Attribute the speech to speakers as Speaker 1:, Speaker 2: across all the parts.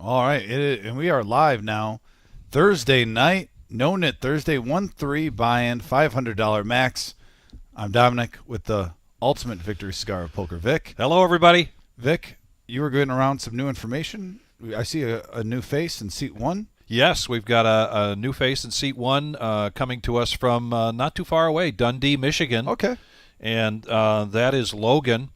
Speaker 1: All right, and we are live now. Thursday night, No-Nit Thursday, 1-3 buy-in, $500 max. I'm Dominic with the ultimate victory cigar of poker, Vic.
Speaker 2: Hello, everybody.
Speaker 1: Vic, you were going around some new information. I see a new face in seat one.
Speaker 2: Yes, we've got a new face in seat one coming to us from not too far away, Dundee, Michigan.
Speaker 1: Okay.
Speaker 2: And that is Logan.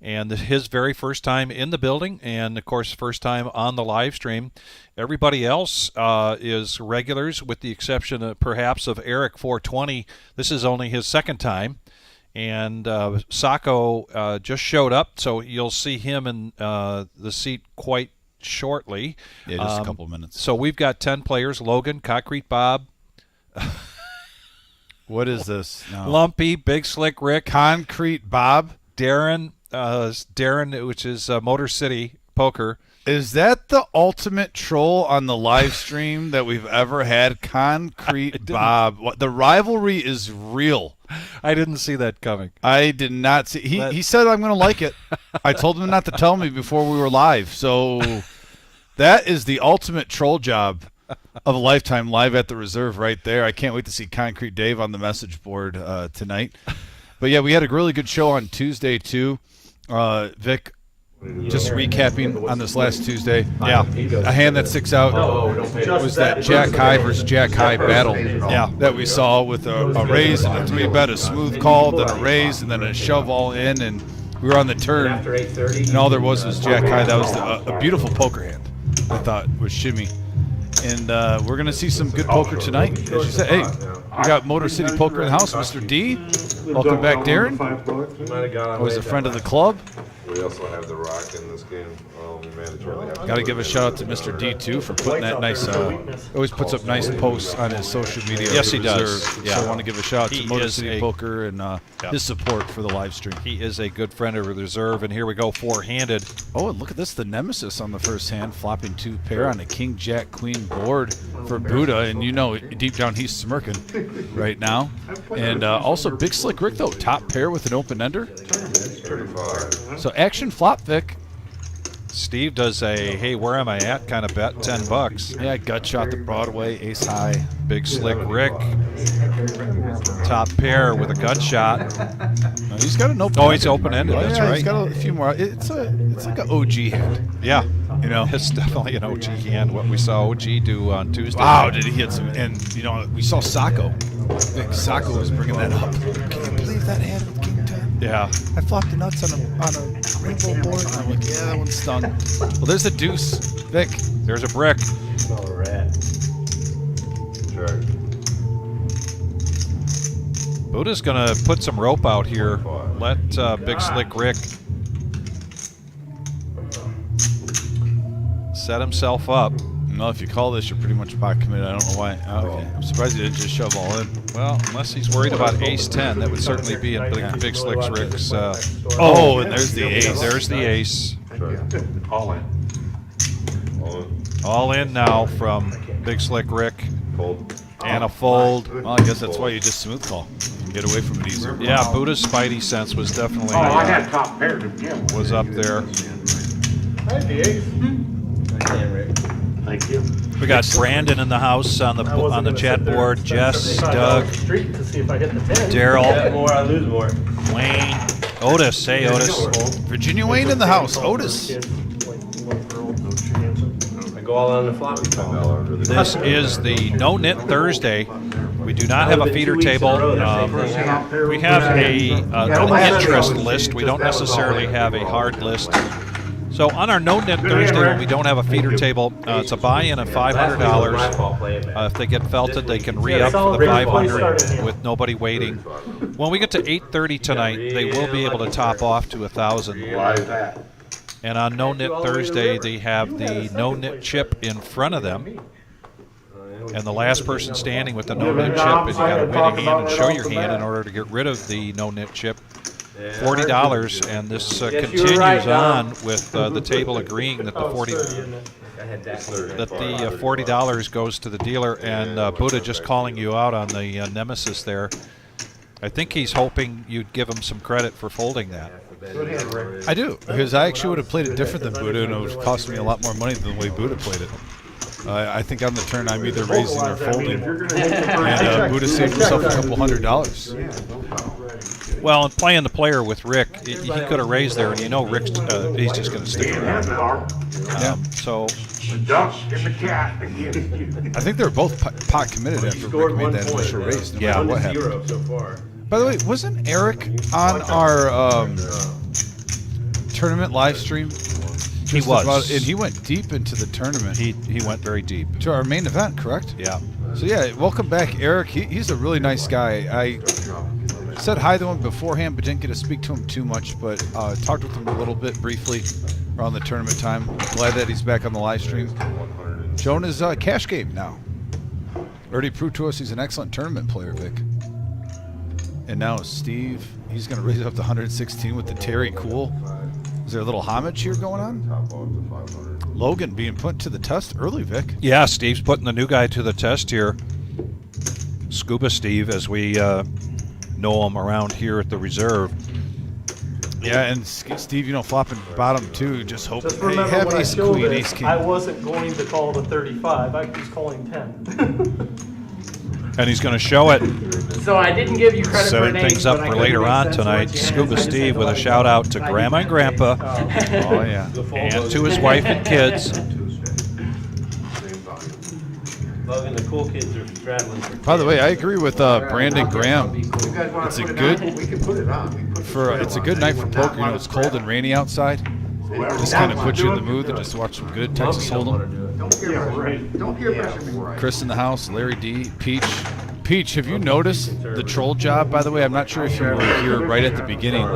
Speaker 2: And his very first time in the building, and of course, first time on the live stream. Everybody else is regulars, with the exception of, perhaps, of Eric 420. This is only his second time. And Sacco just showed up, so you'll see him in the seat quite shortly.
Speaker 1: Yeah, just a couple of minutes.
Speaker 2: So we've got 10 players: Logan, Concrete Bob.
Speaker 1: What is this? No.
Speaker 2: Lumpy, Big Slick Rick,
Speaker 1: Concrete Bob,
Speaker 2: Darren, which is Motor City Poker.
Speaker 1: Is that the ultimate troll on the live stream that we've ever had? Concrete Bob. The rivalry is real.
Speaker 2: I didn't see that coming.
Speaker 1: I did not see. He said I'm going to like it. I told him not to tell me before we were live. So that is the ultimate troll job of a lifetime, live at the Reserve right there. I can't wait to see Concrete Dave on the message board tonight. But yeah, we had a really good show on Tuesday too. Vic, just recapping on this last Tuesday.
Speaker 2: Yeah,
Speaker 1: a hand that sticks out was that Jack High versus Jack High battle.
Speaker 2: Yeah,
Speaker 1: that we saw with a raise and a 3-bet, a smooth call, then a raise, and then a shove all in, and we were on the turn, and all there was Jack High. That was a beautiful poker hand, I thought, with shimmy. And we're going to see some good poker tonight. As you said, hey, we got Motor City Poker in the house. Mr. D, welcome back, Darren. Always a friend of the club.
Speaker 3: We also have the Rock in this game.
Speaker 1: Got to give a shout out to Mr. D too for putting that nice. Always puts up nice posts on his social media.
Speaker 2: Yes, he does.
Speaker 1: Yeah. So I want to give a shout out to Motor City
Speaker 2: Poker
Speaker 1: Poker and his support for the live stream.
Speaker 2: He is a good friend of the Reserve, and here we go, four-handed.
Speaker 1: Oh, and look at this, the Nemesis on the first hand, flopping 2 pair on a King Jack Queen board for Buddha, and you know deep down he's smirking right now. And also Big Slick Rick though, top pair with an open ender.
Speaker 3: 35.
Speaker 1: So action flop, Vic.
Speaker 2: Steve does a hey, where am I at kind of bet, $10.
Speaker 1: Yeah, gut shot to Broadway, ace high.
Speaker 2: Big Slick Rick, top pair with a gut shot.
Speaker 1: No, he's got an open.
Speaker 2: Oh, he's open-ended.
Speaker 1: Oh,
Speaker 2: That's
Speaker 1: yeah,
Speaker 2: right.
Speaker 1: He's got a few more. It's like an OG hand.
Speaker 2: Yeah,
Speaker 1: you know,
Speaker 2: it's definitely an OG hand. What we saw OG do on Tuesday.
Speaker 1: Wow, did he hit some? And you know, we saw Sacco. I think Sacco was bringing that up. Can you believe that hand with King 10?
Speaker 2: Yeah.
Speaker 1: I flopped the nuts on a rainbow board. And I'm like, yeah, that one stung. Well, there's a deuce, Vic.
Speaker 2: There's a brick.
Speaker 3: All right. Sure.
Speaker 2: Buddha's going to put some rope out here. Let Big Slick Rick set himself up.
Speaker 1: No, if you call this, you're pretty much pot committed. I don't know why. Oh, okay. I'm surprised he didn't just shove all in.
Speaker 2: Well, unless he's worried about ace-10, that would certainly be in Big Slick Rick's.
Speaker 1: Oh, and there's the ace.
Speaker 2: There's the ace.
Speaker 3: All in.
Speaker 2: All in now from Big Slick Rick.
Speaker 3: Fold.
Speaker 2: And a fold.
Speaker 1: Well, I guess that's why you just smooth call. You can get away from it easier.
Speaker 2: Yeah, Buddha's spidey sense was definitely
Speaker 4: I had top pair to begin with.
Speaker 2: was up there.
Speaker 4: I had the ace. Thank you.
Speaker 2: We got Brandon in the house on the chat board. Jess, Doug, Daryl,
Speaker 4: More, I lose more.
Speaker 2: Wayne, Otis. Hey, Otis.
Speaker 1: Virginia Wayne in the house. Otis.
Speaker 4: I go all on the flop.
Speaker 2: This is the No-Nit Thursday. We do not have a feeder table. We have an interest list. We don't necessarily have a hard list. So on our No-Nit Thursday, when we don't have a feeder table, it's a buy-in of $500. If they get felted, they can re-up for the $500 with nobody waiting. When we get to 8:30 tonight, they will be able to top off to $1,000.
Speaker 4: Why is that?
Speaker 2: And on No-Nit Thursday, they have the No-Nit chip in front of them. And the last person standing with the No-Nit chip, and you got to win a hand and show your hand in order to get rid of the No-Nit chip. $40, and this continues on with the table agreeing that the $40 goes to the dealer, and Buddha just calling you out on the Nemesis there. I think he's hoping you'd give him some credit for folding that.
Speaker 1: I do, because I actually would have played it different than Buddha, and it would have cost me a lot more money than the way Buddha played it. I think on the turn I'm either raising or folding, and Buddha saved himself a couple $100.
Speaker 2: Well, and playing the player with Rick, he could have raised there, and you know Rick's he's just going to stick around. So
Speaker 4: The duck and the cat.
Speaker 1: I think they were both pot committed after Rick made that initial race, no matter what happened.
Speaker 4: So far.
Speaker 1: By the way, wasn't Eric on our tournament live stream?
Speaker 2: he was.
Speaker 1: And he went deep into the tournament.
Speaker 2: He went very deep.
Speaker 1: To our main event, correct?
Speaker 2: Yeah.
Speaker 1: So yeah, welcome back, Eric. He's a really nice guy. I said hi to him beforehand, but didn't get to speak to him too much. But talked with him a little bit briefly around the tournament time. Glad that he's back on the live stream. Showing his cash game now. Already proved to us he's an excellent tournament player, Vic. And now Steve, he's going to raise it up to 116 with the Terry Cool. Is there a little homage here going on? Logan being put to the test early, Vic.
Speaker 2: Yeah, Steve's putting the new guy to the test here. Scuba Steve, as we know him around here at the reserve.
Speaker 1: Yeah, and Steve, you know, flopping bottom two, just hoping.
Speaker 5: Just
Speaker 1: Hey,
Speaker 5: remember
Speaker 1: have
Speaker 5: when I
Speaker 1: ace
Speaker 5: showed
Speaker 1: queen,
Speaker 5: this,
Speaker 1: ace king.
Speaker 5: I wasn't going to call the 35. I was calling 10.
Speaker 2: And he's going to show it.
Speaker 6: So I didn't give you credit for
Speaker 2: Setting
Speaker 6: an ace,
Speaker 2: things up
Speaker 6: but I
Speaker 2: for
Speaker 6: couldn't
Speaker 2: later
Speaker 6: make
Speaker 2: on
Speaker 6: sense of
Speaker 2: tonight.
Speaker 6: what you had.
Speaker 2: Scuba
Speaker 6: I just
Speaker 2: Steve
Speaker 6: said,
Speaker 2: with a
Speaker 6: well,
Speaker 2: shout out to
Speaker 6: I
Speaker 2: Grandma and
Speaker 6: didn't have
Speaker 2: Grandpa,
Speaker 6: to
Speaker 1: Oh, yeah.
Speaker 2: and to his wife and kids.
Speaker 4: Logan, the cool kids are straddling.
Speaker 1: By the way, I agree with Brandon Graham. It's a good it's a good night for poker. You know, it's cold and rainy outside. Just kind of put you in the mood and just watch some good Texas Hold'em. Chris in the house, Larry D, Peach. Peach, have you noticed the troll job? By the way, I'm not sure if you were here right at the beginning.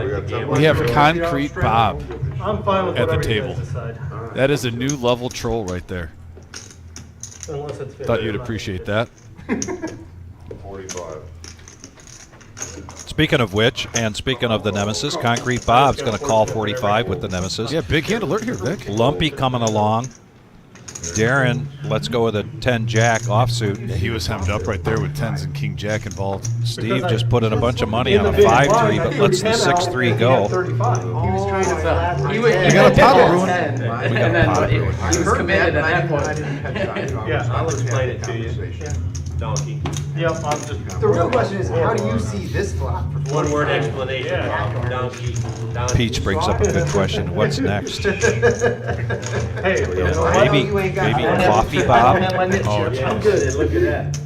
Speaker 1: We have Concrete Bob
Speaker 5: I'm fine with
Speaker 1: at the
Speaker 5: whatever you
Speaker 1: table.
Speaker 5: guys decide.
Speaker 1: That is a new level troll right there.
Speaker 5: Unless it's
Speaker 1: Thought you'd appreciate that.
Speaker 3: 45.
Speaker 2: Speaking of which, and speaking of the Nemesis, Concrete Bob's going to call 45 with the Nemesis.
Speaker 1: Yeah, big hand alert here, Vic.
Speaker 2: Lumpy coming along. Darren, let's go with a 10 Jack offsuit.
Speaker 1: Yeah, he was hemmed up right there with tens and King Jack involved.
Speaker 2: Steve just put in a bunch of money on a 5-3, but lets the 6-3 go.
Speaker 6: He was
Speaker 1: got a pot ruin.
Speaker 6: and then he was committed at that point.
Speaker 5: Yeah,
Speaker 4: I'll explain it to you. Donkey.
Speaker 5: Yep, I'm just.
Speaker 7: The real question is, how do you see this flop?
Speaker 4: One word explanation.
Speaker 5: Yeah.
Speaker 4: Donkey.
Speaker 2: Peach brings up a good question. What's next?
Speaker 5: Hey, you know what?
Speaker 2: Maybe Coffee Bob?
Speaker 1: Oh,
Speaker 4: I'm good. Look at that.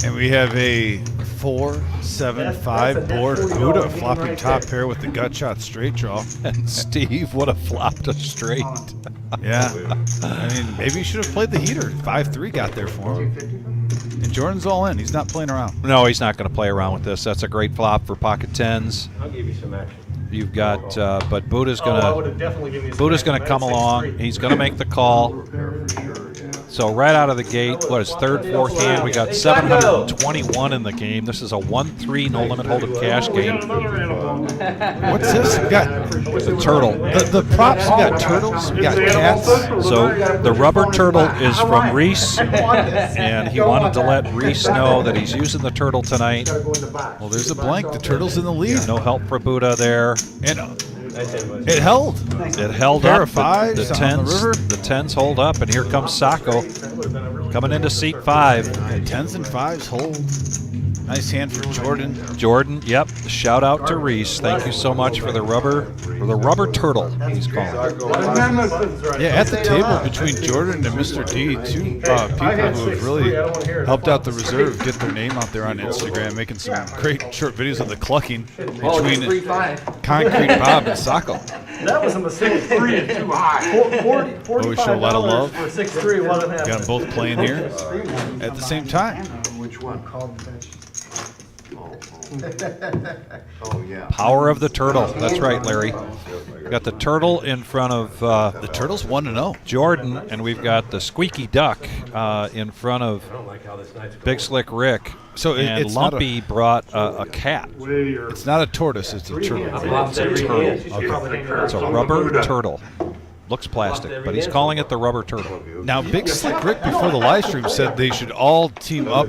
Speaker 1: And we have a 4-7-5 board. Buddha flopping top pair with the gut shot straight draw.
Speaker 2: And Steve would have flopped a straight.
Speaker 1: Yeah. I mean, maybe you should have played the heater. 5-3 got there for him. And Jordan's all in. He's not playing around.
Speaker 2: No, he's not going to play around with this. That's a great flop for pocket tens.
Speaker 4: I'll give you some action.
Speaker 2: You've got, but Buddha's
Speaker 5: I
Speaker 2: going
Speaker 5: would
Speaker 2: to
Speaker 5: have definitely given you some
Speaker 2: Buddha's going to
Speaker 5: action.
Speaker 2: come
Speaker 5: That's
Speaker 2: along.
Speaker 5: 6-3.
Speaker 2: He's going to make the call. So right out of the gate, what is third, fourth hand? We got 721 in the game. This is a 1-3 no limit hold'em cash
Speaker 5: We
Speaker 2: game.
Speaker 5: got another animal.
Speaker 1: What's this? We got
Speaker 2: The turtle.
Speaker 1: the props. We got turtles. We got cats.
Speaker 2: So the rubber turtle is from Reese, and he wanted to let Reese know that he's using the turtle tonight.
Speaker 1: Well, there's a blank. The turtle's in the lead.
Speaker 2: No help for Buddha there.
Speaker 1: And it held.
Speaker 2: It held
Speaker 1: Pair
Speaker 2: up.
Speaker 1: of fives
Speaker 2: The
Speaker 1: on the
Speaker 2: tens,
Speaker 1: river.
Speaker 2: the tens hold up, and here comes Sacco coming into seat 5.
Speaker 1: And tens and fives hold. Nice hand for Jordan.
Speaker 2: Jordan, yep. Shout out to Reese. Thank you so much for the rubber turtle. He's calling.
Speaker 1: Yeah, at the table between Jordan and Mr. D, two people who have really helped out the reserve get their name out there on Instagram, making some great short videos of the clucking between
Speaker 6: 3-5.
Speaker 1: Concrete Bob and Sacco.
Speaker 5: That was a mistake. 3 is too high.
Speaker 1: Always show a lot of love.
Speaker 5: For 6-3, what
Speaker 1: Got them both playing here at the same time.
Speaker 7: Which one? Called the bench.
Speaker 3: Oh, yeah.
Speaker 2: Power of the turtle. That's right, Larry. Got the turtle in front of
Speaker 1: The Turtles 1-0.
Speaker 2: Jordan, and we've got the squeaky duck in front of
Speaker 4: I don't like how this night's
Speaker 2: Big Slick Rick.
Speaker 1: So
Speaker 2: And
Speaker 1: it's not
Speaker 2: Lumpy brought a cat.
Speaker 1: It's not a tortoise, it's a turtle.
Speaker 2: It's a turtle. It's a rubber turtle. Looks plastic, but he's calling it the rubber turtle.
Speaker 1: Now, Big Slick Rick before the live stream said they should all team up,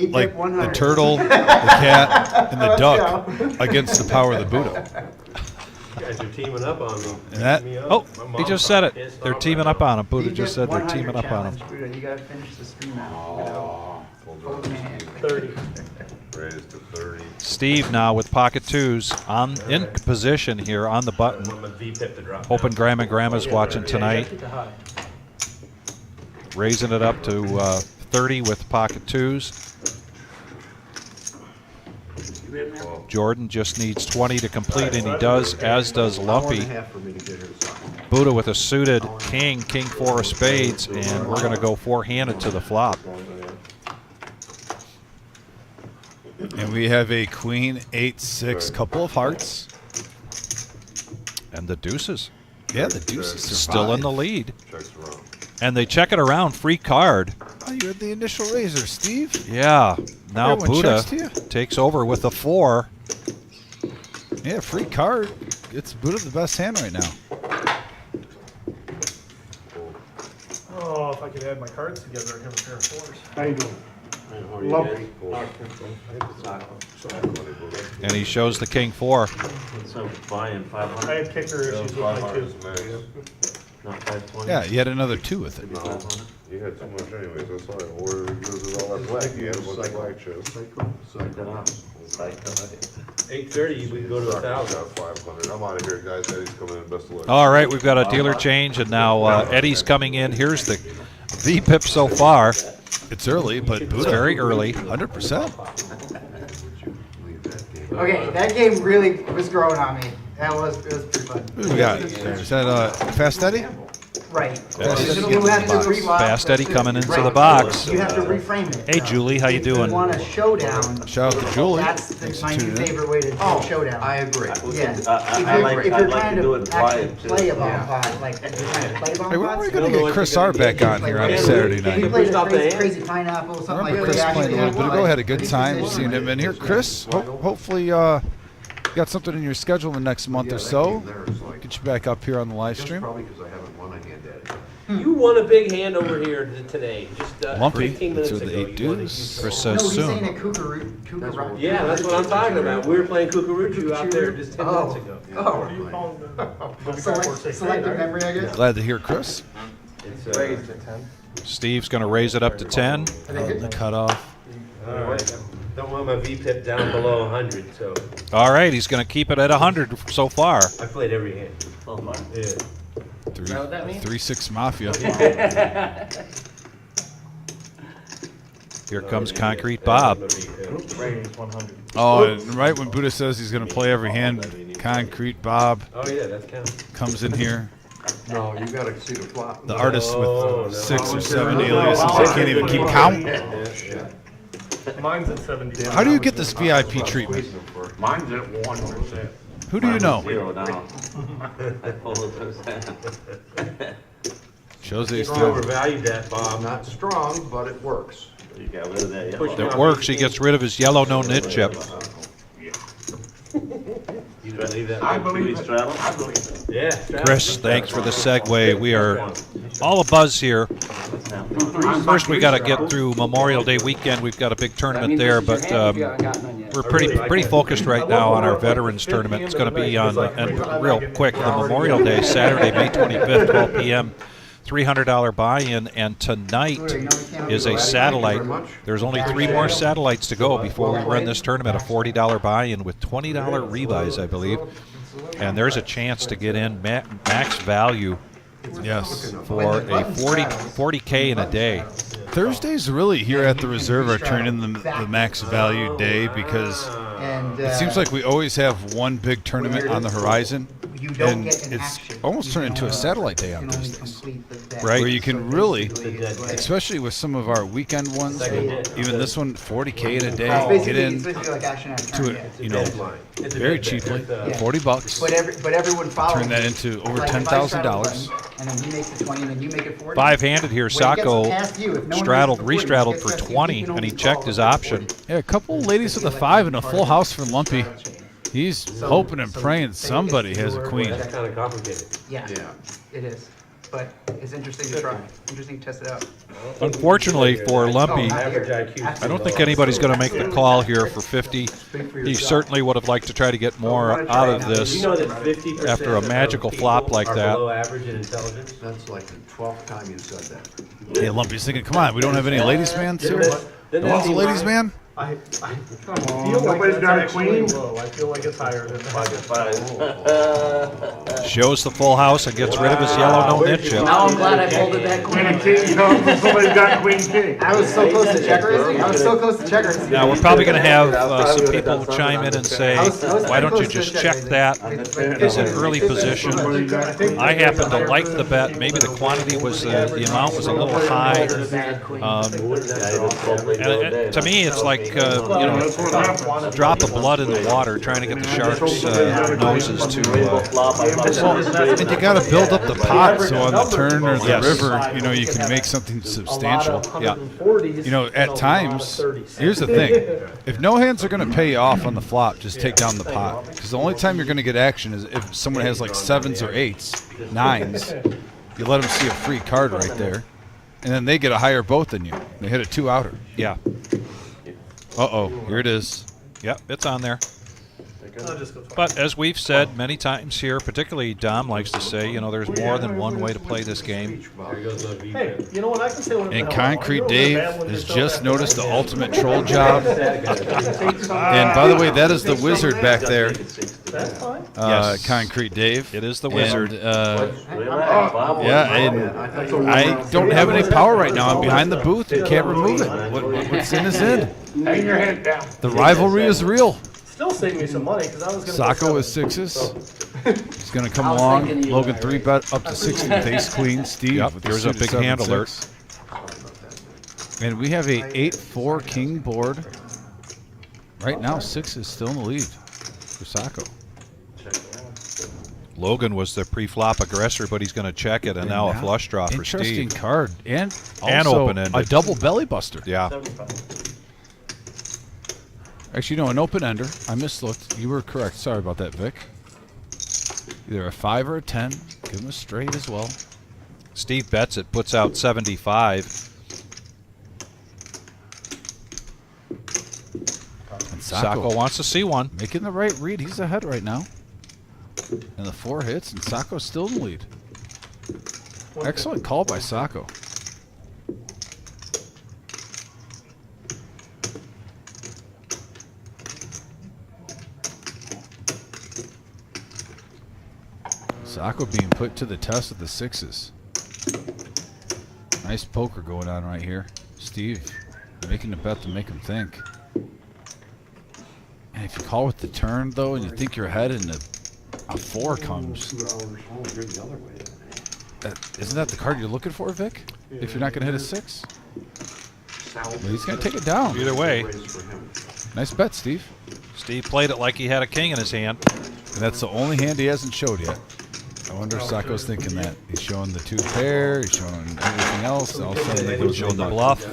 Speaker 1: like the turtle, the cat, and the duck against the power of the Buddha.
Speaker 4: guys are teaming up on me.
Speaker 1: And that-
Speaker 4: Me up.
Speaker 2: Oh,
Speaker 4: My
Speaker 2: he
Speaker 4: mom's
Speaker 2: just said it.
Speaker 4: pissed
Speaker 2: They're
Speaker 4: off
Speaker 2: teaming
Speaker 4: about
Speaker 2: up on him. Buddha
Speaker 7: You
Speaker 2: just
Speaker 7: get
Speaker 2: said they're
Speaker 7: 100
Speaker 2: teaming up on him.
Speaker 7: challenge, Buddha. You gotta finish the stream out.
Speaker 3: Oh,
Speaker 5: 30.
Speaker 3: raised to 30.
Speaker 2: Steve now with pocket twos in position here on the
Speaker 4: it.
Speaker 2: button.
Speaker 4: I want my V-pip to drop
Speaker 2: Hoping
Speaker 4: down.
Speaker 2: Grandma and Grandma's watching tonight.
Speaker 5: Keep it high.
Speaker 2: Raising it up to 30 with pocket twos. Jordan just needs 20 to complete, and he does, as does Lumpy. Buddha with a suited king, king four of spades, and we're going to go four-handed to the flop.
Speaker 1: And we have a queen, 8-6, couple of hearts.
Speaker 2: And the deuces
Speaker 1: Yeah, the deuces
Speaker 2: still in the lead.
Speaker 3: Checks around.
Speaker 2: And they check it around, free card.
Speaker 1: Oh, you had the initial raiser, Steve.
Speaker 2: Yeah, now
Speaker 1: Everyone
Speaker 2: Buddha
Speaker 1: checks to you.
Speaker 2: takes over with a 4.
Speaker 1: Yeah, free card. It's Buddha the best hand right now.
Speaker 5: Oh, if I could add my cards together, I'd have a pair of fours.
Speaker 7: How you doing?
Speaker 3: Lumpy.
Speaker 2: And he shows the king 4.
Speaker 8: So buying
Speaker 5: I
Speaker 8: 500,
Speaker 5: had kicker issues with my two.
Speaker 8: not 520?
Speaker 1: Yeah, you had another 2 with it.
Speaker 3: No, you had too much anyways, that's why, or because of all that black, you had a bunch of black chips.
Speaker 8: Psych that up. Psych.
Speaker 4: 8:30, we can go to 1,000.
Speaker 3: Got 500, I'm out of here, guys, Eddie's coming in, best of luck.
Speaker 2: All right, we've got a dealer change, and now Eddie's coming in. Here's the V-pip so far.
Speaker 1: It's early, but
Speaker 2: It's
Speaker 1: Buddha,
Speaker 2: very early.
Speaker 1: 100%.
Speaker 7: Okay, that game really was growing on me. It was pretty fun.
Speaker 1: Who we got? Is that Fast Eddie?
Speaker 7: Right.
Speaker 1: Fast Eddie
Speaker 7: You
Speaker 1: getting
Speaker 7: have
Speaker 1: in
Speaker 7: to
Speaker 1: the box.
Speaker 7: re-
Speaker 2: Fast Eddie coming into
Speaker 7: Right.
Speaker 2: the box.
Speaker 7: You have to reframe it.
Speaker 2: Hey, Julie, how you
Speaker 7: If you
Speaker 2: doing?
Speaker 7: want a showdown,
Speaker 1: Shout out to Julie.
Speaker 7: that's
Speaker 1: Thanks for
Speaker 7: my new
Speaker 1: tuning in.
Speaker 7: favorite way to do a showdown.
Speaker 9: I agree.
Speaker 7: Yeah.
Speaker 8: I'd
Speaker 7: If you're
Speaker 8: like
Speaker 7: trying
Speaker 8: to do
Speaker 7: to
Speaker 8: it
Speaker 7: actually
Speaker 8: live, too.
Speaker 7: play a bomb pot, like if you're trying to play bomb
Speaker 1: Hey, when are we
Speaker 7: pots,
Speaker 1: going to get Chris R back on here on a Saturday
Speaker 7: if you
Speaker 1: night?
Speaker 7: play
Speaker 4: Stop
Speaker 7: the
Speaker 4: the hand.
Speaker 7: crazy pineapple, something
Speaker 1: Remember
Speaker 7: like
Speaker 1: Chris
Speaker 7: that.
Speaker 1: playing a little bit ago? Had a good time seeing him in here. Chris, hopefully you got something in your schedule in the next month or so. Get you back up here on the live stream.
Speaker 9: Probably because I haven't won a hand at it.
Speaker 4: You won a big hand over here today, just
Speaker 1: Lumpy.
Speaker 4: 15
Speaker 1: That's
Speaker 4: minutes
Speaker 1: with the
Speaker 4: ago.
Speaker 1: 8
Speaker 4: You won a
Speaker 1: deuce.
Speaker 4: huge
Speaker 2: Chris
Speaker 4: hand.
Speaker 2: says
Speaker 7: No, he's saying
Speaker 2: soon.
Speaker 7: a kookaroo.
Speaker 4: Yeah, that's what I'm talking about. We were playing Cucuruchu out there just 10 minutes ago.
Speaker 5: What are you calling the
Speaker 7: Selective memory, I guess.
Speaker 1: Glad to hear Chris.
Speaker 4: It's
Speaker 5: Raised at 10.
Speaker 2: Steve's going to raise it up to 10.
Speaker 1: The cutoff.
Speaker 4: all right. Don't want my V-pip down below 100, so
Speaker 2: All right, he's going to keep it at 100 so far.
Speaker 4: I played every hand. Yeah.
Speaker 6: that what that means?
Speaker 1: 3-6 Mafia.
Speaker 2: Here comes Concrete Bob.
Speaker 5: Raised 100.
Speaker 1: Oh, and right when Buddha says he's going to play every hand, Concrete Bob
Speaker 4: Oh yeah, that's counts.
Speaker 1: comes in here.
Speaker 9: No, you gotta see the flop.
Speaker 1: The artist
Speaker 4: No,
Speaker 1: with
Speaker 4: no.
Speaker 1: 6 or 7 aliases. I can't even keep count.
Speaker 5: Mine's at 70.
Speaker 1: How do you get this VIP treatment?
Speaker 3: Mine's at 1%.
Speaker 1: Who do you know?
Speaker 8: Zero down. I pulled those down.
Speaker 1: Shows ace
Speaker 4: You
Speaker 1: 10.
Speaker 4: overvalued that, Bob.
Speaker 9: Not strong, but it works.
Speaker 8: You got rid of that
Speaker 4: Push
Speaker 8: yellow.
Speaker 2: That works. He gets rid of his yellow no-nit chip.
Speaker 4: You believe that?
Speaker 9: I believe
Speaker 8: Louis
Speaker 9: it.
Speaker 8: Straddle?
Speaker 9: I believe it.
Speaker 4: Yeah.
Speaker 2: Chris, thanks for the segue. We are all abuzz here. First, we got to get through Memorial Day weekend. We've got a big
Speaker 6: That
Speaker 2: tournament
Speaker 6: means
Speaker 2: there,
Speaker 6: this is
Speaker 2: but
Speaker 6: your hand if you haven't gotten none yet.
Speaker 2: we're pretty focused right now on our veterans tournament. It's going to be on, and real quick, the Memorial Day, Saturday, May 25th, 12 p.m. $300 buy-in, and tonight is a satellite. There's only 3 more satellites to go before we run this tournament. A $40 buy-in with $20 rebuys, I believe, and there's a chance to get in max value
Speaker 1: Yes.
Speaker 2: for a 40K in a day.
Speaker 1: Thursdays really here at the Reserve are turning the max value day because
Speaker 7: And
Speaker 1: it seems like we always have one big tournament on the horizon.
Speaker 7: you don't
Speaker 1: and
Speaker 7: get an
Speaker 1: it's
Speaker 7: action.
Speaker 1: almost
Speaker 7: You
Speaker 1: turned
Speaker 7: can
Speaker 1: into a
Speaker 7: only-
Speaker 1: satellite day
Speaker 7: you
Speaker 1: on
Speaker 7: can only
Speaker 1: Thursdays.
Speaker 7: complete the deck.
Speaker 2: Right.
Speaker 1: Where you can really,
Speaker 7: Right.
Speaker 1: especially with some of our weekend ones, even this one, 40K in a day,
Speaker 7: It's
Speaker 1: get
Speaker 7: basically,
Speaker 1: in
Speaker 7: it's basically like action at a
Speaker 1: to
Speaker 7: turn,
Speaker 1: it,
Speaker 7: yeah.
Speaker 1: you know,
Speaker 4: Deadline. It's a
Speaker 1: very
Speaker 4: big
Speaker 1: cheaply,
Speaker 4: bet.
Speaker 7: Yeah.
Speaker 1: $40.
Speaker 7: But everyone follows.
Speaker 1: Turn that into over
Speaker 7: Like, if I straddle
Speaker 1: $10,000.
Speaker 7: button, and then he makes the 20, and then you make it 40.
Speaker 2: Five-handed here,
Speaker 7: When it gets
Speaker 2: Sacco
Speaker 7: past you, if no one
Speaker 2: straddled,
Speaker 7: makes it 40, it
Speaker 2: restraddled
Speaker 7: gets
Speaker 2: for
Speaker 7: past you,
Speaker 2: 20,
Speaker 7: he can
Speaker 2: and he
Speaker 7: only
Speaker 2: checked
Speaker 7: follow
Speaker 2: his
Speaker 7: the
Speaker 2: option.
Speaker 7: 40.
Speaker 1: Yeah, a couple ladies with a 5 and a full house for Lumpy. He's hoping and praying somebody has a queen.
Speaker 4: That's kind of complicated.
Speaker 7: Yeah,
Speaker 9: Yeah.
Speaker 7: it is. but it's interesting to try. Interesting to test it out.
Speaker 2: Unfortunately for Lumpy,
Speaker 4: Average IQ.
Speaker 2: I don't think anybody's going to make the call here for 50. He certainly would have liked to try to get more out of this
Speaker 4: You know that 50%
Speaker 2: after a magical
Speaker 4: of
Speaker 2: flop
Speaker 4: people
Speaker 2: like
Speaker 4: are
Speaker 2: that.
Speaker 4: below average in intelligence.
Speaker 9: That's like the 12th time you said that.
Speaker 1: Hey, Lumpy's thinking, come on, we don't have any ladies' man here?
Speaker 4: Then
Speaker 1: No one's a
Speaker 4: that's
Speaker 1: ladies' man?
Speaker 5: I
Speaker 6: Come
Speaker 5: feel
Speaker 6: on.
Speaker 5: like
Speaker 6: Nobody's
Speaker 5: that's
Speaker 6: got a
Speaker 5: actually
Speaker 6: queen.
Speaker 5: low. I feel like it's higher than that.
Speaker 2: Shows the full house and gets rid of his yellow no-nit chip.
Speaker 7: Now I'm glad I folded that
Speaker 6: Queen and
Speaker 7: queen.
Speaker 6: king, you know, somebody's got queen king.
Speaker 7: I was so close to checkers. I was so close to checkers.
Speaker 2: Now, we're probably going to have some people chime in and say,
Speaker 7: I was
Speaker 2: why don't you
Speaker 7: close to
Speaker 2: just check
Speaker 7: checkers.
Speaker 2: that? He's in early position. I happen to like the bet. Maybe the quantity was, the amount was a little high. And to me, it's like,
Speaker 6: That's what happened.
Speaker 2: a drop of blood in the water trying to get the sharks' noses to.
Speaker 1: And you got to build up the pot so on the turn or the
Speaker 2: Yes.
Speaker 1: river, you can make something substantial.
Speaker 2: Yeah.
Speaker 1: At times, here's the thing. If no hands are going to pay you off on the flop, just take down the pot. Because the only time you're going to get action is if someone has like 7s or 8s, 9s. You let them see a free card right there. And then they get a higher boat than you. They hit a 2-outer.
Speaker 2: Yeah.
Speaker 1: Uh-oh, here it is.
Speaker 2: Yep, it's on there.
Speaker 5: I'll just go 20.
Speaker 2: But as we've said many times here, particularly Dom likes to say, there's more than one way to play this game.
Speaker 5: Hey, you know what? I can say whatever
Speaker 1: And
Speaker 5: the hell I want.
Speaker 1: Concrete
Speaker 5: You know
Speaker 1: Dave
Speaker 5: what's bad when
Speaker 1: has
Speaker 5: you
Speaker 1: just
Speaker 5: throw that
Speaker 1: noticed the
Speaker 5: first
Speaker 1: ultimate troll job. And by the way, that is the wizard back there,
Speaker 5: That's fine.
Speaker 2: Yes.
Speaker 1: Concrete Dave.
Speaker 2: It is the wizard.
Speaker 1: And, I don't have any power right now. I'm behind the booth and can't remove it. What's in is in.
Speaker 6: Hang your head down.
Speaker 1: The rivalry is real.
Speaker 5: Still save me some money because I was going to.
Speaker 1: Sacco with 6s. He's going to come along. Logan 3-bet up to 60 with ace queen. Steve
Speaker 2: Yep,
Speaker 1: with the
Speaker 2: there's a
Speaker 1: suited
Speaker 2: big hand
Speaker 1: 7-6.
Speaker 2: alert.
Speaker 1: And we have a 8-4 king board. Right now, 6 is still in the lead for Sacco.
Speaker 2: Logan was the pre-flop aggressor, but he's going to check it, and now a flush draw for
Speaker 1: Interesting
Speaker 2: Steve.
Speaker 1: card. And
Speaker 2: And
Speaker 1: also
Speaker 2: open-ended.
Speaker 1: a double belly buster.
Speaker 2: Yeah.
Speaker 1: Actually, no, an open-ender. I mislooked. You were correct. Sorry about that, Vic. Either a 5 or a 10. Give him a straight as well.
Speaker 2: Steve bets it, puts out 75.
Speaker 1: And
Speaker 2: Sacco wants to see one.
Speaker 1: making the right read. He's ahead right now. And the 4 hits, and Sacco's still in the lead. Excellent call by Sacco. Sacco being put to the test of the 6s. Nice poker going on right here. Steve making a bet to make him think. And if you call with the turn, though, and you think you're ahead and a 4 comes, isn't that the card you're looking for, Vic? If you're not going to hit a 6? Well, he's going to take it down.
Speaker 2: Either way,
Speaker 1: Nice bet, Steve.
Speaker 2: Steve played it like he had a king in his hand.
Speaker 1: And that's the only hand he hasn't showed yet. I wonder if Sacco's thinking that. He's showing the 2 pair, he's showing everything else, and all of a sudden they go
Speaker 2: Showed the
Speaker 1: to
Speaker 2: bluff.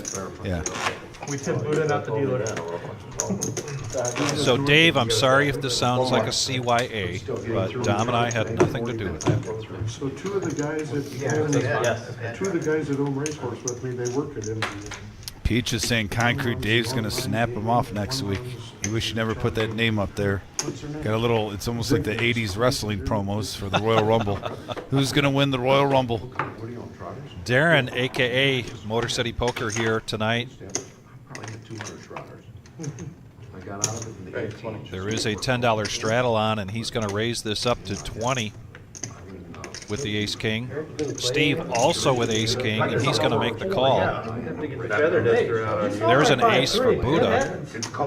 Speaker 1: Yeah.
Speaker 5: We tip Buddha, not the dealer.
Speaker 2: So, Dave, I'm sorry if this sounds like a CYA, but Dom and I had nothing to do with that.
Speaker 6: So two of the guys that own racehorse with me, they work at MGM.
Speaker 1: Peach is saying Concrete Dave's going to snap him off next week. You wish you never put that name up there. Got a little, it's almost like the 80s wrestling promos for the Royal Rumble. Who's going to win the Royal Rumble?
Speaker 2: Darren, a.k.a. Motor City Poker, here tonight.
Speaker 9: Probably hit 200 trotters. I got out of it in the 18.
Speaker 2: There is a $10 straddle on, and he's going to raise this up to 20 with the ace king. Steve also with ace king, and he's going to make the call. There's an ace for Buddha,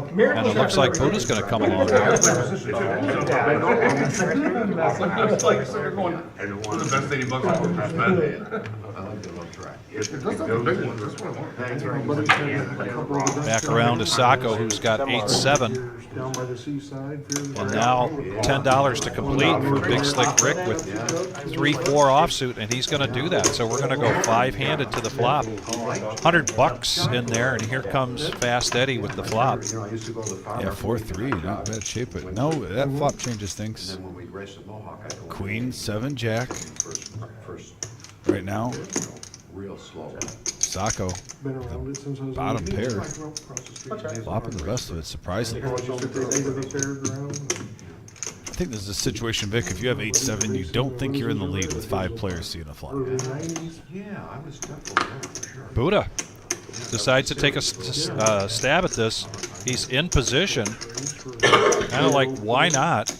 Speaker 2: and it looks like Buddha's going to come along here. Back around to Sacco, who's got 8-7.
Speaker 6: Down by the seaside.
Speaker 2: And now $10 to complete for Big Slick Rick with 3-4 offsuit, and he's going to do that. So we're going to go 5-handed to the flop. $100 in there, and here comes Fast Eddie with the flop.
Speaker 1: Yeah, 4-3, not bad shape, but no, that flop changes things. Queen, 7, Jack. right now.
Speaker 9: Real slow.
Speaker 1: Sacco
Speaker 6: Been around it since I was.
Speaker 1: bottom
Speaker 6: a kid.
Speaker 1: pair.
Speaker 6: I grew up across the street.
Speaker 1: flopping the rest of it, surprisingly.
Speaker 6: How much you sit there over the fairground?
Speaker 1: I think this is a situation, Vic. If you have 8-7, you don't think you're in the lead with 5 players seeing a flop.
Speaker 6: Early 90s.
Speaker 9: Yeah, I was definitely there for sure.
Speaker 2: Buddha decides to take a stab at this. He's in position. Kind of like, why not?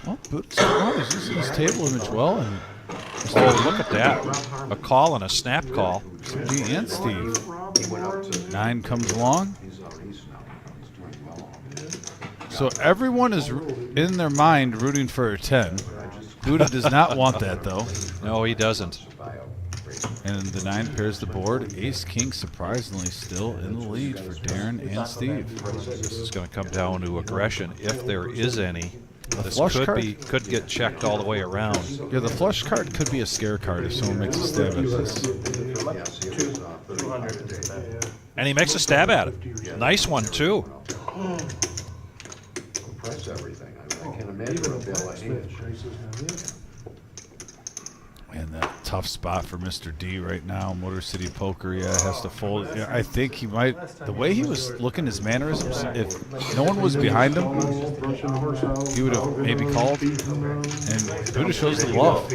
Speaker 1: Well, Buddha's using his table image well, and
Speaker 2: Oh, look at that. A call and a snap call.
Speaker 1: D and Steve.
Speaker 9: He went up to.
Speaker 1: 9 comes along.
Speaker 9: He's out east now. He's doing well.
Speaker 1: So everyone is in their mind rooting for a 10. Buddha does not want that, though.
Speaker 2: No, he doesn't.
Speaker 1: And the 9 pairs the board. Ace King surprisingly still in the lead for Darren and Steve.
Speaker 2: This is going to come down to aggression, if there is any. This
Speaker 1: flush card?
Speaker 2: could get checked all the way around.
Speaker 1: Yeah, the flush card could be a scare card if someone makes a stab at this.
Speaker 9: Yeah, see, it was 35.
Speaker 2: And he makes a stab at it. Nice one, too.
Speaker 9: Compress everything. I can't imagine a bill like his.
Speaker 1: And that tough spot for Mr. D right now. Motor City Poker, yeah, has to fold. Yeah, I think he might. The way he was looking, his mannerisms, if no one was behind him, he would have maybe called. And Buddha shows the bluff.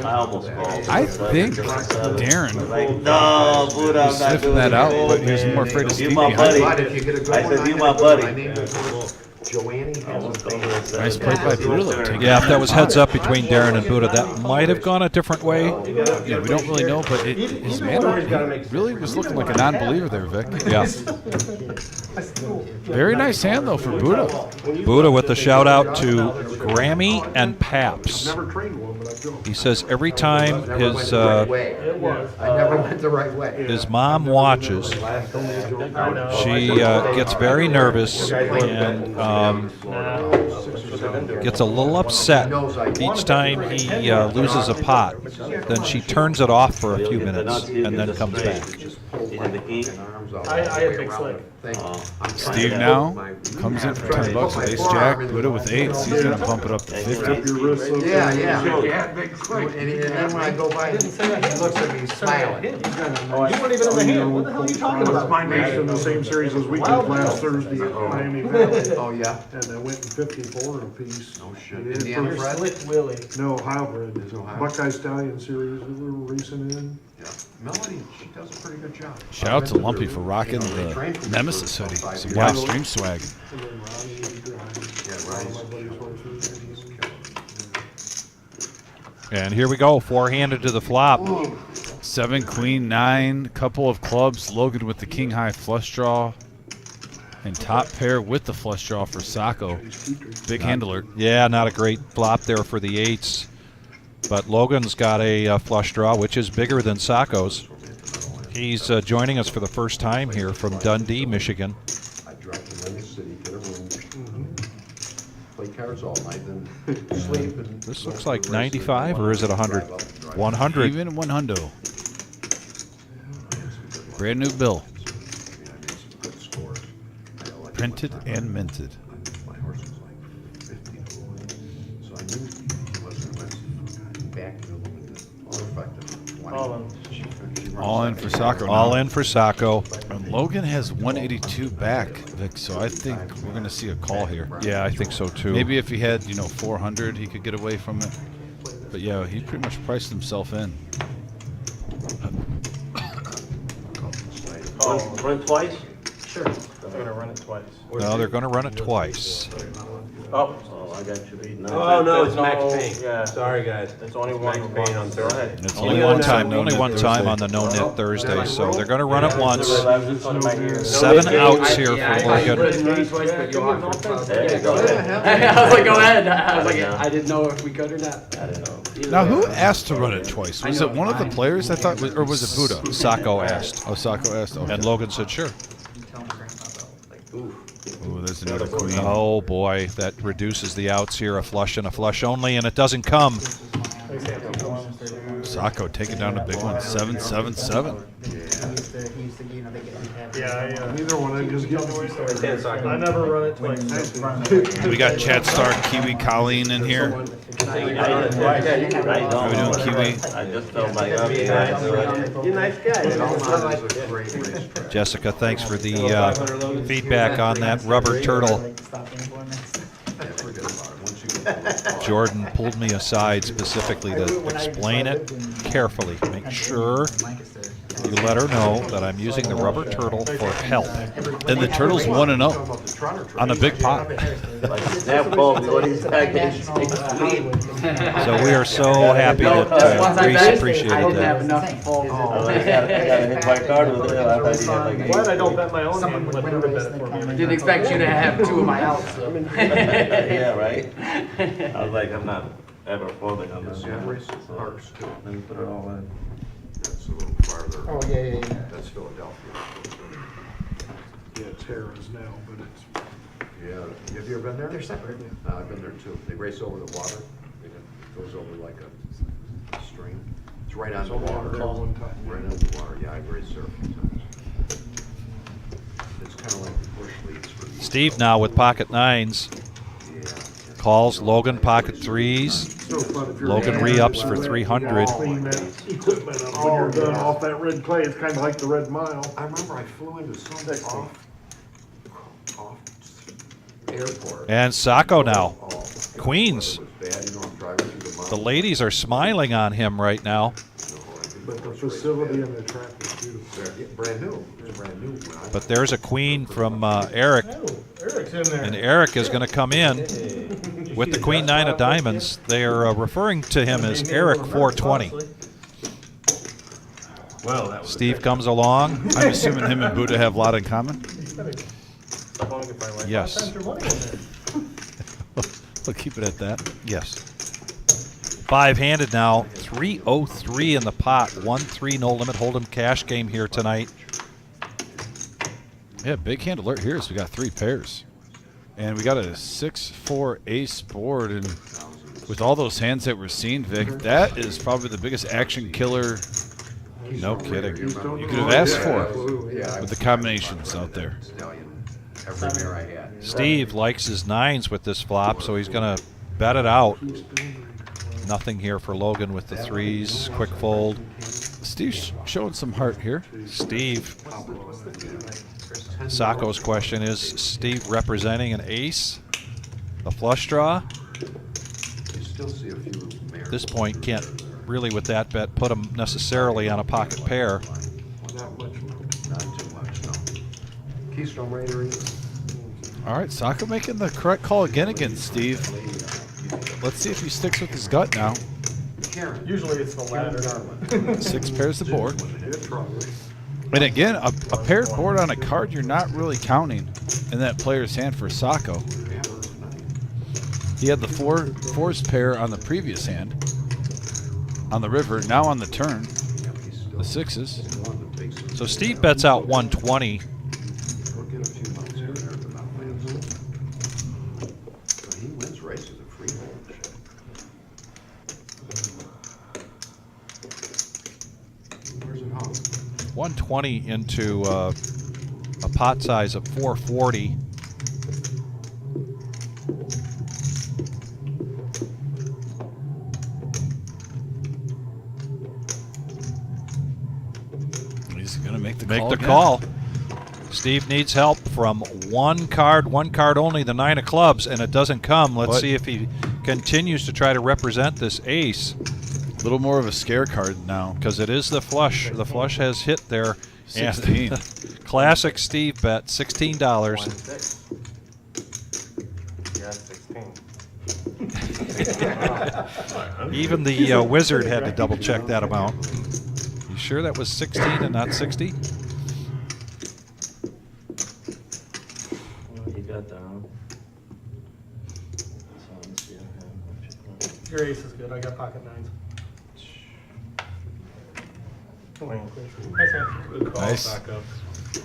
Speaker 8: I almost called.
Speaker 1: I think Darren
Speaker 8: Like, no, Buddha,
Speaker 1: was
Speaker 8: I'm not
Speaker 1: sniffing
Speaker 8: doing
Speaker 1: that
Speaker 8: it.
Speaker 1: out, but he was more afraid of
Speaker 8: You
Speaker 1: Steve
Speaker 8: my
Speaker 1: behind
Speaker 8: buddy.
Speaker 1: him.
Speaker 9: If you get a good
Speaker 8: I
Speaker 9: one,
Speaker 8: said, you
Speaker 9: I
Speaker 8: my
Speaker 9: know.
Speaker 8: buddy.
Speaker 9: My name is Joanne has a thing.
Speaker 1: Nice play by Buddha, though. taking
Speaker 2: Yeah, if that was heads up between Darren and Buddha, that might have gone a different way.
Speaker 1: Yeah, we don't really know, but his manner, he really was looking like a non-believer there, Vic.
Speaker 2: Yeah.
Speaker 1: Very nice hand, though, for Buddha.
Speaker 2: Buddha with the shout out to Grammy and Paps.
Speaker 6: Never trained one, but I go.
Speaker 2: He says every time his
Speaker 9: I
Speaker 7: never went the right way.
Speaker 2: his mom watches, she gets very nervous and gets a little upset each time he loses a pot. Then she turns it off for a few minutes and then comes back.
Speaker 8: You have the key?
Speaker 5: I had big slick.
Speaker 1: Steve now comes in for $10 with Ace Jack. Buddha with 8s. He's going to bump it up to 50.
Speaker 7: Yeah, yeah. And then when I go by, he looks at me smiling.
Speaker 5: You weren't even in the hand. What the hell are you talking about?
Speaker 6: Mine raced in the same series as we did last Thursday at Miami Valley.
Speaker 9: Oh, yeah?
Speaker 6: And I went in 54 apiece.
Speaker 9: No shit.
Speaker 6: It is
Speaker 9: Indiana
Speaker 6: pretty
Speaker 9: Fred?
Speaker 5: Slick Willie.
Speaker 6: No, Hybrid.
Speaker 9: There's no hybrid.
Speaker 6: Buckeye Stallion series we were racing in.
Speaker 9: Yeah. Melody, she does a pretty good job.
Speaker 1: Shout out to Lumpy for rocking the Nemesis hoodie. Some live stream swag.
Speaker 6: And then Ronnie would drive.
Speaker 9: Yeah, Ronnie's
Speaker 6: All my buddies' horses.
Speaker 2: And here we go, four-handed to the flop.
Speaker 1: 7, Queen, 9, couple of clubs. Logan with the King High flush draw. And top pair with the flush draw for Sacco. Big handler.
Speaker 2: Yeah, not a great flop there for the 8s. But Logan's got a flush draw, which is bigger than Sacco's. He's joining us for the first time here from Dundee, Michigan.
Speaker 9: I drive to Lincoln City, get a room, play cards all night, then sleep. And
Speaker 2: This looks like 95, or is it 100? 100.
Speaker 1: Even $100. Brand new bill. Printed and minted.
Speaker 9: My horse was like 50 to 1. So I knew he wasn't back to the all effective.
Speaker 1: All in for Sacco.
Speaker 2: All in for Sacco.
Speaker 1: And Logan has 182 back, Vic, so I think we're going to see a call here.
Speaker 2: Yeah, I think so too.
Speaker 1: Maybe if he had, 400, he could get away from it. But yeah, he pretty much priced himself in.
Speaker 8: Run twice?
Speaker 5: Sure. I'm gonna run it twice.
Speaker 2: No, they're going to run it twice.
Speaker 5: Oh.
Speaker 8: Oh, I got you.
Speaker 4: Oh, no, it's Max
Speaker 5: No,
Speaker 4: Payne.
Speaker 5: yeah.
Speaker 4: Sorry, guys.
Speaker 5: It's only one.
Speaker 4: Max Payne on Thursday.
Speaker 1: And it's
Speaker 2: Only one time on the No-Nit Thursday, so they're going to run it once. 7 outs here for Logan.
Speaker 4: There you go.
Speaker 7: I was like, go ahead. I was like, I didn't know if we could or not.
Speaker 8: I don't know.
Speaker 1: Now, who asked to run it twice? Was it one of the players, I thought, or was it Buddha?
Speaker 2: Sacco asked.
Speaker 1: Oh, Sacco asked. Okay.
Speaker 2: And Logan said, sure.
Speaker 1: Ooh, there's another queen.
Speaker 2: Oh boy, that reduces the outs here. A flush and a flush only, and it doesn't come.
Speaker 1: Sacco taking down a big one. 7-7-7.
Speaker 5: Yeah,
Speaker 6: Neither one, I just get
Speaker 5: I never run it twice.
Speaker 1: We got Chad Stark, Kiwi Colleen in here. Are we doing Kiwi?
Speaker 8: I just felt like, okay, guys,
Speaker 4: You're a nice guy.
Speaker 2: Jessica, thanks for the feedback on that rubber turtle. Jordan pulled me aside specifically to explain it carefully. Make sure you let her know that I'm using the rubber turtle for help.
Speaker 1: And the turtle's 1-0 on a big pot.
Speaker 8: that ball, what he's back in 16.
Speaker 2: So we are so happy that Reese appreciated
Speaker 10: I didn't have
Speaker 2: that.
Speaker 10: enough balls.
Speaker 8: I gotta hit my card with it. I thought he had like
Speaker 5: Glad I don't bet my own hand when Buddha bet it for me.
Speaker 10: Didn't expect you to have two of my outs.
Speaker 8: yeah, right? I was like, I'm not ever folding on this.
Speaker 9: Yeah, race parks too.
Speaker 8: Let me put it all in.
Speaker 9: That's a little farther.
Speaker 10: Oh, yeah.
Speaker 9: That's Philadelphia.
Speaker 6: Yeah, it's Harris now, but it's,
Speaker 9: Yeah, have you ever been there?
Speaker 10: They're separate.
Speaker 9: I've been there too. They race over the water. It goes over like a stream. It's right on the water.
Speaker 6: one time.
Speaker 9: Right on the water. Yeah, I've raced there a few times. It's kind of like the bush leagues for the.
Speaker 2: Steve now with pocket nines.
Speaker 9: Yeah.
Speaker 2: Calls Logan pocket threes.
Speaker 6: so fun if you're.
Speaker 2: Logan re-ups for 300.
Speaker 6: Clean that equipment up when you're done off that red clay, it's kind of like the red mile.
Speaker 9: I remember I flew into some off airport.
Speaker 2: And Sacco now.
Speaker 9: Oh,
Speaker 2: Queens.
Speaker 9: it was bad, you know, I'm driving through the
Speaker 2: The
Speaker 9: mountains.
Speaker 2: ladies are smiling on him right now.
Speaker 6: But the facility and the track is beautiful.
Speaker 9: Yeah, brand new. It's brand new. When I-
Speaker 2: But there's a queen from Eric.
Speaker 5: Oh, Eric's in there.
Speaker 2: And Eric is going to come in with the queen nine of diamonds. They are referring to him as Eric 420.
Speaker 3: Well, that was.
Speaker 2: Steve comes along.
Speaker 1: I'm assuming him and Buddha have a lot in common.
Speaker 2: Yes.
Speaker 1: We'll keep it at that.
Speaker 2: Yes. Five-handed now. 303 in the pot. 1-3 no limit hold'em cash game here tonight.
Speaker 1: Yeah, big hand alert here. So we got 3 pairs. And we got a 6-4 ace board. And with all those hands that we're seeing, Vic, that is probably the biggest action killer. No kidding. You could have asked for
Speaker 9: Yeah,
Speaker 1: with the combinations out there.
Speaker 9: Stallion, every mare I had.
Speaker 2: Steve likes his nines with this flop, so he's going to bet it out. Nothing here for Logan with the threes. Quick fold.
Speaker 1: Steve's showing some heart here.
Speaker 2: Steve. Sacco's question is Steve representing an ace? A flush draw?
Speaker 9: You still see a few mares.
Speaker 2: At this point, can't really with that bet put him necessarily on a pocket pair.
Speaker 6: Not much.
Speaker 9: Not too much, no. Keystone Raider.
Speaker 1: All right, Sacco making the correct call again, Steve. Let's see if he sticks with his gut now.
Speaker 9: Karen.
Speaker 5: Usually it's the ladder.
Speaker 1: 6 pairs of board.
Speaker 6: It probably.
Speaker 1: And again, a paired board on a card you're not really counting in that player's hand for Sacco. He had the fours pair on the previous hand on the river, now on the turn, the 6s.
Speaker 2: So Steve bets out 120.
Speaker 9: We'll get a few months here and there, but not wins. But he wins races at freehold.
Speaker 2: 120 into a pot size of 440.
Speaker 1: He's going to make the
Speaker 2: Make
Speaker 1: call.
Speaker 2: the
Speaker 1: again.
Speaker 2: call. Steve needs help from one card only, the 9 of clubs, and it doesn't come. Let's
Speaker 1: What?
Speaker 2: see if he continues to try to represent this ace,
Speaker 1: A little more of a scare card now.
Speaker 2: because it is the flush. The flush has hit there.
Speaker 1: 16.
Speaker 2: And classic Steve bet, $16. Even the wizard had to double check that amount. You sure that was 16 and not 60?
Speaker 8: You got that, huh? So let me see.
Speaker 5: Your ace is good. I got pocket nines. Nice hand.
Speaker 3: Good call,
Speaker 1: Nice.
Speaker 3: back up.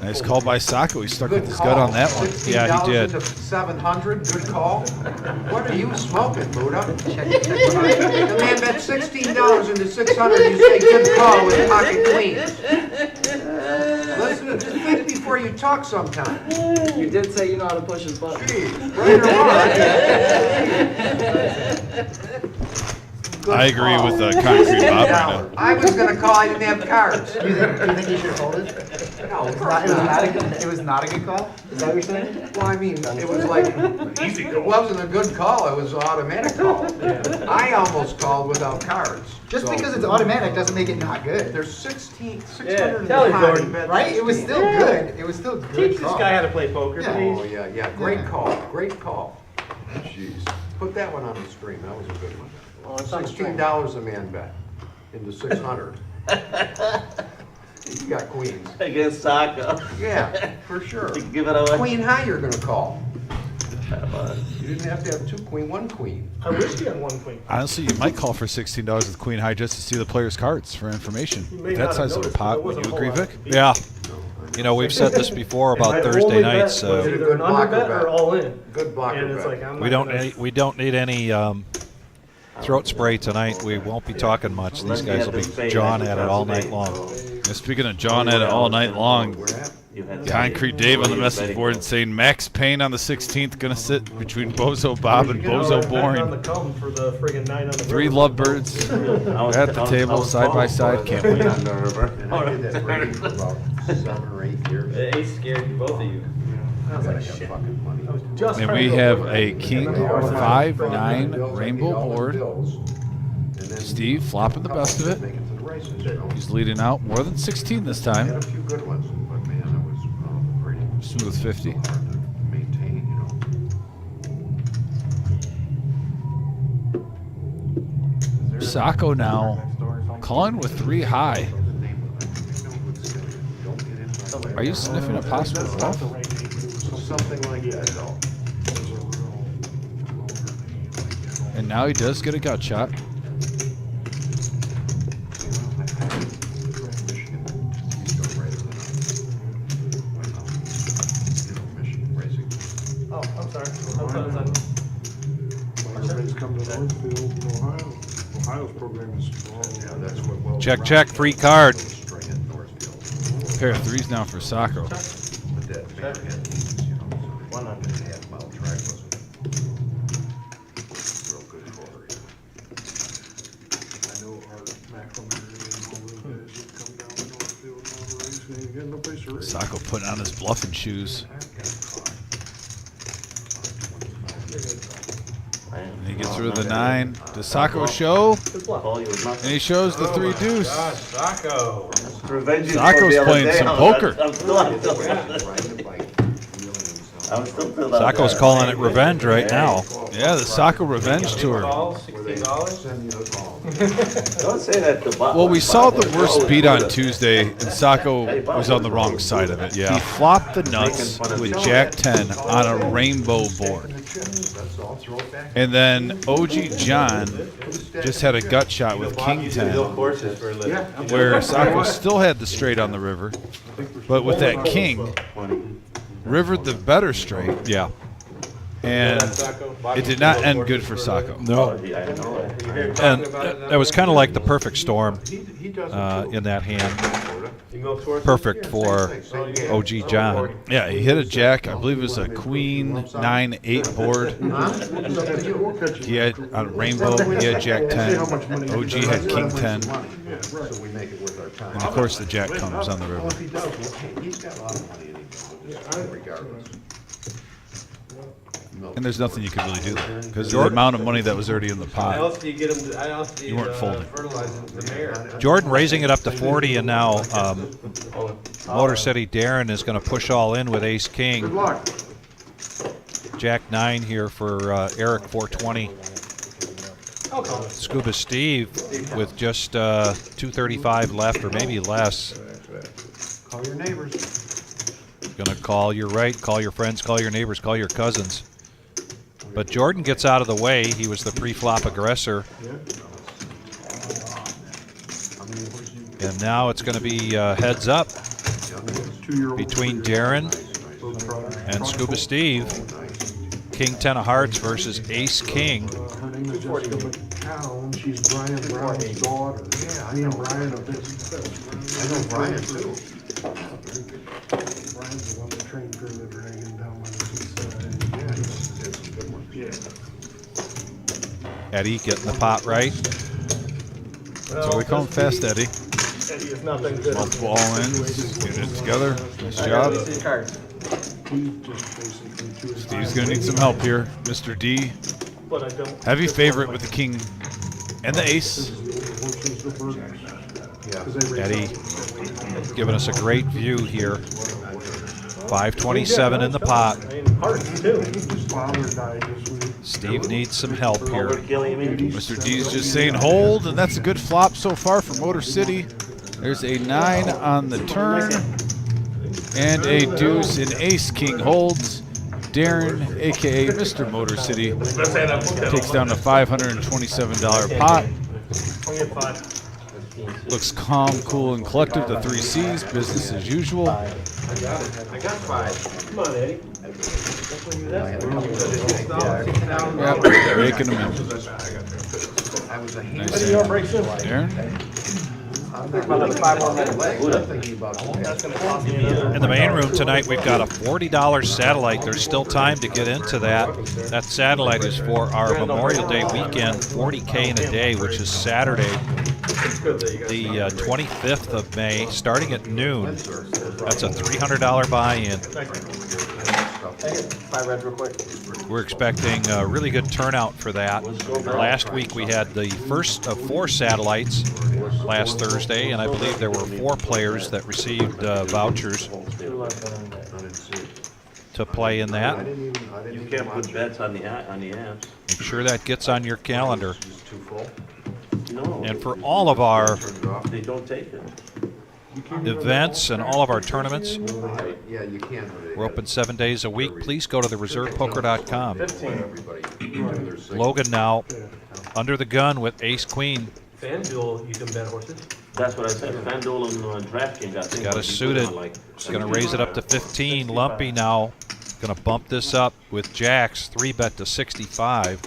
Speaker 1: Nice call by Sacco. He stuck with his gut on that one.
Speaker 2: Yeah, he did.
Speaker 7: $16 to 700, good call. What are you smoking, Buddha? The man bet $16 into 600, you say good call with pocket queens. Listen, just think before you you talk sometimes.
Speaker 4: You did say you know how to push his button.
Speaker 7: Gee, right or wrong.
Speaker 1: I agree with Concrete Bob right now.
Speaker 7: I was gonna call, I didn't have cards.
Speaker 10: Do you think you should have folded?
Speaker 7: No, of
Speaker 10: It
Speaker 7: course not.
Speaker 10: it was not a good call? Is that what you're saying?
Speaker 7: Well, I mean, it was like, it wasn't a good call, it was an automatic call. I almost called without cards.
Speaker 10: Just
Speaker 7: So,
Speaker 10: because it's automatic doesn't make it not good.
Speaker 7: There's 600
Speaker 4: tell him,
Speaker 7: and
Speaker 4: Gordon.
Speaker 7: bet
Speaker 10: Right? It was
Speaker 7: 16.
Speaker 10: still good. It was still good
Speaker 5: Teach this
Speaker 10: call.
Speaker 5: guy how to play poker,
Speaker 10: Yeah.
Speaker 7: Oh,
Speaker 5: please.
Speaker 7: yeah, great
Speaker 10: Yeah.
Speaker 7: call, great call.
Speaker 3: Jeez.
Speaker 7: Put that one on the screen, that was a good one.
Speaker 4: Oh, it's on the screen.
Speaker 7: $16 a man bet into 600. You got queens.
Speaker 8: Against Saka.
Speaker 7: Yeah, for sure.
Speaker 8: You can give it away.
Speaker 7: Queen high you're gonna call. You didn't have to have two queen, one queen.
Speaker 5: I wish he had one queen.
Speaker 1: Honestly, you might call for $16 with Queen High just to see the player's cards for information.
Speaker 5: You may
Speaker 1: That
Speaker 5: not
Speaker 1: size
Speaker 5: have
Speaker 1: of a
Speaker 5: noticed,
Speaker 1: pot,
Speaker 5: but
Speaker 1: would
Speaker 5: there
Speaker 1: you
Speaker 5: wasn't a
Speaker 1: agree,
Speaker 5: whole lot
Speaker 1: Vic?
Speaker 5: to beat.
Speaker 2: Yeah. You know, we've said this before about
Speaker 5: My
Speaker 2: Thursday
Speaker 5: only
Speaker 2: nights.
Speaker 5: bet was
Speaker 7: It a
Speaker 5: either
Speaker 7: good
Speaker 5: an under
Speaker 7: blocker
Speaker 5: bet
Speaker 7: bet.
Speaker 5: or all in.
Speaker 7: Good blocker
Speaker 5: And it's
Speaker 7: bet.
Speaker 5: like, I'm
Speaker 2: We
Speaker 5: not
Speaker 2: don't
Speaker 5: gonna-
Speaker 2: we don't need any throat spray tonight. We won't be talking much. These guys will be jawing at it all night long.
Speaker 1: Yeah, speaking of John at it all night long,
Speaker 8: You had
Speaker 1: Concrete Dave on the message board saying Max Payne on the 16th gonna sit between Bozo Bob and Bozo
Speaker 5: Back on the
Speaker 1: Boring.
Speaker 5: come for the friggin' 9 on the
Speaker 1: Three
Speaker 5: river.
Speaker 1: lovebirds at the table, side by side. Can't wait.
Speaker 7: And I did that brain for about 7 or 8 years.
Speaker 4: The ace scared both of you.
Speaker 5: I was like,
Speaker 7: I got
Speaker 5: shit.
Speaker 7: fucking money.
Speaker 5: I was just
Speaker 1: And
Speaker 5: trying
Speaker 1: we
Speaker 5: to go
Speaker 1: have
Speaker 5: for
Speaker 1: a
Speaker 5: it.
Speaker 1: King 5-9 rainbow board. Steve flopping the best of it. He's leading out more than 16 this
Speaker 7: I had
Speaker 1: time.
Speaker 7: a few good ones, but man, it was pretty
Speaker 1: Smooth 50.
Speaker 7: hard to maintain, you know.
Speaker 1: Sacco now calling with 3 high. Are you sniffing a possible bluff?
Speaker 7: Something like that, though.
Speaker 1: And now he does get a gut shot.
Speaker 5: Oh, I'm sorry. I thought it was on.
Speaker 6: Everybody's come to Northfield, Ohio. Ohio's program is strong.
Speaker 7: Yeah, that's what. well,
Speaker 2: Check, check, free card.
Speaker 7: String at Northfield.
Speaker 1: Pair of 3s now for Sacco.
Speaker 7: But that man had needs, you know, so 1.5 mile track wasn't real good for her.
Speaker 6: I know Art McElmurray and all those guys that come down to Northfield and all the race, and you got no place to race.
Speaker 1: Sacco putting on his bluffing shoes. And he gets through the 9. Does Sacco show?
Speaker 5: Good bluff.
Speaker 1: And he shows the 3 deuce.
Speaker 8: Revenge is
Speaker 1: Sacco's
Speaker 8: for the other
Speaker 1: playing
Speaker 8: day.
Speaker 1: some
Speaker 8: I'm
Speaker 1: poker.
Speaker 8: still
Speaker 2: Sacco's calling it revenge right now.
Speaker 1: Yeah, the Sacco Revenge Tour.
Speaker 5: Call, $16.
Speaker 8: Don't say that to Bob.
Speaker 1: Well, we saw the worst beat on Tuesday, and Sacco was on the wrong side of it. Yeah. He flopped the nuts with Jack 10 on a rainbow board. And then OG John just had a gut shot with King 10, where Sacco still had the straight on the river, but with that king, rivered the better straight.
Speaker 2: Yeah.
Speaker 1: And it did not end good for Sacco.
Speaker 2: No. And that was kind of like the perfect storm in that hand. Perfect for OG John.
Speaker 1: Yeah, he hit a jack. I believe it was a queen 9-8 board. He had on a rainbow. He had Jack 10. OG had King 10.
Speaker 7: So we make it worth our time.
Speaker 1: And of course, the jack comes on the river.
Speaker 7: Well, if he does, he's got a lot of money anyway, regardless.
Speaker 1: And there's nothing you could really do there because of the amount of money that was already in the
Speaker 4: How
Speaker 1: pot.
Speaker 4: else do you get him? How else do
Speaker 1: You weren't folding.
Speaker 4: fertilize the mayor?
Speaker 2: Jordan raising it up to 40, and now Motor City Darren is going to push all in with Ace King.
Speaker 6: Good luck.
Speaker 2: Jack 9 here for Eric 420.
Speaker 5: I'll call it.
Speaker 2: Scuba Steve with just 235 left or maybe less.
Speaker 7: Call your neighbors.
Speaker 2: Going to call your right, call your friends, call your neighbors, call your cousins. But Jordan gets out of the way. He was the pre-flop aggressor. And now it's going to be heads up between Darren and Scuba Steve. King 10 of hearts versus Ace King.
Speaker 6: Her name is Jessica McCown. She's Brian Brown's daughter. Yeah, me and Brian are big.
Speaker 7: I know Brian too.
Speaker 6: Brian's the one train pyramid hanging down on the side.
Speaker 9: Yeah, it's a good one.
Speaker 6: Yeah.
Speaker 2: Eddie getting the pot right.
Speaker 1: So we call him Fast Eddie.
Speaker 5: Eddie is nothing good.
Speaker 1: Multiple all-ins, get it together. Nice job.
Speaker 5: See the cards.
Speaker 6: He just basically threw his
Speaker 1: Steve's gonna need some help here. Mr. D,
Speaker 5: But I don't.
Speaker 1: heavy favorite with the king and the ace.
Speaker 6: horses, the birds.
Speaker 9: Yeah.
Speaker 6: 'Cause they race
Speaker 2: Eddie
Speaker 6: out.
Speaker 2: giving us a great view here. 527 in the pot.
Speaker 5: I mean, cards too.
Speaker 6: His father died this week.
Speaker 2: Steve needs some help here.
Speaker 8: Overkill, you mean?
Speaker 1: Mr. D's just saying hold, and that's a good flop so far for Motor City. There's a 9 on the turn, and a deuce, and ace king holds. Darren, aka Mr. Motor City, takes down a $527 pot.
Speaker 5: Only at 5.
Speaker 1: Looks calm, cool, and collected. The 3 C's, business as usual.
Speaker 7: I got 5.
Speaker 5: Come on, Eddie.
Speaker 1: Yep, raking them in.
Speaker 7: I was a hand.
Speaker 1: Nice
Speaker 5: Eddie, your
Speaker 1: hand.
Speaker 5: breaks in.
Speaker 1: Darren,
Speaker 7: I'm like 5 more minutes. I'm thinking about
Speaker 5: That's gonna cost me another.
Speaker 2: In the main room tonight, we've got a $40 satellite. There's still time to get into that. That satellite is for our Memorial Day weekend, 40K in a day, which is Saturday, the 25th of May, starting at noon. That's a $300 buy-in.
Speaker 4: 5 reds real quick.
Speaker 2: We're expecting a really good turnout for that. Last week we had the first of 4 satellites last Thursday, and I believe there were 4 players that received vouchers to play in that.
Speaker 8: You can't put bets on the apps.
Speaker 2: Make sure that gets on your calendar.
Speaker 8: No.
Speaker 2: And for all of our
Speaker 8: They don't take it.
Speaker 2: events and all of our tournaments,
Speaker 9: Yeah, you can.
Speaker 2: we're open 7 days a week. Please go to thereservepoker.com.
Speaker 5: 15.
Speaker 2: Logan now under the gun with ace queen.
Speaker 4: FanDuel, you can bet horses.
Speaker 8: That's what I said. FanDuel and DraftKings, I think.
Speaker 2: Got us suited. He's going to raise it up to 15. Lumpy now going to bump this up with jacks. 3-bet to 65.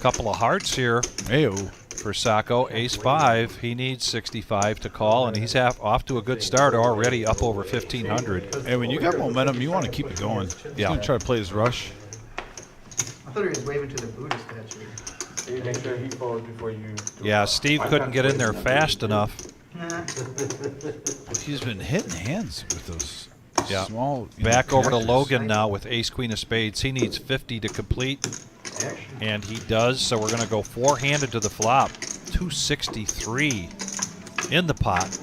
Speaker 2: Couple of hearts here.
Speaker 1: Ayo.
Speaker 2: For Sacco, ace-5, he needs 65 to call, and he's off to a good start already, up over 1,500.
Speaker 1: Hey, when you got momentum, you want to keep it going. He's gonna try to play his rush.
Speaker 10: I thought he was waving to the Buddha statue.
Speaker 5: You make sure he forward before you.
Speaker 2: Yeah, Steve couldn't get in there fast enough.
Speaker 10: Nah.
Speaker 1: He's been hitting hands with those
Speaker 2: Yeah.
Speaker 1: small.
Speaker 2: Back over to
Speaker 1: connectors.
Speaker 2: Logan now with ace-queen of spades. He needs 50 to complete, and he does, so we're going to go 4-handed to the flop. 263 in the pot.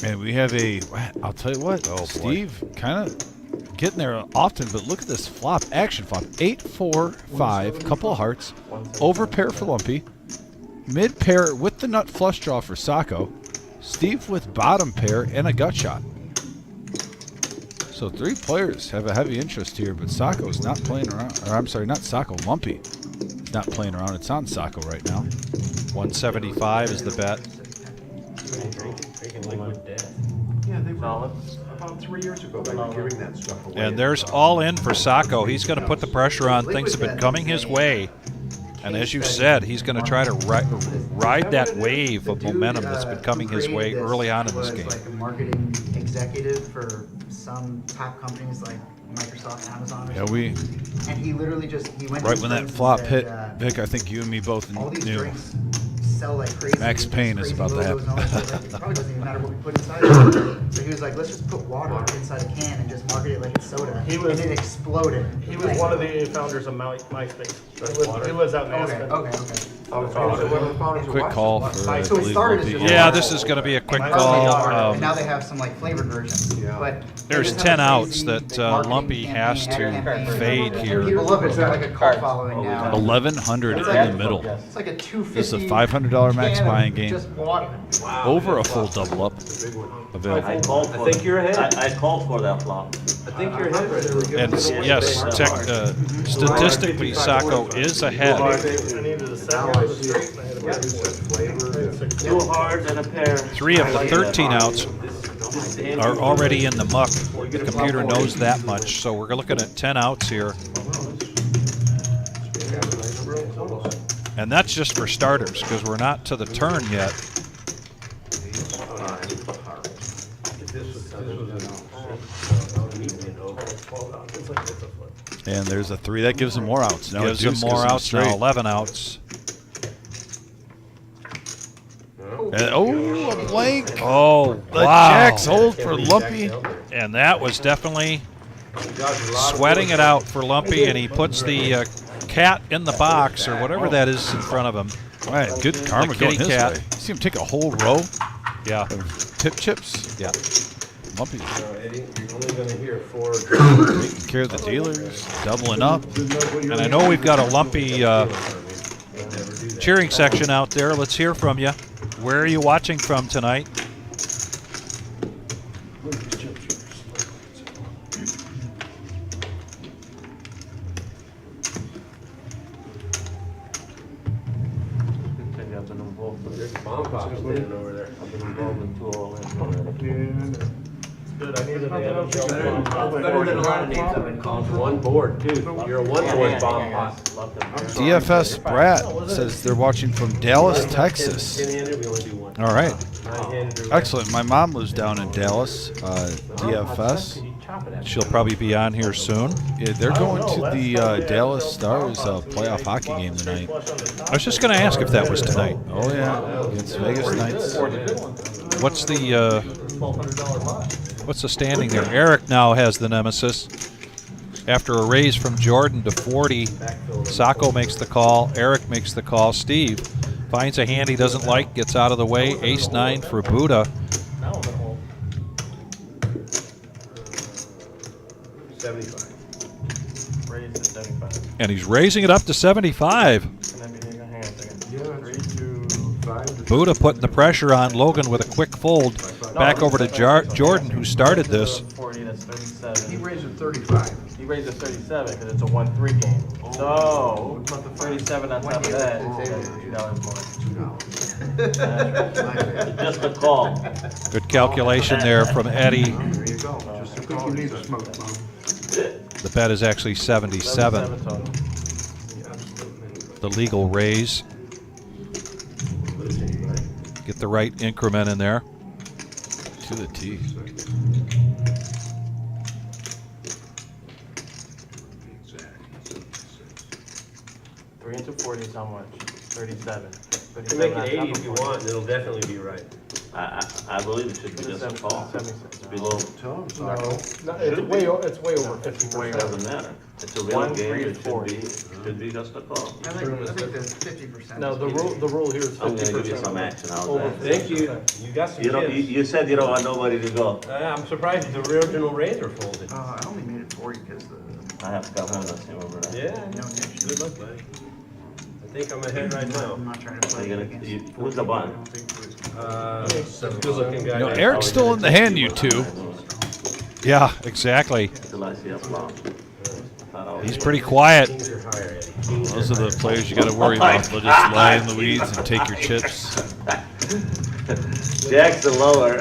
Speaker 1: And we have a, I'll tell you what, Steve kind of getting there often, but look at this flop, action flop. 8, 4, 5, couple of hearts, over pair for Lumpy, mid pair with the nut flush draw for Sacco, Steve with bottom pair and a gut shot. So 3 players have a heavy interest here, but Sacco's not playing around, or I'm sorry, not Sacco, Lumpy is not playing around. It's on Sacco right now.
Speaker 2: 175 is the bet.
Speaker 9: Yeah, they were about 3 years ago. They were giving that stuff away.
Speaker 2: And there's all in for Sacco. He's going to put the pressure on. Things have been coming his way. And as you said, he's going to try to ride that wave of momentum that's been coming his way early on in this game.
Speaker 10: Like a marketing executive for some top companies like Microsoft, Amazon. Or
Speaker 1: Yeah,
Speaker 10: something. And he literally just he went. to
Speaker 1: right
Speaker 10: his
Speaker 1: when that
Speaker 10: friends and
Speaker 1: flop
Speaker 10: said,
Speaker 1: hit, Vic, I think you and me both
Speaker 10: all these
Speaker 1: knew.
Speaker 10: drinks sell like crazy.
Speaker 1: Max Payne is
Speaker 10: crazy
Speaker 1: about to
Speaker 10: logos and all
Speaker 1: happen.
Speaker 10: that stuff. Like, it probably doesn't even matter what we put inside it. So he was like, let's just put water inside a can and just market it like it's soda.
Speaker 5: He was-
Speaker 10: and it exploded.
Speaker 5: He was one of the founders of MySpace. He lives out in
Speaker 10: Okay,
Speaker 5: Aspen.
Speaker 10: okay.
Speaker 1: Quick call for
Speaker 10: So it
Speaker 1: believe
Speaker 10: started as
Speaker 1: Lumpy.
Speaker 10: just
Speaker 2: Yeah, this is going to be a quick
Speaker 10: And
Speaker 2: call.
Speaker 10: now they have some like flavored versions. But
Speaker 2: There's
Speaker 10: they just
Speaker 2: 10
Speaker 10: have a
Speaker 2: outs
Speaker 10: crazy
Speaker 2: that
Speaker 10: marketing
Speaker 2: Lumpy has
Speaker 10: campaign,
Speaker 2: to
Speaker 10: ad campaign.
Speaker 2: fade here.
Speaker 10: People love it. It's got like a cult following now.
Speaker 1: 1,100 in the middle.
Speaker 10: It's like a $250.
Speaker 1: This is a $500 max
Speaker 10: can of
Speaker 1: buying game.
Speaker 10: Just water.
Speaker 1: Over a full double up available.
Speaker 8: I called for
Speaker 4: I think you're ahead.
Speaker 8: I called for that flop.
Speaker 4: I think you're ahead right now.
Speaker 2: And yes, statistically, Sacco is ahead.
Speaker 5: I needed a second for the straight, and I had a bet.
Speaker 8: 2 hearts and a pair.
Speaker 2: 3 of the 13 outs are already in the muck. The computer knows that much, so we're looking at 10 outs here. And that's just for starters, because we're not to the turn yet.
Speaker 1: And there's a 3 that gives him more outs. Now
Speaker 2: Gives
Speaker 1: a
Speaker 2: him
Speaker 1: deuce
Speaker 2: more
Speaker 1: gives
Speaker 2: outs now,
Speaker 1: straight.
Speaker 2: 11 outs.
Speaker 1: And, oh, a blank.
Speaker 2: Oh,
Speaker 1: The
Speaker 2: wow.
Speaker 1: jacks hold for Lumpy.
Speaker 2: And that was definitely sweating it out for Lumpy, and he puts the cat in the box or whatever that is in front of him.
Speaker 1: All right, good karma
Speaker 2: The
Speaker 1: going
Speaker 2: kitty
Speaker 1: his
Speaker 2: cat.
Speaker 1: way. See him take a whole row
Speaker 2: Yeah.
Speaker 1: of tip chips.
Speaker 2: Yeah.
Speaker 1: Lumpy
Speaker 4: Eddie, you're only gonna hear 4.
Speaker 1: taking care of the dealers, doubling up.
Speaker 2: And I know we've got a Lumpy cheering section out there. Let's hear from you. Where are you watching from tonight?
Speaker 4: There's bomb pops standing over there. I've been involved in 2 all in.
Speaker 5: Good, I need to
Speaker 4: Better than a lot of names I've been called. One board, too. You're a one-board bomb pot.
Speaker 1: DFS Brat says they're watching from Dallas, Texas.
Speaker 4: 10-handed, we only do 1.
Speaker 1: All right.
Speaker 4: 9-handed,
Speaker 1: Excellent. My mom lives down in Dallas, DFS.
Speaker 2: She'll probably be on here soon.
Speaker 1: Yeah, they're going to the Dallas Stars playoff hockey game tonight.
Speaker 2: I was just going to ask if that was tonight.
Speaker 1: Oh, yeah. Against Vegas Knights.
Speaker 2: What's the standing there? Eric now has the nemesis. After a raise from Jordan to 40, Sacco makes the call. Eric makes the call. Steve finds a hand he doesn't like, gets out of the way. Ace-9 for Buddha.
Speaker 4: 75.
Speaker 5: Raise to 75.
Speaker 2: And he's raising it up to 75.
Speaker 5: And then hang on a second. 3 to 5.
Speaker 2: Buddha putting the pressure on Logan with a quick fold. Back over to Jordan, who started this.
Speaker 5: 40, that's 37.
Speaker 7: He raised it 35.
Speaker 5: He raised it 37 because it's a 1-3 game. So, 37 on top of that, it's $2 more.
Speaker 8: Just a call.
Speaker 2: Good calculation there from Eddie.
Speaker 7: There you go. Just a
Speaker 6: I think you need a smoke bomb.
Speaker 2: The bet is actually 77.
Speaker 5: total.
Speaker 2: The legal raise. Get the right increment in there.
Speaker 1: To the T.
Speaker 5: Three into 40 is how much? 37.
Speaker 4: You can make it 80 if you want, and it'll definitely be right.
Speaker 8: I believe it should be just a call.
Speaker 5: 76.
Speaker 8: Below,
Speaker 7: Tell him,
Speaker 5: No,
Speaker 7: Sacco.
Speaker 5: it's way over 50%.
Speaker 8: doesn't matter. It's a real
Speaker 5: 1,
Speaker 8: game,
Speaker 5: 3,
Speaker 8: it should
Speaker 5: 40.
Speaker 8: be just a call.
Speaker 10: I think the 50%.
Speaker 5: No, the rule here is 50%.
Speaker 8: I'm gonna give you some action out
Speaker 5: Over
Speaker 8: there.
Speaker 4: Thank you. You got some
Speaker 8: You don't,
Speaker 4: kids.
Speaker 8: you said you don't want nobody to go.
Speaker 4: I'm surprised the original razor folded.
Speaker 10: I only made it 40 because
Speaker 8: I have to come home and see over there.
Speaker 4: Yeah, good luck, buddy. I think I'm ahead right now.
Speaker 10: I'm not trying to
Speaker 8: Are
Speaker 10: play
Speaker 8: you gonna,
Speaker 10: against.
Speaker 8: who's the button?
Speaker 4: That's a good looking guy.
Speaker 1: You know, Eric's still in the hand, you two.
Speaker 2: Yeah, exactly.
Speaker 8: Till I see a bomb.
Speaker 2: He's pretty quiet.
Speaker 4: Kings are higher, Eddie.
Speaker 1: Those are the players you got to worry about. They'll just lie in the weeds and take your chips.
Speaker 8: Jack's the lower.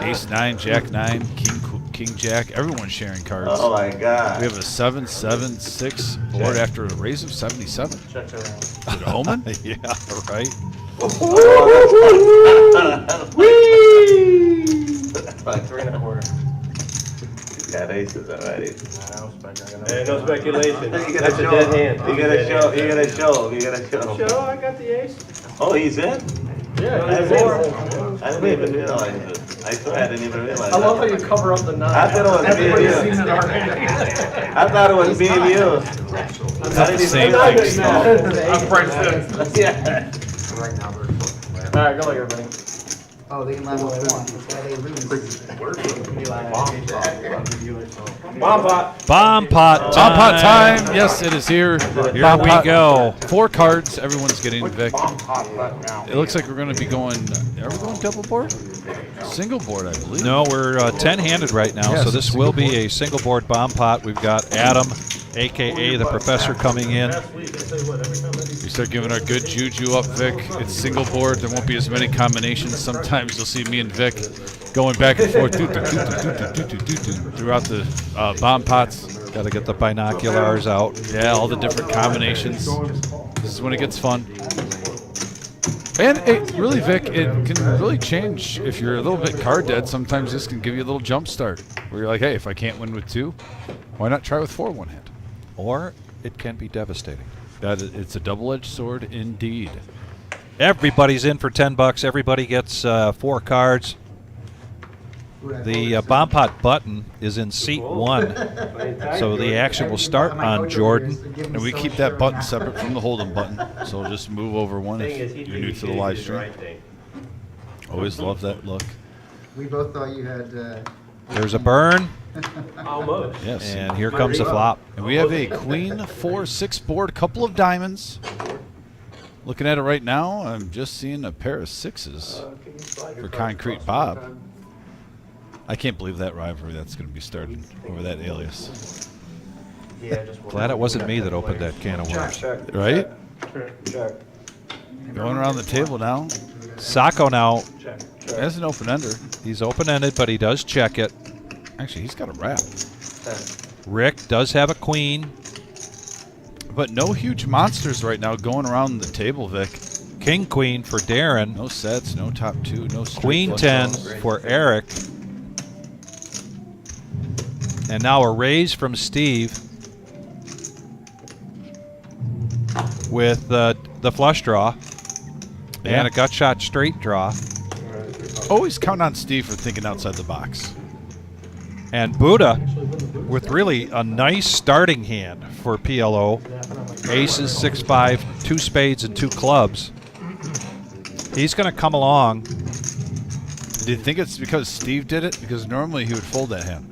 Speaker 1: Ace-9, Jack-9, King Jack. Everyone's sharing cards.
Speaker 8: Oh my God.
Speaker 1: We have a 7-7-6 board after a raise of 77.
Speaker 5: Checks around.
Speaker 1: Is it Omen?
Speaker 2: Yeah, right.
Speaker 8: Like
Speaker 5: 3 1/4.
Speaker 8: got aces already.
Speaker 4: No speculation.
Speaker 8: You gotta
Speaker 4: That's a
Speaker 8: show
Speaker 4: dead
Speaker 8: him.
Speaker 4: hand.
Speaker 8: You gotta show. You gotta show. You gotta show.
Speaker 4: Show, I got the ace.
Speaker 8: Oh, he's in.
Speaker 4: Yeah,
Speaker 8: I
Speaker 4: he's
Speaker 8: didn't I didn't even realize it. I swear I didn't even realize.
Speaker 5: I love how
Speaker 8: that.
Speaker 5: you cover up the 9.
Speaker 8: I thought it was
Speaker 5: Everybody's
Speaker 8: me and
Speaker 5: seen
Speaker 8: you.
Speaker 5: it already.
Speaker 8: I thought it was me and you.
Speaker 1: It's not the same thing, Snow.
Speaker 5: I'm Bryce.
Speaker 8: Yeah.
Speaker 7: Right now, they're fucking
Speaker 5: All right, good luck, everybody.
Speaker 10: Oh, they can level 1. That's why they lose.
Speaker 4: Bomb pot.
Speaker 2: Bomb pot
Speaker 1: Bomb pot time. Yes, it is here.
Speaker 2: Here
Speaker 1: Bomb
Speaker 2: we
Speaker 1: pot.
Speaker 2: go.
Speaker 1: 4 cards. Everyone's getting Vic.
Speaker 7: bomb pot right now.
Speaker 1: It looks like we're going to be going. Are we going double board? Single board, I believe.
Speaker 2: No, we're 10-handed right now,
Speaker 1: Yes,
Speaker 2: so this will be a single board bomb pot. We've got Adam, a.k.a. the professor, coming in.
Speaker 1: We start giving our good juju up, Vic. It's single board. There won't be as many combinations. Sometimes you'll see me and Vic going back and forth throughout the bomb pots.
Speaker 2: Got to get the binoculars out.
Speaker 1: Yeah, all the different combinations. This is when it gets fun. And it really, Vic, it can really change if you're a little bit card dead. Sometimes this can give you a little jump start where you're like, hey, if I can't win with 2, Why not try with 4 one hand?
Speaker 2: Or it can be devastating.
Speaker 1: It's a double-edged sword indeed.
Speaker 2: Everybody's in for $10. Everybody gets 4 cards. The bomb pot button is in seat 1, so the action will start on Jordan.
Speaker 1: And we keep that button separate from the hold'em button, so we'll just move over one if you're new to the live stream. Always love that look.
Speaker 10: We both thought you had,
Speaker 2: There's a burn,
Speaker 4: Almost.
Speaker 1: Yes.
Speaker 2: and here comes the flop.
Speaker 1: And we have a queen 4-6 board, couple of diamonds. Looking at it right now, I'm just seeing a pair of 6s for Concrete Bob. I can't believe that rivalry that's going to be started over that alias.
Speaker 5: Yeah, just
Speaker 2: Glad it wasn't me that opened that can of worms.
Speaker 1: Right?
Speaker 5: Check.
Speaker 1: Going around the table now.
Speaker 2: Sacco now,
Speaker 5: Check.
Speaker 1: As an open-ender.
Speaker 2: he's open-ended, but he does check it.
Speaker 1: Actually, he's got a wrap.
Speaker 2: Rick does have a queen.
Speaker 1: But no huge monsters right now going around the table, Vic.
Speaker 2: King queen for Darren.
Speaker 1: No sets, no top 2, no straight
Speaker 2: Queen
Speaker 1: flush
Speaker 2: 10
Speaker 1: draws.
Speaker 2: for Eric. And now a raise from Steve with the flush draw and a gut shot straight draw.
Speaker 1: Always count on Steve for thinking outside the box.
Speaker 2: And Buddha with really a nice starting hand for PLO. Aces, 6-5, 2 spades, and 2 clubs. He's going to come along.
Speaker 1: Do you think it's because Steve did it? Because normally he would fold that hand.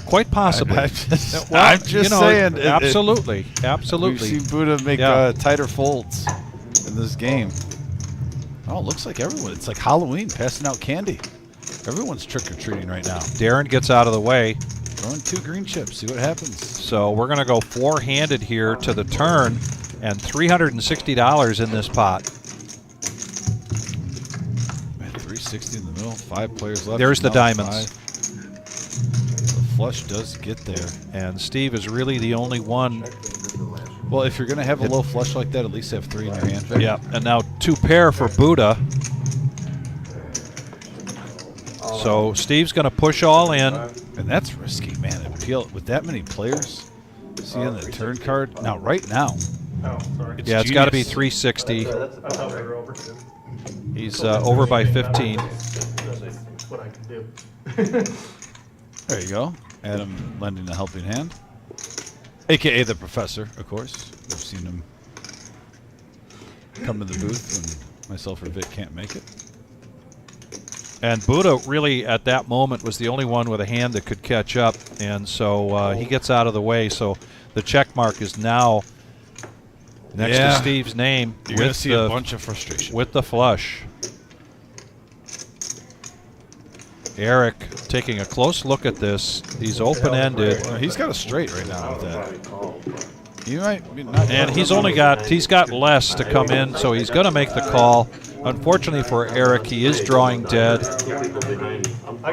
Speaker 2: Quite possibly.
Speaker 1: I'm just,
Speaker 2: Well,
Speaker 1: I'm just saying.
Speaker 2: Absolutely. Absolutely.
Speaker 1: We've seen Buddha make
Speaker 2: Yeah.
Speaker 1: tighter folds in this game. Oh, it looks like everyone. It's like Halloween, passing out candy. Everyone's trick-or-treating right now.
Speaker 2: Darren gets out of the way.
Speaker 1: Throwing 2 green chips, see what happens.
Speaker 2: So we're going to go 4-handed here to the turn and $360 in this pot.
Speaker 1: Man, 360 in the middle, 5 players left.
Speaker 2: There's the
Speaker 1: Now it's
Speaker 2: diamonds.
Speaker 1: 5. The flush does get there.
Speaker 2: And Steve is really the only one.
Speaker 1: Well, if you're going to have a low flush like that, at least have 3 in your hand.
Speaker 2: Yeah, and now 2 pair for Buddha. So Steve's going to push all in.
Speaker 1: And that's risky, man. Appeal with that many players. Seeing the turn card. Now, right now.
Speaker 5: Oh, sorry.
Speaker 2: Yeah, it's got to be
Speaker 1: genius.
Speaker 2: 360.
Speaker 5: I thought we were over too.
Speaker 2: He's over by 15.
Speaker 5: That's what I can do.
Speaker 1: There you go. Adam lending a helping hand. AKA the professor, of course. We've seen him come to the booth when myself or Vic can't make it.
Speaker 2: And Buddha really, at that moment, was the only one with a hand that could catch up. And so he gets out of the way. So the check mark is now next to Steve's name.
Speaker 1: You're going to see a bunch of frustration.
Speaker 2: With the flush. Eric taking a close look at this. He's open-ended.
Speaker 1: He's got a straight right now with that. He might be not.
Speaker 2: And he's got less to come in, so he's going to make the call. Unfortunately for Eric, he is drawing dead.
Speaker 5: I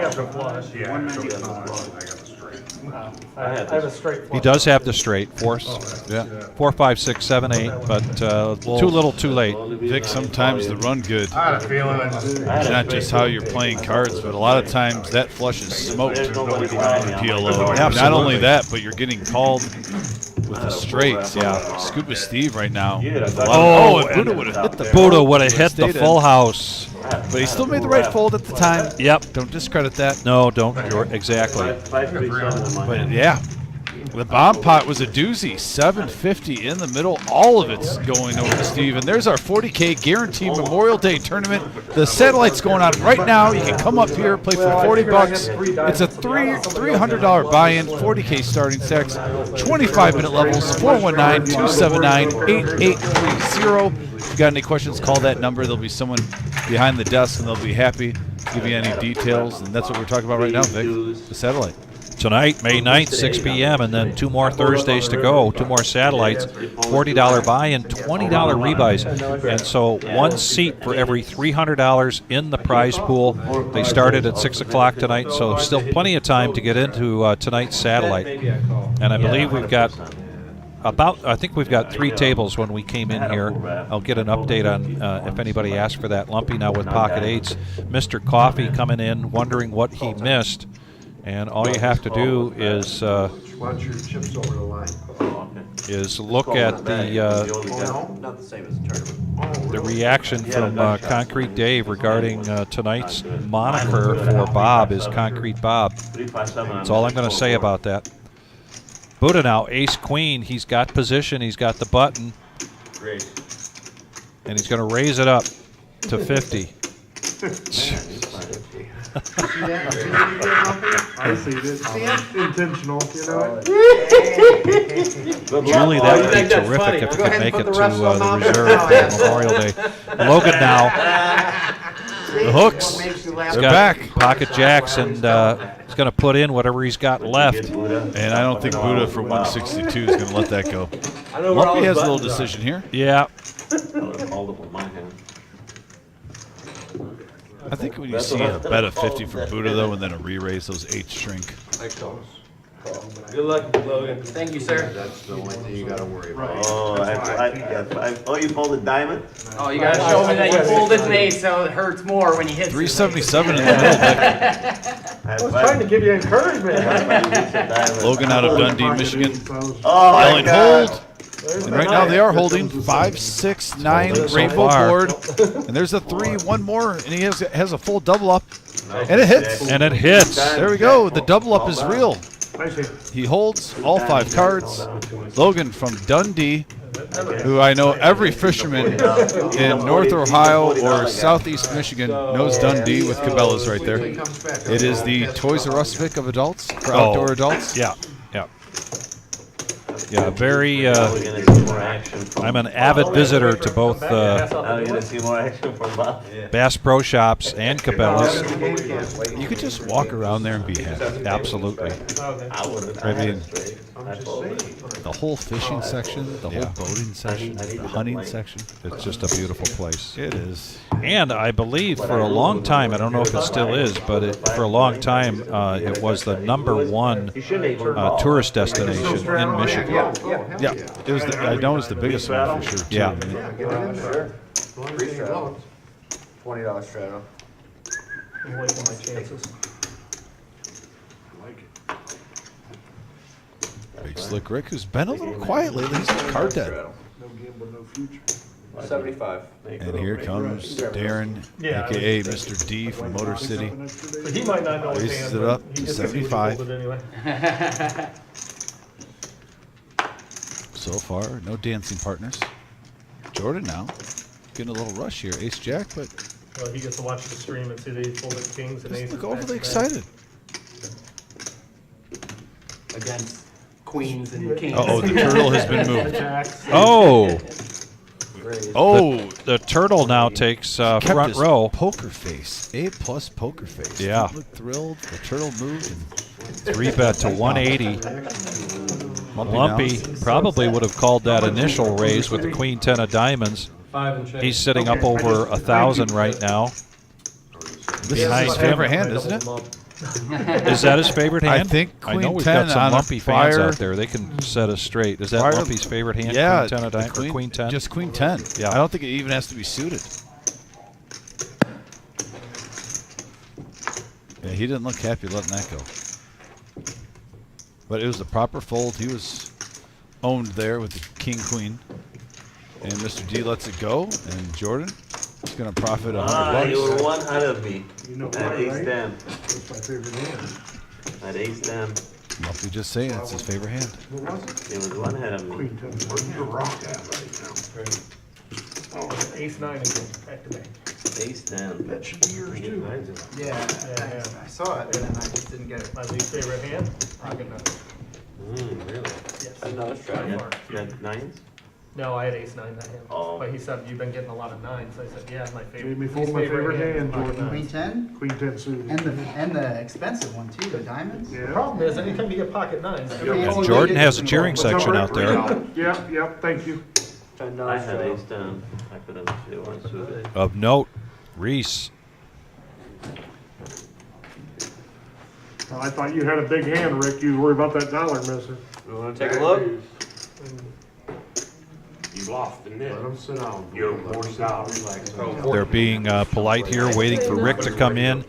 Speaker 5: got the flush. I have a straight flush.
Speaker 2: He does have the straight. 4,
Speaker 1: Yeah.
Speaker 2: 4, 5, 6, 7, 8, but too little, too late.
Speaker 1: Vic, sometimes the run good.
Speaker 3: I had a feeling
Speaker 1: It's not just how you're playing cards, but a lot of times that flush is smoked in PLO. Not only that, but you're getting called with the straights. Yeah, Scuba Steve right now. And Buddha would have hit the
Speaker 2: Buddha would have hit the full house.
Speaker 1: But he still made the right fold at the time.
Speaker 2: Yep.
Speaker 1: Don't discredit that.
Speaker 2: No, don't. Exactly.
Speaker 1: But yeah, the bomb pot was a doozy. 750 in the middle. All of it's going over to Steve. And there's our 40K guaranteed Memorial Day tournament. The satellite's going on right now. You can come up here, play for 40 bucks. It's a $300 buy-in, 40K starting stacks, 25-minute levels, 419-279-8830. If you got any questions, call that number. There'll be someone behind the desk, and they'll be happy to give you any details. And that's what we're talking about right now, Vic, the satellite.
Speaker 2: Tonight, May 9th, 6 p.m., and then 2 more Thursdays to go, 2 more satellites, $40 buy-in, $20 rebuys. And so 1 seat for every $300 in the prize pool. They started at 6 o'clock tonight, so still plenty of time to get into tonight's satellite. And I believe we've got I think we've got 3 tables when we came in here. I'll get an update on if anybody asked for that. Lumpy now with pocket 8s. Mr. Coffee coming in, wondering what he missed. And all you have to do is
Speaker 9: Watch your chips over the line.
Speaker 2: look at the
Speaker 8: Not the same as a tournament.
Speaker 2: the reaction from Concrete Dave regarding tonight's moniker for Bob is Concrete Bob. That's all I'm going to say about that. Buddha now, ace queen. He's got position. He's got the button.
Speaker 8: Great.
Speaker 2: And he's going to raise it up to 50.
Speaker 6: I see this. Intentional, you know.
Speaker 2: Julie, that would be terrific if you could make it to the reserve for Memorial Day. Logan now. The hooks. He's got
Speaker 1: back.
Speaker 2: pocket jacks, and he's going to put in whatever he's got left.
Speaker 1: And I don't think Buddha for 162 is going to let that go.
Speaker 4: I know where all
Speaker 1: Lumpy
Speaker 4: the
Speaker 1: has a little
Speaker 4: buttons are.
Speaker 1: decision here.
Speaker 2: Yeah.
Speaker 1: I think when you see a bet of 50 from Buddha, though, and then a re-raise, those eights shrink.
Speaker 4: Good luck, Logan.
Speaker 5: Thank you, sir.
Speaker 9: That's the only thing you gotta worry about.
Speaker 8: Oh, you pulled a diamond?
Speaker 5: Oh, you gotta show me that you pulled it base so it hurts more when you hit
Speaker 1: 377 in the middle.
Speaker 6: I was trying to give you encouragement.
Speaker 1: Logan out of Dundee, Michigan.
Speaker 8: Oh, my
Speaker 1: Yelling
Speaker 8: God.
Speaker 1: hold. And right now they are holding 5, 6, 9 rainbow board. And there's a 3, one more, and he has a full double up. And it hits.
Speaker 2: And it hits.
Speaker 1: There we go. The double up is real. He holds all 5 cards. Logan from Dundee, who I know every fisherman in North Ohio or Southeast Michigan knows Dundee with Cabela's right there. It is the Toys R Us pick of adults for outdoor adults.
Speaker 2: Yeah, yeah. Yeah, very. I'm an avid visitor to both Bass Pro Shops and Cabela's.
Speaker 1: You could just walk around there and be happy.
Speaker 2: Absolutely.
Speaker 1: I mean, the whole fishing section, the whole boating section, the hunting section.
Speaker 2: It's just a beautiful place.
Speaker 1: It is.
Speaker 2: And I believe for a long time, I don't know if it still is, but for a long time, it was the #1 tourist destination in Michigan.
Speaker 1: Yeah, it was. I know it's the biggest one for sure. Too.
Speaker 2: Yeah.
Speaker 5: $20 straddle.
Speaker 6: I'm waiting my chances.
Speaker 1: Big Slick Rick, who's been a little quiet lately. He's card dead.
Speaker 6: No gamble, no future.
Speaker 4: 75.
Speaker 1: And here comes Darren,
Speaker 6: Yeah,
Speaker 1: aka Mr. D from Motor City.
Speaker 6: But he might not know his
Speaker 1: Raises
Speaker 6: hand,
Speaker 1: it
Speaker 6: but
Speaker 1: up
Speaker 6: he
Speaker 1: to
Speaker 6: gets to see what he
Speaker 1: 75.
Speaker 6: pulled it anyway.
Speaker 1: So far, no dancing partners. Jordan now getting a little rush here. Ace Jack, but
Speaker 6: Well, he gets to watch the stream and see that he pulled the kings and
Speaker 1: doesn't
Speaker 6: aces.
Speaker 1: look overly excited.
Speaker 5: Against queens and kings.
Speaker 1: Uh-oh, the turtle has been moved.
Speaker 2: Oh! Oh, the turtle now takes
Speaker 1: Kept
Speaker 2: front
Speaker 1: his
Speaker 2: row.
Speaker 1: Poker face. A+ poker face.
Speaker 2: Yeah.
Speaker 1: He looked thrilled. The turtle moved. And
Speaker 2: 3-bet to 180.
Speaker 1: Lumpy
Speaker 2: Lumpy
Speaker 1: now.
Speaker 2: probably would have called that initial raise with the queen 10 of diamonds.
Speaker 4: 5 and change.
Speaker 2: He's sitting up over 1,000 right now.
Speaker 1: This is
Speaker 2: Behind
Speaker 1: his
Speaker 2: him.
Speaker 1: favorite hand, isn't it?
Speaker 2: Is that his favorite hand?
Speaker 1: I think
Speaker 2: I know
Speaker 1: Queen
Speaker 2: we've
Speaker 1: 10
Speaker 2: got some
Speaker 1: on a
Speaker 2: Lumpy fans
Speaker 1: prior-
Speaker 2: out there. They can set us straight. Is that
Speaker 1: prior-
Speaker 2: Lumpy's favorite hand?
Speaker 1: Yeah,
Speaker 2: Queen 10 of
Speaker 1: the
Speaker 2: diamonds, or Queen 10?
Speaker 1: Just Queen 10.
Speaker 2: Yeah.
Speaker 1: I don't think it even has to be suited. Yeah, he didn't look happy letting that go. But it was the proper fold. He was owned there with the King Queen. And Mr. D lets it go. And Jordan is going to profit $100.
Speaker 8: You were one out of me.
Speaker 6: You know
Speaker 8: At
Speaker 6: why,
Speaker 8: ace
Speaker 6: right?
Speaker 8: 10.
Speaker 6: That's my favorite hand.
Speaker 8: At ace 10.
Speaker 1: Lumpy just saying it's his favorite hand.
Speaker 6: What was it?
Speaker 8: He was one ahead of me.
Speaker 6: Queen 10.
Speaker 9: Where's your rock at right now?
Speaker 6: Oh, ace 9 again, back to back.
Speaker 8: Ace 10.
Speaker 9: That should be yours too.
Speaker 10: Yeah,
Speaker 6: yeah.
Speaker 10: I saw it, and then I just didn't get it.
Speaker 6: My least favorite hand, pocket nine.
Speaker 4: Really?
Speaker 6: Yes.
Speaker 4: Another straddle.
Speaker 8: You had nines?
Speaker 6: No, I had ace 9 that hand.
Speaker 8: Oh.
Speaker 6: But he said, you've been getting a lot of nines. I said, yeah, my favorite.
Speaker 9: Made me
Speaker 6: least
Speaker 9: fold my favorite hand,
Speaker 6: pocket
Speaker 9: Jordan.
Speaker 10: Queen
Speaker 6: nines.
Speaker 10: 10,
Speaker 9: Queen 10 suited.
Speaker 10: and the expensive one too, the diamonds.
Speaker 6: The
Speaker 9: Yeah.
Speaker 6: problem is, anytime you get pocket nines,
Speaker 10: Yeah.
Speaker 2: Jordan has a cheering section out there.
Speaker 9: Yep, thank you.
Speaker 8: I had ace 10. I couldn't see one suited.
Speaker 2: Of note, Reese.
Speaker 9: I thought you had a big hand, Rick. You worry about that dollar, mister.
Speaker 4: You wanna take a look?
Speaker 3: You lost the net.
Speaker 9: Let him sit down.
Speaker 3: You're forced out.
Speaker 2: They're being polite here, waiting for Rick to come in.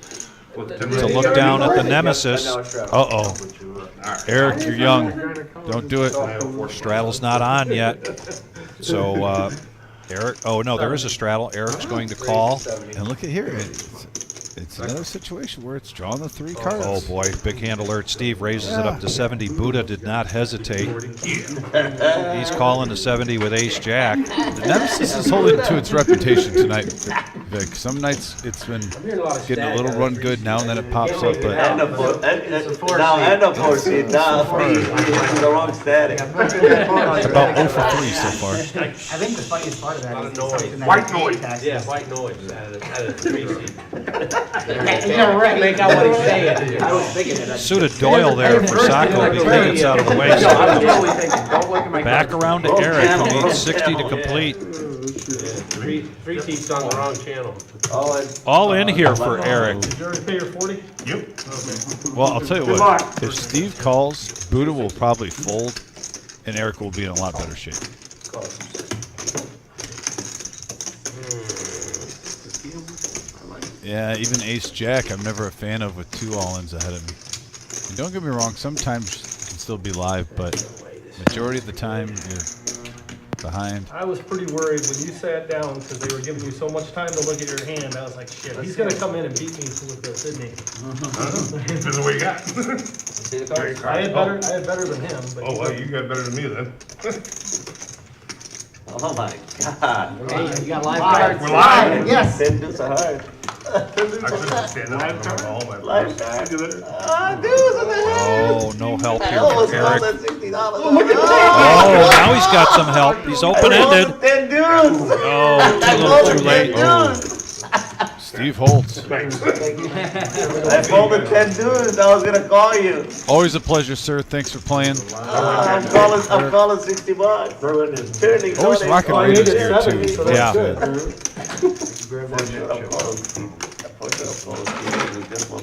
Speaker 2: to look down at the nemesis. Uh-oh. Eric, you're young. Don't do it. Straddle's not on yet. So, Eric, oh no, there is a straddle. Eric's going to call.
Speaker 1: And look at here. It's another situation where it's drawing the 3 cards.
Speaker 2: Oh boy, big hand alert. Steve raises it up to 70. Buddha did not hesitate. He's calling to 70 with ace jack.
Speaker 1: The Nemesis is holding to its reputation tonight, Vic. Some nights it's been getting a little run good now and then it pops up, but
Speaker 8: And a 4 seed. Now, it's the wrong static.
Speaker 1: it's about 0 for 3 so far.
Speaker 10: I think the funniest part of that is something that
Speaker 4: White
Speaker 10: you
Speaker 4: noise.
Speaker 10: taxes.
Speaker 4: Yeah, white noise out of 3 seed.
Speaker 10: Yeah, right.
Speaker 4: Make out what he's saying. I was thinking it.
Speaker 2: Suited Doyle there for Sacco. He gets out of the way.
Speaker 4: No, I was totally thinking, don't look at my
Speaker 2: Back around to Eric, who needs 60 to complete.
Speaker 4: 3 seats on the wrong channel.
Speaker 2: All in here for Eric.
Speaker 6: Did you already pay your 40?
Speaker 1: Well, I'll tell you what. If Steve calls, Buddha will probably fold, and Eric will be in a lot better shape. Yeah, even ace jack I'm never a fan of with 2 all-ins ahead of me. And don't get me wrong, sometimes it can still be live, but majority of the time you're behind.
Speaker 6: I was pretty worried when you sat down because they were giving you so much time to look at your hand. I was like, shit, he's going to come in and beat me with this, isn't he?
Speaker 3: Depends on what you got.
Speaker 6: I had better than him. But
Speaker 3: Oh, well, you got better than me then.
Speaker 8: Oh my God.
Speaker 10: Hey, you got live cards.
Speaker 3: We're live.
Speaker 10: Yes.
Speaker 8: Didn't do so hard.
Speaker 3: I shouldn't stand up. Oh, my
Speaker 8: Live
Speaker 3: God.
Speaker 8: card. Ah, dude, what the hell?
Speaker 2: Oh, no help
Speaker 8: I
Speaker 2: here
Speaker 8: almost
Speaker 2: for
Speaker 8: called
Speaker 2: Eric.
Speaker 8: that $60.
Speaker 2: Oh, now he's got some help. He's open-ended.
Speaker 8: 10 dudes.
Speaker 2: Oh, too little too late.
Speaker 8: Oh.
Speaker 1: Steve holds.
Speaker 8: I folded 10 dudes. I was gonna call you.
Speaker 1: Always a pleasure, sir. Thanks for playing.
Speaker 8: I'm calling $60. Turning.
Speaker 1: Always rocking
Speaker 6: you
Speaker 1: raises
Speaker 6: needed
Speaker 1: here,
Speaker 6: 70,
Speaker 1: too.
Speaker 6: so that's
Speaker 2: Yeah.
Speaker 6: good.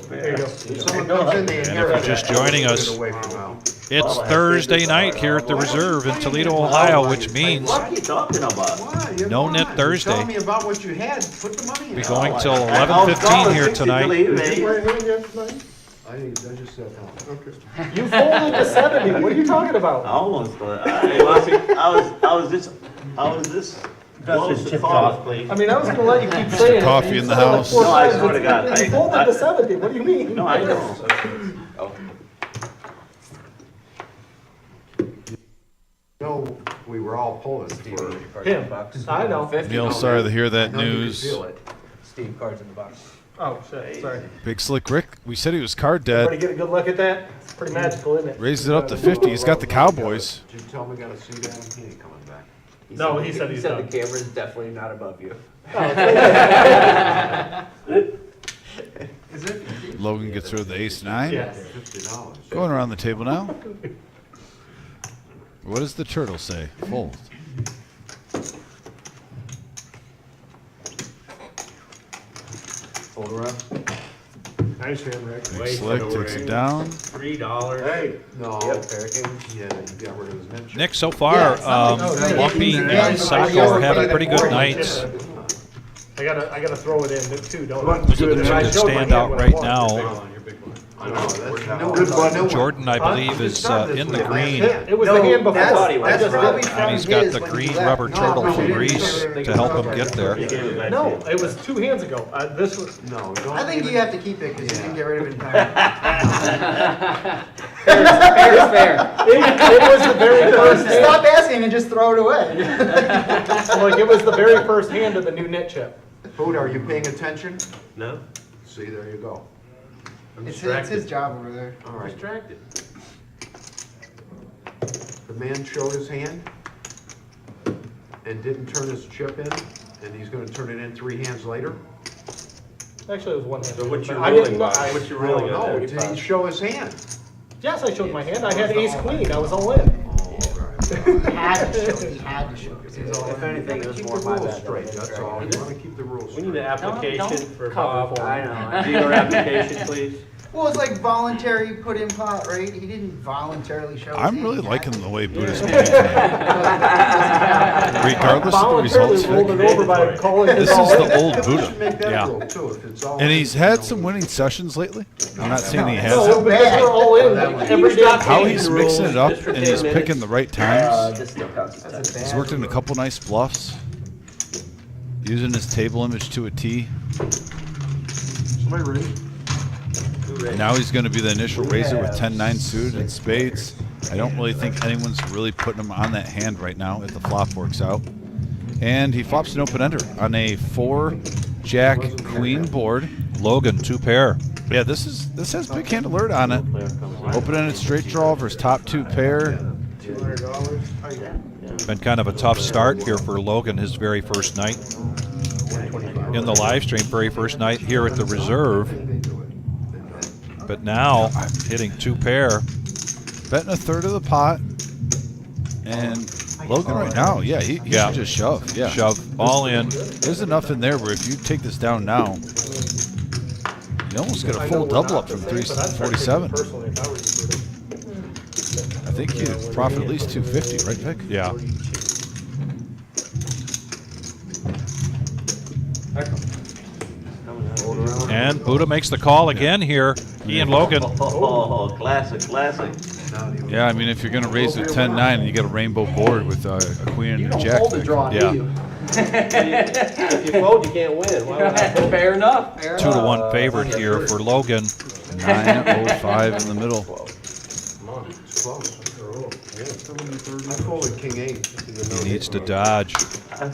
Speaker 7: There you go. If someone comes in, they
Speaker 2: And
Speaker 7: inherit
Speaker 2: if you're just
Speaker 7: that.
Speaker 2: joining
Speaker 7: Take
Speaker 2: us,
Speaker 7: it away from now.
Speaker 2: It's Thursday night here at the Reserve in Toledo, Ohio, which means
Speaker 8: What are you talking about?
Speaker 7: Why? You
Speaker 2: No-Nit
Speaker 7: come on.
Speaker 2: Thursday.
Speaker 7: Tell me about what you had. Put the money in.
Speaker 2: we're going till
Speaker 8: I was
Speaker 2: 11:15
Speaker 8: calling
Speaker 2: here
Speaker 8: 60
Speaker 2: tonight.
Speaker 8: believe
Speaker 6: Did you
Speaker 8: me.
Speaker 6: wear a hand yet tonight?
Speaker 7: I just sat down. Okay.
Speaker 6: You folded to 70. What are you talking about?
Speaker 8: Almost, but I was just close to call.
Speaker 6: I mean, I was going to let you keep saying it.
Speaker 1: coffee
Speaker 6: You
Speaker 1: in the
Speaker 6: said it like
Speaker 1: house.
Speaker 6: 4
Speaker 8: No, I
Speaker 6: times.
Speaker 8: swear to God,
Speaker 6: You folded to 70. What do you mean?
Speaker 8: No, I know.
Speaker 7: No, we were all pulling for
Speaker 6: Him. I know.
Speaker 1: Neil, sorry to hear that
Speaker 7: I know you could
Speaker 1: news.
Speaker 7: feel it.
Speaker 4: Steve, cards in the box.
Speaker 6: Oh, shit. Sorry.
Speaker 1: Big Slick Rick, we said he was card
Speaker 6: Everybody
Speaker 1: dead.
Speaker 6: get a good look at that? It's pretty magical, isn't it?
Speaker 1: Raised it up to 50. He's got the Cowboys.
Speaker 7: Did you tell me I gotta see that? He ain't coming back.
Speaker 6: No, he said he's done.
Speaker 4: the camera's definitely not above you.
Speaker 10: Is it?
Speaker 1: Logan gets rid of the ace-9.
Speaker 6: Yeah.
Speaker 7: $50.
Speaker 1: Going around the table now. What does the turtle say? Fold.
Speaker 4: Fold around.
Speaker 6: Nice hand, Rick.
Speaker 1: Big Slick takes it down.
Speaker 4: $3.
Speaker 7: Hey, no.
Speaker 4: Yep, Eric.
Speaker 7: Yeah, you got rid of his mention.
Speaker 2: Nick, so far, Lumpy and Sacco are having pretty good nights.
Speaker 6: I gotta throw it in too, don't I?
Speaker 2: Those are the two that stand out right now.
Speaker 7: I know, that's new.
Speaker 2: Jordan, I believe, is in the green,
Speaker 6: It was the hand before. I just
Speaker 7: probably
Speaker 6: did.
Speaker 2: and he's got the green rubber turtle from Greece to help him get there.
Speaker 6: No, it was 2 hands ago. This was.
Speaker 7: No, don't.
Speaker 10: I think
Speaker 7: even-
Speaker 10: you have to keep it because you can get rid of it in time.
Speaker 5: Fair.
Speaker 6: It was the very first hand.
Speaker 10: Stop asking and just throw it away.
Speaker 6: Like, it was the very first hand of the new knit chip.
Speaker 7: Food, are you paying attention?
Speaker 4: No,
Speaker 7: See, there you go.
Speaker 4: I'm
Speaker 10: It's
Speaker 4: distracted.
Speaker 10: his job over there.
Speaker 7: All right.
Speaker 4: Distracted.
Speaker 7: The man showed his hand and didn't turn his chip in, and he's gonna turn it in 3 hands later?
Speaker 6: Actually, it was 1 hand.
Speaker 4: So what's your
Speaker 6: I didn't
Speaker 4: ruling,
Speaker 6: know-
Speaker 4: Bob?
Speaker 6: I-
Speaker 4: What's your
Speaker 7: I don't
Speaker 4: ruling on
Speaker 7: know,
Speaker 4: that?
Speaker 7: did he show his hand?
Speaker 6: Yes, I showed my hand. I had ace queen. I was all in.
Speaker 10: He had to show. He had to show. 'cause he was all
Speaker 4: If
Speaker 10: in.
Speaker 4: anything, it was
Speaker 7: Keep
Speaker 4: more
Speaker 7: the
Speaker 4: my
Speaker 7: rules
Speaker 4: bad.
Speaker 7: straight, that's all, you wanna keep the rules
Speaker 4: We need
Speaker 7: straight.
Speaker 4: an application
Speaker 10: Don't
Speaker 4: for
Speaker 6: cover
Speaker 4: Bob.
Speaker 6: for
Speaker 4: I
Speaker 6: him.
Speaker 4: know. Dealer application, please.
Speaker 10: Well, it's like voluntary put in pot, right? He didn't voluntarily show his
Speaker 1: I'm
Speaker 10: hand
Speaker 1: really
Speaker 10: yet.
Speaker 1: liking the way Buddha's playing tonight. Regardless of the results,
Speaker 6: rolled it over by calling
Speaker 1: this
Speaker 6: it
Speaker 1: is
Speaker 6: all
Speaker 1: the
Speaker 6: in.
Speaker 1: old
Speaker 9: We
Speaker 1: Buddha.
Speaker 9: should make that
Speaker 2: Yeah.
Speaker 9: rule too, if it's all.
Speaker 1: And he's had some winning sessions lately. I'm not saying he
Speaker 6: No,
Speaker 1: hasn't.
Speaker 6: because they're all in every day.
Speaker 1: How he's mixing it up and he's picking the right times.
Speaker 4: This still counts as 10.
Speaker 1: He's worked in a couple nice bluffs. Using his table image to a T.
Speaker 9: Somebody ready?
Speaker 1: And now he's going to be the initial raiser with 10-9 suited and spades. I don't really think anyone's really putting him on that hand right now if the flop works out. And he flops an open ender on a 4-Jack-Queen board.
Speaker 2: Logan, 2 pair.
Speaker 1: Yeah, this has big hand alert on it. Open ended straight draw versus top 2 pair.
Speaker 2: Been kind of a tough start here for Logan, his very first night. In the live stream, very first night here at the reserve. But now, hitting 2 pair.
Speaker 1: Betting a third of the pot. And Logan right now, yeah, he should just shove. Yeah.
Speaker 2: Shove all in.
Speaker 1: There's enough in there where if you take this down now, you almost get a full double up from 347.
Speaker 6: Personally, if I were you, Buddha.
Speaker 1: I think you profit at least 250, right, Vic?
Speaker 2: Yeah. And Buddha makes the call again here. He and Logan.
Speaker 8: Oh, classic, classic.
Speaker 1: Yeah, I mean, if you're going to raise with 10-9 and you get a rainbow board with a queen and a jack,
Speaker 4: Hold the
Speaker 1: Vic.
Speaker 4: draw,
Speaker 2: Yeah.
Speaker 4: do you?
Speaker 6: If you fold, you can't win. Why would I fold?
Speaker 4: Fair enough. Fair
Speaker 2: 2-1 favorite here for Logan.
Speaker 1: 9-0-5 in the middle.
Speaker 6: Come on.
Speaker 9: It's close. I folded king 8.
Speaker 2: He needs to dodge. A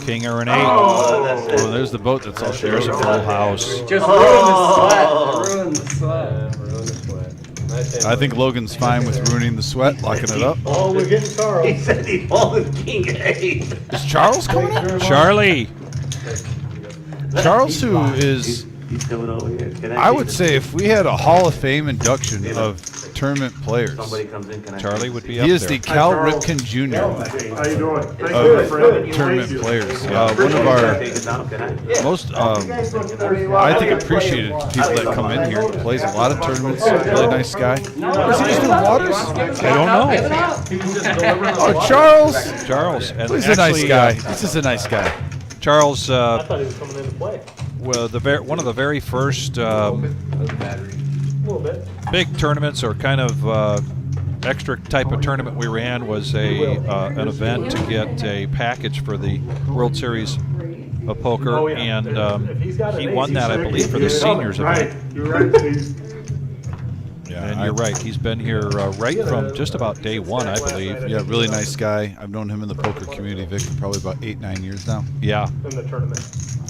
Speaker 2: king or an 8.
Speaker 8: Oh, that's
Speaker 1: Oh,
Speaker 8: it.
Speaker 1: there's the boat that's all
Speaker 2: There's a full house.
Speaker 4: Just ruined the sweat.
Speaker 6: Ruin the sweat. Nice hand.
Speaker 1: I think Logan's fine with ruining the sweat, locking it up.
Speaker 6: Oh, we're getting
Speaker 8: He
Speaker 6: Charles.
Speaker 8: said he folded king 8.
Speaker 1: Is Charles coming in?
Speaker 2: Charlie.
Speaker 1: Charles, who is,
Speaker 8: He's coming over here. Can
Speaker 1: I
Speaker 8: see
Speaker 1: would
Speaker 8: this?
Speaker 1: say, if we had a Hall of Fame induction of tournament players,
Speaker 8: Somebody comes in, can I
Speaker 2: Charlie
Speaker 8: see
Speaker 2: would
Speaker 8: this?
Speaker 2: be up
Speaker 1: he is
Speaker 2: there.
Speaker 1: the Cal Ripken Jr.
Speaker 3: How you doing?
Speaker 1: of tournament players. One of our
Speaker 8: Take it down, can I?
Speaker 1: most, I think, appreciated people that come in here. Plays a lot of tournaments. Really nice guy. Is he just doing waters?
Speaker 2: I don't know.
Speaker 6: He was just delivering the
Speaker 1: Oh,
Speaker 6: water.
Speaker 1: Charles!
Speaker 2: Charles. And
Speaker 1: He's a nice
Speaker 2: actually,
Speaker 1: guy. This is a nice guy.
Speaker 2: Charles,
Speaker 6: I thought he was coming into play.
Speaker 2: well, one of the very first
Speaker 6: A little bit.
Speaker 2: big tournaments, or kind of extra type of tournament we ran, was an event to get a package for the World Series of Poker,
Speaker 6: Oh, yeah.
Speaker 2: and
Speaker 6: If he's got an
Speaker 2: he
Speaker 6: ace,
Speaker 2: won
Speaker 6: he's
Speaker 2: that, I
Speaker 6: sick.
Speaker 2: believe, for the seniors event.
Speaker 3: You're right, Steve.
Speaker 1: Yeah,
Speaker 2: And you're right, he's been here right from just about day one, I believe.
Speaker 1: Yeah, really nice guy. I've known him in the poker community, Vic, for probably about 8-9 years now.
Speaker 2: Yeah.
Speaker 6: In the tournament.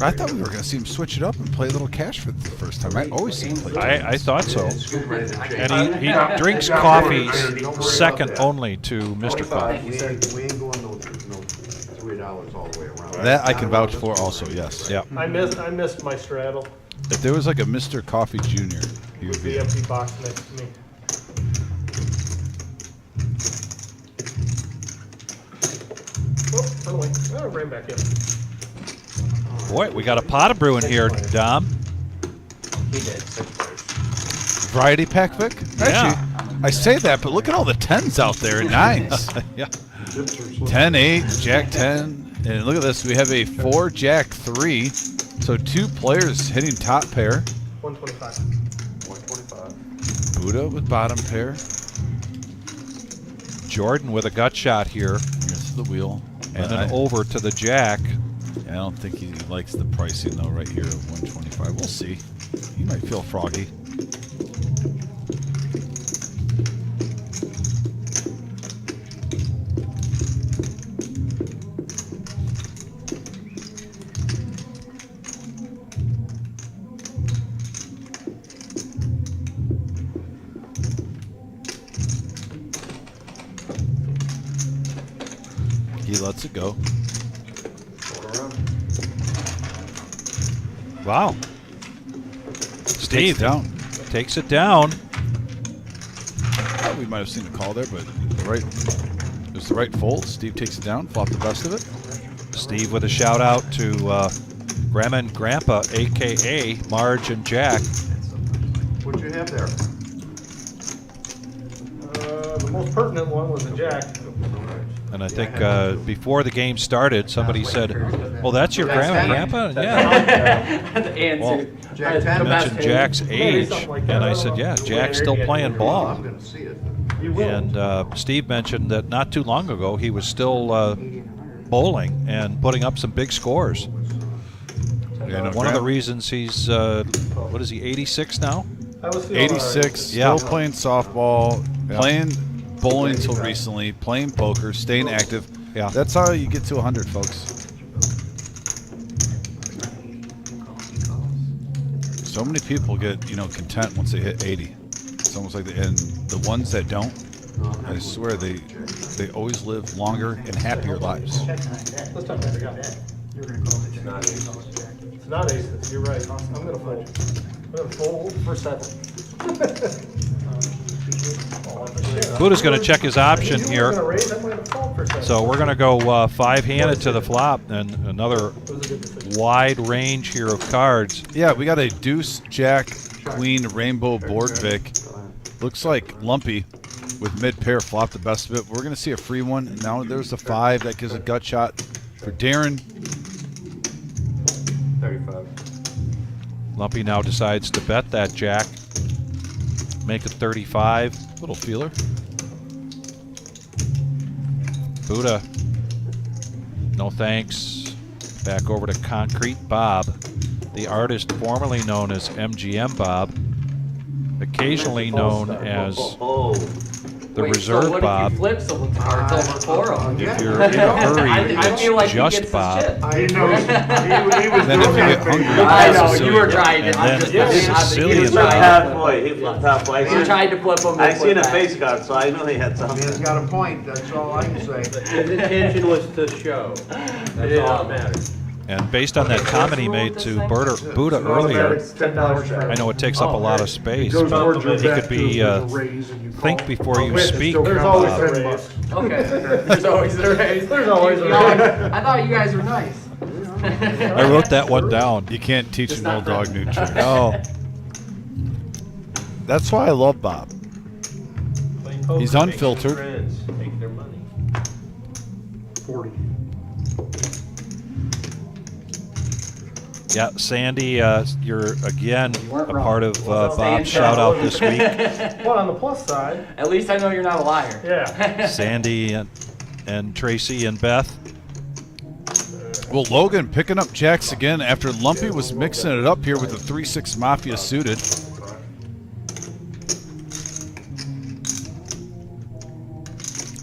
Speaker 1: I thought we were going to see him switch it up and play a little cash for the first time. I always see him play.
Speaker 2: I thought so. And he drinks coffee second only to Mr. Coffee.
Speaker 9: We ain't going no $3 all the way around.
Speaker 1: That I can vouch for also, yes.
Speaker 2: Yeah.
Speaker 6: I missed my straddle.
Speaker 1: If there was like a Mr. Coffee Jr., he would
Speaker 6: The
Speaker 1: be.
Speaker 6: empty box next to me. Oh, run away. Oh, ran back in.
Speaker 2: Boy, we got a pot of brew in here, Dom.
Speaker 4: He did. 6 pairs.
Speaker 1: Variety pack, Vic? Actually, I say that, but look at all the 10s out there and 9s.
Speaker 2: Yeah.
Speaker 1: 10-8, Jack 10. And look at this. We have a 4 Jack 3. So 2 players hitting top pair.
Speaker 6: 125.
Speaker 9: 125.
Speaker 1: Buddha with bottom pair.
Speaker 2: Jordan with a gut shot here.
Speaker 1: Here's the wheel.
Speaker 2: And then over to the jack.
Speaker 1: I don't think he likes the pricing though right here of 125. We'll see. He might feel froggy. He lets it go.
Speaker 2: Wow.
Speaker 1: Takes
Speaker 2: Steve
Speaker 1: it down.
Speaker 2: takes it down.
Speaker 1: We might have seen the call there, but it was the right fold. Steve takes it down, flop the best of it.
Speaker 2: Steve with a shout out to Grandma and Grandpa, a.k.a. Marge and Jack.
Speaker 7: What'd you have there?
Speaker 6: The most pertinent one was a jack.
Speaker 2: And I think before the game started, somebody said, "Well, that's your grandpa?" Yeah.
Speaker 5: The answer.
Speaker 7: Jack
Speaker 2: I
Speaker 7: 10?
Speaker 2: mentioned Jack's age,
Speaker 6: something like
Speaker 2: and
Speaker 6: that.
Speaker 2: I said, "Yeah, Jack's still playing ball."
Speaker 7: I'm gonna see it.
Speaker 6: You will.
Speaker 2: And Steve mentioned that not too long ago he was still bowling and putting up some big scores. And one of the reasons he's, what is he, 86 now?
Speaker 6: I was feeling
Speaker 1: 86,
Speaker 2: Yeah.
Speaker 1: still playing softball, playing bowling until recently, playing poker, staying active.
Speaker 2: Yeah.
Speaker 1: That's how you get to 100, folks. So many people get, content once they hit 80. It's almost like, and the ones that don't, I swear they always live longer and happier lives.
Speaker 6: Let's talk about it.
Speaker 10: You're gonna call it.
Speaker 6: It's not aces, you're right. I'm gonna fold. I'm gonna fold for 7.
Speaker 2: Buddha's going to check his option
Speaker 6: You were
Speaker 2: here.
Speaker 6: gonna raise, I'm gonna fold for 7.
Speaker 2: So we're going to go five-handed to the flop, and another
Speaker 6: It was a good decision.
Speaker 2: wide range here of cards.
Speaker 1: Yeah, we got a deuce, jack, queen, rainbow board, Vic. Looks like Lumpy with mid-pair flop the best of it. We're going to see a free one. And now there's a 5. That gives a gut shot for Darren.
Speaker 4: 35.
Speaker 2: Lumpy now decides to bet that jack, make it 35.
Speaker 1: Little feeler.
Speaker 2: Buddha, no thanks. Back over to Concrete Bob, the artist formerly known as MGM Bob, occasionally known as
Speaker 8: Oh,
Speaker 2: the
Speaker 5: Wait,
Speaker 2: Reserve
Speaker 5: so what
Speaker 2: Bob.
Speaker 5: if you flip some cards over for him?
Speaker 2: If you're in a hurry,
Speaker 5: I feel like
Speaker 2: it's
Speaker 5: he
Speaker 2: just
Speaker 5: gets
Speaker 2: Bob.
Speaker 5: the chip.
Speaker 7: I know. He was
Speaker 1: Then if you
Speaker 7: doing
Speaker 1: get
Speaker 7: that
Speaker 1: hungry,
Speaker 7: for
Speaker 1: you
Speaker 5: I
Speaker 1: pass
Speaker 5: know,
Speaker 1: Sicilian.
Speaker 5: you were trying
Speaker 2: And
Speaker 5: to. I'm
Speaker 2: then
Speaker 5: just
Speaker 2: the
Speaker 5: saying,
Speaker 2: Sicilian
Speaker 8: he flipped halfway. He flipped halfway.
Speaker 5: You tried to flip him.
Speaker 8: I seen a face card, so I knew he had
Speaker 7: I mean,
Speaker 8: something.
Speaker 7: it's got a point, that's all I can say.
Speaker 4: His intention was to show. That's all that matters.
Speaker 2: And based on that comment he made to Buddha earlier,
Speaker 6: $10
Speaker 2: I know it takes up a lot of space, but he could be think before you speak.
Speaker 6: There's always
Speaker 2: Bob.
Speaker 6: a raise.
Speaker 5: Okay, there's always a raise.
Speaker 6: There's always a
Speaker 5: Y'all-
Speaker 6: raise.
Speaker 5: I thought you guys were nice.
Speaker 2: I wrote that one down.
Speaker 1: You can't teach
Speaker 5: Just
Speaker 1: an
Speaker 5: not
Speaker 1: old dog
Speaker 5: that.
Speaker 1: new tricks. Oh. That's why I love Bob. He's unfiltered.
Speaker 4: Friends, take their money.
Speaker 6: 40.
Speaker 2: Yeah, Sandy, you're again
Speaker 5: You weren't
Speaker 2: a
Speaker 5: wrong.
Speaker 2: part of Bob's
Speaker 5: Stand
Speaker 2: shout out
Speaker 5: down.
Speaker 2: this week.
Speaker 6: Well, on the plus side,
Speaker 5: At least I know you're not a liar.
Speaker 6: yeah.
Speaker 2: Sandy and Tracy and Beth.
Speaker 1: Well, Logan picking up jacks again after Lumpy was mixing it up here with the 3-6 Mafia suited.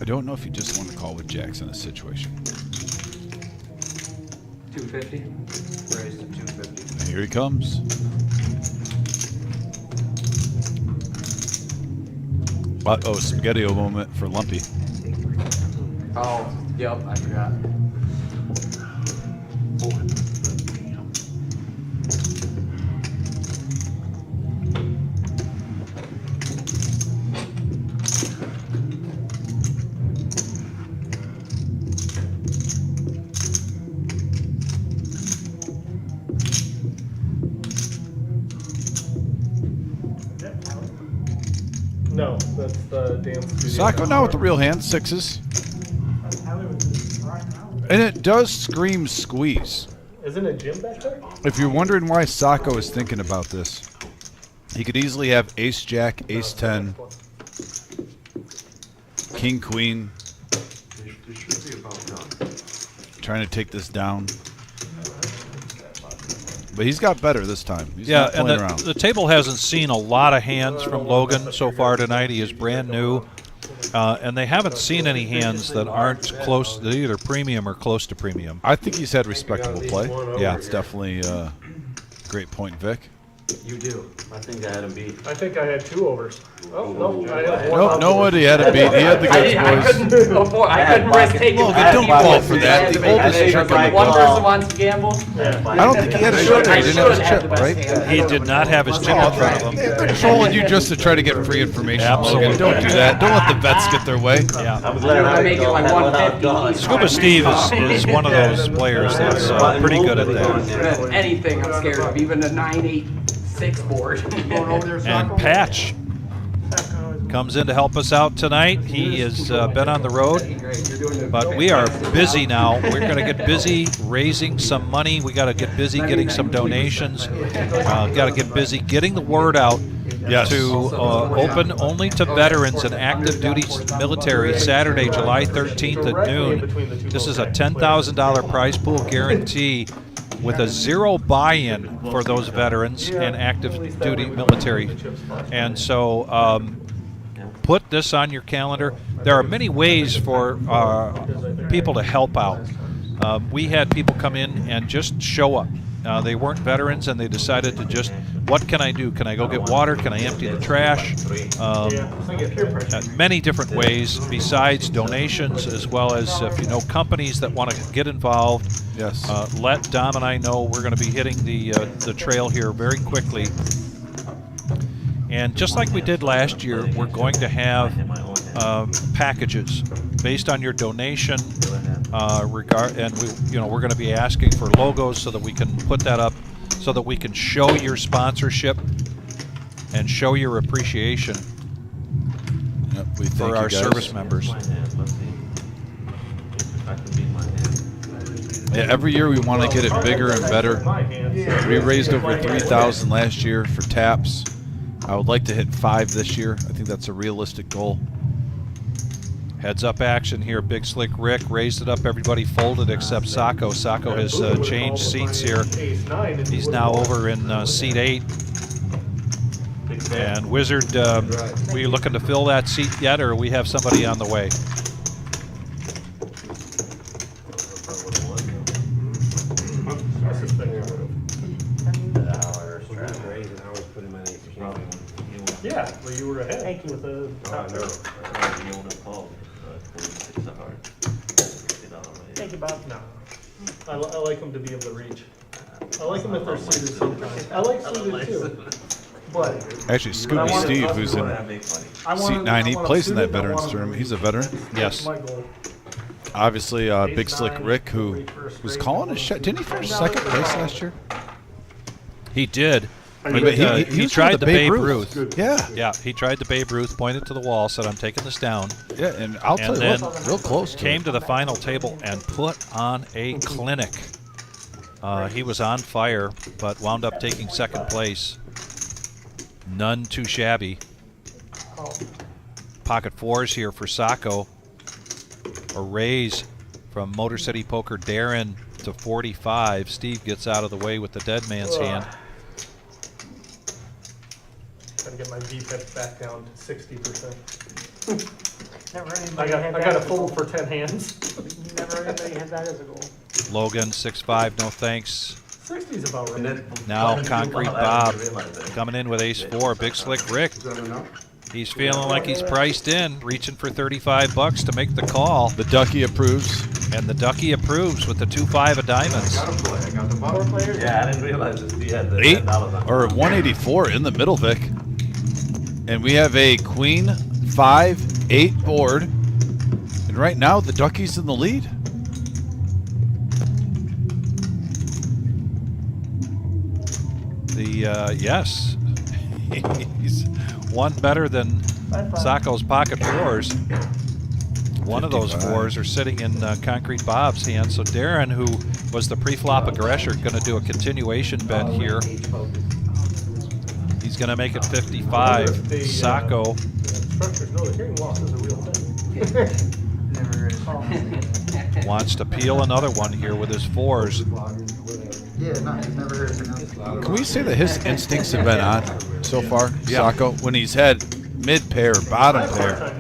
Speaker 1: I don't know if you just want to call with jacks in this situation.
Speaker 5: 250.
Speaker 7: Raised to 250.
Speaker 1: And here he comes. Uh-oh, spaghetti-o moment for Lumpy.
Speaker 5: Oh, yep, I forgot.
Speaker 6: No, that's the dance studio.
Speaker 1: Sacco now with the real hand, 6s. And it does scream squeeze.
Speaker 6: Isn't it Jim back there?
Speaker 1: If you're wondering why Sacco is thinking about this, he could easily have ace-jack, ace-10, king-queen,
Speaker 7: This should be about done.
Speaker 1: trying to take this down. But he's got better this time. He's
Speaker 2: Yeah,
Speaker 1: not
Speaker 2: and
Speaker 1: playing around.
Speaker 2: the table hasn't seen a lot of hands from Logan so far tonight. He is brand new. And they haven't seen any hands that aren't close, that either premium or close to premium.
Speaker 1: I think he's had respectable play.
Speaker 2: Yeah.
Speaker 1: It's definitely a great point, Vic.
Speaker 8: You do. I think I had him beat.
Speaker 6: I think I had 2 overs. Oh, no, I had one.
Speaker 1: Nope, no one he had to beat. He had the goods,
Speaker 5: I
Speaker 1: boys.
Speaker 5: couldn't afford. I couldn't risk taking.
Speaker 1: Logan, don't fall for that. The oldest trick in the
Speaker 5: One
Speaker 1: book.
Speaker 5: person wants to gamble.
Speaker 1: I don't think he had a chip. He didn't have his chip, right?
Speaker 2: He did not have his chip in front of him.
Speaker 1: They're trolling you just to try to get free information.
Speaker 2: Absolutely.
Speaker 1: Logan. Don't do that. Don't let the vets get their way.
Speaker 2: Yeah.
Speaker 8: I'm glad
Speaker 5: I
Speaker 8: I
Speaker 5: make it like 150.
Speaker 2: Scuba Steve is one of those players that's pretty good at that.
Speaker 5: Anything I'm scared of, even a 9-8 6 board.
Speaker 7: Going over there,
Speaker 2: And
Speaker 7: Sacco?
Speaker 2: Patch comes in to help us out tonight. He has been on the road, but we are busy now. We're going to get busy raising some money. We got to get busy getting some donations. Got to get busy getting the word out to open only to veterans and active duty military Saturday, July 13th at noon. This is a $10,000 prize pool guarantee with a 0 buy-in for those veterans and active duty military. And so put this on your calendar. There are many ways for people to help out. We had people come in and just show up. They weren't veterans, and they decided to just, what can I do? Can I go get water? Can I empty the trash? Many different ways besides donations, as well as if you know companies that want to get involved.
Speaker 1: Yes.
Speaker 2: Let Dom and I know. We're going to be hitting the trail here very quickly. And just like we did last year, we're going to have packages based on your donation. And we're going to be asking for logos so that we can put that up, so that we can show your sponsorship and show your appreciation for our service members.
Speaker 1: Yeah, every year we want to get it bigger and better. We raised over $3,000 last year for taps. I would like to hit 5 this year. I think that's a realistic goal.
Speaker 2: Heads up action here. Big Slick Rick raised it up. Everybody folded except Sacco. Sacco has changed seats here. He's now over in seat 8. And Wizard, we looking to fill that seat yet, or we have somebody on the way?
Speaker 6: Yeah, well, you were ahead with the top. Thank you, Bob. No. I like them to be able to reach. I like them if they're seated sometimes. I like seated too. But
Speaker 1: Actually, Scooby Steve, who's in seat 9, he plays in that veterans tournament. He's a veteran.
Speaker 2: Yes.
Speaker 1: Obviously, Big Slick Rick, who was calling his shot. Didn't he finish second place last year?
Speaker 2: He did.
Speaker 1: He
Speaker 2: He tried the Babe Ruth.
Speaker 1: Yeah.
Speaker 2: Yeah, he tried the Babe Ruth, pointed to the wall, said, I'm taking this down.
Speaker 1: Yeah, and I'll tell you
Speaker 2: then
Speaker 1: what, real close to
Speaker 2: came
Speaker 1: it.
Speaker 2: to the final table and put on a clinic. He was on fire, but wound up taking second place. None too shabby. Pocket 4s here for Sacco. A raise from Motor City Poker Darren to 45. Steve gets out of the way with the dead man's hand.
Speaker 6: Trying to get my VPIP back down to 60%.
Speaker 5: Never
Speaker 6: I got a fold for 10 hands.
Speaker 5: Never anybody had that as a goal.
Speaker 2: Logan, 6'5", no thanks.
Speaker 6: 60 is about right.
Speaker 2: Now Concrete Bob coming in with ace-4. Big Slick Rick. He's feeling like he's priced in, reaching for $35 to make the call.
Speaker 1: The Ducky approves.
Speaker 2: And the Ducky approves with the 2-5 of diamonds.
Speaker 8: Yeah, I didn't realize that he had the
Speaker 1: $8
Speaker 8: $10
Speaker 1: or 184 in the middle, Vic. And we have a Queen 5-8 board. And right now the Ducky's in the lead.
Speaker 2: Yes, he's one better than Sacco's pocket 4s. One of those 4s are sitting in Concrete Bob's hand. So Darren, who was the pre-flop aggressor, going to do a continuation bet here. He's going to make it 55. Sacco.
Speaker 6: Instructors know the hearing loss is a real thing.
Speaker 2: Wants to peel another one here with his 4s.
Speaker 10: Yeah, no, he's never heard of it.
Speaker 1: Can we say that his instincts have been on so far, Sacco? When he's had mid-pair, bottom pair.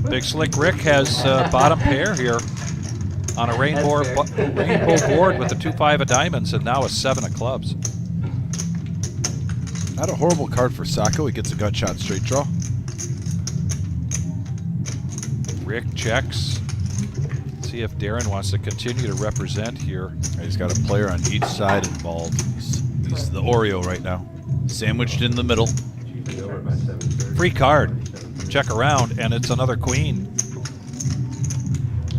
Speaker 2: Big Slick Rick has bottom pair here on a rainbow board with the 2-5 of diamonds and now a 7 of clubs.
Speaker 1: Not a horrible card for Sacco. He gets a gut shot straight draw.
Speaker 2: Rick checks. See if Darren wants to continue to represent here.
Speaker 1: He's got a player on each side involved. He's the Oreo right now. Sandwiched in the middle.
Speaker 2: Free card. Check around, and it's another queen.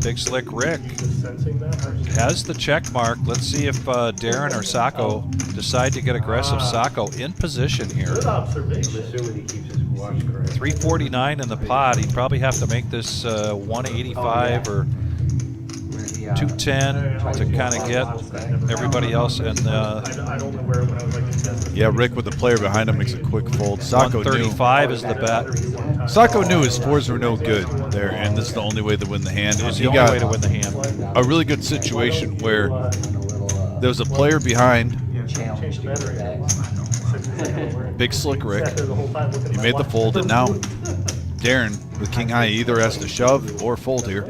Speaker 2: Big Slick Rick
Speaker 6: Just sensing that.
Speaker 2: has the check mark. Let's see if Darren or Sacco decide to get aggressive. Sacco in position here.
Speaker 6: Good observation.
Speaker 4: Assuming he keeps his watch correct.
Speaker 2: 349 in the pot. He'd probably have to make this 185 or 210 to kind of get everybody else. And
Speaker 6: I'd only wear it when I was like in business.
Speaker 1: Yeah, Rick with the player behind him makes a quick fold. Sacco knew.
Speaker 2: 135 is the bet.
Speaker 1: Sacco knew his fours were no good there, and this is the only way to win the hand.
Speaker 2: It was
Speaker 1: He
Speaker 2: the only
Speaker 1: got
Speaker 2: way to win the hand.
Speaker 1: a really good situation where there was a player behind
Speaker 6: Change the battery.
Speaker 1: Big Slick Rick.
Speaker 6: Sat there the whole time looking at
Speaker 1: He
Speaker 6: my
Speaker 1: made the
Speaker 6: watch.
Speaker 1: fold, and now Darren with king high either has to shove or fold here.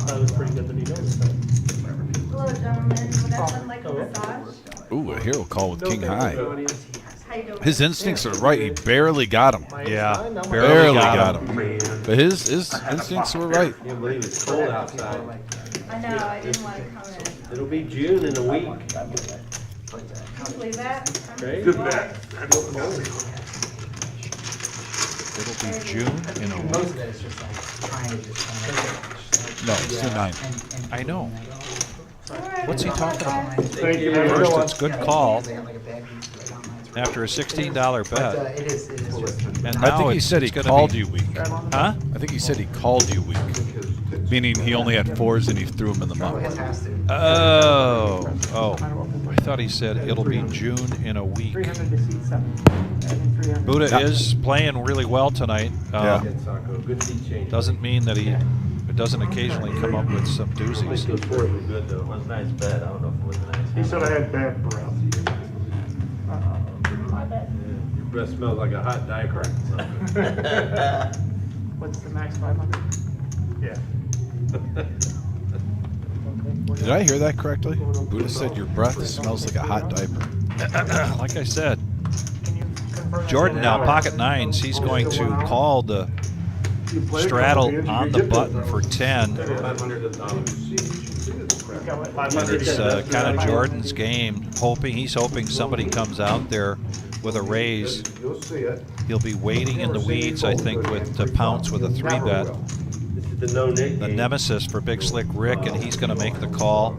Speaker 6: That was pretty good that he noticed that.
Speaker 11: Hello, gentlemen. Would that sound like a massage?
Speaker 1: Ooh, a hero call with king high.
Speaker 11: How you doing?
Speaker 1: His instincts are right. He barely got him.
Speaker 2: Yeah,
Speaker 1: Barely got him. But his instincts were right.
Speaker 4: Can't believe it's cold outside.
Speaker 11: I know, I didn't want to come in.
Speaker 4: It'll be June in a week.
Speaker 11: Can you believe that?
Speaker 4: Great.
Speaker 2: It'll be June in a
Speaker 10: Most
Speaker 2: week.
Speaker 10: of it is just like trying to just kind
Speaker 1: No, it's the 9.
Speaker 2: I know.
Speaker 11: Alright.
Speaker 2: What's he talking about?
Speaker 6: Thank you.
Speaker 2: First, it's good call
Speaker 10: They have like a bad beat right on my-
Speaker 2: after a $16
Speaker 10: But
Speaker 2: bet.
Speaker 10: it is just.
Speaker 2: And
Speaker 1: I
Speaker 2: now
Speaker 1: think he
Speaker 2: it's
Speaker 1: said he
Speaker 2: gonna
Speaker 1: called
Speaker 2: be-
Speaker 1: you weak.
Speaker 2: Huh?
Speaker 1: I think he said he called you weak. Meaning he only had fours and he threw them in the
Speaker 10: It
Speaker 1: mouth.
Speaker 10: has to.
Speaker 2: Oh. I thought he said it'll be June in a week. Buddha
Speaker 1: Yeah.
Speaker 2: is playing really well tonight.
Speaker 1: Yeah.
Speaker 4: Sacco, good seat change.
Speaker 2: Doesn't mean that he doesn't occasionally come up with some
Speaker 4: I think
Speaker 2: doozies.
Speaker 4: those fours were good though.
Speaker 8: It was a nice bet. I don't know if it was a nice.
Speaker 6: He said I had bad breath.
Speaker 4: Your breath smells like a hot diaper.
Speaker 5: What's the max 500?
Speaker 6: Yeah.
Speaker 1: Did I hear that correctly? Buddha said your breath smells like a hot diaper.
Speaker 2: Like I said,
Speaker 5: Can you confirm?
Speaker 2: Jordan now pocket nines. He's going to call the straddle on the button for 10. It's kind of Jordan's game. He's hoping somebody comes out there with a raise.
Speaker 3: You'll see it.
Speaker 2: He'll be waiting in the weeds, I think, with to pounce with a 3-bet.
Speaker 4: This is the no-Nit
Speaker 2: The
Speaker 4: game.
Speaker 2: nemesis for Big Slick Rick, and he's going to make the call.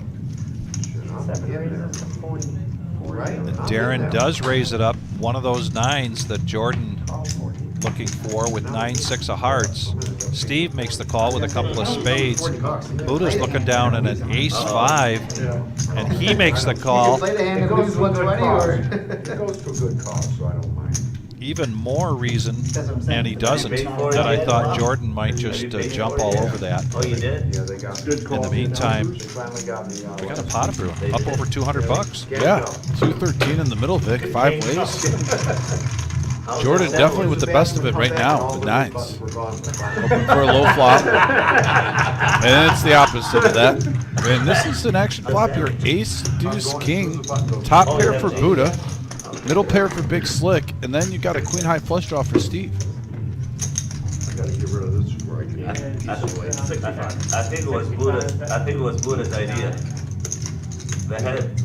Speaker 5: 7 raises to 40.
Speaker 7: Right?
Speaker 2: Darren does raise it up. One of those nines that Jordan looking for with 9-6 of hearts. Steve makes the call with a couple of spades. Buddha's looking down at an ace-5, and he makes the call.
Speaker 10: Play the hand and lose 120 or.
Speaker 3: It goes to a good cause, so I don't mind.
Speaker 2: Even more reason,
Speaker 10: That's what I'm saying.
Speaker 2: and he doesn't, that I thought Jordan might just jump all over that.
Speaker 8: Oh, you did?
Speaker 3: Yeah, they got.
Speaker 2: In the meantime,
Speaker 3: They finally got me.
Speaker 2: we got a pot of brew, up over $200.
Speaker 1: Yeah, 213 in the middle, Vic. 5 ways. Jordan definitely with the best of it right now, the 9s. Hoping for a low flop. And it's the opposite of that. And this is an action flop here. Ace, deuce, king, top pair for Buddha, middle pair for Big Slick, and then you got a queen high flush draw for Steve.
Speaker 3: I gotta get rid of this before I can.
Speaker 8: I think it was Buddha's idea.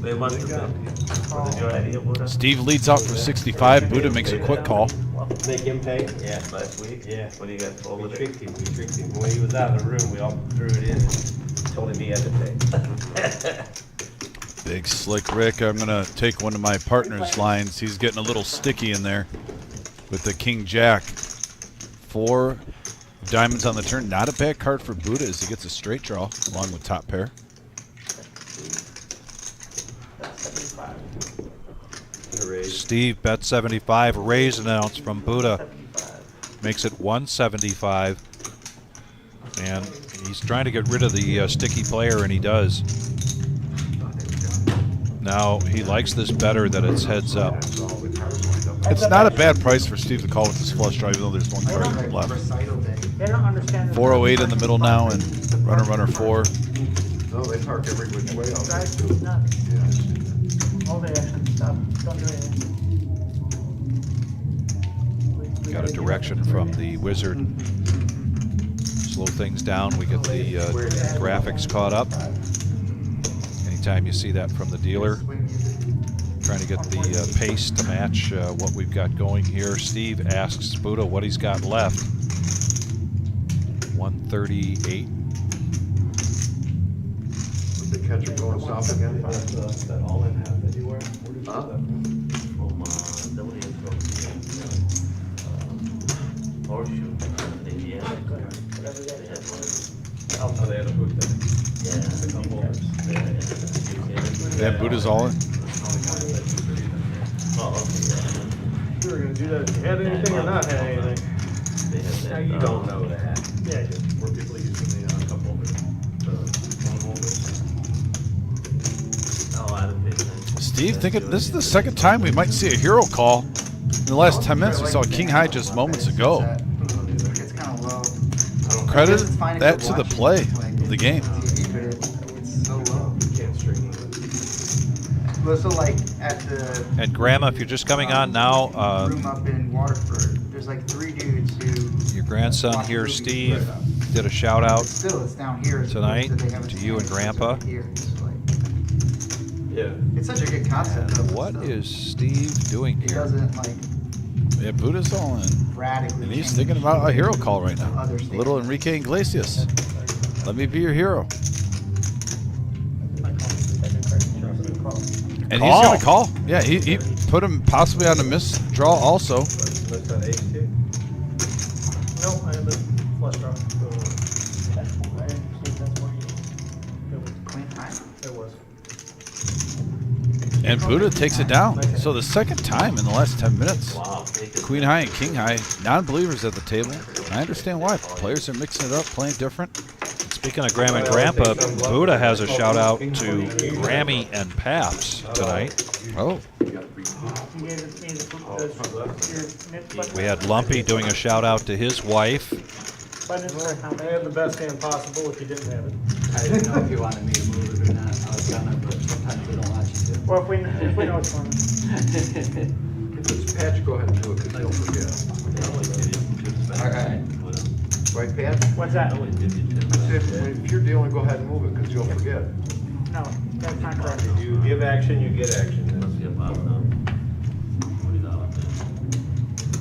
Speaker 8: They must have been. Was it your idea, Buddha?
Speaker 1: Steve leads out for 65. Buddha makes a quick call.
Speaker 4: Make him pay?
Speaker 8: Yeah, last week.
Speaker 4: Yeah.
Speaker 8: What do you got for
Speaker 4: We
Speaker 8: with it?
Speaker 4: tricked him. When he was out of the room, we all threw it in and told him he had to pay.
Speaker 1: Big Slick Rick, I'm going to take one of my partner's lines. He's getting a little sticky in there with the King Jack. 4 diamonds on the turn. Not a bad card for Buddha as he gets a straight draw along with top pair.
Speaker 2: Steve bet 75, raise announced from Buddha. Makes it 175. And he's trying to get rid of the sticky player, and he does. Now, he likes this better that it's heads up.
Speaker 1: It's not a bad price for Steve to call with his flush draw, even though there's one card left.
Speaker 5: They don't understand.
Speaker 1: 408 in the middle now, and runner 4.
Speaker 3: No, they park every which way out there
Speaker 5: Drives
Speaker 3: too.
Speaker 5: me nuts.
Speaker 3: Yeah.
Speaker 5: All day action stuff. Don't do anything.
Speaker 2: Got a direction from the wizard. Slow things down. We get the graphics caught up. Anytime you see that from the dealer. Trying to get the pace to match what we've got going here. Steve asks Buddha what he's got left. 138.
Speaker 7: With the catcher going south again?
Speaker 4: That all-in hat that you wear, where did you
Speaker 7: Huh?
Speaker 4: get that from?
Speaker 8: Horseshoe.
Speaker 4: Oh, they had a booth there.
Speaker 1: That Buddha's all in.
Speaker 6: You were gonna do that if you had anything or not had anything.
Speaker 4: Now, you don't know that.
Speaker 6: Yeah, I do.
Speaker 4: Were people using the cup holders? The phone holders?
Speaker 1: Steve, thinking this is the second time we might see a hero call. In the last 10 minutes, we saw King High just moments ago.
Speaker 10: It's kind of low.
Speaker 1: Credit
Speaker 10: It's fine if
Speaker 1: that
Speaker 10: you're
Speaker 1: to the
Speaker 10: watching,
Speaker 1: play
Speaker 10: like,
Speaker 1: of the game.
Speaker 10: TV, but it's so low.
Speaker 4: You can't string it.
Speaker 10: Well, so like at the
Speaker 2: And Grandma, if you're just coming on now,
Speaker 10: room up in Waterford, there's like 3 dudes who.
Speaker 2: your grandson
Speaker 10: watch
Speaker 2: here,
Speaker 10: movies
Speaker 2: Steve,
Speaker 10: right
Speaker 2: did a shout out
Speaker 10: But still, it's down here. as
Speaker 2: tonight
Speaker 10: opposed they have it
Speaker 2: to you and
Speaker 10: standing
Speaker 2: Grandpa.
Speaker 10: over here. It's like-
Speaker 4: Yeah.
Speaker 10: It's such a good concept. though,
Speaker 2: What
Speaker 10: so
Speaker 2: is Steve doing
Speaker 10: It
Speaker 2: here?
Speaker 10: doesn't like
Speaker 1: Yeah, Buddha's all in.
Speaker 10: radically.
Speaker 1: And he's
Speaker 10: change
Speaker 1: thinking about a hero call right now.
Speaker 10: other
Speaker 1: A little Enrique Iglesias. Let me be your hero. And he's going to call. Yeah, he put him possibly on a misdraw also.
Speaker 4: Looks at ace two.
Speaker 6: No, I have a flush draw.
Speaker 10: Queen high.
Speaker 6: It was.
Speaker 1: And Buddha takes it down. So the second time in the last 10 minutes. Queen High and King High, non-believers at the table. And I understand why. Players are mixing it up, playing different.
Speaker 2: Speaking of Grandma and Grandpa, Buddha has a shout out to Grammy and Paps tonight.
Speaker 1: Oh.
Speaker 2: We had Lumpy doing a shout out to his wife.
Speaker 6: I had the best hand possible if you didn't have it.
Speaker 10: I didn't know if you wanted me to move it or not. I was gonna, but sometimes they don't want you to.
Speaker 6: Well, if we know it's coming.
Speaker 7: If it's Patch, go ahead and do it, because they'll forget.
Speaker 10: Alright.
Speaker 7: Right, Pat?
Speaker 6: What's that?
Speaker 7: If you're dealing, go ahead and move it, because you'll forget.
Speaker 6: No, that's not correct.
Speaker 4: You give action, you get action.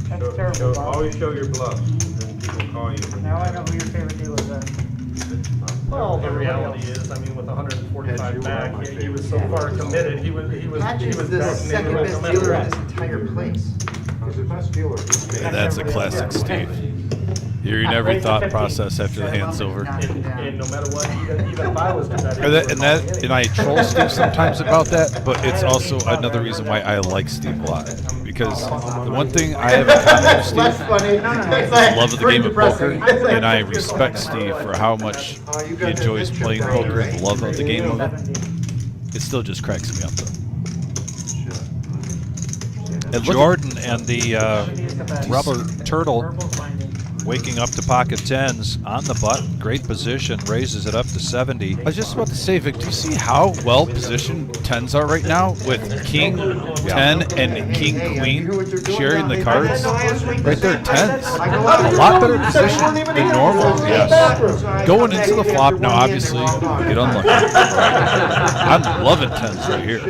Speaker 6: That's terrible, Bob.
Speaker 4: Always show your bluffs, then people call you.
Speaker 6: Now I know who your favorite dealers are. Well, the reality is, I mean, with 145 back, he was so far committed, he was
Speaker 10: Patch is the
Speaker 6: backing
Speaker 10: second
Speaker 6: into it no
Speaker 10: best
Speaker 6: matter
Speaker 10: dealer in
Speaker 6: what.
Speaker 10: this entire place.
Speaker 7: He's the best dealer.
Speaker 1: And that's a classic, Steve. You're in every thought process after the hand's over.
Speaker 6: And no matter what, even if I was competitive.
Speaker 1: And I troll Steve sometimes about that, but it's also another reason why I like Steve a lot. Because the one thing I have in common with Steve is the love of the game of poker, and I respect Steve for how much he enjoys playing poker, the love of the game of it. It still just cracks me up though. And look
Speaker 2: Jordan and the rubber turtle waking up to pocket tens on the button. Great position, raises it up to 70.
Speaker 1: I was just about to say, Vic, do you see how well positioned tens are right now with King 10 and King Queen sharing the cards? Right there, tens. A lot better position than normal. Yes. Going into the flop, now obviously, get unlucky. I'm loving tens right here.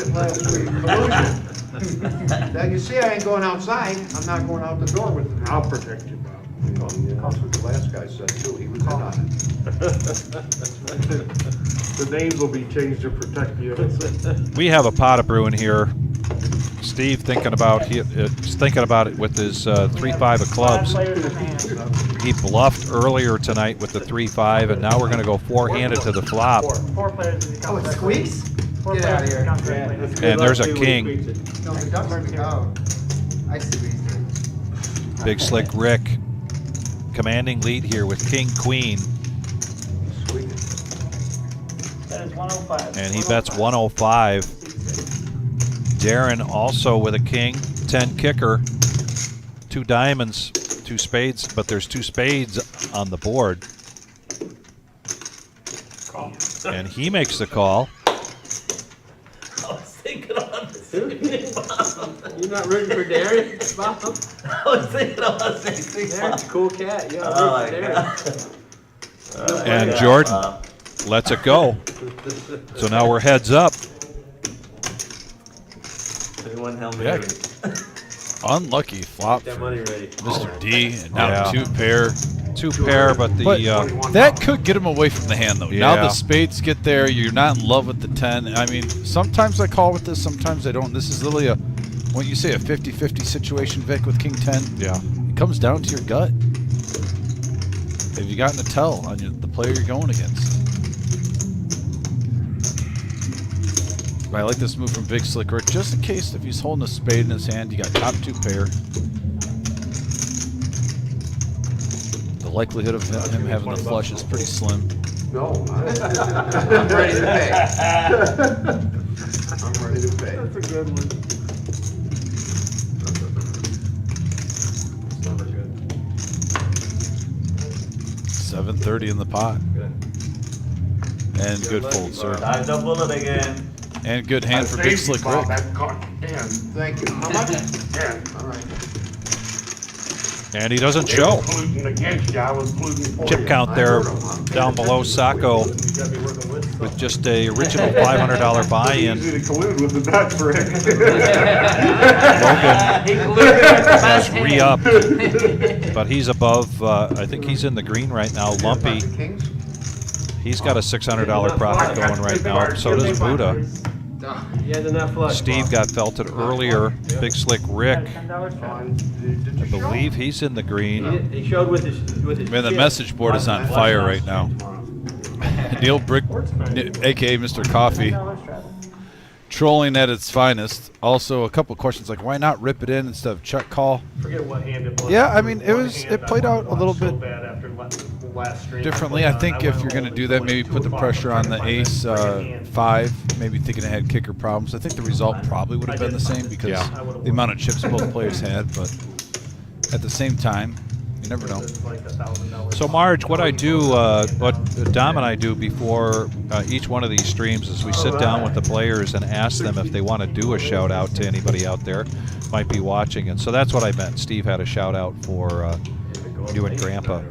Speaker 7: Now, you see, I ain't going outside. I'm not going out the door with it.
Speaker 6: I'll protect you, Bob.
Speaker 7: That's what the last guy said, too. He was in on it.
Speaker 6: The names will be changed to protect you.
Speaker 2: We have a pot of brewing here. Steve thinking about he's thinking about it with his 3-5 of clubs. He bluffed earlier tonight with the 3-5, and now we're going to go four-handed to the flop.
Speaker 6: Four players.
Speaker 10: Oh, it squeaks? Get out of here.
Speaker 2: And there's a king.
Speaker 10: No, the ducks are, oh. I squeezed it.
Speaker 2: Big Slick Rick commanding lead here with King Queen.
Speaker 6: That is 105.
Speaker 2: And he bets 105. Darren also with a king, 10 kicker, 2 diamonds, 2 spades, but there's 2 spades on the board.
Speaker 6: Call.
Speaker 2: And he makes the call.
Speaker 8: I was thinking on the same thing, Bob.
Speaker 4: You're not rooting for Darren, Bob?
Speaker 8: I was thinking on the same thing,
Speaker 4: Darren's a
Speaker 8: Bob.
Speaker 4: cool cat. You
Speaker 8: Oh
Speaker 4: gotta
Speaker 8: my
Speaker 4: root for Darren.
Speaker 8: God.
Speaker 2: And Jordan lets it go. So now we're heads up.
Speaker 8: Everyone held me
Speaker 1: Yeah.
Speaker 8: ready.
Speaker 1: Unlucky flop
Speaker 4: Get that
Speaker 1: for
Speaker 4: money ready.
Speaker 1: Mr. D, and now
Speaker 2: Yeah.
Speaker 1: 2 pair.
Speaker 2: two pair, but the
Speaker 1: But that could get him away from the hand, though. Now
Speaker 2: Yeah.
Speaker 1: the spades get there. You're not in love with the 10. I mean, sometimes I call with this, sometimes I don't. This is literally a, when you say a 50-50 situation, Vic, with King 10,
Speaker 2: yeah.
Speaker 1: it comes down to your gut. Have you gotten a tell on the player you're going against? But I like this move from Big Slick Rick, just in case if he's holding a spade in his hand, you got top two pair. The likelihood of him having the flush is pretty slim.
Speaker 7: No, I'm ready to pay. I'm ready to pay.
Speaker 6: That's a good one. It's never good.
Speaker 1: 730 in the pot. And good fold, sir.
Speaker 8: Dive the bullet again.
Speaker 1: And good hand for Big Slick Rick.
Speaker 7: Thank you. How much? 10. All right.
Speaker 2: And he doesn't show. Chip count there down below Sacco with just a original $500 buy-in.
Speaker 3: Easy to collude with the bet, Rick.
Speaker 2: Logan has re-upped, but he's above, I think he's in the green right now. Lumpy, he's got a $600 profit going right now. So does Buddha.
Speaker 5: He has enough flush.
Speaker 2: Steve got felted earlier. Big Slick Rick,
Speaker 10: $10 shot.
Speaker 2: I believe he's in the green.
Speaker 5: He showed with his
Speaker 1: Man, the
Speaker 5: chip.
Speaker 1: message board is on fire right now. Neil Brick, a.k.a. Mr. Coffee,
Speaker 10: $10 travel.
Speaker 1: trolling at its finest. Also, a couple questions like, why not rip it in instead of check call?
Speaker 6: Forget what hand it was.
Speaker 1: Yeah, I mean, it
Speaker 6: One
Speaker 1: was.
Speaker 6: hand
Speaker 1: It played
Speaker 6: I
Speaker 1: out a little
Speaker 6: so
Speaker 1: bit
Speaker 6: bad after last stream.
Speaker 1: differently. I think if you're going to do that, maybe put the pressure on the ace 5, maybe thinking it had kicker problems. I think the result probably would have been the same because the amount of chips both players had, but at the same time, you never know.
Speaker 2: So Marge, what I do, what Dom and I do before each one of these streams is we sit down with the players and ask them if they want to do a shout out to anybody out there might be watching. And so that's what I meant. Steve had a shout out for you and Grandpa.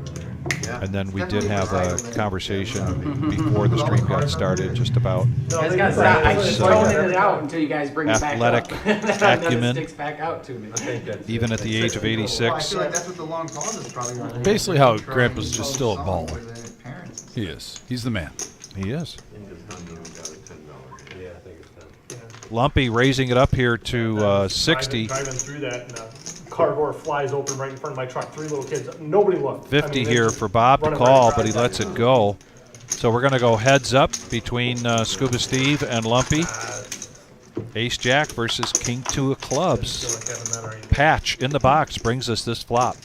Speaker 2: And then we did have a conversation before the stream got started just about
Speaker 5: I just throwing it out until you guys bring it back
Speaker 2: athletic
Speaker 5: up. And then it
Speaker 2: acumen,
Speaker 5: sticks back out to me.
Speaker 2: even at the age of
Speaker 10: Well, I
Speaker 2: 86.
Speaker 10: feel like that's what the long pause is probably.
Speaker 1: Basically how Grandpa's just still a baller.
Speaker 10: With the parents.
Speaker 1: He is. He's the man.
Speaker 2: He is.
Speaker 3: Yeah, I think it's 10.
Speaker 2: Lumpy raising it up here to 60.
Speaker 6: Driving through that, and a car door flies open right in front of my truck. 3 little kids. Nobody looked.
Speaker 2: 50 here for Bob to call, but he lets it go. So we're going to go heads up between Scuba Steve and Lumpy. Ace Jack versus King 2 of clubs. Patch in the box brings us this flop.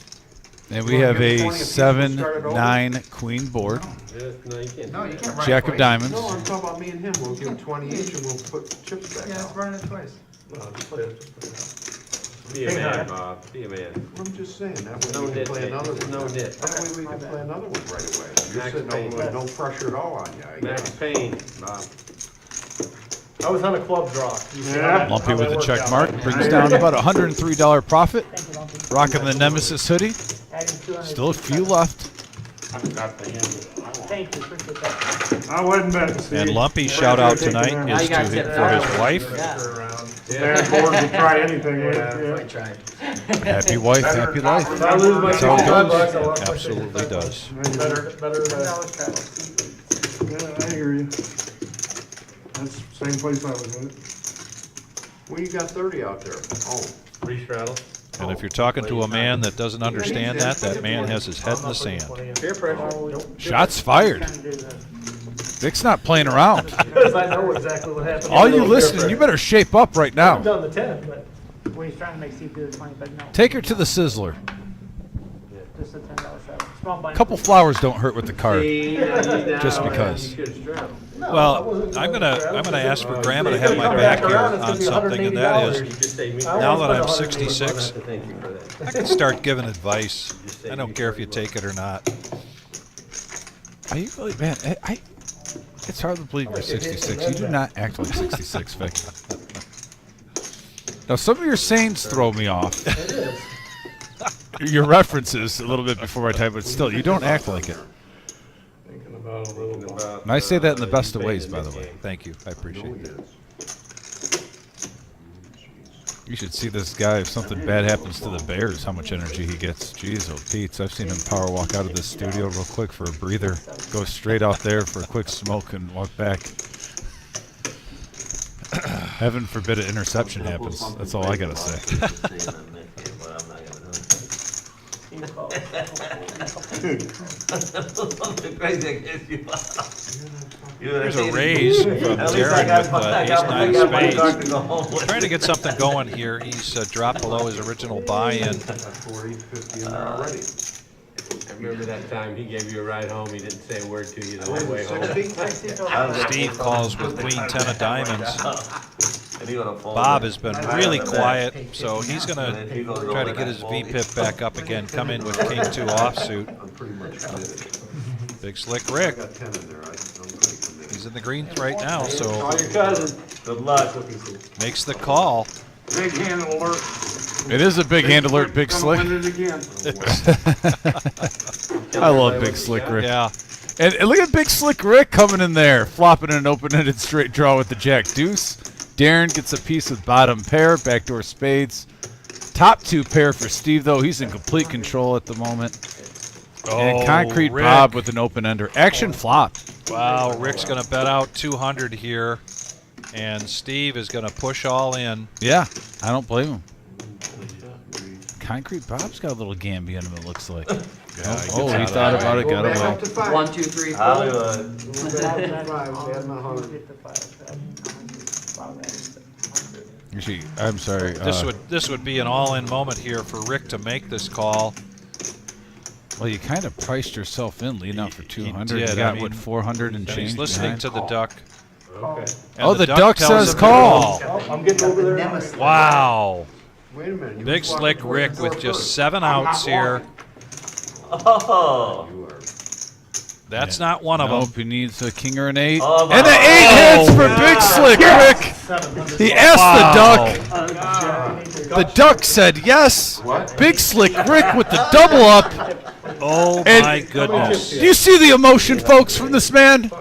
Speaker 1: And we have a 7-9 queen board.
Speaker 7: No, you can't run
Speaker 1: Jack
Speaker 7: it
Speaker 1: of
Speaker 7: twice.
Speaker 1: diamonds.
Speaker 7: No, I'm talking about me and him. We'll give him 20 each and we'll put chips back
Speaker 10: Yeah, let's
Speaker 7: out.
Speaker 10: run it twice.
Speaker 3: Be a man, Bob. Be a man.
Speaker 7: I'm just saying, that
Speaker 5: No
Speaker 7: way we can
Speaker 5: nit,
Speaker 7: play
Speaker 5: Jake.
Speaker 7: another one.
Speaker 5: No nit.
Speaker 7: That way we can play another one right away. You're
Speaker 8: Max
Speaker 7: sitting
Speaker 8: Payne.
Speaker 7: over with no pressure at all on you, I
Speaker 8: Max
Speaker 7: guess.
Speaker 8: Payne, Bob.
Speaker 6: I was on a club draw. You see how
Speaker 3: Yeah.
Speaker 6: that-
Speaker 1: Lumpy
Speaker 6: how
Speaker 1: with
Speaker 6: that
Speaker 1: a
Speaker 6: worked
Speaker 1: check
Speaker 6: out,
Speaker 1: mark.
Speaker 6: right?
Speaker 1: Brings down about $103 profit.
Speaker 10: Thank you, Lumpy.
Speaker 1: Rocking the Nemesis hoodie.
Speaker 10: Adding 200.
Speaker 1: Still a few left.
Speaker 10: Thank you, appreciate that.
Speaker 3: I wasn't betting, Steve.
Speaker 2: And Lumpy's shout out tonight
Speaker 5: Now
Speaker 2: is
Speaker 5: you guys
Speaker 2: to
Speaker 5: get
Speaker 2: for his
Speaker 5: it.
Speaker 2: wife.
Speaker 3: Bad board to try anything with.
Speaker 5: I
Speaker 3: Yeah.
Speaker 5: tried.
Speaker 1: Happy wife, happy life.
Speaker 6: If I lose my
Speaker 1: That's how it
Speaker 6: 65
Speaker 1: goes.
Speaker 6: bucks, I lost my
Speaker 2: Absolutely
Speaker 6: 65 bucks.
Speaker 2: does.
Speaker 6: Better,
Speaker 10: $10 travel.
Speaker 3: Yeah, I hear you. That's the same place I was at.
Speaker 7: Well, you got 30 out there. Oh.
Speaker 8: Restraddle.
Speaker 2: And if you're talking to a man that doesn't understand that, that man has his head in the sand.
Speaker 5: Peer pressure.
Speaker 1: Shots fired. Vic's not playing around.
Speaker 6: Because I know exactly what happened.
Speaker 1: All you listening, you better shape up right
Speaker 6: I've
Speaker 1: now.
Speaker 6: done the 10, but
Speaker 10: Well, he's trying to make Steve do the 20, but no.
Speaker 1: Take her to the Sizzler.
Speaker 10: Just a $10 travel. Small
Speaker 1: A
Speaker 10: blind.
Speaker 1: couple flowers don't hurt with the card.
Speaker 8: Just
Speaker 1: Just because.
Speaker 2: Well, I'm gonna ask for Grandma to have my back here on something, and that is, now that I'm 66, I can start giving advice. I don't care if you take it or not.
Speaker 1: Are you really, man? It's hard to believe you're 66. You do not act like 66, Vic. Now, some of your sayings throw me off. Your references a little bit before my time, but still, you don't act like it.
Speaker 3: Thinking about a little bit.
Speaker 1: And I say that in the best of ways, by the way.
Speaker 2: Thank you. I appreciate that.
Speaker 1: You should see this guy. If something bad happens to the Bears, how much energy he gets. Jeez, oh Pete's. I've seen him power walk out of this studio real quick for a breather. Go straight out there for a quick smoke and walk back. Heaven forbid an interception happens. That's all I gotta say.
Speaker 2: There's a raise from Darren with ace-9 of spades. Trying to get something going here. He's dropped below his original buy-in.
Speaker 3: 40, 50 in there already.
Speaker 4: I remember that time he gave you a ride home, he didn't say a word to you the whole way home.
Speaker 2: Steve calls with queen 10 of diamonds. Bob has been really quiet, so he's going to try to get his VPIP back up again, come in with king 2 offsuit. Big Slick Rick. He's in the green right now, so
Speaker 4: Call your cousin. Good luck.
Speaker 2: makes the call.
Speaker 7: Big hand alert.
Speaker 1: It is a big hand alert, Big Slick. I love Big Slick Rick.
Speaker 2: Yeah.
Speaker 1: And look at Big Slick Rick coming in there, flopping an open-ended straight draw with the Jack Deuce. Darren gets a piece with bottom pair, backdoor spades. Top 2 pair for Steve, though. He's in complete control at the moment. And Concrete
Speaker 2: Rick.
Speaker 1: Bob with an open-ender. Action flop.
Speaker 2: Wow, Rick's going to bet out 200 here, and Steve is going to push all in.
Speaker 1: Yeah, I don't blame him. Concrete Bob's got a little Gambia in him, it looks like. Oh, he thought about it, got away.
Speaker 10: 1, 2, 3, 4.
Speaker 1: Actually, I'm sorry.
Speaker 2: This would be an all-in moment here for Rick to make this call.
Speaker 1: Well, you kind of priced yourself in, leading out for 200.
Speaker 2: did,
Speaker 1: You got,
Speaker 2: I mean,
Speaker 1: what, 400 and change
Speaker 2: He's listening
Speaker 1: behind?
Speaker 2: to the duck.
Speaker 4: Okay.
Speaker 2: And
Speaker 1: Oh, the duck
Speaker 2: tells
Speaker 1: says
Speaker 2: him to
Speaker 1: call.
Speaker 6: I'm getting over there. now.
Speaker 2: Wow.
Speaker 3: Wait a minute. you
Speaker 2: Big
Speaker 3: was walking
Speaker 2: Slick
Speaker 3: towards
Speaker 2: Rick
Speaker 3: yourself
Speaker 2: with just
Speaker 3: first.
Speaker 2: 7 outs here.
Speaker 8: Oh.
Speaker 3: You are.
Speaker 2: That's not one of
Speaker 1: Nope,
Speaker 2: them.
Speaker 1: he needs a king or an 8.
Speaker 8: Oh,
Speaker 1: And the 8 hits for Big Slick Rick.
Speaker 6: 700.
Speaker 1: He asked the duck. The duck said yes.
Speaker 3: What?
Speaker 1: Big Slick Rick with the double up.
Speaker 2: Oh
Speaker 1: And-
Speaker 2: my goodness.
Speaker 1: Do you see the emotion, folks, from this man?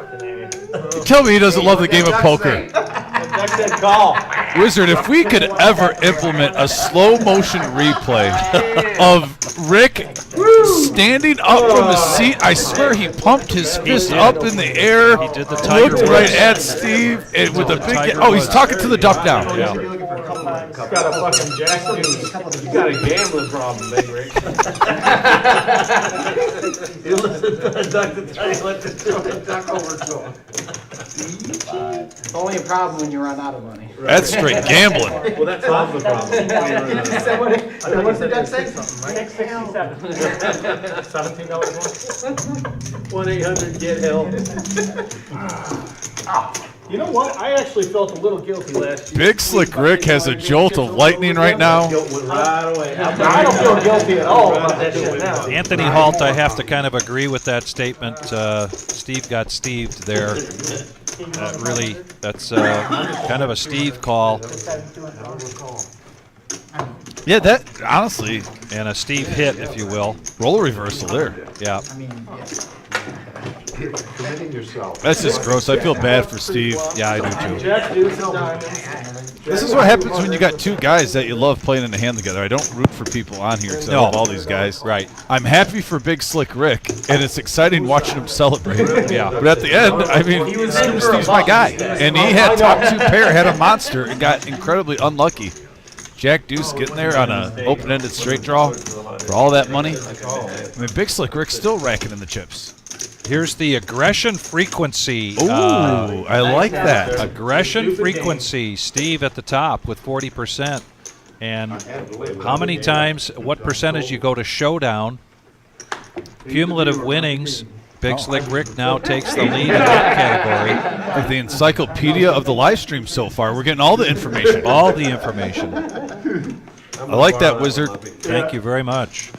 Speaker 1: Tell me he doesn't love the game of poker.
Speaker 4: Duck said call.
Speaker 1: Wizard, if we could ever implement a slow motion replay of Rick standing up from his seat, I swear he pumped his fist up in the air,
Speaker 2: He did the Tiger
Speaker 1: looked right
Speaker 2: Woods.
Speaker 1: at Steve, and with a big.
Speaker 2: Tiger
Speaker 1: Oh, he's
Speaker 2: Woods.
Speaker 1: talking to the duck now.
Speaker 2: Yeah.
Speaker 4: He's got a fucking Jack Deuce. You got a gambling problem, Big Rick. You listen to the duck to tell you what to do.
Speaker 7: Duck overdraw.
Speaker 10: It's only a problem when you run out of money.
Speaker 1: That's straight gambling.
Speaker 4: Well, that solves the problem.
Speaker 10: What's the duck say?
Speaker 6: 667. $17 more.
Speaker 4: 1-800-GET-HELP.
Speaker 6: You know what? I actually felt a little guilty last year.
Speaker 1: Big Slick Rick has a jolt of lightning right now.
Speaker 4: Guilt went right away.
Speaker 6: I don't feel guilty at all about that shit now.
Speaker 2: Anthony Halt, I have to kind of agree with that statement. Steve got Steved there. Really, that's kind of a Steve call
Speaker 1: Yeah, that honestly,
Speaker 2: and a Steve hit, if you will.
Speaker 1: role reversal there.
Speaker 2: Yeah.
Speaker 10: I mean, yeah.
Speaker 3: Committing yourself.
Speaker 1: That's just gross. I feel bad for Steve.
Speaker 2: Yeah, I do too.
Speaker 6: Jack Deuce and diamonds.
Speaker 1: This is what happens when you got 2 guys that you love playing in the hand together. I don't root for people on here because I
Speaker 2: No.
Speaker 1: love all these guys.
Speaker 2: Right.
Speaker 1: I'm happy for Big Slick Rick, and it's exciting watching him celebrate.
Speaker 2: Yeah.
Speaker 1: But at the end, I mean, Steve's my guy. And he had top 2 pair, had a monster, and got incredibly unlucky. Jack Deuce getting there on an open-ended straight draw for all that money. I mean, Big Slick Rick's still racking in the chips.
Speaker 2: Here's the aggression frequency.
Speaker 1: Ooh, I like that.
Speaker 2: Aggression frequency. Steve at the top with 40%. And how many times, what percentage you go to showdown? Cumulative winnings. Big Slick Rick now takes the lead in that category.
Speaker 1: Like the encyclopedia of the live stream so far. We're getting all the information.
Speaker 2: All the information.
Speaker 1: I like that, Wizard.
Speaker 2: Thank you very much.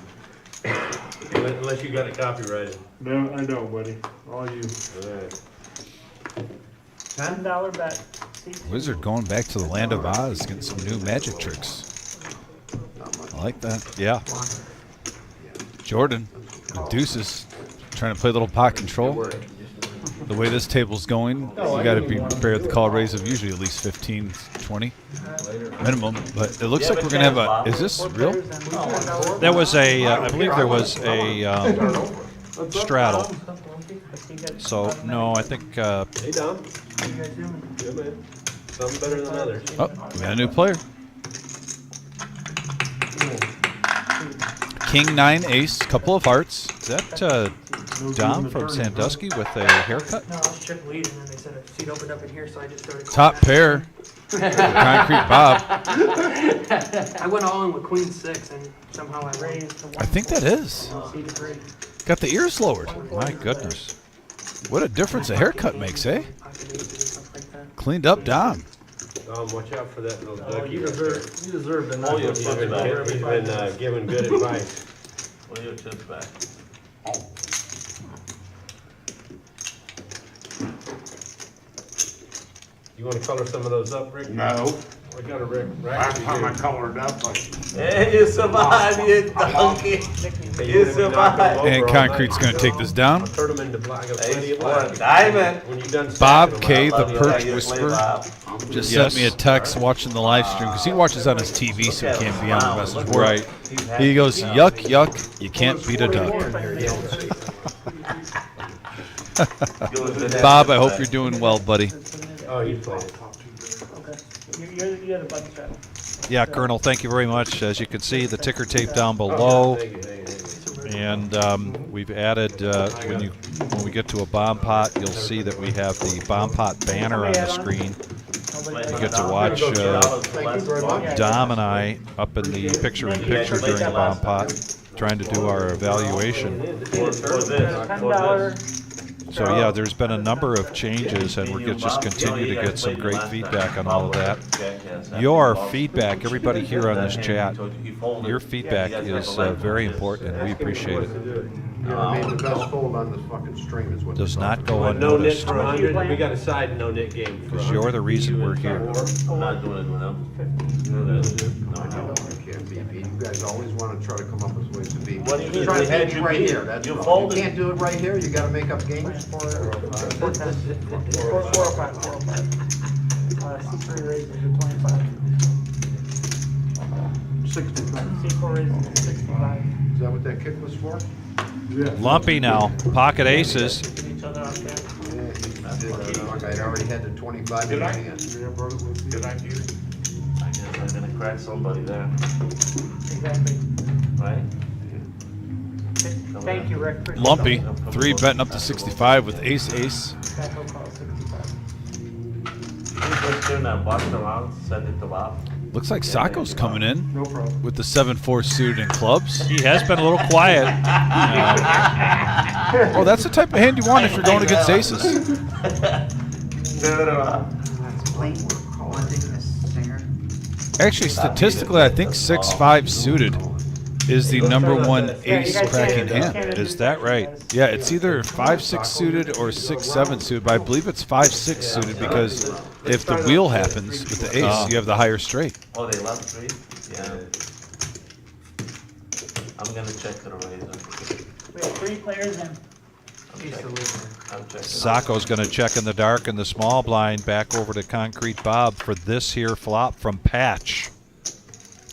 Speaker 4: Unless you got it copyrighted.
Speaker 6: No, I know, buddy. All you. $10 bet.
Speaker 1: Wizard going back to the land of Oz, getting some new magic tricks. I like that.
Speaker 2: Yeah.
Speaker 1: Jordan, with deuces, trying to play a little pot control. The way this table's going, you got to be prepared. The call raise of usually at least 15, 20 minimum. But it looks like we're gonna have a. Is this real?
Speaker 2: There was a, I believe there was a straddle. So no, I think.
Speaker 4: Hey, Dom. Good, man. Some better than others.
Speaker 1: Oh, we got a new player. King 9 ace, couple of hearts. Is that Dom from Sandusky with a haircut?
Speaker 5: No, I was chip lead, and then they said a seat opened up in here, so I just started.
Speaker 1: Top pair. Concrete Bob.
Speaker 5: I went all in with queen 6, and somehow I raised. To
Speaker 1: I think that is.
Speaker 5: C3.
Speaker 1: Got the ears lowered. My goodness. What a difference a haircut makes, eh? Cleaned up Dom.
Speaker 4: Watch out for that little ducky.
Speaker 6: You deserve to know.
Speaker 4: He's been giving good advice.
Speaker 8: Pull your chips back.
Speaker 4: You want to color some of those up, Rick?
Speaker 7: No.
Speaker 4: We got a Rick.
Speaker 7: Last time I colored up, like.
Speaker 8: Hey, you survived, you donkey. You survived.
Speaker 1: And Concrete's going to take this down.
Speaker 4: Turn them into black.
Speaker 8: Hey, one diamond.
Speaker 4: When you're done
Speaker 1: Bob
Speaker 4: stacking
Speaker 1: K,
Speaker 4: them,
Speaker 1: the Perch Whisperer, just sent me a text watching the live stream because he watches on his TV, so he can't be on the message board. Right. He goes, yuck, yuck, you can't beat a duck. Bob, I hope you're doing well, buddy.
Speaker 4: Oh, you played it.
Speaker 5: You're the button straddle.
Speaker 2: Yeah, Colonel, thank you very much. As you can see, the ticker tape down below. And we've added, when we get to a bomb pot, you'll see that we have the bomb pot banner on the screen. You get to watch Dom and I up in the picture-in-picture during the bomb pot, trying to do our evaluation.
Speaker 5: $10.
Speaker 2: So yeah, there's been a number of changes, and we're going to just continue to get some great feedback on all of that. Your feedback, everybody here on this chat, your feedback is very important, and we appreciate it.
Speaker 7: You ever made the best fold on this fucking string is what.
Speaker 2: Does not go
Speaker 4: No knit
Speaker 2: unnoticed.
Speaker 4: for 100. We got a side no knit game.
Speaker 2: Because you're the reason we're here.
Speaker 8: I'm not doing it with him.
Speaker 7: No, you can't beat me. You guys always want to try to come up with ways to beat me.
Speaker 8: What do you mean?
Speaker 7: Try
Speaker 8: We
Speaker 7: to
Speaker 8: had
Speaker 7: beat me
Speaker 8: you
Speaker 7: right
Speaker 8: beat.
Speaker 7: here. That's
Speaker 8: You
Speaker 7: wrong.
Speaker 8: folded.
Speaker 7: You can't do it right here. You got to make up games.
Speaker 5: 405. C3 raises to 25.
Speaker 7: 65.
Speaker 5: C4 raises to 65.
Speaker 7: Is that what that kick was for?
Speaker 2: Lumpy now, pocket aces.
Speaker 5: Get each other out there.
Speaker 7: Yeah, I'd already had the 25 in my hand.
Speaker 9: Did I get it?
Speaker 8: I guess I'm gonna crack somebody there,
Speaker 5: Exactly.
Speaker 8: right?
Speaker 5: Thank you, Rick. Appreciate
Speaker 1: Lumpy,
Speaker 5: it.
Speaker 1: 3 betting up to 65 with ace-ace.
Speaker 5: Back hook call 65.
Speaker 8: You just turn that box around, send it to Bob.
Speaker 1: Looks like Sacco's coming in
Speaker 6: No problem.
Speaker 1: with the 7-4 suited and clubs.
Speaker 2: He has been a little quiet.
Speaker 1: Oh, that's the type of hand you want if you're going against aces.
Speaker 10: That's plain haunting this singer.
Speaker 1: Actually, statistically, I think 6-5 suited is the #1 ace cracking hand.
Speaker 2: Is that right?
Speaker 1: Yeah, it's either 5-6 suited or 6-7 suited, but I believe it's 5-6 suited because if the wheel happens with the ace, you have the higher straight.
Speaker 8: Oh, they left 3? Yeah. I'm gonna check the razor.
Speaker 5: We have 3 players in.
Speaker 8: I'm checking.
Speaker 2: Sacco's going to check in the dark in the small blind, back over to Concrete Bob for this here flop from Patch.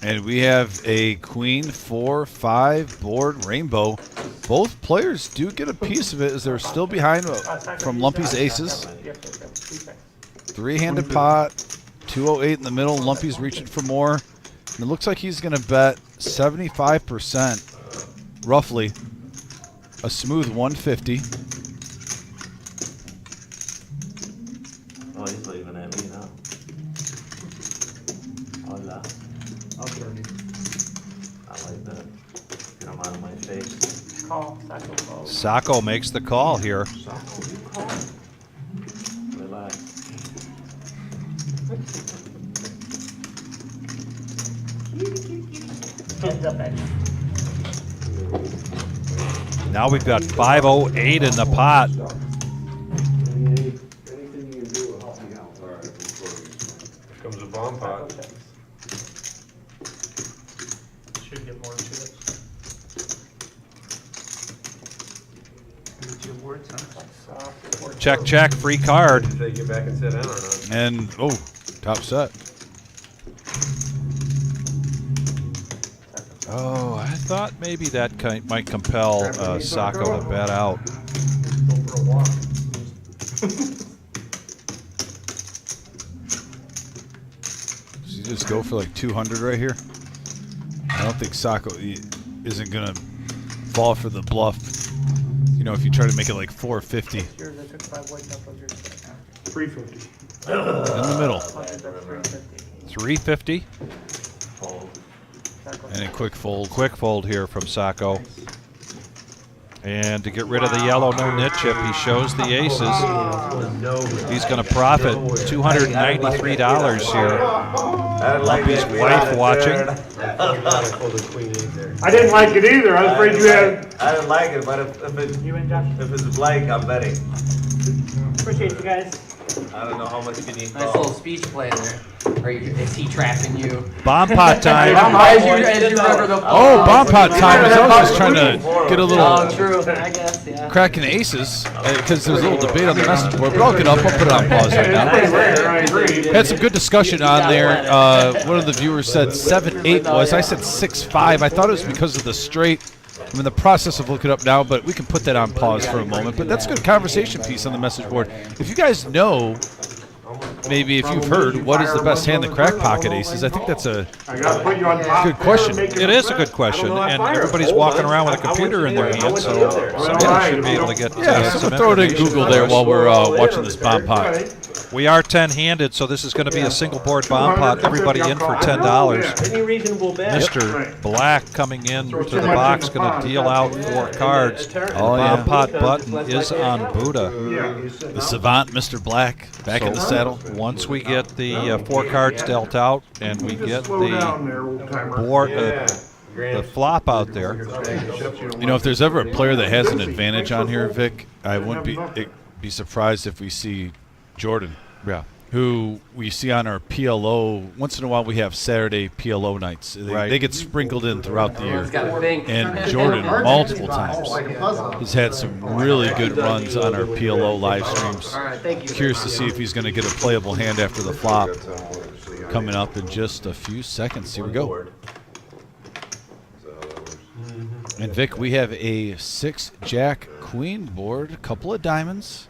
Speaker 1: And we have a queen 4-5 board rainbow. Both players do get a piece of it as they're still behind from Lumpy's aces. 3-handed pot, 208 in the middle. Lumpy's reaching for more. And it looks like he's going to bet 75%, roughly, a smooth 150.
Speaker 8: Oh, he's leaving at me now. Hola. I like that. Get him out of my face.
Speaker 5: Call. Sacco call.
Speaker 2: Sacco makes the call here.
Speaker 8: Relax.
Speaker 5: Heads up, Edge.
Speaker 2: Now we've got 508 in the pot.
Speaker 3: Anything you can do will help me out. All right.
Speaker 4: Here comes a bomb pot.
Speaker 6: Should get more to it.
Speaker 10: What's your words, huh?
Speaker 5: Soft.
Speaker 2: Check, check, free card.
Speaker 4: Did they get back and sit down or not?
Speaker 1: And, oh, top set.
Speaker 2: Oh, I thought maybe that might compel Sacco to bet out.
Speaker 6: Go for a walk.
Speaker 1: Does he just go for like 200 right here? I don't think Sacco isn't going to fall for the bluff. You know, if you try to make it like 450.
Speaker 10: Yours, I took 5 white, that was yours.
Speaker 6: 350.
Speaker 1: In the middle.
Speaker 2: 350.
Speaker 1: And a quick fold.
Speaker 2: Quick fold here from Sacco. And to get rid of the yellow no-nit chip, he shows the aces. He's going to profit $293 here. Lumpy's wife watching.
Speaker 6: I didn't like it either. I was afraid you had.
Speaker 8: I didn't like it, but if it's blank, I'm betting.
Speaker 5: Appreciate you guys.
Speaker 8: I don't know how much you need.
Speaker 5: Nice little speech play there. Is he trapping you?
Speaker 2: Bomb pot time.
Speaker 5: As you remember the
Speaker 1: Oh, bomb pot time. I was just trying to get a little
Speaker 5: Oh, true. I guess, yeah.
Speaker 1: cracking aces because there's a little debate on the message board. But I'll get up. I'll put it on pause right now.
Speaker 6: I agree.
Speaker 1: Had some good discussion on there. One of the viewers said 7-8 was. I said 6-5. I thought it was because of the straight. I'm in the process of looking up now, but we can put that on pause for a moment. But that's a good conversation piece on the message board. If you guys know, maybe if you've heard, what is the best hand that crack pocket aces, I think that's a good question.
Speaker 2: It is a good question, and everybody's walking around with a computer in their hand, so somebody should be able to get some
Speaker 1: throw it in
Speaker 2: information.
Speaker 1: Google there while we're watching this bomb pot.
Speaker 2: We are 10-handed, so this is going to be a single board bomb pot. Everybody in for $10.
Speaker 4: Any reasonable bet?
Speaker 2: Mr. Black coming in to the box, going to deal out 4 cards. The bomb pot button is on Buddha.
Speaker 1: The savant, Mr. Black, back in the saddle.
Speaker 2: Once we get the 4 cards dealt out and we get the board, the flop out there.
Speaker 1: You know, if there's ever a player that has an advantage on here, Vic, I wouldn't be surprised if we see Jordan, who we see on our PLO. Once in a while we have Saturday PLO nights. They get sprinkled in throughout the year. And Jordan, multiple times, has had some really good runs on our PLO live streams. Curious to see if he's going to get a playable hand after the flop. Coming up in just a few seconds. Here we go. And Vic, we have a 6-Jack Queen board, a couple of diamonds.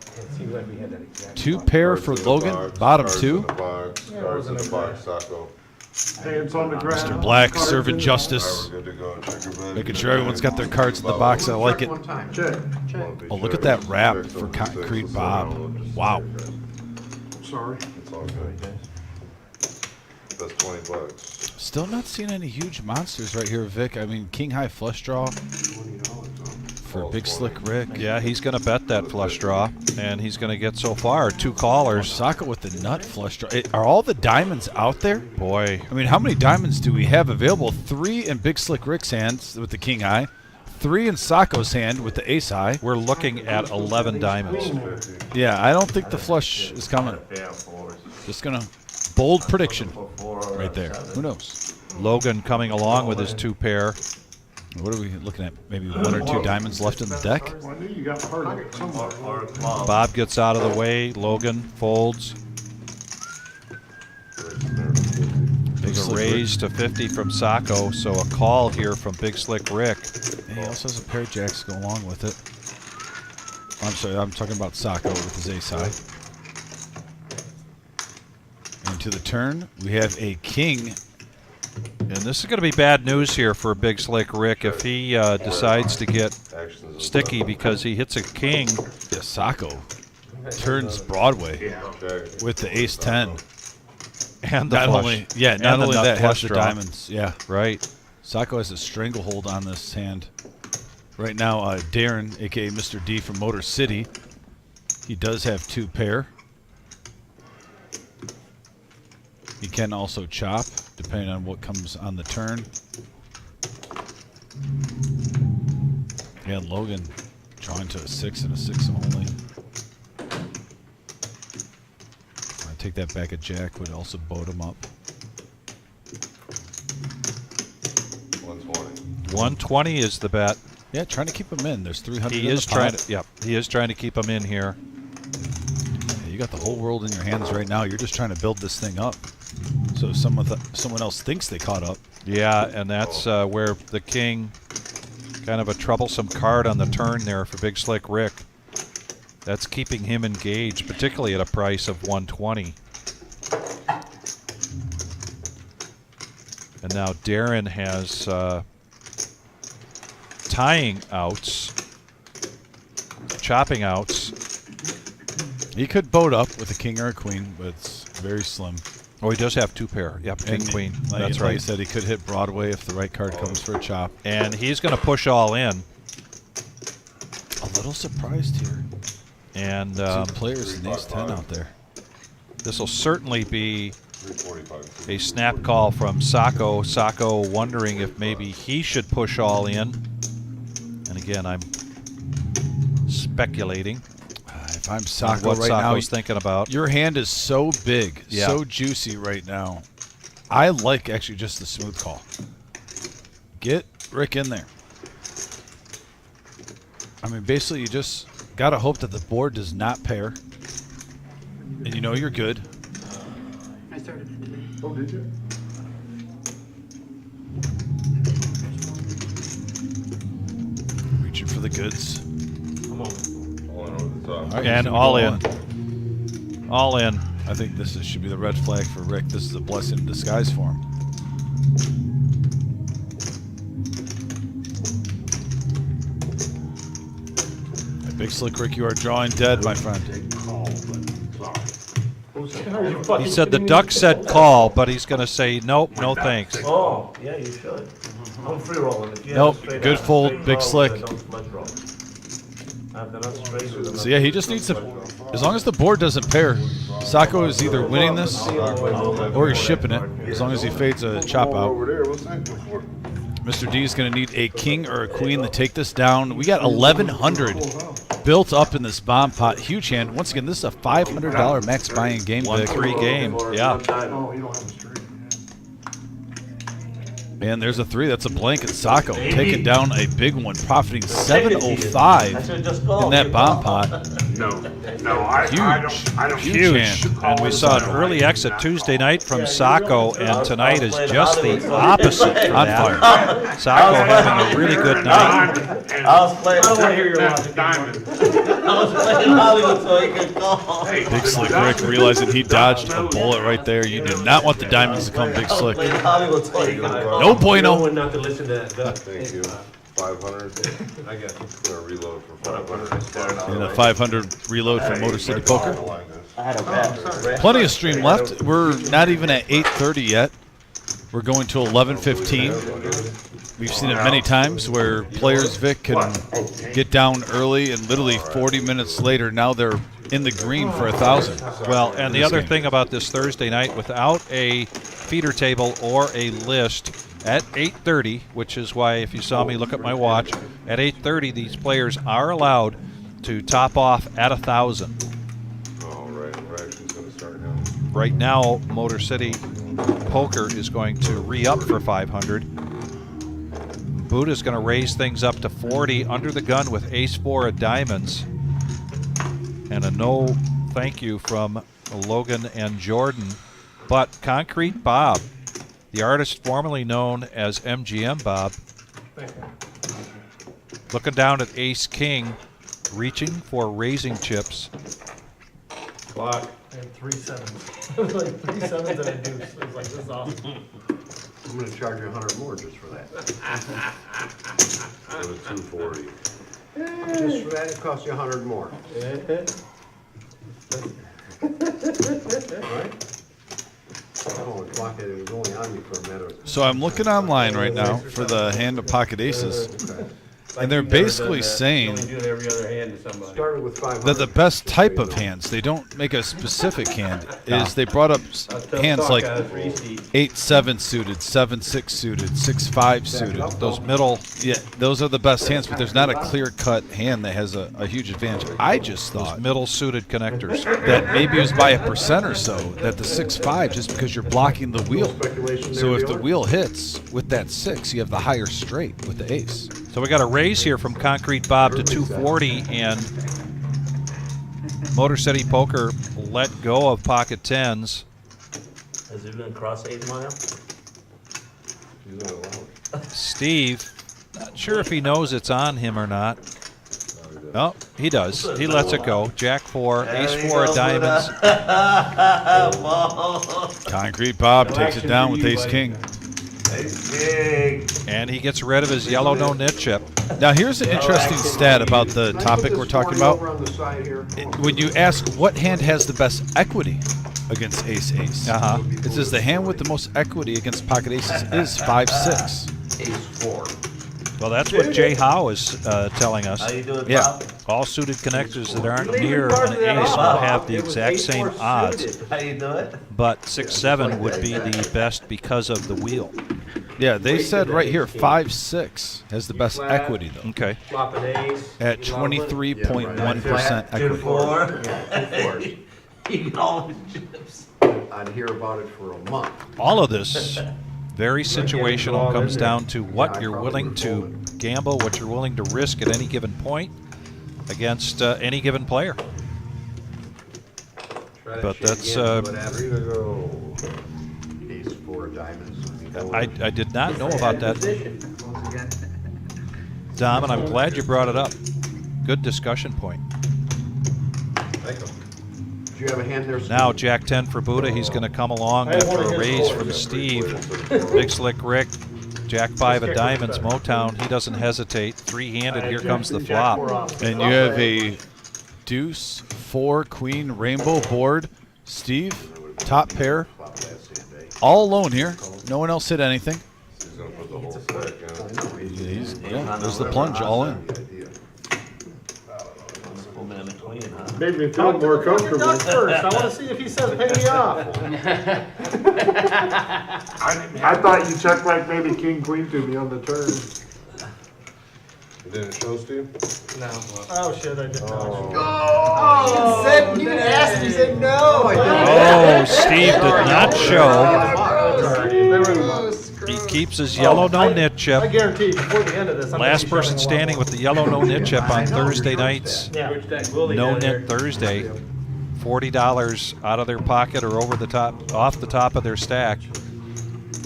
Speaker 1: 2 pair for Logan, bottom 2. Mr. Black serving justice, making sure everyone's got their cards in the box. I like it. Oh, look at that wrap for Concrete Bob. Wow.
Speaker 6: Sorry.
Speaker 3: It's all good. That's $20.
Speaker 1: Still not seeing any huge monsters right here, Vic. I mean, king high flush draw for Big Slick Rick.
Speaker 2: Yeah, he's going to bet that flush draw, and he's going to get so far 2 callers.
Speaker 1: Sacco with the nut flush draw. Are all the diamonds out there?
Speaker 2: Boy.
Speaker 1: I mean, how many diamonds do we have available? 3 in Big Slick Rick's hands with the king high. 3 in Sacco's hand with the ace high.
Speaker 2: We're looking at 11 diamonds.
Speaker 1: Yeah, I don't think the flush is coming. Just going to bold prediction right there. Who knows?
Speaker 2: Logan coming along with his 2 pair.
Speaker 1: What are we looking at? Maybe 1 or 2 diamonds left in the deck?
Speaker 2: Bob gets out of the way. Logan folds. There's a raise to 50 from Sacco, so a call here from Big Slick Rick.
Speaker 1: And he also has a pair of jacks to go along with it. I'm sorry, I'm talking about Sacco with his ace high. And to the turn, we have a king.
Speaker 2: And this is going to be bad news here for Big Slick Rick if he decides to get sticky because he hits a king.
Speaker 1: Yeah, Sacco turns Broadway with the ace 10.
Speaker 2: And the
Speaker 1: not
Speaker 2: flush.
Speaker 1: only, yeah,
Speaker 2: and
Speaker 1: not
Speaker 2: the
Speaker 1: only
Speaker 2: nut
Speaker 1: that, has
Speaker 2: flush
Speaker 1: the
Speaker 2: draw.
Speaker 1: diamonds. Yeah,
Speaker 2: right.
Speaker 1: Sacco has a stranglehold on this hand. Right now, Darren, a.k.a. Mr. D from Motor City, he does have 2 pair. He can also chop, depending on what comes on the turn. And Logan drawing to a 6 and a 6 only. I take that back at Jack, would also boat him up.
Speaker 3: 120.
Speaker 2: 120 is the bet.
Speaker 1: Yeah, trying to keep him in. There's 300.
Speaker 2: He is trying to. Yep, he is trying to keep him in here.
Speaker 1: got the whole world in your hands right now. You're just trying to build this thing up. So if someone else thinks they caught up.
Speaker 2: Yeah, and that's where the king, kind of a troublesome card on the turn there for Big Slick Rick. That's keeping him engaged, particularly at a price of 120. And now Darren has tying outs, chopping outs.
Speaker 1: He could boat up with a king or a queen, but it's very slim.
Speaker 2: Oh, he does have 2 pair. Yep, king, queen. That's
Speaker 1: like
Speaker 2: right.
Speaker 1: you said, he could hit Broadway if the right card comes for a chop.
Speaker 2: And he's going to push all in.
Speaker 1: A little surprised here.
Speaker 2: And
Speaker 1: 2 players in ace 10 out there.
Speaker 2: This will certainly be a snap call from Sacco. Sacco wondering if maybe he should push all in. And again, I'm speculating.
Speaker 1: If I'm Sacco
Speaker 2: what
Speaker 1: right now,
Speaker 2: Sacco's thinking about.
Speaker 1: Your hand is so big,
Speaker 2: Yeah.
Speaker 1: so juicy right now. I like actually just the smooth call. Get Rick in there. I mean, basically, you just got to hope that the board does not pair. And you know you're good.
Speaker 10: I started it today.
Speaker 3: Oh, did you?
Speaker 1: Reaching for the goods.
Speaker 3: Come on. All in over the top.
Speaker 1: All right,
Speaker 2: And
Speaker 1: he's gonna
Speaker 2: all
Speaker 1: go
Speaker 2: in.
Speaker 1: on.
Speaker 2: All in.
Speaker 1: I think this should be the red flag for Rick. This is a blessing in disguise for him. Big Slick Rick, you are drawing dead, my friend.
Speaker 2: He said the duck said call, but he's going to say nope, no thanks.
Speaker 8: Oh, yeah, you should. I'm free rolling. If you
Speaker 1: Nope,
Speaker 8: have a straight
Speaker 1: good
Speaker 8: out,
Speaker 1: fold,
Speaker 8: straight
Speaker 1: Big
Speaker 8: call,
Speaker 1: Slick.
Speaker 8: then don't smudge roll. If they're not straight, then
Speaker 1: So yeah, he just needs to, as long as the board doesn't pair, Sacco is either winning this or he's shipping it, as long as he fades a chop out.
Speaker 3: Over there, what's that good for?
Speaker 1: Mr. D is going to need a king or a queen to take this down. We got 1,100 built up in this bomb pot. Huge hand. Once again, this is a $500 max buy-in game.
Speaker 2: 1-3 game. Yeah.
Speaker 3: Oh, you don't have a straight.
Speaker 1: And there's a 3. That's a blanket. Sacco taking down a big one, profiting 705 in that bomb pot.
Speaker 2: Huge. And we saw an early exit Tuesday night from Sacco, and tonight is just the opposite. On fire. Sacco having a really good night.
Speaker 8: I was playing.
Speaker 6: I don't want to hear your logic.
Speaker 8: I was playing Hollywood so he could call.
Speaker 1: Big Slick Rick realizing he dodged a bullet right there. You did not want the diamonds to come Big Slick.
Speaker 8: Playing Hollywood so he could call.
Speaker 1: No bueno.
Speaker 4: No one not to listen to that.
Speaker 3: Thank you. 500.
Speaker 4: I got it.
Speaker 3: Gonna reload for 500.
Speaker 1: And a 500 reload from Motor City Poker.
Speaker 8: I had a bad.
Speaker 1: Plenty of stream left. We're not even at 8:30 yet. We're going to 11:15. We've seen it many times where players, Vic, can get down early and literally 40 minutes later, now they're in the green for 1,000.
Speaker 2: Well, and the other thing about this Thursday night, without a feeder table or a list at 8:30, which is why if you saw me look at my watch, at 8:30 these players are allowed to top off at 1,000.
Speaker 3: Oh, right. We're actually gonna start now.
Speaker 2: Right now, Motor City Poker is going to re-up for 500. Buddha's going to raise things up to 40 under the gun with ace-4 of diamonds. And a no thank you from Logan and Jordan. But Concrete Bob, the artist formerly known as MGM Bob, looking down at ace-king, reaching for raising chips.
Speaker 4: Clock.
Speaker 6: I had 3 sevens. Like 3 sevens and a deuce. It was like, this is awesome.
Speaker 7: I'm gonna charge you 100 more just for that.
Speaker 3: Go to 240.
Speaker 7: Just for that, it costs you 100 more. Alright? Oh, the clock, it was only on me for a minute.
Speaker 1: So I'm looking online right now for the hand of pocket aces, and they're basically saying
Speaker 4: Only do it every other hand to somebody.
Speaker 7: Started with 500.
Speaker 1: that the best type of hands, they don't make a specific hand, is they brought up hands like 8-7 suited, 7-6 suited, 6-5 suited.
Speaker 2: Those middle,
Speaker 1: Yeah, those are the best hands, but there's not a clear-cut hand that has a huge advantage. I just
Speaker 2: those
Speaker 1: thought
Speaker 2: middle suited connectors.
Speaker 1: that maybe it was by 1% or so, that the 6-5, just because you're blocking the wheel. So if the wheel hits with that 6, you have the higher straight with the ace.
Speaker 2: So we got a raise here from Concrete Bob to 240, and Motor City Poker let go of pocket tens.
Speaker 8: Has he been across 8 Mile?
Speaker 3: He's not allowed.
Speaker 2: Steve, not sure if he knows it's on him or not. Oh, he does. He lets it go. Jack 4, Ace 4 of diamonds.
Speaker 1: Concrete Bob takes it down with Ace King.
Speaker 2: And he gets rid of his yellow no-nit chip.
Speaker 1: Now here's an interesting stat about the topic we're talking about.
Speaker 7: Over on the side here.
Speaker 1: When you ask what hand has the best equity against ace-ace, it says the hand with the most equity against pocket aces is 5-6.
Speaker 7: Ace 4.
Speaker 2: Well, that's what Jay Howe is telling us.
Speaker 8: How you doing,
Speaker 1: Yeah.
Speaker 8: Bob?
Speaker 2: All suited connectors that aren't near an ace will have the exact same odds,
Speaker 8: How you doing?
Speaker 2: but 6-7 would be the best because of the wheel.
Speaker 1: Yeah, they said right here 5-6 has the best equity though,
Speaker 2: Okay.
Speaker 4: Flop an ace.
Speaker 1: at 23.1%
Speaker 8: Two
Speaker 1: equity.
Speaker 8: 4.
Speaker 7: Yeah, 2 4s.
Speaker 8: You get all the chips.
Speaker 7: I'd hear about it for a month.
Speaker 2: All of this very situational, comes down to what you're willing to gamble, what you're willing to risk at any given point against any given player. But that's
Speaker 3: 3 to go.
Speaker 7: Ace 4 of diamonds.
Speaker 2: I did not know about that,
Speaker 10: Once again.
Speaker 2: Dom, and I'm glad you brought it up. Good discussion point.
Speaker 7: Do you have a hand there? Steve?
Speaker 2: Now Jack 10 for Buddha. He's going to come along after a raise from Steve. Big Slick Rick. Jack 5 of diamonds. Motown. He doesn't hesitate. Three-handed. Here comes the flop.
Speaker 1: And you have a deuce, 4, queen, rainbow board. Steve, top pair, all alone here. No one else hit anything.
Speaker 3: He's gonna put the whole stack in.
Speaker 1: Yeah, there's the plunge all in.
Speaker 8: Full man and queen, huh?
Speaker 3: Made me feel more comfortable.
Speaker 6: Duck first. I want to see if he says pay me off.
Speaker 3: I thought you checked like maybe king, queen to me on the turn. It didn't show, Steve?
Speaker 6: No. Oh shit, I did not.
Speaker 10: Oh, you didn't ask, you said no.
Speaker 2: Oh, Steve did not show.
Speaker 6: They were in the box.
Speaker 2: He keeps his yellow no-nit
Speaker 6: I
Speaker 2: chip.
Speaker 6: guarantee before the end of this, I'm
Speaker 2: Last
Speaker 6: gonna be
Speaker 2: person
Speaker 6: showing
Speaker 2: standing with the yellow no-nit chip on Thursday nights.
Speaker 6: Yeah.
Speaker 2: No-Nit Thursday. $40 out of their pocket or over the top, off the top of their stack.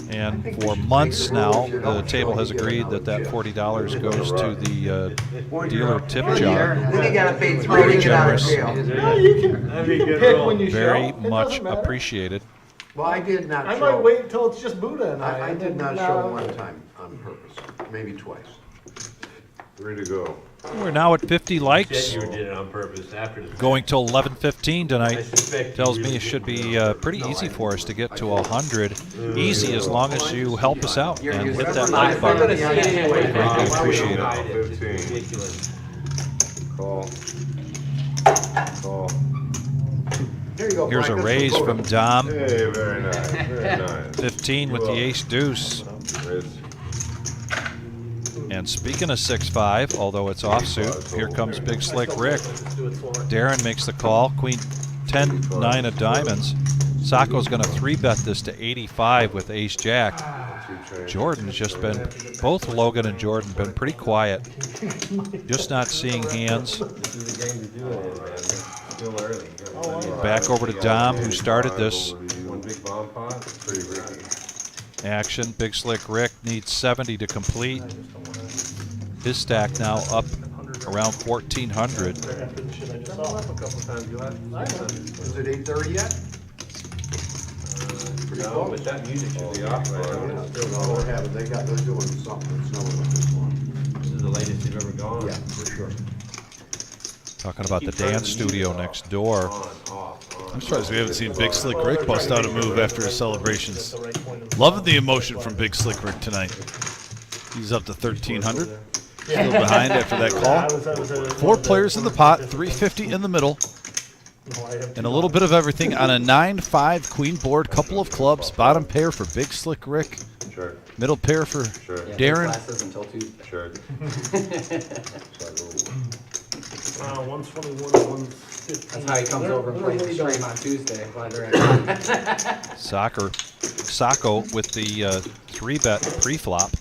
Speaker 2: And for months now, the table has agreed that that $40 goes to the dealer tip jar.
Speaker 10: Then you gotta pay 3 to get out of jail.
Speaker 6: No, you can pick when you show.
Speaker 2: Very
Speaker 6: It
Speaker 2: much
Speaker 6: doesn't matter.
Speaker 2: appreciated.
Speaker 7: Well, I did not
Speaker 6: I
Speaker 7: show.
Speaker 6: might wait until it's just Buddha and
Speaker 7: I
Speaker 6: and
Speaker 7: did
Speaker 6: then,
Speaker 7: not show one time on purpose, maybe twice.
Speaker 3: 3 to go.
Speaker 2: We're now at 50 likes.
Speaker 4: You did it on purpose after the.
Speaker 2: Going till 11:15
Speaker 4: I
Speaker 2: tonight.
Speaker 4: suspect
Speaker 2: Tells
Speaker 4: you
Speaker 2: me
Speaker 4: really
Speaker 2: it should
Speaker 4: did
Speaker 2: be pretty easy for us to get to 100. Easy as long as you help us out and hit that like
Speaker 4: We're gonna
Speaker 2: button.
Speaker 4: see it anyway.
Speaker 2: Greatly appreciate it.
Speaker 3: 15.
Speaker 4: Ridiculous.
Speaker 3: Call. Call.
Speaker 7: Here you go.
Speaker 2: Here's a
Speaker 7: Frank,
Speaker 2: raise
Speaker 7: this is
Speaker 2: from
Speaker 7: Buddha.
Speaker 2: Dom.
Speaker 3: Hey, very nice. Very nice.
Speaker 2: 15 with the ace deuce.
Speaker 3: Raise.
Speaker 2: And speaking of 6-5, although it's offsuit, here comes Big Slick Rick. Darren makes the call. Queen 10-9 of diamonds. Sacco's going to 3-bet this to 85 with ace jack. Jordan's just been, both Logan and Jordan, been pretty quiet. Just not seeing hands.
Speaker 4: This is the game to do it in, man. Still early.
Speaker 2: Back over to Dom, who started this
Speaker 3: One big bomb pot. Pretty risky.
Speaker 2: action. Big Slick Rick needs 70 to complete. His stack now up around 1,400.
Speaker 6: After the shit I just saw.
Speaker 3: A couple times you left.
Speaker 7: Is it 8:30 yet?
Speaker 4: No, but that music should be off right now.
Speaker 7: No, they haven't. They're doing something that's snowing with this one.
Speaker 4: This is the latest you've ever gone.
Speaker 7: Yeah, for sure.
Speaker 2: Talking about the dance studio next door.
Speaker 1: I'm surprised we haven't seen Big Slick Rick bust out a move after his celebrations. Loving the emotion from Big Slick Rick tonight. He's up to 1,300. Still behind after that call. 4 players in the pot, 350 in the middle. And a little bit of everything on a 9-5 queen board, couple of clubs, bottom pair for Big Slick Rick,
Speaker 3: Sure.
Speaker 1: middle pair for
Speaker 3: Sure.
Speaker 1: Darren.
Speaker 3: Sure.
Speaker 6: 121 and 115.
Speaker 5: That's how he comes over and plays the stream on Tuesday. Glad they're
Speaker 2: Sacco with the 3-bet pre-flop.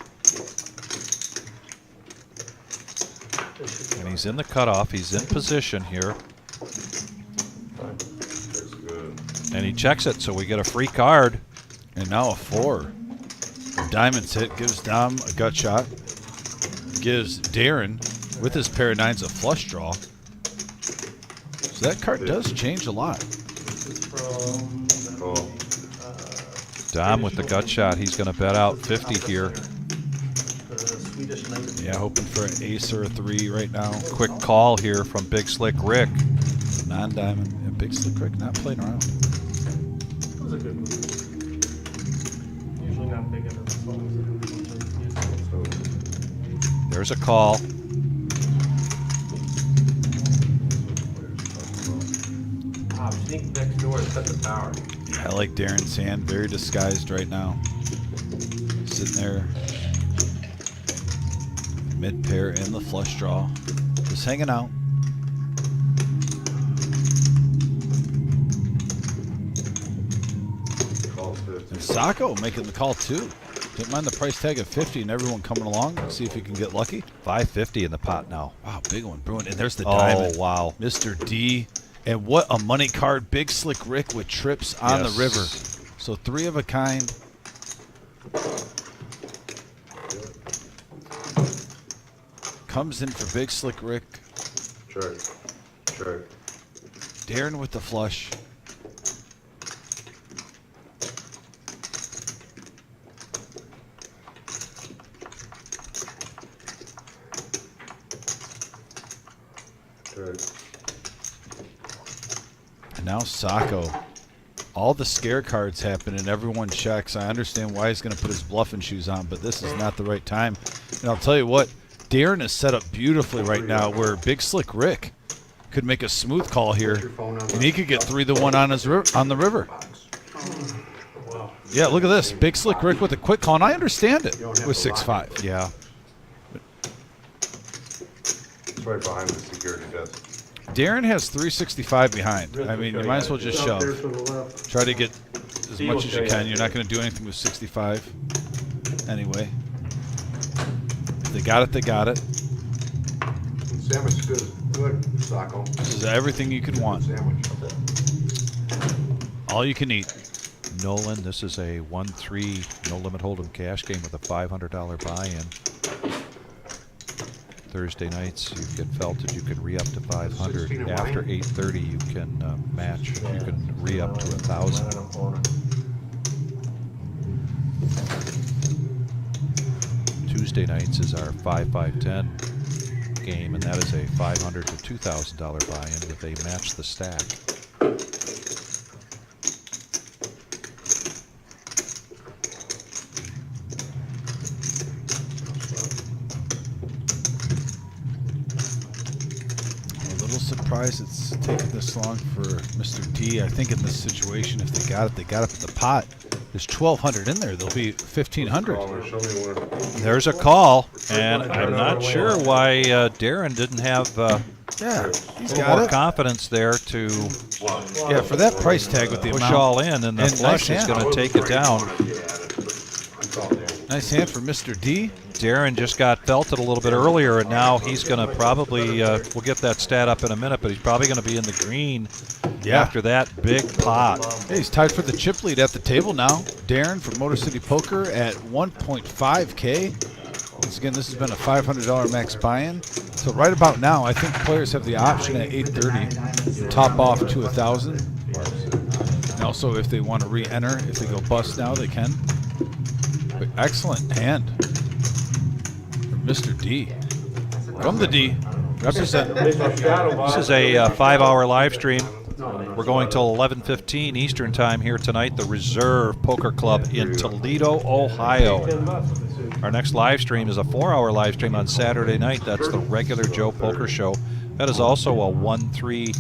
Speaker 2: And he's in the cutoff. He's in position here. And he checks it, so we get a free card.
Speaker 1: And now a 4. Diamonds hit, gives Dom a gut shot. Gives Darren, with his pair of 9s, a flush draw. So that card does change a lot.
Speaker 6: This is from,
Speaker 3: Oh,
Speaker 2: Dom with the gut shot. He's going to bet out 50 here.
Speaker 6: the Swedish Knight.
Speaker 1: Yeah, hoping for an ace or a 3 right now.
Speaker 2: Quick call here from Big Slick Rick.
Speaker 1: Non-diamond. Yeah, Big Slick Rick not playing around.
Speaker 6: That was a good move. Usually not big enough songs.
Speaker 2: There's a call.
Speaker 4: Sneak next door and set the power.
Speaker 1: I like Darren's hand. Very disguised right now. Sitting there. Mid pair in the flush draw. Just hanging out.
Speaker 3: call 50.
Speaker 1: And Sacco making the call too. Don't mind the price tag of 50 and everyone coming along. See if you can get lucky.
Speaker 2: 550 in the pot now.
Speaker 1: Wow, big one brewing. And there's the diamond.
Speaker 2: Oh, wow.
Speaker 1: Mr. D. And what a money card. Big Slick Rick with trips on
Speaker 2: Yes.
Speaker 1: the river. So 3 of a kind. Comes in for Big Slick Rick.
Speaker 3: Check. Check.
Speaker 1: Darren with the flush.
Speaker 3: Check.
Speaker 1: And now Sacco. All the scare cards happen and everyone checks. I understand why he's going to put his bluffing shoes on, but this is not the right time. And I'll tell you what, Darren is set up beautifully right now where Big Slick Rick could make a smooth call here, and he could get 3-1 on his on the river. Yeah, look at this. Big Slick Rick with a quick call, and I understand it with 6-5.
Speaker 2: Yeah.
Speaker 3: It's right behind the security desk.
Speaker 1: Darren has 365 behind. I mean, you might as well just
Speaker 6: Out there
Speaker 1: shove.
Speaker 6: to the left.
Speaker 1: Try to get as much as you can. You're not going to do anything with 65 anyway. If they got it, they got it.
Speaker 7: Sandwich is good, Sacco.
Speaker 1: This is everything you could want.
Speaker 7: Sandwich.
Speaker 1: All you can eat.
Speaker 2: Nolan, this is a 1-3 no-limit hold'em cash game with a $500 buy-in. Thursday nights, you get felted, you can re-up to 500. After 8:30, you can match. You can re-up to 1,000. Tuesday nights is our 5-5-10 game, and that is a $500 to $2,000 buy-in with a match the stack.
Speaker 1: Surprised it's taken this long for Mr. D. I think in this situation, if they got it, they got it. But the pot, there's 1,200 in there. There'll be 1,500.
Speaker 3: Show me where.
Speaker 2: There's a call, and I'm not sure why Darren didn't have
Speaker 1: Yeah, he's
Speaker 2: a little
Speaker 1: got
Speaker 2: more
Speaker 1: it.
Speaker 2: confidence there to
Speaker 1: Yeah, for that price tag with the
Speaker 2: push
Speaker 1: amount.
Speaker 2: all in, and the
Speaker 1: And
Speaker 2: flush
Speaker 1: nice
Speaker 2: is
Speaker 1: hand.
Speaker 2: going to take it down.
Speaker 1: Nice hand for Mr. D.
Speaker 2: Darren just got felted a little bit earlier, and now he's going to probably, we'll get that stat up in a minute, but he's probably going to be in the green after that big pot.
Speaker 1: Hey, he's tied for the chip lead at the table now. Darren from Motor City Poker at 1.5K. Once again, this has been a $500 max buy-in. So right about now, I think players have the option at 8:30 top off to 1,000. And also, if they want to re-enter, if they go bust now, they can. But excellent hand from Mr. D. From the D. Represent.
Speaker 2: This is a 5-hour live stream. We're going till 11:15 Eastern time here tonight. The Reserve Poker Club in Toledo, Ohio. Our next live stream is a 4-hour live stream on Saturday night. That's the regular Joe Poker Show. That is also a 1-3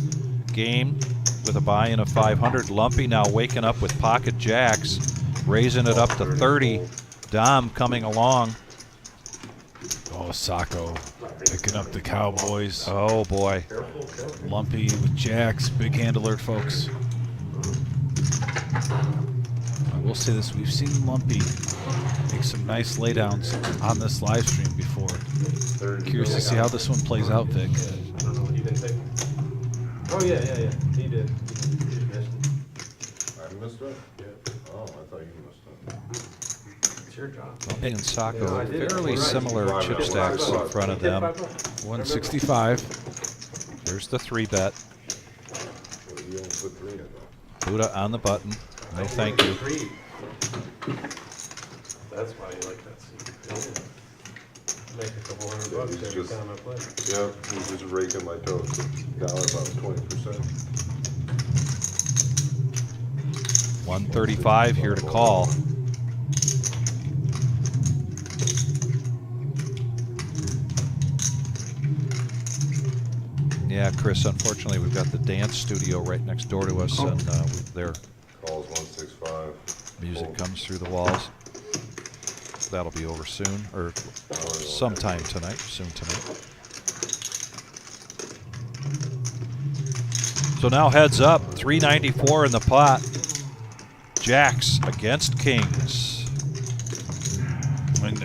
Speaker 2: game with a buy-in of 500. Lumpy now waking up with pocket jacks, raising it up to 30. Dom coming along.
Speaker 1: Oh, Sacco picking up the Cowboys.
Speaker 2: Oh, boy.
Speaker 1: Lumpy with jacks. Big hand alert, folks. I will say this. We've seen Lumpy make some nice laydowns on this live stream before. Curious to see how this one plays out, Vic.
Speaker 6: I don't know what he didn't take. Oh, yeah. He did. He missed.
Speaker 3: missed it? Yeah. Oh, I thought you missed it.
Speaker 4: It's your job.
Speaker 2: Lumpy and Sacco,
Speaker 4: Yeah, I did.
Speaker 2: fairly
Speaker 4: Right.
Speaker 2: similar chip stacks in front of them.
Speaker 1: 165.
Speaker 2: There's the 3-bet.
Speaker 3: Well, you only put 3 in though.
Speaker 2: Buddha on the button. No thank you.
Speaker 6: That's why you like that seat. Make a couple $100
Speaker 3: Yeah, he's
Speaker 6: every
Speaker 3: just-
Speaker 6: time I play.
Speaker 3: Yeah, he's just raking my toes. Dollar about 20%.
Speaker 2: 135 here to call. Yeah, Chris, unfortunately, we've got the dance studio right next door to us, and their
Speaker 3: Calls 165.
Speaker 2: music comes through the walls. That'll be over soon, or sometime tonight, soon tonight. So now heads up, 394 in the pot. Jacks against Kings.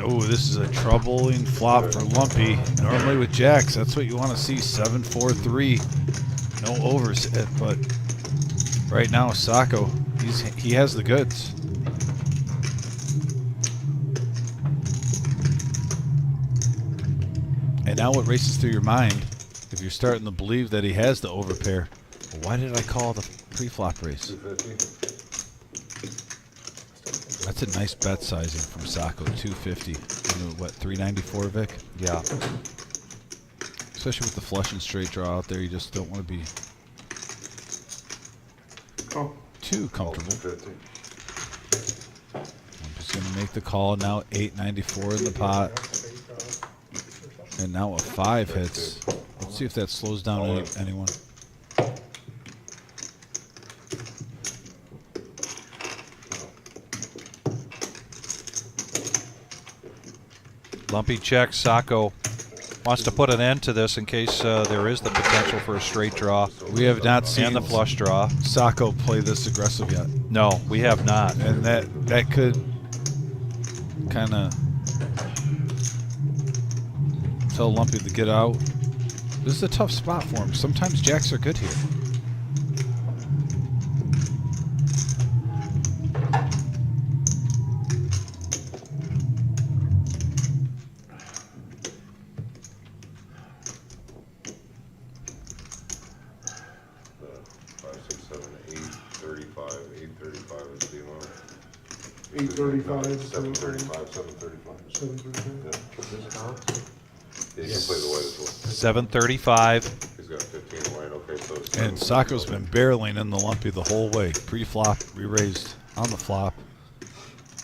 Speaker 1: Oh, this is a troubling flop for Lumpy. Normally with jacks, that's what you want to see. 7-4-3, no overs. But right now, Sacco, he has the goods. And now what races through your mind, if you're starting to believe that he has the overpair, well, why did I call the pre-flop race?
Speaker 3: 250.
Speaker 1: That's a nice bet sizing from Sacco, 250. What, 394, Vic?
Speaker 2: Yeah.
Speaker 1: Especially with the flush and straight draw out there, you just don't want to be too comfortable.
Speaker 3: 250.
Speaker 1: I'm just going to make the call now. 894 in the pot. And now a 5 hits. Let's see if that slows down anyone.
Speaker 2: Lumpy checks. Sacco wants to put an end to this in case there is the potential for a straight draw.
Speaker 1: We have not seen
Speaker 2: and the flush draw.
Speaker 1: Sacco play this aggressive yet.
Speaker 2: No, we have not.
Speaker 1: And that could kind of tell Lumpy to get out. This is a tough spot for him. Sometimes jacks are good here.
Speaker 3: Is the amount.
Speaker 9: 835.
Speaker 3: 735, 735.
Speaker 9: 735.
Speaker 3: Yeah, you can play the white as well.
Speaker 2: 735.
Speaker 3: He's got 15 white, okay, so it's
Speaker 1: And Sacco's been barreling in the Lumpy the whole way. Pre-flop, re-raised, on the flop,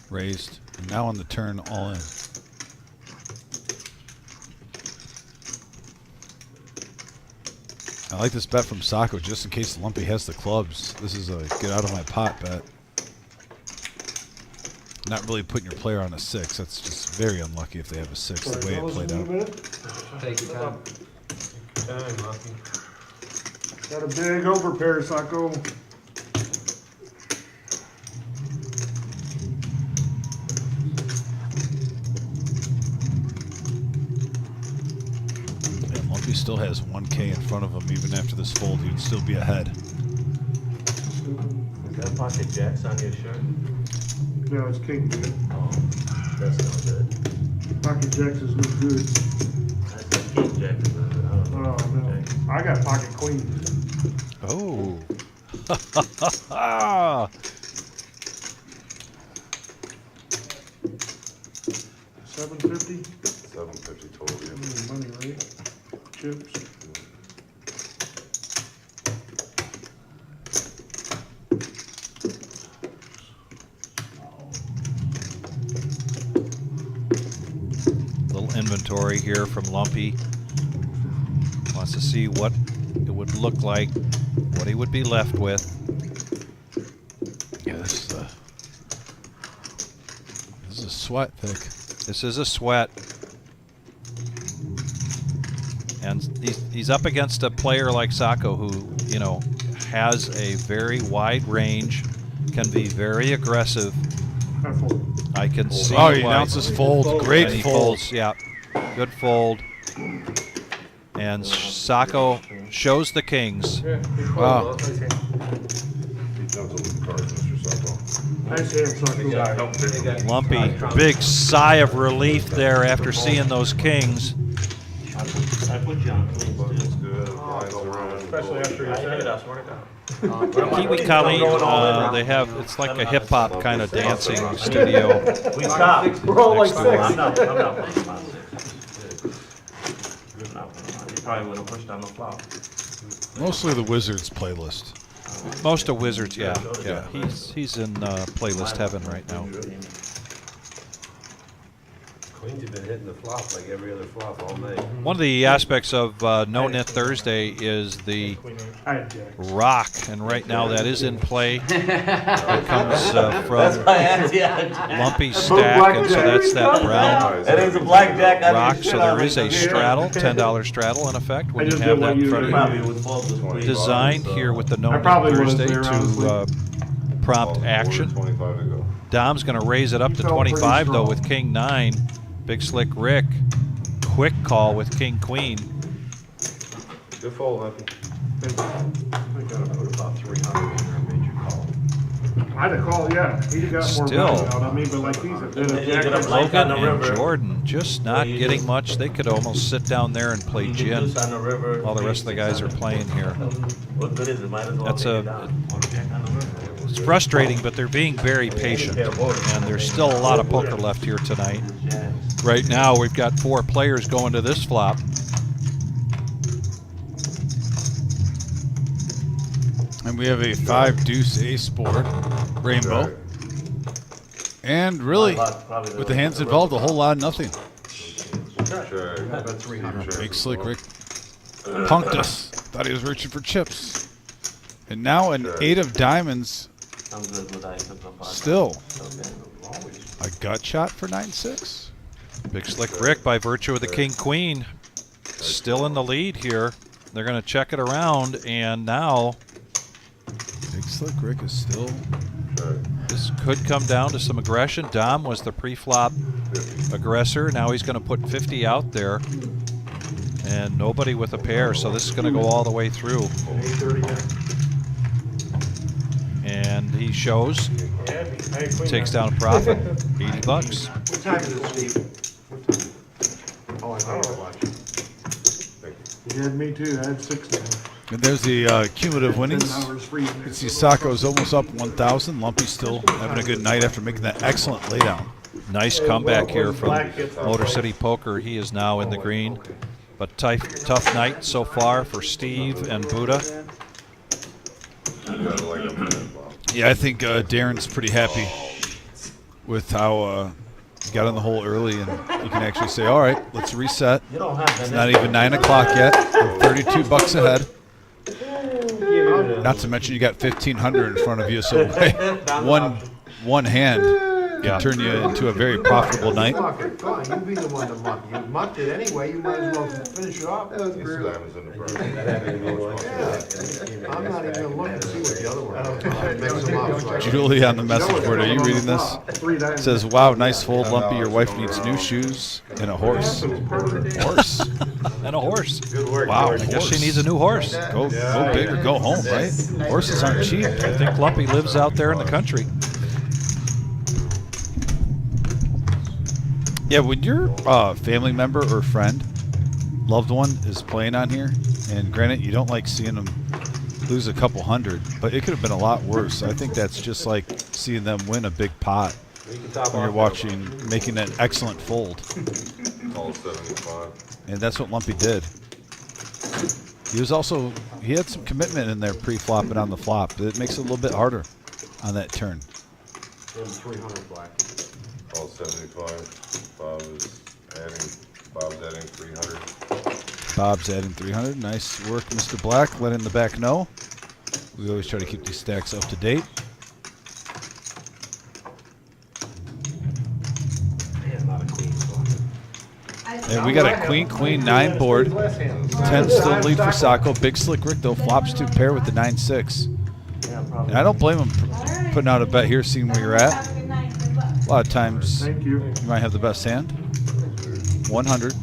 Speaker 1: raised, and now on the turn, all in. I like this bet from Sacco just in case the Lumpy has the clubs. This is a get out of my pot bet. Not really putting your player on a 6. That's just very unlucky if they have a 6 the way it played out.
Speaker 4: Take your time.
Speaker 6: Time, Lucky.
Speaker 9: Got a big overpair, Sacco.
Speaker 1: And Lumpy still has 1K in front of him. Even after this fold, he would still be ahead.
Speaker 4: Got pocket jacks on your shirt?
Speaker 9: No, it's king, dude.
Speaker 4: Oh, that's not good.
Speaker 9: Pocket jacks is no good.
Speaker 4: That's the king jack. I don't know.
Speaker 9: Oh, no. I got pocket queen.
Speaker 2: Oh.
Speaker 9: 750.
Speaker 3: 750 total. Yeah.
Speaker 9: Money, right? Chips.
Speaker 2: Little inventory here from Lumpy. Wants to see what it would look like, what he would be left with.
Speaker 1: Yeah, this is a sweat pick.
Speaker 2: This is a sweat. And he's up against a player like Sacco who, you know, has a very wide range, can be very aggressive. I can see
Speaker 1: Oh, he
Speaker 2: why.
Speaker 1: announces fold. Great
Speaker 2: And he
Speaker 1: fold.
Speaker 2: folds, yeah. Good fold. And Sacco shows the kings.
Speaker 1: Wow.
Speaker 3: He jumps over the cards, Mr.
Speaker 6: Nice hand, Sucker.
Speaker 2: Lumpy, big sigh of relief there after seeing those kings.
Speaker 8: I put you on clean
Speaker 3: But it's
Speaker 8: still.
Speaker 3: good, lines around.
Speaker 6: Especially after you
Speaker 5: I hit
Speaker 6: said
Speaker 5: it,
Speaker 6: it.
Speaker 5: I swear to God.
Speaker 2: Kiwi Colleen, they have, it's like a hip hop kind of dancing studio.
Speaker 8: We stopped.
Speaker 6: We're all like
Speaker 2: Next door.
Speaker 6: six.
Speaker 8: I'm not playing my six. You probably would have pushed on the flop.
Speaker 1: Mostly the Wizards playlist.
Speaker 2: Most of Wizards, yeah. He's in playlist heaven right now.
Speaker 3: Queens have been hitting the flop like every other flop all night.
Speaker 2: One of the aspects of No-Nit Thursday is the
Speaker 6: I had Jack.
Speaker 2: rock, and right now that is in play. It comes from Lumpy's stack, and so that's that brown
Speaker 8: That is a blackjack.
Speaker 2: rock. So there is a straddle, $10 straddle in effect when you have that in front of
Speaker 8: Probably
Speaker 2: you.
Speaker 8: would fold this queen.
Speaker 2: Designed here with the No-Nit
Speaker 6: probably would've
Speaker 2: Thursday
Speaker 6: there, honestly.
Speaker 2: to prompt action.
Speaker 3: 25 to go.
Speaker 2: Dom's going to raise it up to 25 though with King 9. Big Slick Rick, quick call with King Queen.
Speaker 3: Good fold, Happy.
Speaker 9: I gotta put about 300 in there and made you call.
Speaker 6: I'd have called, yeah. He'd have got more
Speaker 2: Still.
Speaker 6: money out of me, but like he's a bit of
Speaker 8: They get a
Speaker 6: jack.
Speaker 8: blank on
Speaker 2: Logan
Speaker 8: the
Speaker 2: and
Speaker 8: river.
Speaker 2: Jordan just not getting much. They could almost sit down there and play
Speaker 8: You can
Speaker 2: gin
Speaker 8: deuce on the river.
Speaker 2: while the rest of the guys are playing here.
Speaker 8: What good is it? Might as well
Speaker 2: That's
Speaker 8: take
Speaker 2: a-
Speaker 8: it down. Jack on the river.
Speaker 2: It's frustrating, but they're being very patient. And there's still a lot of poker left here tonight. Right now, we've got 4 players going to this flop.
Speaker 1: And we have a 5-deuce ace board, rainbow. And really, with the hands involved, a whole lot of nothing.
Speaker 3: Sure.
Speaker 9: About 300.
Speaker 1: Big Slick Rick punked us. Thought he was reaching for chips. And now an 8 of diamonds,
Speaker 8: I'm good with ice up on 5.
Speaker 1: still
Speaker 8: Okay.
Speaker 1: a gut shot for 9-6.
Speaker 2: Big Slick Rick, by virtue of the King Queen, still in the lead here. They're going to check it around, and now
Speaker 1: Big Slick Rick is still.
Speaker 3: Sure.
Speaker 2: this could come down to some aggression. Dom was the pre-flop aggressor. Now he's going to put 50 out there, and nobody with a pair, so this is going to go all the way through. And he shows, takes down a profit, $80.
Speaker 7: What time is it, Steve? Oh, I know you're watching.
Speaker 6: He had me too. I had 6 now.
Speaker 1: And there's the cumulative winnings.
Speaker 6: 10 hours free.
Speaker 1: You can see Sacco's almost up 1,000. Lumpy's still having a good night after making that excellent laydown.
Speaker 2: Nice comeback here from Motor City Poker. He is now in the green. But tough night so far for Steve and Buddha.
Speaker 3: You gotta like him for that flop.
Speaker 1: Yeah, I think Darren's pretty happy with how he got on the hole early, and you can actually say, all right, let's reset.
Speaker 8: You don't have
Speaker 1: It's not even 9 o'clock yet. We're 32 bucks ahead. Not to mention you got 1,500 in front of you, so one hand can turn you into a very profitable night.
Speaker 7: Muck it. Come on, you be the one to muck. You mucked it anyway, you might as well finish it off.
Speaker 3: These diamonds in the front.
Speaker 7: Yeah. I'm not even gonna look and see what the other one is. Mix them up. So I can-
Speaker 1: Julie on the message board, are you reading this?
Speaker 6: 3 diamonds.
Speaker 1: Says, wow, nice fold, Lumpy. Your wife needs new shoes and a horse. Horse?
Speaker 2: And a horse.
Speaker 3: Good work.
Speaker 1: Wow.
Speaker 2: I guess she needs a new horse.
Speaker 1: Go big or go home, right? Horses aren't cheap.
Speaker 2: I think Lumpy lives out there in the country.
Speaker 1: Yeah, when your family member or friend, loved one, is playing on here, and granted, you don't like seeing them lose a couple hundred, but it could have been a lot worse. I think that's just like seeing them win a big pot when you're watching, making an excellent fold.
Speaker 3: Call 75.
Speaker 1: And that's what Lumpy did. He had some commitment in there pre-flop and on the flop. It makes it a little bit harder on that turn.
Speaker 7: 300 black.
Speaker 3: Call 75. Bob's adding 300.
Speaker 1: Bob's adding 300. Nice work, Mr. Black. Letting the back know. We always try to keep these stacks up to date. And we got a queen 9 board. 10 still lead for Sacco. Big Slick Rick though flops to pair with the 9-6. And I don't blame him for putting out a bet here, seeing where you're at. A lot of times
Speaker 6: Thank you.
Speaker 1: you might have the best hand. 100.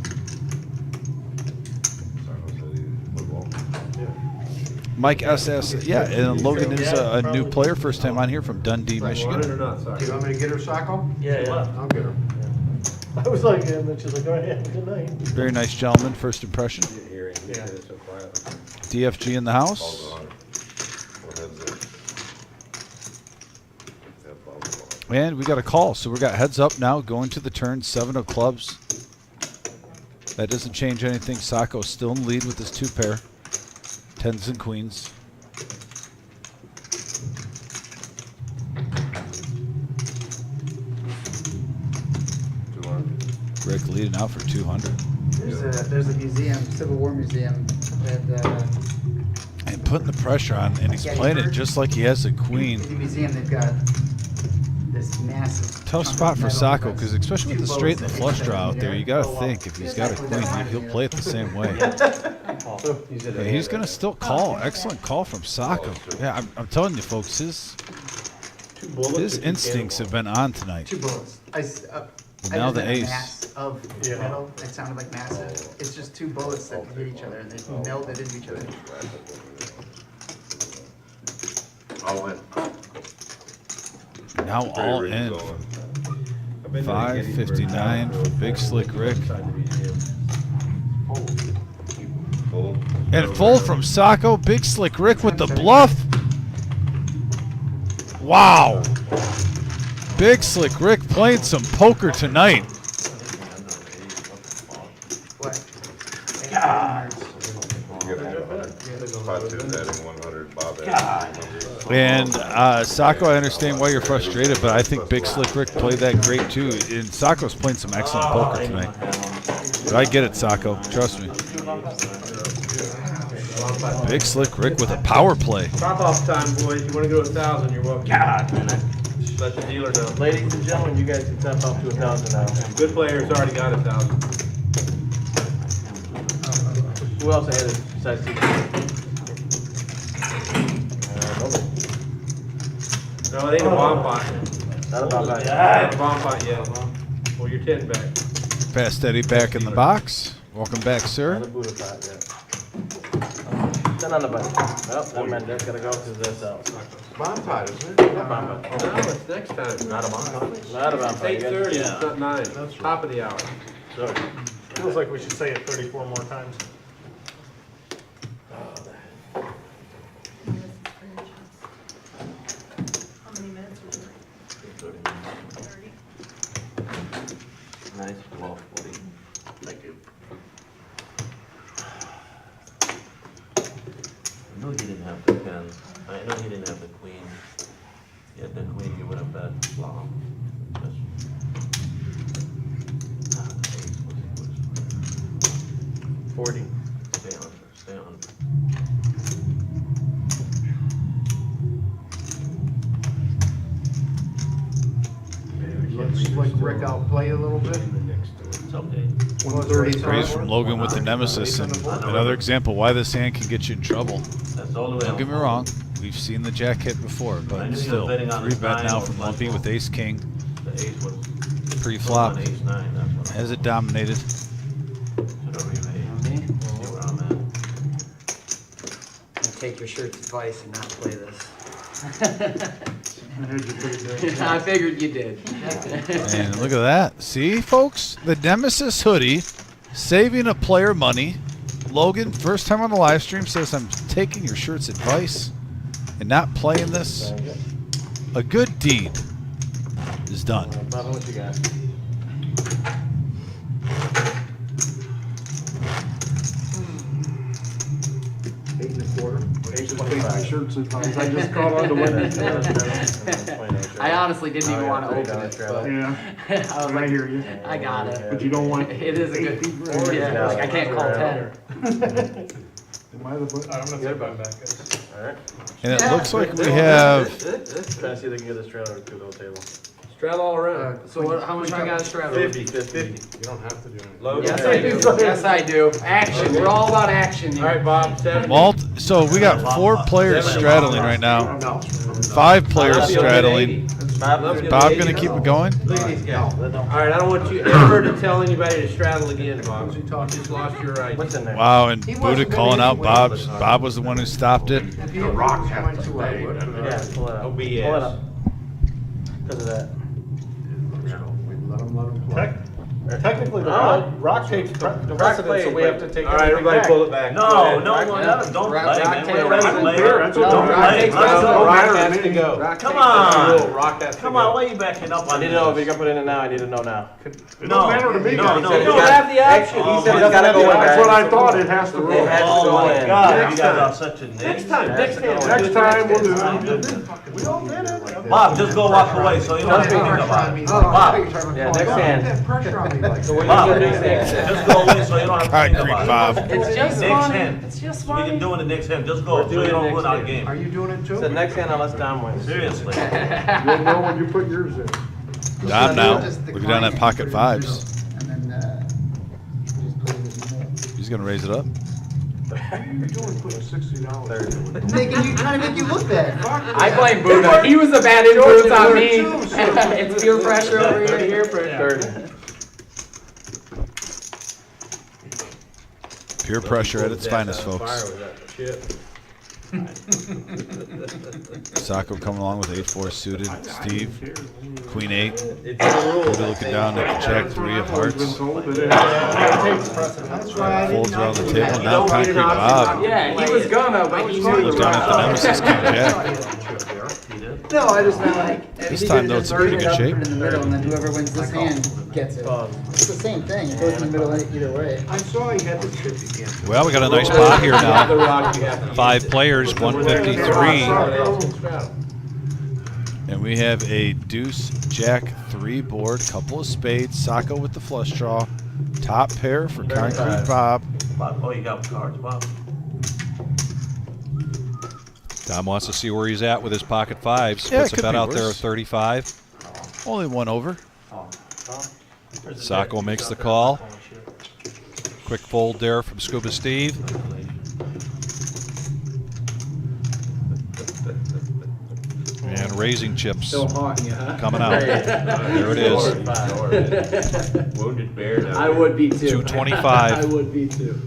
Speaker 1: Mike SS, yeah, and Logan is a new player, first time on here from Dundee,
Speaker 4: Want it or
Speaker 1: Michigan.
Speaker 4: not, sorry.
Speaker 7: Do you want me to get her, Sacco?
Speaker 6: Yeah.
Speaker 7: I'll get her.
Speaker 6: I was like, and then she's like, all right, have a good night.
Speaker 1: Very nice gentleman, first impression.
Speaker 4: Hearing, you said it so quietly.
Speaker 1: DFG in the
Speaker 3: Balls
Speaker 1: house.
Speaker 3: on it. Or heads in. Yeah, balls on.
Speaker 1: And we got a call, so we got heads up now, going to the turn, 7 of clubs. That doesn't change anything. Sacco's still in the lead with his 2 pair. 10s and queens. Rick leading out for 200.
Speaker 10: There's a museum, Civil War museum, that
Speaker 1: And putting the pressure on, and he's playing it just like he has a queen.
Speaker 10: the museum, they've got this massive.
Speaker 1: Tough spot for Sacco, because especially with the straight and the flush draw out there, you got to think if he's got a queen, he'll play it the same way. Yeah, he's going to still call. Excellent call from Sacco. Yeah, I'm telling you, folks, his instincts have been on tonight.
Speaker 10: 2 bullets.
Speaker 1: Now the ace.
Speaker 10: Mass of metal. It sounded like massive. It's just 2 bullets that hit each other and they melded into each other.
Speaker 3: All in.
Speaker 1: Now all in. 559 for Big Slick Rick.
Speaker 3: Full.
Speaker 1: And full from Sacco. Big Slick Rick with the bluff. Wow. Big Slick Rick playing some poker tonight.
Speaker 10: What?
Speaker 3: You gotta have 100. Spot 2 is adding 100. Bob adding 100.
Speaker 1: And Sacco, I understand why you're frustrated, but I think Big Slick Rick played that great too. And Sacco's playing some excellent poker tonight. But I get it, Sacco. Trust me. Big Slick Rick with a power play.
Speaker 4: Top off time, boys. You want to go to 1,000, you're welcome. God, man. Let the dealer know.
Speaker 5: Ladies and gentlemen, you guys can tap up to 1,000 now.
Speaker 4: Good players already got 1,000.
Speaker 5: Who else ahead besides CJ?
Speaker 4: No, it ain't a bomb pot.
Speaker 5: Not about that.
Speaker 4: Not a bomb pot yet. Well, you're 10 back.
Speaker 1: Fast Eddie back in the box. Welcome back, sir.
Speaker 5: Not a Buddha pot yet. 10 on the button. Well, that meant that's gotta go because that's out.
Speaker 7: Bomb pot, isn't it?
Speaker 5: Not bomb pot.
Speaker 4: No, it's next time.
Speaker 5: Not a bomb pot. Not a bomb pot.
Speaker 4: 8:30,
Speaker 5: Yeah.
Speaker 4: it's not 9. Top of the hour.
Speaker 5: Sorry.
Speaker 6: Feels like we should say it 34 more times.
Speaker 11: How many minutes would you like? 30.
Speaker 8: Nice, 12:40. Thank you. I knew he didn't have the 10. I know he didn't have the queen. He had the queen, he would have bet long. The ace was
Speaker 5: 40.
Speaker 8: Stay on, stay on.
Speaker 7: Looks like Rick outplayed a little bit.
Speaker 8: It's okay.
Speaker 7: 130.
Speaker 1: Praise from Logan with the Nemesis, and another example why this hand can get you in trouble.
Speaker 8: That's all the way.
Speaker 1: Don't get me wrong, we've seen the jack hit before,
Speaker 8: I
Speaker 1: but
Speaker 8: knew he was
Speaker 1: still,
Speaker 8: betting on
Speaker 1: 3
Speaker 8: the
Speaker 1: bet
Speaker 8: nine
Speaker 1: now
Speaker 8: or
Speaker 1: from
Speaker 8: plus
Speaker 1: Lumpy
Speaker 8: one.
Speaker 1: with ace king
Speaker 8: The ace was
Speaker 1: pre-flop.
Speaker 8: on ace 9, that's what.
Speaker 1: Has it dominated?
Speaker 8: Should have remade.
Speaker 10: Me?
Speaker 8: See where I'm at.
Speaker 10: Take your shirt's advice and not play this. I figured you did.
Speaker 1: And look at that. See, folks? The Nemesis hoodie saving a player money. Logan, first time on the live stream, says I'm taking your shirt's advice and not playing this. A good deed is done.
Speaker 5: Bobby, what you got?
Speaker 7: 8 1/4.
Speaker 5: My
Speaker 6: shirts advice. I just caught on to winning.
Speaker 10: I honestly didn't even want to open it, but
Speaker 6: Yeah,
Speaker 10: I was like,
Speaker 6: hear you.
Speaker 10: I got it.
Speaker 6: But you don't want.
Speaker 10: It is a good, yeah, like I can't call 10.
Speaker 6: Am I the? I'm gonna take mine back, guys.
Speaker 5: Alright.
Speaker 1: And it looks like we have
Speaker 5: Trying to see if they can get this trailer to the table.
Speaker 4: Straddle all around.
Speaker 7: How much I gotta straddle?
Speaker 4: 50.
Speaker 3: You don't have to do anything.
Speaker 4: Logan.
Speaker 7: Yes, I do. Yes, I do. Action. We're all about action
Speaker 4: All
Speaker 7: here.
Speaker 4: right, Bob, 70.
Speaker 1: Well, so we got 4 players straddling right now.
Speaker 7: No.
Speaker 1: 5 players straddling. Is Bob gonna keep it going?
Speaker 4: Look at these guys. All right, I don't want you ever to tell anybody to straddle again, Bob. You just lost your right.
Speaker 5: What's in there?
Speaker 1: Wow, and Buddha calling out Bob. Bob was the one who stopped it.
Speaker 7: If you rock one too, I would.
Speaker 5: Yeah, pull it up.
Speaker 4: No
Speaker 5: Pull
Speaker 4: BS.
Speaker 5: it up. Because of that.
Speaker 9: Let him play.
Speaker 6: Technically, the rock takes the precedent, so we have to take
Speaker 4: All right,
Speaker 6: everything
Speaker 4: everybody
Speaker 6: back.
Speaker 4: pull it back.
Speaker 8: No, don't play,
Speaker 7: Rock
Speaker 8: man.
Speaker 7: takes
Speaker 8: We're ready to play.
Speaker 9: That's what
Speaker 8: Don't
Speaker 9: rock
Speaker 8: play.
Speaker 9: takes
Speaker 4: Rock has to go.
Speaker 8: Come on.
Speaker 4: Rock has to
Speaker 8: Come
Speaker 4: go.
Speaker 8: on, why are you backing up
Speaker 5: I
Speaker 8: on
Speaker 5: need to know if you can put it in now. I need to know now.
Speaker 9: It don't matter to me,
Speaker 8: No,
Speaker 9: guys.
Speaker 8: no.
Speaker 4: You don't have the option.
Speaker 8: Oh,
Speaker 4: He said
Speaker 8: my
Speaker 4: it's gotta go in.
Speaker 9: That's what I
Speaker 4: guys.
Speaker 9: thought, it has to roll.
Speaker 5: It has to
Speaker 8: Oh
Speaker 5: go
Speaker 8: my
Speaker 5: in.
Speaker 8: God,
Speaker 4: Next
Speaker 8: you guys
Speaker 4: time.
Speaker 8: are such a
Speaker 4: Next
Speaker 8: nigga.
Speaker 4: time.
Speaker 9: Next time, we'll do it.
Speaker 3: We all did it.
Speaker 8: Bob, just go walk away so you don't have to think about it. Bob,
Speaker 5: Yeah, next hand.
Speaker 7: Have pressure on me like
Speaker 5: So what
Speaker 8: Bob,
Speaker 5: are you gonna do next?
Speaker 8: just go away so you don't have to
Speaker 1: All right,
Speaker 8: think
Speaker 1: Creek
Speaker 8: about it.
Speaker 1: Bob.
Speaker 7: It's just
Speaker 8: Next
Speaker 7: funny.
Speaker 8: hand.
Speaker 7: It's just
Speaker 8: We
Speaker 7: funny.
Speaker 8: can do it the next hand. Just go
Speaker 5: We're
Speaker 8: so
Speaker 5: doing
Speaker 8: you
Speaker 5: it
Speaker 8: don't
Speaker 5: next
Speaker 8: win our
Speaker 5: hand.
Speaker 8: game.
Speaker 7: Are you doing it too?
Speaker 5: So next hand unless Dom wins.
Speaker 8: Seriously.
Speaker 9: You'll know when you put yours in.
Speaker 1: Dom now. Looking down at pocket 5s.
Speaker 10: And then, just put it in there.
Speaker 1: He's gonna raise it up.
Speaker 9: What are you doing putting $60?
Speaker 10: Making you, trying to make you look bad.
Speaker 7: I blame Buddha. He was the bad influence on me. It's peer pressure over here. Peer pressure.
Speaker 1: Pure pressure at its finest,
Speaker 4: Fire
Speaker 1: folks.
Speaker 4: was that shit.
Speaker 1: Sacco coming along with 8-4 suited. Steve, Queen 8.
Speaker 4: It's the rules.
Speaker 1: Buddha looking down at the Jack 3 of hearts.
Speaker 7: That's right.
Speaker 1: Folds around the table. Now Concrete Bob.
Speaker 7: Yeah, he was gonna, but he knew
Speaker 1: Look down at the Nemesis King Jack.
Speaker 10: No, I just meant like.
Speaker 1: This time, though, it's in pretty good shape.
Speaker 10: Put it in the middle, and then whoever wins this hand gets it. It's the same thing. It goes in the middle either way.
Speaker 9: I saw he had the chip again.
Speaker 1: Well, we got a nice pot here
Speaker 4: The
Speaker 1: now.
Speaker 4: rock you have to
Speaker 1: 5 players, 153.
Speaker 4: use.
Speaker 1: And we have a deuce, jack, 3 board, couple of spades, Sacco with the flush draw, top pair for Concrete Bob.
Speaker 8: Bob, oh, you got cards, Bob.
Speaker 2: Dom wants to see where he's at with his pocket 5s.
Speaker 1: Yeah, it
Speaker 2: Puts a
Speaker 1: could
Speaker 2: bet
Speaker 1: be
Speaker 2: out there of
Speaker 1: worse.
Speaker 2: 35.
Speaker 1: Only 1 over.
Speaker 2: Sacco makes the call. Quick fold there from Scuba Steve. And raising chips coming out. There it is.
Speaker 4: Wounded bear.
Speaker 7: I would be too.
Speaker 2: 225.
Speaker 7: I would be too.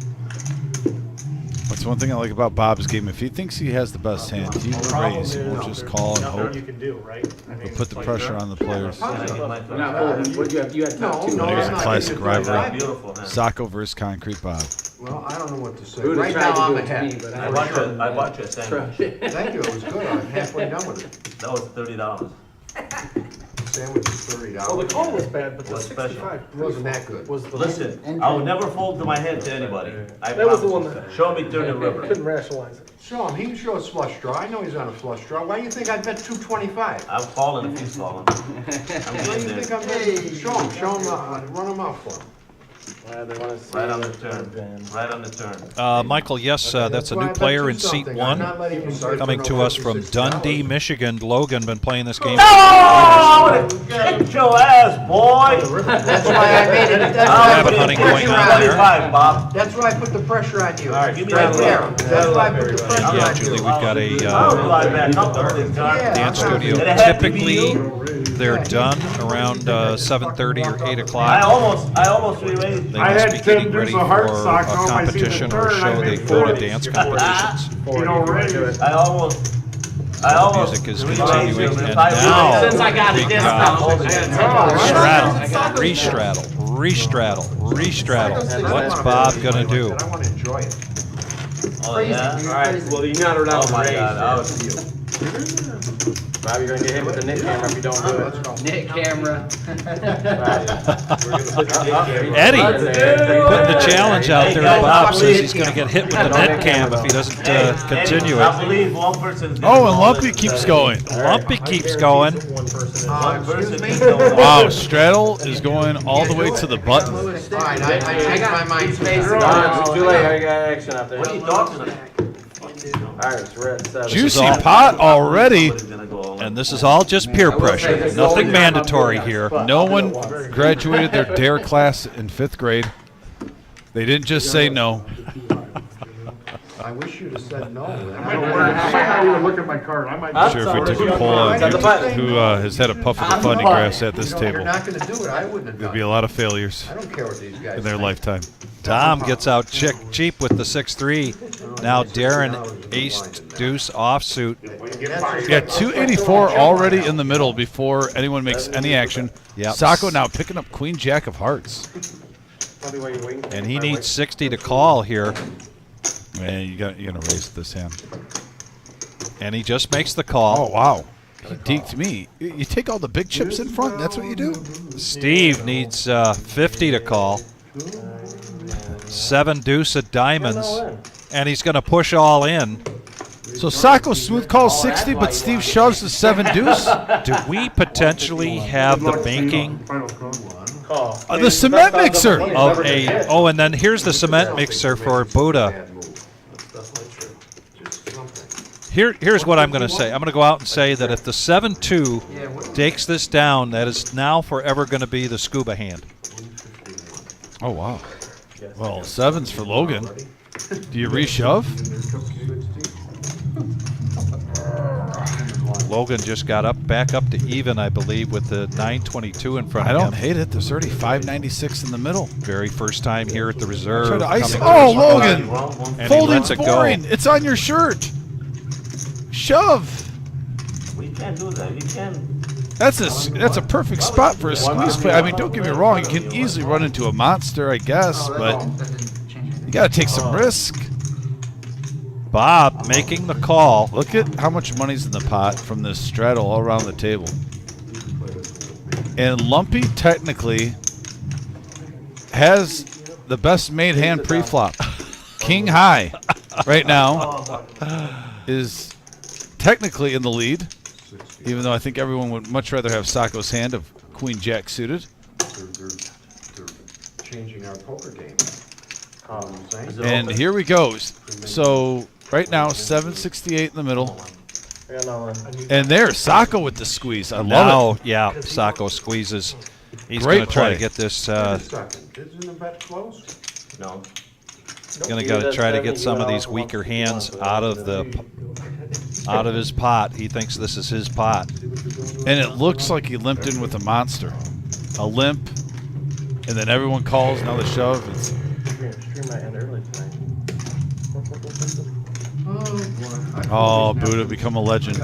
Speaker 1: That's one thing I like about Bob's game. If he thinks he has the best hand, he will raise. He won't just call and
Speaker 6: Nothing
Speaker 1: hope.
Speaker 6: you can do, right? I
Speaker 1: He'll
Speaker 6: mean,
Speaker 1: put the pressure on the players.
Speaker 7: You're not folding. What do you have? You had top two.
Speaker 9: No,
Speaker 1: There's
Speaker 9: I'm
Speaker 1: a
Speaker 9: not
Speaker 1: classic
Speaker 9: getting it.
Speaker 1: rivalry.
Speaker 8: Beautiful hand.
Speaker 1: Sacco versus Concrete Bob.
Speaker 9: Well, I don't know what to say.
Speaker 7: Buddha
Speaker 9: Right
Speaker 7: tried
Speaker 9: now, I'm
Speaker 7: to do it to
Speaker 9: ahead.
Speaker 7: me, but
Speaker 8: I bought you a sandwich.
Speaker 9: Thank you, it was good. I'm halfway done with it.
Speaker 8: That was $30.
Speaker 9: Sandwich is $30.
Speaker 6: Well, the call was bad, but the
Speaker 8: What's special?
Speaker 6: 65
Speaker 9: It wasn't that good.
Speaker 6: was the.
Speaker 8: Listen, I would never fold to my hand to anybody. I
Speaker 6: That was the
Speaker 8: promise
Speaker 6: one
Speaker 8: you.
Speaker 6: that-
Speaker 8: Show me turn the river.
Speaker 6: Couldn't rationalize it.
Speaker 9: Show him, he can show us flush draw. I know he's on a flush draw. Why do you think I bet 225?
Speaker 8: I'm falling if he's falling. I'm
Speaker 9: Why do
Speaker 8: getting
Speaker 9: you think
Speaker 8: there.
Speaker 9: I'm betting? Show him, run him out for him.
Speaker 5: They want to see
Speaker 8: Right on the turn. Right on the turn.
Speaker 2: Michael, yes, that's a
Speaker 9: why I
Speaker 2: new
Speaker 9: bet
Speaker 2: player
Speaker 9: you
Speaker 2: in seat
Speaker 9: something. I'm
Speaker 2: 1.
Speaker 9: not letting him start
Speaker 2: Coming
Speaker 9: turn
Speaker 2: to us
Speaker 9: over
Speaker 2: from
Speaker 9: $60.
Speaker 2: Dundee, Michigan. Logan been playing this game.
Speaker 8: Oh, I would have kicked your ass, boy.
Speaker 9: That's why I made it. That's
Speaker 8: I
Speaker 9: why I
Speaker 2: Rabbit
Speaker 9: put the
Speaker 2: hunting going
Speaker 9: pressure
Speaker 2: on
Speaker 9: on you.
Speaker 2: there.
Speaker 8: 25, Bob.
Speaker 9: That's why I put the pressure on you.
Speaker 8: All right, give me
Speaker 9: Right
Speaker 8: that
Speaker 9: there.
Speaker 8: look.
Speaker 9: That's why I put the pressure
Speaker 2: Yeah,
Speaker 9: on
Speaker 2: Julie,
Speaker 9: you.
Speaker 2: we've got
Speaker 8: I'll
Speaker 2: a
Speaker 8: fly back up to this car.
Speaker 9: Yeah.
Speaker 2: dance studio.
Speaker 8: It had to be
Speaker 2: Typically,
Speaker 8: you.
Speaker 2: they're done around 7:30 or 8
Speaker 8: I
Speaker 2: o'clock.
Speaker 8: almost re-raised.
Speaker 2: They
Speaker 9: I
Speaker 2: must
Speaker 9: had
Speaker 2: be
Speaker 9: Tim
Speaker 2: getting
Speaker 9: do
Speaker 2: ready
Speaker 9: some
Speaker 2: for
Speaker 9: hard
Speaker 2: a
Speaker 9: sock home. I see the
Speaker 2: competition or a
Speaker 9: turn, I
Speaker 2: show. They
Speaker 9: made
Speaker 2: go to
Speaker 9: 40.
Speaker 2: dance competitions.
Speaker 9: You don't raise.
Speaker 8: I almost.
Speaker 2: Music is continuing, and
Speaker 8: If I win,
Speaker 2: now
Speaker 7: Since I got a
Speaker 2: we
Speaker 7: discount.
Speaker 2: straddle, re-straddle. What's Bob gonna do?
Speaker 9: I want to enjoy it.
Speaker 8: Oh, yeah?
Speaker 4: All right, well, you not her out
Speaker 8: Oh, my
Speaker 4: raise.
Speaker 8: God. I was
Speaker 5: Bob, you're gonna get hit with the Nick camera if you don't do it.
Speaker 7: Nick camera.
Speaker 2: Eddie putting the challenge out there. Bob says he's going to get hit with the net cam if he doesn't continue
Speaker 8: I
Speaker 2: it.
Speaker 8: believe one person's
Speaker 1: Oh, and Lumpy keeps going.
Speaker 2: Lumpy keeps going.
Speaker 6: One person is.
Speaker 8: One person is going.
Speaker 1: Wow, straddle is going all the way to the button.
Speaker 9: All right, I changed my mind.
Speaker 5: It's too late. I got action out there.
Speaker 8: What are you talking about?
Speaker 5: All right, so we're at 7.
Speaker 1: Juicy pot already.
Speaker 8: Somebody's gonna go all in.
Speaker 2: And And this is all just peer pressure. Nothing mandatory here.
Speaker 1: No one graduated their DARE class in 5th grade. They didn't just say no.
Speaker 7: I wish you'd have said no.
Speaker 9: I might not even look at my card. I might.
Speaker 1: I'm sure if we took a poll on who has had a puff of the funny grass at this
Speaker 7: You're
Speaker 1: table,
Speaker 7: not gonna do it, I wouldn't have
Speaker 1: there'd
Speaker 7: done
Speaker 1: be a
Speaker 7: it.
Speaker 1: lot of failures
Speaker 7: I don't care what these guys
Speaker 1: in their
Speaker 7: think.
Speaker 1: lifetime.
Speaker 2: Tom gets out cheap with the 6-3. Now Darren ace deuce offsuit.
Speaker 1: Yeah, 284 already in the middle before anyone makes any action.
Speaker 2: Yep.
Speaker 1: Sacco now picking up Queen Jack of Hearts.
Speaker 2: And he needs 60 to call here.
Speaker 1: Man, you're gonna raise this hand.
Speaker 2: And he just makes the call.
Speaker 1: Oh wow, he deked me. You take all the big chips in front. That's what you do.
Speaker 2: Steve needs 50 to call. 7 deuce of diamonds. And he's going to push all in.
Speaker 1: So Sacco smooth calls 60, but Steve shoves the 7 deuce.
Speaker 2: Do we potentially have the making
Speaker 1: The cement mixer.
Speaker 2: of a... Oh, and then here's the cement mixer for Buddha. Here's what I'm going to say. I'm going to go out and say that if the 7-2 takes this down, that is now forever going to be the scuba hand.
Speaker 1: Oh wow. Well, 7's for Logan. Do you reshove?
Speaker 2: Logan just got back up to even, I believe, with the 922 in front
Speaker 1: I
Speaker 2: of him.
Speaker 1: don't hate it. There's already 596 in the middle.
Speaker 2: Very first time here at the reserve.
Speaker 1: Try to ice it.
Speaker 2: coming
Speaker 1: Oh,
Speaker 2: to-
Speaker 1: Logan!
Speaker 2: And he
Speaker 1: Folding's
Speaker 2: lets it
Speaker 1: boring.
Speaker 2: go.
Speaker 1: It's on your shirt. Shove.
Speaker 8: We can't do that. You can.
Speaker 1: That's a perfect spot for a squeeze play. I mean, don't get me wrong. You can easily run into a monster, I guess, but you got to take some risk.
Speaker 2: Bob making the call.
Speaker 1: Look at how much money's in the pot from this straddle all around the table. And Lumpy technically has the best made hand pre-flop. King High right now is technically in the lead, even though I think everyone would much rather have Sacco's hand of Queen Jack suited.
Speaker 7: They're changing our poker game.
Speaker 1: And here we go. So right now, 768 in the middle. And there's Sacco with the squeeze. I love it.
Speaker 2: Yeah, Sacco squeezes. He's
Speaker 1: Great
Speaker 2: going to try
Speaker 1: play.
Speaker 2: to get this.
Speaker 7: Wait a second, isn't the bet close?
Speaker 8: No.
Speaker 2: Going to try to get some of these weaker hands out of his pot. He thinks this is his pot.
Speaker 1: And it looks like he limped in with a monster. A limp, and then everyone calls, now the shove. It's oh, Buddha, become a legend.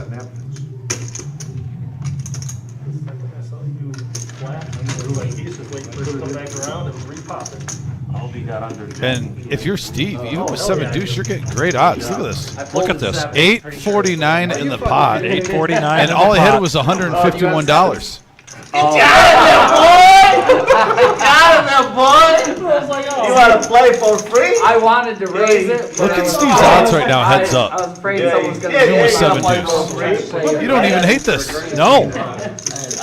Speaker 6: He's just waiting for it to come back around and repop it.
Speaker 8: I hope he got under.
Speaker 1: And if you're Steve, even with 7 deuce, you're getting great odds. Look at this.
Speaker 2: Look at this.
Speaker 1: 849 in the pot.
Speaker 2: 849.
Speaker 1: And all I had was $151.
Speaker 4: You want to play for free?
Speaker 10: I wanted to raise it.
Speaker 1: Look at Steve's odds right now, heads
Speaker 10: I
Speaker 1: up.
Speaker 10: was afraid someone was going
Speaker 1: Even with
Speaker 10: to
Speaker 1: 7 deuce. You don't even hate this.
Speaker 2: No.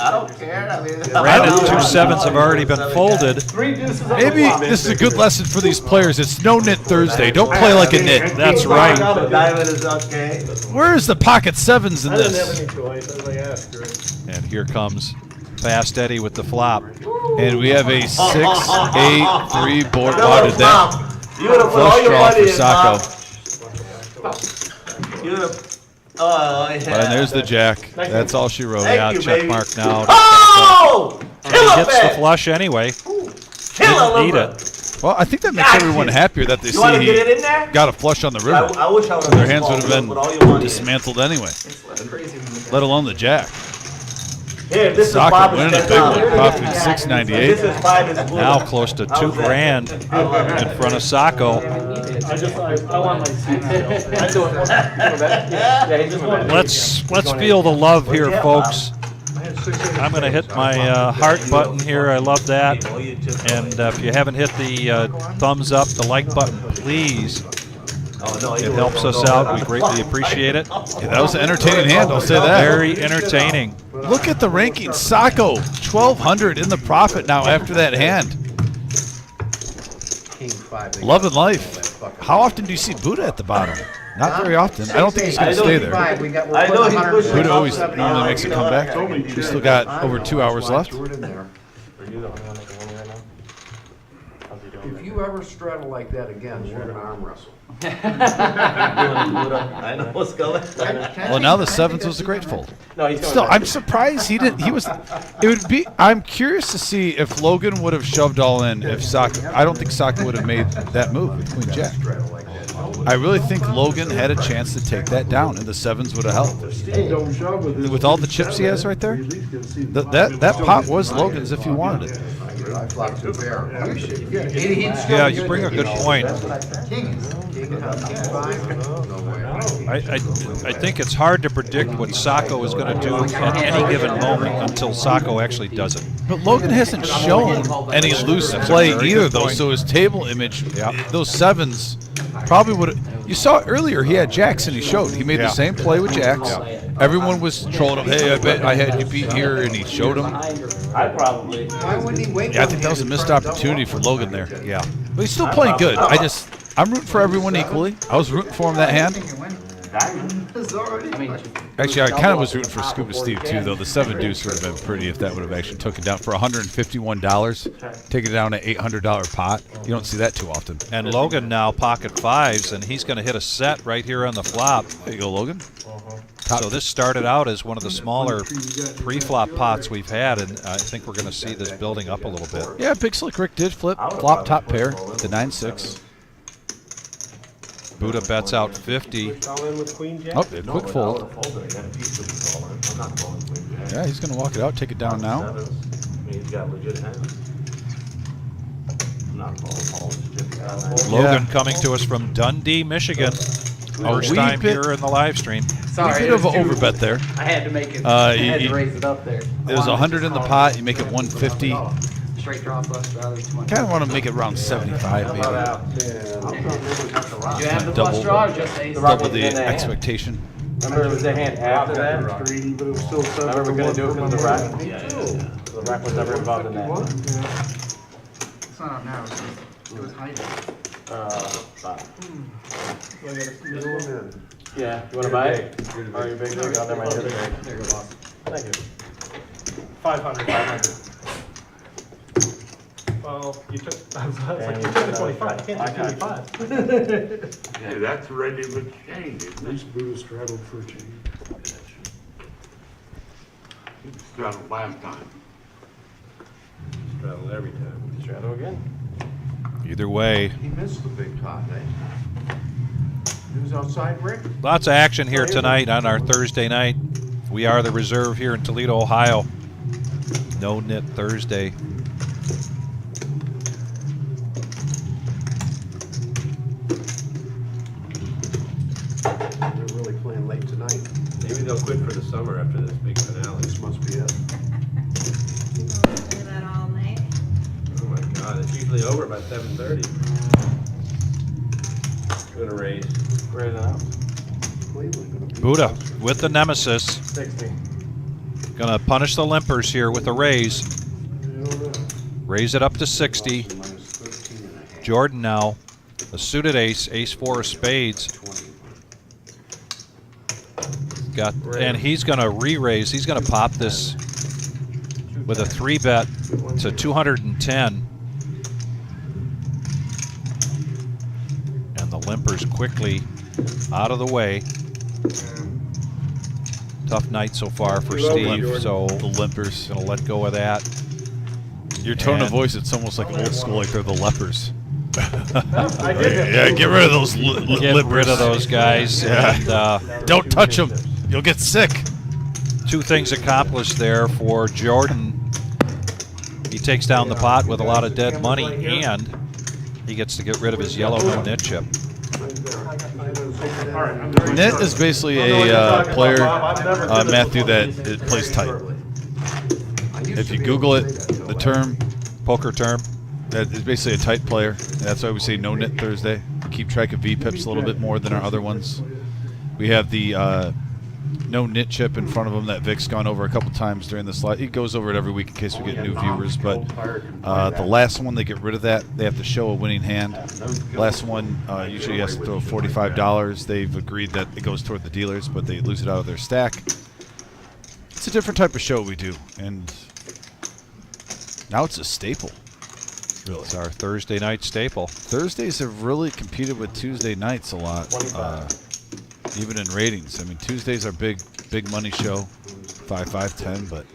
Speaker 4: I don't care. I mean,
Speaker 2: Granted, 2 7s have already been folded.
Speaker 1: Maybe this is a good lesson for these players. It's No-Nit Thursday. Don't play like a nit.
Speaker 2: That's right.
Speaker 4: Diamond is okay.
Speaker 1: Where's the pocket 7s in
Speaker 6: I didn't have
Speaker 1: this?
Speaker 6: any choice. I was like, yeah, screw it.
Speaker 2: And here comes Fast Eddie with the flop.
Speaker 1: And we have a 6-8-3 board. Wow, did that
Speaker 4: You would have put all
Speaker 1: flush
Speaker 4: your
Speaker 1: draw
Speaker 4: money
Speaker 1: for
Speaker 4: in,
Speaker 1: Sacco.
Speaker 4: Bob. You would have. Oh, yeah.
Speaker 1: And there's the jack. That's all she wrote.
Speaker 4: Thank
Speaker 2: Yeah,
Speaker 4: you,
Speaker 2: check
Speaker 4: baby.
Speaker 2: mark now.
Speaker 4: Oh!
Speaker 2: And he
Speaker 4: Killer
Speaker 2: hits the
Speaker 4: bet.
Speaker 2: flush anyway.
Speaker 4: Killer
Speaker 2: Didn't need
Speaker 4: number.
Speaker 2: it.
Speaker 1: Well, I think that makes everyone happier that they
Speaker 4: You want to
Speaker 1: see
Speaker 4: get it
Speaker 1: he
Speaker 4: in there?
Speaker 1: got a flush on the river.
Speaker 4: I wish I would have.
Speaker 1: Their hands would have been dismantled anyway, let alone the jack.
Speaker 4: Here, this
Speaker 1: Sacco
Speaker 4: is Bob's
Speaker 1: winning a
Speaker 4: bet
Speaker 1: big
Speaker 4: now.
Speaker 1: one, profiting
Speaker 4: This
Speaker 1: $698.
Speaker 4: is 5 is blue.
Speaker 2: Now close to $2 grand in front of Sacco.
Speaker 6: I want my seat still.
Speaker 2: Let's feel the love here, folks. I'm going to hit my heart button here. I love that. And if you haven't hit the thumbs up, the like button, please. It helps us out. We greatly appreciate it.
Speaker 1: Yeah, that was an entertaining hand, I'll say that.
Speaker 2: Very entertaining.
Speaker 1: Look at the ranking. Sacco, 1,200 in the profit now after that hand.
Speaker 7: King 5.
Speaker 1: Love and life. How often do you see Buddha at the bottom? Not very often. I don't think he's going to stay there.
Speaker 4: I know he's pushing.
Speaker 1: Buddha always normally makes a comeback. We still got over 2 hours left.
Speaker 5: Are you the only one making money right now? How's he doing?
Speaker 7: If you ever straddle like that again, we're gonna arm wrestle.
Speaker 8: I know what's going.
Speaker 1: Well, now the sevens was a great fold.
Speaker 5: No, he's going
Speaker 1: Still,
Speaker 5: back.
Speaker 1: I'm surprised he didn't. He was. It would be. I'm curious to see if Logan would have shoved all in. If Saka, I don't think Saka would have made that move with Queen Jack. I really think Logan had a chance to take that down, and the sevens would have helped. With all the chips he has right there, that pot was Logan's if he wanted it.
Speaker 7: I flopped to bear.
Speaker 2: Yeah, you bring a good point. I think it's hard to predict what Sacco is going to do at any given moment until Sacco actually does it.
Speaker 1: But Logan hasn't shown any loose play either, though. So his table image, those sevens, probably would have. You saw earlier he had jacks and he showed. He made the same play with jacks. Everyone was trolling him. Hey, I bet I had you beat here, and he showed him.
Speaker 4: I probably.
Speaker 7: Why wouldn't he wait?
Speaker 1: Yeah, I think that was a missed opportunity for Logan there. Yeah, but he's still playing good. I'm rooting for everyone equally. I was rooting for him that hand. Actually, I kind of was rooting for Scuba Steve too, though. The 7 deuce would have been pretty if that would have actually took it down for $151. Take it down an $800 pot. You don't see that too often.
Speaker 2: And Logan now pocket fives, and he's going to hit a set right here on the flop.
Speaker 1: There you go, Logan.
Speaker 2: So this started out as one of the smaller pre-flop pots we've had, and I think we're going to see this building up a little bit.
Speaker 1: Yeah, Big Slick Rick did flip flop top pair to 9-6.
Speaker 2: Buddha bets out 50.
Speaker 6: All in with Queen Jack.
Speaker 1: Oh, quick fold. Yeah, he's going to walk it out, take it down now.
Speaker 8: He's got legit hands. Not
Speaker 2: Logan coming to us from Dundee, Michigan. First time here in the live stream.
Speaker 10: Sorry,
Speaker 1: A bit of an overbet there.
Speaker 10: I had to make it. I had to
Speaker 1: You-
Speaker 10: raise it up there.
Speaker 1: There's 100 in the pot. You make it 150.
Speaker 10: Straight draw flush rather than 200.
Speaker 1: Kind of want to make it around 75, maybe.
Speaker 10: Do you have the
Speaker 1: Double-
Speaker 10: flush draw or just ace?
Speaker 1: Double the expectation.
Speaker 4: Remember it was the hand after that? Remember we couldn't do it because of the rack? The rack was never involved in that.
Speaker 10: It's not up now. It was hiding.
Speaker 4: Yeah, you wanna buy it? Or you big rig on there, my other rig?
Speaker 10: There you go, boss.
Speaker 4: Thank you.
Speaker 6: 500. Well, you took. I was like, you took the 25. You can't take 25.
Speaker 3: Hey, that's ready to change. At least Buddha straddled for a change. He straddled last time.
Speaker 4: Straddle every time. Straddle again.
Speaker 2: Either way,
Speaker 7: He missed the big pot, eh? He was outside, Rick?
Speaker 2: lots of action here tonight on our Thursday night. We are the reserve here in Toledo, Ohio. No-Nit Thursday.
Speaker 7: They're really playing late tonight.
Speaker 4: Maybe they'll quit for the summer after this big finale.
Speaker 7: This must be it.
Speaker 11: Do that all night.
Speaker 4: Oh my god, it's usually over by 7:30. Gonna raise. Raise it out.
Speaker 7: Cleveland gonna be.
Speaker 2: Buddha with the nemesis.
Speaker 4: 60.
Speaker 2: Gonna punish the limpers here with a raise. Raise it up to 60.
Speaker 7: Minus 13.5.
Speaker 2: Jordan now, a suited ace, ace-4 of spades. And he's gonna re-raise. He's gonna pop this with a 3-bet to 210. And the limpers quickly out of the way. Tough night so far for Steve, so
Speaker 1: The limpers.
Speaker 2: gonna let go of that.
Speaker 1: Your tone of
Speaker 2: And-
Speaker 1: voice, it's almost like old school, like they're the lepers.
Speaker 6: I did it.
Speaker 1: Yeah, get rid of those
Speaker 2: Get
Speaker 1: limpers.
Speaker 2: rid of those guys.
Speaker 1: Yeah.
Speaker 2: And
Speaker 1: Don't touch them. You'll get sick.
Speaker 2: 2 things accomplished there for Jordan. He takes down the pot with a lot of dead money, and he gets to get rid of his yellow no-nit chip.
Speaker 1: Nit is basically a player, Matthew, that it plays tight. If you Google it, the term,
Speaker 2: Poker term.
Speaker 1: that is basically a tight player. That's why we say No-Nit Thursday. We keep track of VPIPs a little bit more than our other ones. We have the No-Nit chip in front of him that Vic's gone over a couple times during the slide. He goes over it every week in case we get new viewers. But the last one, they get rid of that. They have to show a winning hand. Last one usually has to throw $45. They've agreed that it goes toward the dealers, but they lose it out of their stack. It's a different type of show we do, and now it's a staple. Really.
Speaker 2: It's our Thursday night staple.
Speaker 1: Thursdays have really competed with Tuesday nights a lot, even in ratings. I mean, Tuesdays are big money show, 5, 5, 10, but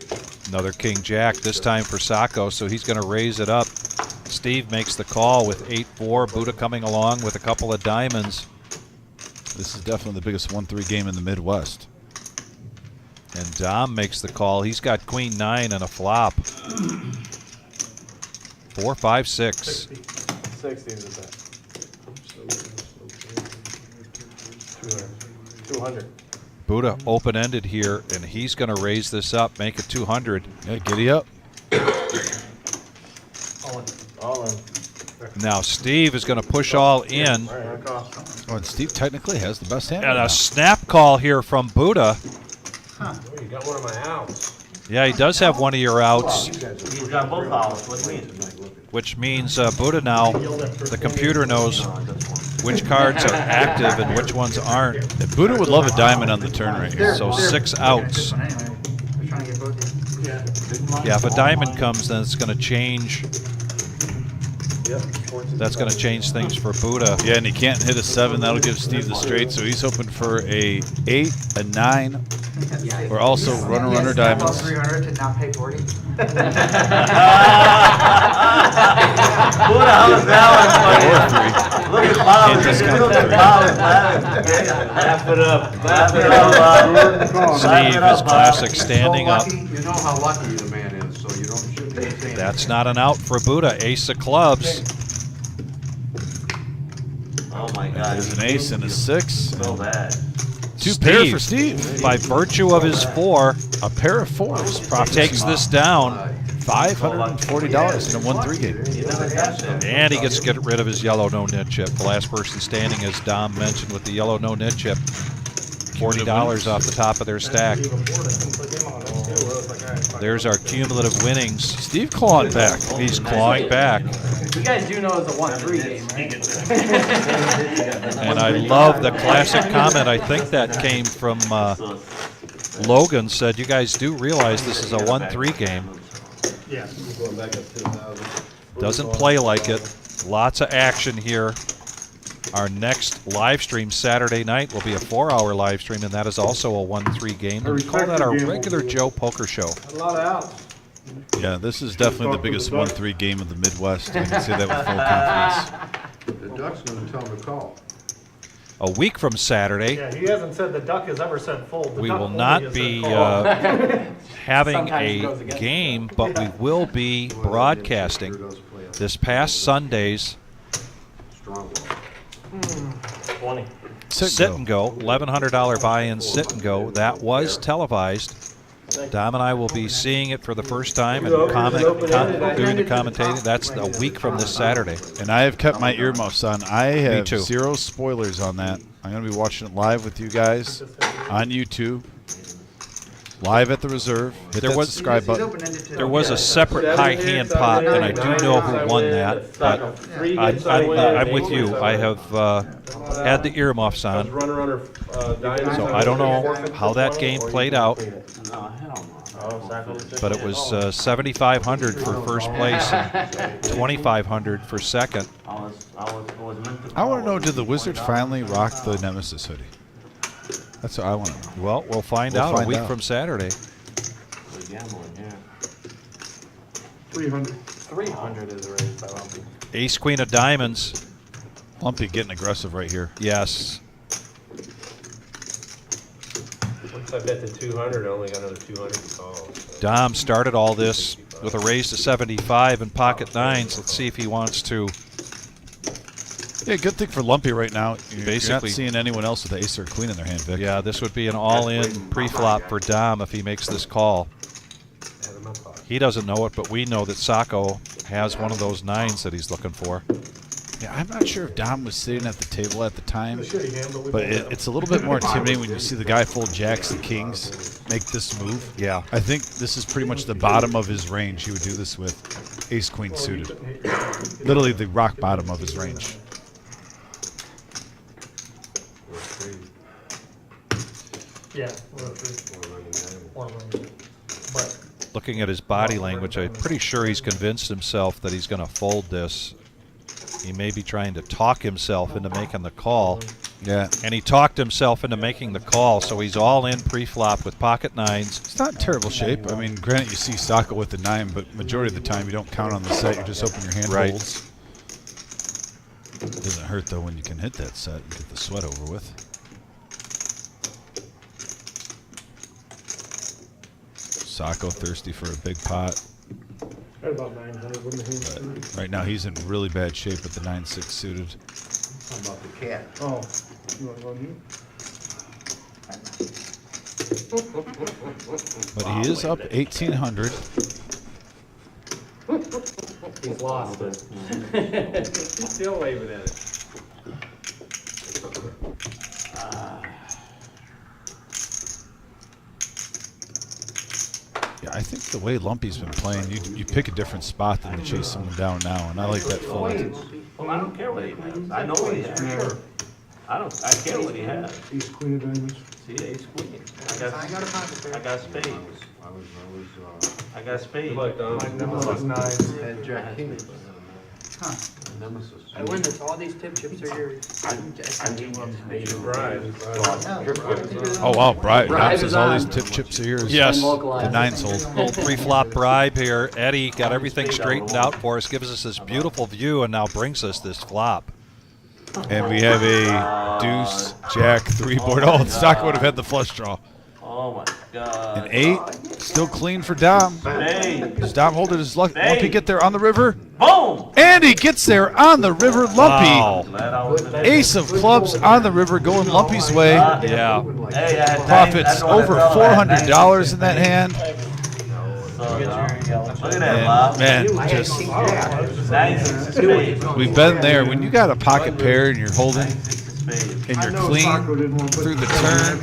Speaker 2: another King Jack, this time for Sacco, so he's going to raise it up. Steve makes the call with 8-4. Buddha coming along with a couple of diamonds.
Speaker 1: This is definitely the biggest 1-3 game in the Midwest.
Speaker 2: And Dom makes the call. He's got Queen 9 and a flop. 4, 5, 6.
Speaker 5: 60 is the bet. 200.
Speaker 2: Buddha open-ended here, and he's going to raise this up, make it 200.
Speaker 1: Yeah, giddy up.
Speaker 5: All in.
Speaker 2: Now Steve is going to push all in.
Speaker 1: Oh, and Steve technically has the best hand.
Speaker 2: And
Speaker 1: right
Speaker 2: a snap call here from Buddha.
Speaker 4: Oh, you got one of my outs.
Speaker 2: Yeah, he does have one of your outs,
Speaker 8: He's got both outs. What do you mean?
Speaker 2: which means Buddha now, the computer knows which cards are active and which ones aren't.
Speaker 1: And Buddha would love a diamond on the turn right here.
Speaker 2: So 6 outs.
Speaker 10: We're trying to get both.
Speaker 2: Yeah, if a diamond comes, then it's going to change. That's going to change things for Buddha.
Speaker 1: Yeah, and he can't hit a 7. That'll give Steve the straight. So he's hoping for a 8, a 9, or also runner diamonds.
Speaker 10: 300 to not pay 40.
Speaker 5: Buddha, how was that one? Look at Bob.
Speaker 1: Can't discount
Speaker 5: Look
Speaker 1: the
Speaker 5: at Bob laughing. Laugh it up. Laugh it up, Bob.
Speaker 2: Steve is classic standing up.
Speaker 7: You know how lucky the man is, so you shouldn't be saying
Speaker 2: That's not an out for Buddha. Ace of clubs.
Speaker 8: Oh my God.
Speaker 1: There's an ace and a 6.
Speaker 8: So bad.
Speaker 1: 2 pair for Steve.
Speaker 2: By virtue of his 4,
Speaker 1: A pair of 4s.
Speaker 2: takes this down.
Speaker 1: $540 in a 1-3 game.
Speaker 8: He never has that.
Speaker 2: And he gets to get rid of his yellow no-nit chip. The last person standing, as Dom mentioned, with the yellow no-nit chip. $40 off the top of their stack. There's our cumulative winnings.
Speaker 1: Steve clawing back.
Speaker 2: He's clawing back.
Speaker 5: You guys do know it's a 1-3 game, right?
Speaker 2: And I love the classic comment. I think that came from Logan, said, you guys do realize this is a 1-3 game.
Speaker 6: Yeah.
Speaker 2: Doesn't play like it. Lots of action here. Our next live stream Saturday night will be a 4-hour live stream, and that is also a 1-3 game. We call that our regular Joe Poker Show.
Speaker 4: A lot of outs.
Speaker 1: Yeah, this is definitely the biggest 1-3 game of the Midwest. I can say that with full confidence.
Speaker 7: The Ducks gonna tell him to call.
Speaker 2: A week from Saturday,
Speaker 6: Yeah, he hasn't said the duck has ever said fold. The
Speaker 2: we
Speaker 6: duck
Speaker 2: will
Speaker 6: only
Speaker 2: not
Speaker 6: has
Speaker 2: be
Speaker 6: said call.
Speaker 2: having
Speaker 5: Sometimes it goes
Speaker 2: a
Speaker 5: against
Speaker 2: game, but we will be broadcasting this past Sunday's
Speaker 7: Strong.
Speaker 5: 20.
Speaker 2: Sit and Go, $1,100 buy-in Sit and Go. That was televised. Dom and I will be seeing it for the first time and doing the commentating. That's a week from this Saturday.
Speaker 1: And I have kept my earmuffs on. I have
Speaker 2: too.
Speaker 1: 0 spoilers on that. I'm going to be watching it live with you guys on YouTube. Live at the reserve. Hit that subscribe button.
Speaker 2: There was a separate high hand pot, and I do know who won that. But I'm with you. I have had the earmuffs on, so I don't know how that game played out. But it was $7,500 for first place and $2,500 for second.
Speaker 1: I want to know, did the Wizard finally rock the Nemesis hoodie? That's what I want to know.
Speaker 2: Well, we'll find out a week from Saturday.
Speaker 6: 300.
Speaker 5: 300 is a raise by Lumpy.
Speaker 2: Ace Queen of Diamonds.
Speaker 1: Lumpy getting aggressive right here.
Speaker 2: Yes.
Speaker 4: Once I bet the 200, I only got another 200 to call.
Speaker 2: Dom started all this with a raise to 75 and pocket nines. Let's see if he wants to.
Speaker 1: Yeah, good thing for Lumpy right now. You're
Speaker 2: Basically,
Speaker 1: not seeing anyone else with the ace or queen in their hand, Vic.
Speaker 2: Yeah, this would be an all-in pre-flop for Dom if he makes this call. He doesn't know it, but we know that Sacco has one of those nines that he's looking for.
Speaker 1: Yeah, I'm not sure if Dom was sitting at the table at the time,
Speaker 6: A shitty hand, but we
Speaker 1: but
Speaker 6: both have.
Speaker 1: it's a little bit more intimidating when you see the guy fold jacks and kings make this move.
Speaker 2: Yeah.
Speaker 1: I think this is pretty much the bottom of his range. He would do this with ace queen suited. Literally the rock bottom of his range.
Speaker 6: Yeah, we're up to 199. But
Speaker 2: Looking at his body language, I'm pretty sure he's convinced himself that he's going to fold this. He may be trying to talk himself into making the call.
Speaker 1: Yeah.
Speaker 2: And he talked himself into making the call, so he's all in pre-flop with pocket nines.
Speaker 1: It's not in terrible shape. I mean, granted, you see Sacco with the 9, but majority of the time you don't count on the set. You just hoping your hand
Speaker 2: Right.
Speaker 1: holds. It doesn't hurt, though, when you can hit that set and get the sweat over with. Sacco thirsty for a big pot.
Speaker 6: at about 900 when the hand suited.
Speaker 1: But right now he's in really bad shape with the 9-6 suited.
Speaker 7: How about the cat?
Speaker 6: Oh, you want to run you?
Speaker 1: But he is up 1,800.
Speaker 5: He's lost it. Still waving at it.
Speaker 1: Yeah, I think the way Lumpy's been playing, you pick a different spot than to chase someone down now, and I like that fold.
Speaker 8: Well, I don't care what he has. I know what he has. I care what he has.
Speaker 6: Ace queen of diamonds.
Speaker 8: See, ace queen.
Speaker 10: I got a pocket pair.
Speaker 8: I got spades. I got spades.
Speaker 6: My nemesis nines.
Speaker 7: And Jack King.
Speaker 10: Huh. I win this. All these tip chips are yours.
Speaker 1: Oh wow, Brian says all these tip chips are yours.
Speaker 2: Yes.
Speaker 1: The 9's hold.
Speaker 2: Little pre-flop bribe here. Eddie got everything straightened out for us, gives us this beautiful view, and now brings us this flop.
Speaker 1: And we have a deuce, jack, 3 board. Oh, Sacco would have had the flush draw.
Speaker 8: Oh my God.
Speaker 1: An 8, still clean for Dom.
Speaker 8: Spades.
Speaker 1: Does Dom hold it as luck? Lumpy get there on the river?
Speaker 8: Boom.
Speaker 1: And he gets there on the river, Lumpy.
Speaker 2: Wow.
Speaker 1: Ace of clubs on the river going Lumpy's way.
Speaker 2: Yeah.
Speaker 8: Hey, I had
Speaker 1: Profits over $400 in that hand.
Speaker 8: Look at that,
Speaker 1: And
Speaker 8: Bob.
Speaker 1: man, just we've been there. When you got a pocket pair and you're holding and you're clean through the turn,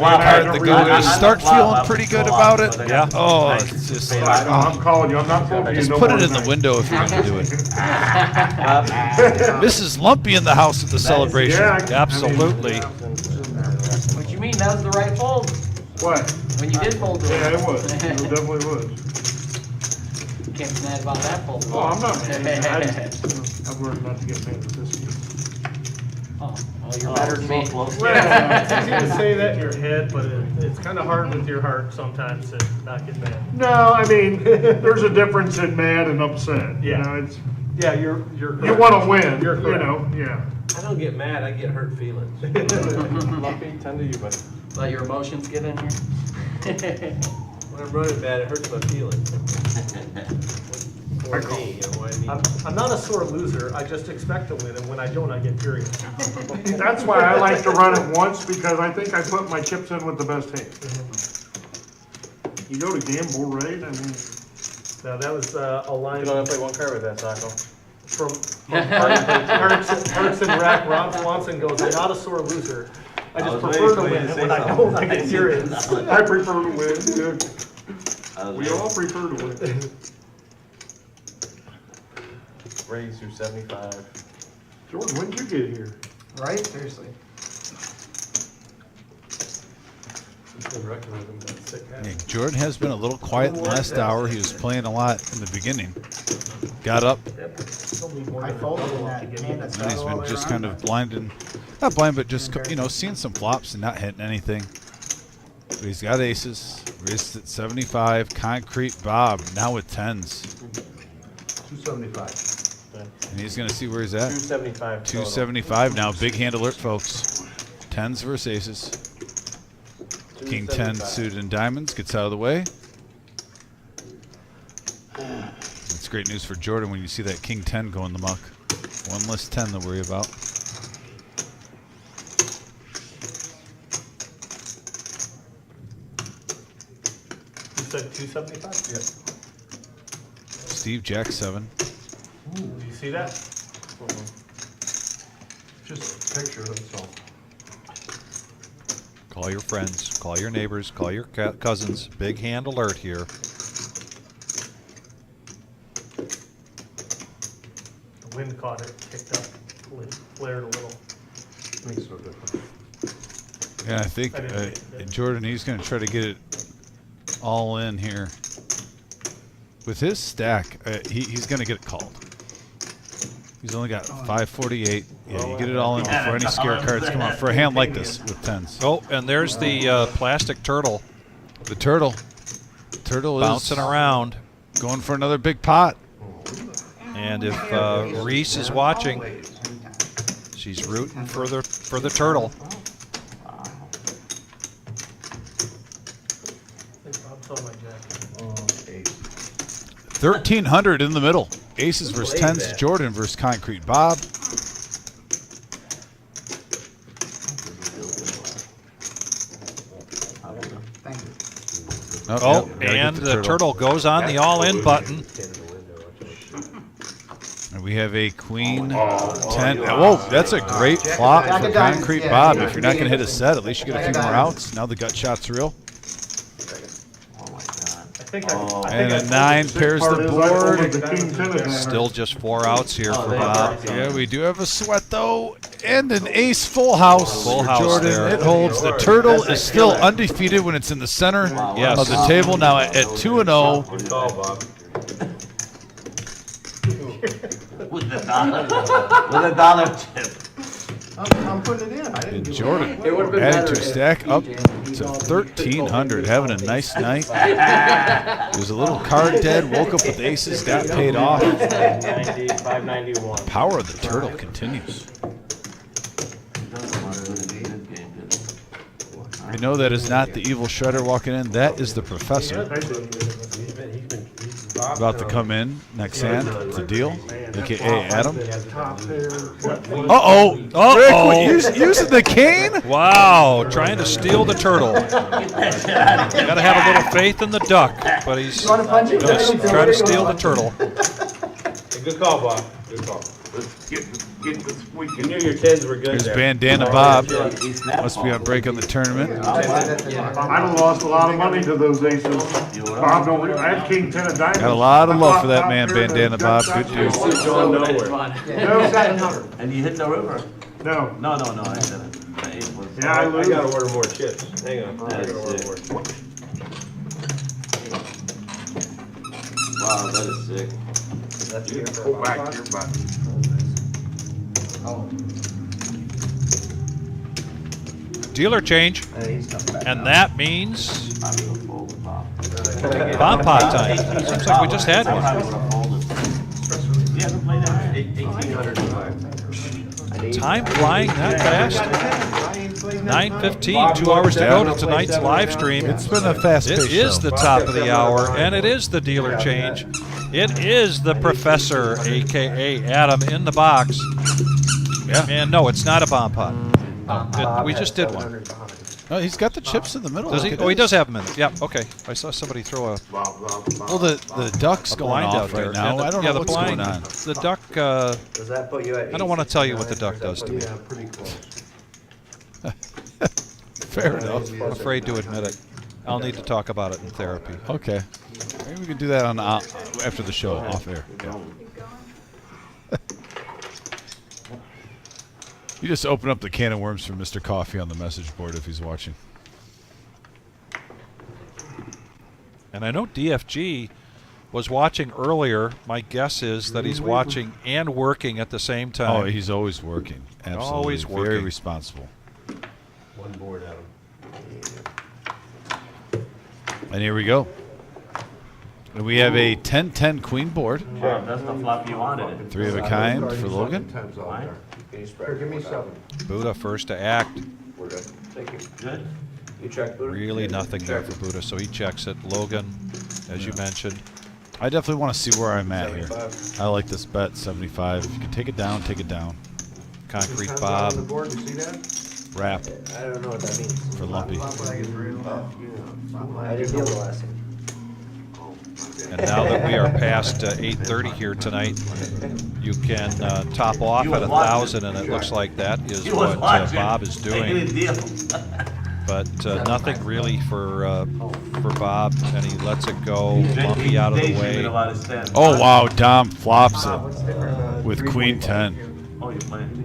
Speaker 1: part of the go, you start feeling pretty good about it.
Speaker 2: Yeah.
Speaker 1: Oh, it's just
Speaker 6: I'm calling you. I'm not voting.
Speaker 1: just put it in the window if you're going to do it. Mrs. Lumpy in the house at the celebration.
Speaker 2: Absolutely.
Speaker 5: What you mean, that was the right fold?
Speaker 6: What?
Speaker 5: When you did fold it.
Speaker 6: Yeah, it was. It definitely was.
Speaker 5: Can't be mad about that fold.
Speaker 6: Oh, I'm not mad. I've learned not to get mad with this.
Speaker 5: Oh, well, you're better than me.
Speaker 6: Well, it's easy to say that in your head, but it's kind of hard with your heart sometimes to not get mad. No, I mean, there's a difference in mad and upset. Yeah. You know, it's, yeah, you're you want to win. You're you know, yeah.
Speaker 5: I don't get mad, I get hurt feelings.
Speaker 4: Lumpy, tend to you, but
Speaker 5: Let your emotions get in here.
Speaker 4: when I'm running bad, it hurts my feelings. Or me, you know what I mean?
Speaker 6: I'm not a sore loser. I just expect to win, and when I don't, I get furious. That's why I like to run it once, because I think I put my chips in with the best hand. You go to gamble, right? I mean, now that was a line
Speaker 4: You can only play one card with that, Sacco.
Speaker 6: from Parks and Rec. Rob Swanson goes, "I'm not a sore loser. I just prefer to win, and when I don't, I get furious." I prefer to win. Yeah. We all prefer to win.
Speaker 4: Raise through 75.
Speaker 6: Jordan, when did you get here?
Speaker 10: Right? Seriously.
Speaker 1: Yeah, Jordan has been a little quiet in the last hour. He was playing a lot in the beginning. Got up,
Speaker 10: I folded in that hand that's
Speaker 1: and he's
Speaker 10: all the
Speaker 1: been
Speaker 10: way
Speaker 1: just
Speaker 10: around.
Speaker 1: kind of blinding. Not blind, but just, you know, seeing some flops and not hitting anything. But he's got aces. Raised at 75. Concrete Bob, now with 10s.
Speaker 7: 275.
Speaker 1: And he's going to see where he's at.
Speaker 4: 275.
Speaker 1: 275 now. Big hand alert, folks. 10s versus aces. King 10 suited in diamonds. Gets out of the way. That's great news for Jordan when you see that King 10 go in the muck. One less 10 to worry about.
Speaker 6: You said 275?
Speaker 1: Steve, Jack 7.
Speaker 6: Ooh, you see that? Just a picture, that's all.
Speaker 2: Call your friends, call your neighbors, call your cousins. Big hand alert here.
Speaker 6: The wind caught it, kicked up, flared a little. Makes no difference.
Speaker 1: Yeah, I think Jordan, he's going to try to get it all in here. With his stack, he's going to get it called. He's only got 548. Yeah, you get it all in before any scare cards come out for a hand like this with 10s.
Speaker 2: Oh, and there's the plastic turtle.
Speaker 1: The turtle. Turtle
Speaker 2: bouncing
Speaker 1: is
Speaker 2: around.
Speaker 1: Going for another big pot.
Speaker 2: And if Reese is watching, she's rooting for the turtle.
Speaker 9: Ace.
Speaker 1: 1,300 in the middle. Aces versus 10s. Jordan versus Concrete Bob.
Speaker 10: Thank you.
Speaker 2: Oh,
Speaker 1: yep,
Speaker 2: and the turtle goes on the all-in button.
Speaker 1: And we have a queen 10. Whoa, that's a great flop for Concrete Bob. If you're not going to hit a set, at least you get a few more outs. Now the gut shot's real. And a 9 pairs the board.
Speaker 2: Still just 4 outs here for Bob.
Speaker 1: Yeah, we do have a sweat though, and an ace full house.
Speaker 2: Full
Speaker 1: for
Speaker 2: house
Speaker 1: Jordan.
Speaker 2: there.
Speaker 1: It holds. The turtle is still undefeated when it's in the center
Speaker 2: Yes.
Speaker 1: of the table. Now at 2-0.
Speaker 8: Good call, Bob. With a dollar tip.
Speaker 7: I'm putting it in. I didn't
Speaker 1: And
Speaker 7: do
Speaker 1: Jordan
Speaker 7: it would've been
Speaker 1: added
Speaker 7: better
Speaker 1: to a
Speaker 7: if
Speaker 1: stack up to 1,300, having a nice night. There was a little card dead, woke up with aces, got paid off.
Speaker 5: 591.
Speaker 1: Power of the turtle continues. I know that is not the evil shredder walking in. That is the professor. About to come in next hand to deal, aka Adam. Uh-oh. Rick, using the cane?
Speaker 2: Wow, trying to steal the turtle. Got to have a little faith in the duck, but he's trying to steal the turtle.
Speaker 5: Good call, Bob. Good call.
Speaker 8: Get the squeak.
Speaker 5: You knew your 10s were good
Speaker 1: Here's
Speaker 5: there.
Speaker 1: Bandana Bob. Must be on break on the tournament.
Speaker 6: I lost a lot of money to those aces. Bob, I had king 10 of diamonds.
Speaker 1: Got a lot of love for that man, Bandana Bob. Good dude.
Speaker 5: Going nowhere.
Speaker 6: No, 700.
Speaker 8: And you hit the river?
Speaker 6: No.
Speaker 8: No, I didn't. The ace was.
Speaker 6: Yeah, I lose.
Speaker 5: I gotta order more chips. Hang on. I gotta order more chips.
Speaker 8: Wow, that is sick.
Speaker 9: Go back to your button.
Speaker 2: Dealer change, and that means
Speaker 8: I'm gonna fold with Bob.
Speaker 2: bomb pot time. Seems like we just had
Speaker 8: I
Speaker 2: one.
Speaker 8: would have folded. You haven't played that? 1,805.
Speaker 2: Time flying that fast. 9:15, 2 hours to go to tonight's live stream.
Speaker 1: It's been a fast-paced
Speaker 2: It is
Speaker 1: show.
Speaker 2: the top of the hour, and it is the dealer change. It is the professor, a.k.a. Adam, in the box.
Speaker 1: Yeah.
Speaker 2: And no, it's not a bomb pot. No, we just did one.
Speaker 1: Oh, he's got the chips in the middle.
Speaker 2: Does he?
Speaker 1: Look at
Speaker 2: Oh, he
Speaker 1: this.
Speaker 2: does have them in it. Yeah, okay. I saw somebody throw a
Speaker 1: Well, the duck's going
Speaker 2: blind
Speaker 1: off
Speaker 2: out there.
Speaker 1: right now.
Speaker 2: Yeah,
Speaker 1: I don't
Speaker 2: yeah,
Speaker 1: know
Speaker 2: the
Speaker 1: what's
Speaker 2: blind,
Speaker 1: going on.
Speaker 2: The duck,
Speaker 5: Does that put you at
Speaker 2: I don't want to tell you what the duck does to me.
Speaker 9: Yeah, pretty close.
Speaker 1: Fair enough.
Speaker 2: I'm afraid to admit it. I'll need to talk about it in therapy.
Speaker 1: Okay. Maybe we can do that on after the show, off air. Yeah. You just open up the can of worms for Mr. Coffee on the message board if he's watching.
Speaker 2: And I know DFG was watching earlier. My guess is that he's watching and working at the same time.
Speaker 1: Oh, he's always working. Absolutely.
Speaker 2: Always
Speaker 1: Very
Speaker 2: working.
Speaker 1: responsible.
Speaker 5: one board at him?
Speaker 1: And here we go. And we have a 10-10 queen board.
Speaker 8: Wow, that's the flop you wanted.
Speaker 1: 3 of a kind for Logan.
Speaker 9: Times all there.
Speaker 3: Here,
Speaker 9: give me 7.
Speaker 2: Buddha first to act.
Speaker 3: We're good.
Speaker 5: Thank you.
Speaker 8: Good.
Speaker 5: You checked, Buddha?
Speaker 2: Really nothing there for Buddha, so he checks it. Logan, as you mentioned.
Speaker 1: I definitely want to see where I'm at here.
Speaker 5: 75.
Speaker 1: I like this bet, 75. If you can take it down, take it down.
Speaker 2: Concrete
Speaker 9: On the
Speaker 2: Bob,
Speaker 9: board, you see that?
Speaker 1: Wrap
Speaker 5: I don't know what that means.
Speaker 1: for Lumpy.
Speaker 5: I didn't deal the last time.
Speaker 2: And now that we are past 8:30 here tonight, you can top off at 1,000, and it looks like that is what Bob is doing. But nothing really for Bob, and he lets it go, bumpy out of the way.
Speaker 1: Oh wow, Dom flops it with Queen 10.
Speaker 8: Oh, you're playing.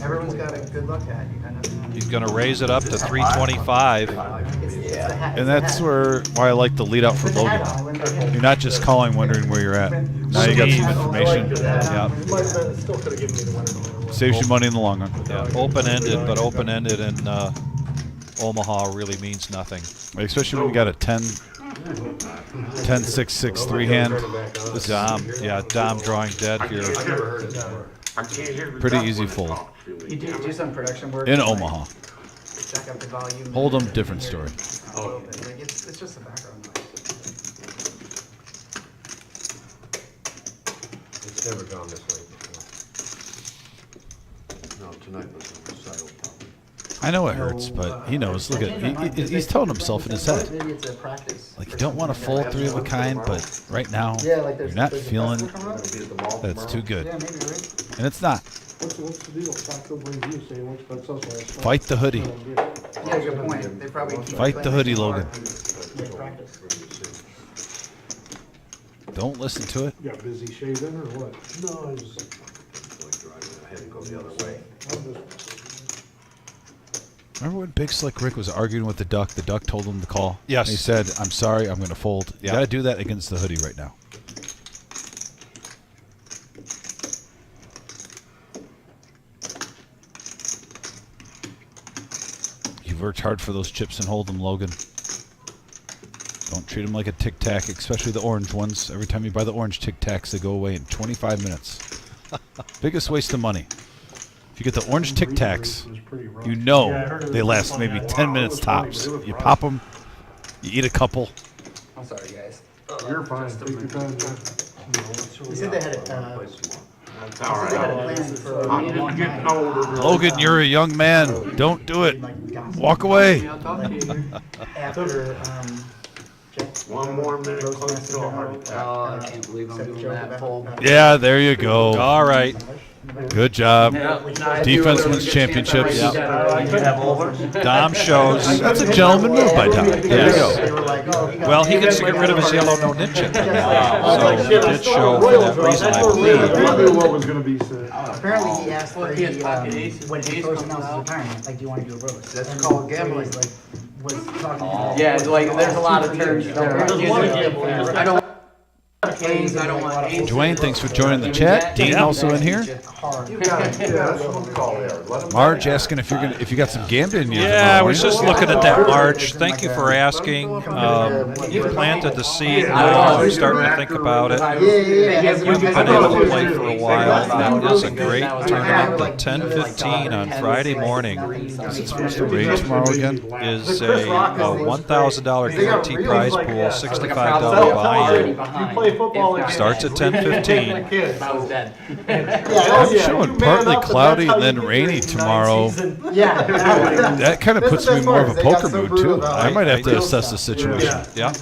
Speaker 10: Everyone's got a good look at you, kind of.
Speaker 2: He's going to raise it up to 325.
Speaker 1: And that's why I like the lead out for Logan. You're not just calling wondering where you're at. Now you got some information. Yeah.
Speaker 6: Still could have given me the winner.
Speaker 1: Saves you money in the long run.
Speaker 2: Yeah, open-ended, but open-ended in Omaha really means nothing.
Speaker 1: Especially when you got a 10-6-6-3 hand.
Speaker 2: Dom drawing dead here.
Speaker 1: Pretty easy fold.
Speaker 10: You do some production work.
Speaker 1: In Omaha.
Speaker 10: Jack up the volume.
Speaker 1: Hold'em, different story.
Speaker 10: Like it's just a background noise.
Speaker 9: It's never gone this way before. No, tonight was a recital problem.
Speaker 1: I know it hurts, but he knows. Look at he's telling himself in his head.
Speaker 10: Maybe it's a practice.
Speaker 1: Like, you don't want to fold 3 of a kind, but right now, you're not feeling that it's too good.
Speaker 10: Yeah, maybe, right?
Speaker 1: And it's not.
Speaker 6: What's the deal? Taco brings you, say, what's successful?
Speaker 1: Fight the hoodie.
Speaker 10: Yeah, good point. They probably keep
Speaker 1: Fight the hoodie, Logan.
Speaker 10: practice.
Speaker 1: Don't listen to it.
Speaker 6: You got busy shaving or what?
Speaker 9: No, I was like driving, I had to go the other way.
Speaker 1: Remember when Big Slick Rick was arguing with the duck? The duck told him to call.
Speaker 2: Yes.
Speaker 1: And he said, "I'm sorry, I'm going to fold." You
Speaker 2: Yeah.
Speaker 1: got to do that against the hoodie right now. You've worked hard for those chips and hold them, Logan. Don't treat them like a Tic Tac, especially the orange ones. Every time you buy the orange Tic Tacs, they go away in 25 minutes. Biggest waste of money. If you get the orange Tic Tacs, you know they last maybe 10 minutes tops. You pop them, you eat a couple.
Speaker 10: I'm sorry, guys.
Speaker 6: You're fine. Take your time.
Speaker 10: You said they had a plan for
Speaker 1: Logan, you're a young man. Don't do it. Walk away.
Speaker 10: after
Speaker 3: One more minute close to a hard
Speaker 10: Oh, I can't believe I'm doing that full.
Speaker 1: Yeah, there you go.
Speaker 2: All right.
Speaker 1: Good job. Defense wins championships.
Speaker 2: Dom shows.
Speaker 1: That's a gentleman move by Dom. There you go.
Speaker 2: Well, he gets to get rid of his yellow no-nit chip. So he did show for that reason, I believe.
Speaker 6: I knew what was going to be said.
Speaker 10: Apparently he asked for the, when he first announced his retirement, like, do you want to do a roast?
Speaker 7: That's called gambling.
Speaker 10: So he's like, was talking to
Speaker 4: Yeah, like, there's a lot of terms.
Speaker 10: I don't
Speaker 7: Canes, I don't want aces.
Speaker 1: Dwayne, thanks for joining the chat. Dean also in here.
Speaker 10: hard.
Speaker 3: You got it. Yeah, that's what we call it. Let 'em
Speaker 1: Marge asking if you got some gambling in you.
Speaker 2: Yeah, I was just looking at that, Marge. Thank you for asking. You've planted the seed now. I'm starting to think about it. We've been able to play for a while. That is a great tournament. The 10:15 on Friday morning
Speaker 1: Is it supposed to rain tomorrow again?
Speaker 2: is a $1,000 guarantee prize pool, $65 buy-in. Starts at 10:15.
Speaker 1: I'm showing partly cloudy and then rainy tomorrow.
Speaker 10: Yeah.
Speaker 1: That kind of puts me in more of a poker mood too. I might have to assess the situation.
Speaker 2: Yeah,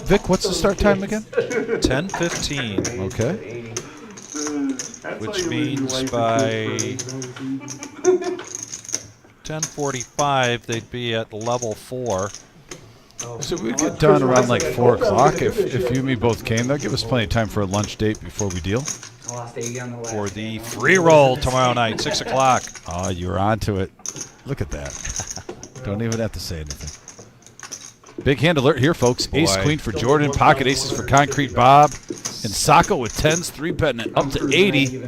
Speaker 1: Vic, what's the start time again?
Speaker 2: 10:15,
Speaker 1: Okay.
Speaker 2: which means by 10:45 they'd be at level 4.
Speaker 1: So we'd get done around like 4 o'clock if you and me both came. That'd give us plenty of time for a lunch date before we deal.
Speaker 2: For the free roll tomorrow night, 6 o'clock.
Speaker 1: Oh, you're onto it. Look at that. Don't even have to say anything. Big hand alert here, folks. Ace
Speaker 2: Boy.
Speaker 1: queen for Jordan, pocket aces for Concrete Bob, and Sacco with 10s, 3-betting it up to 80.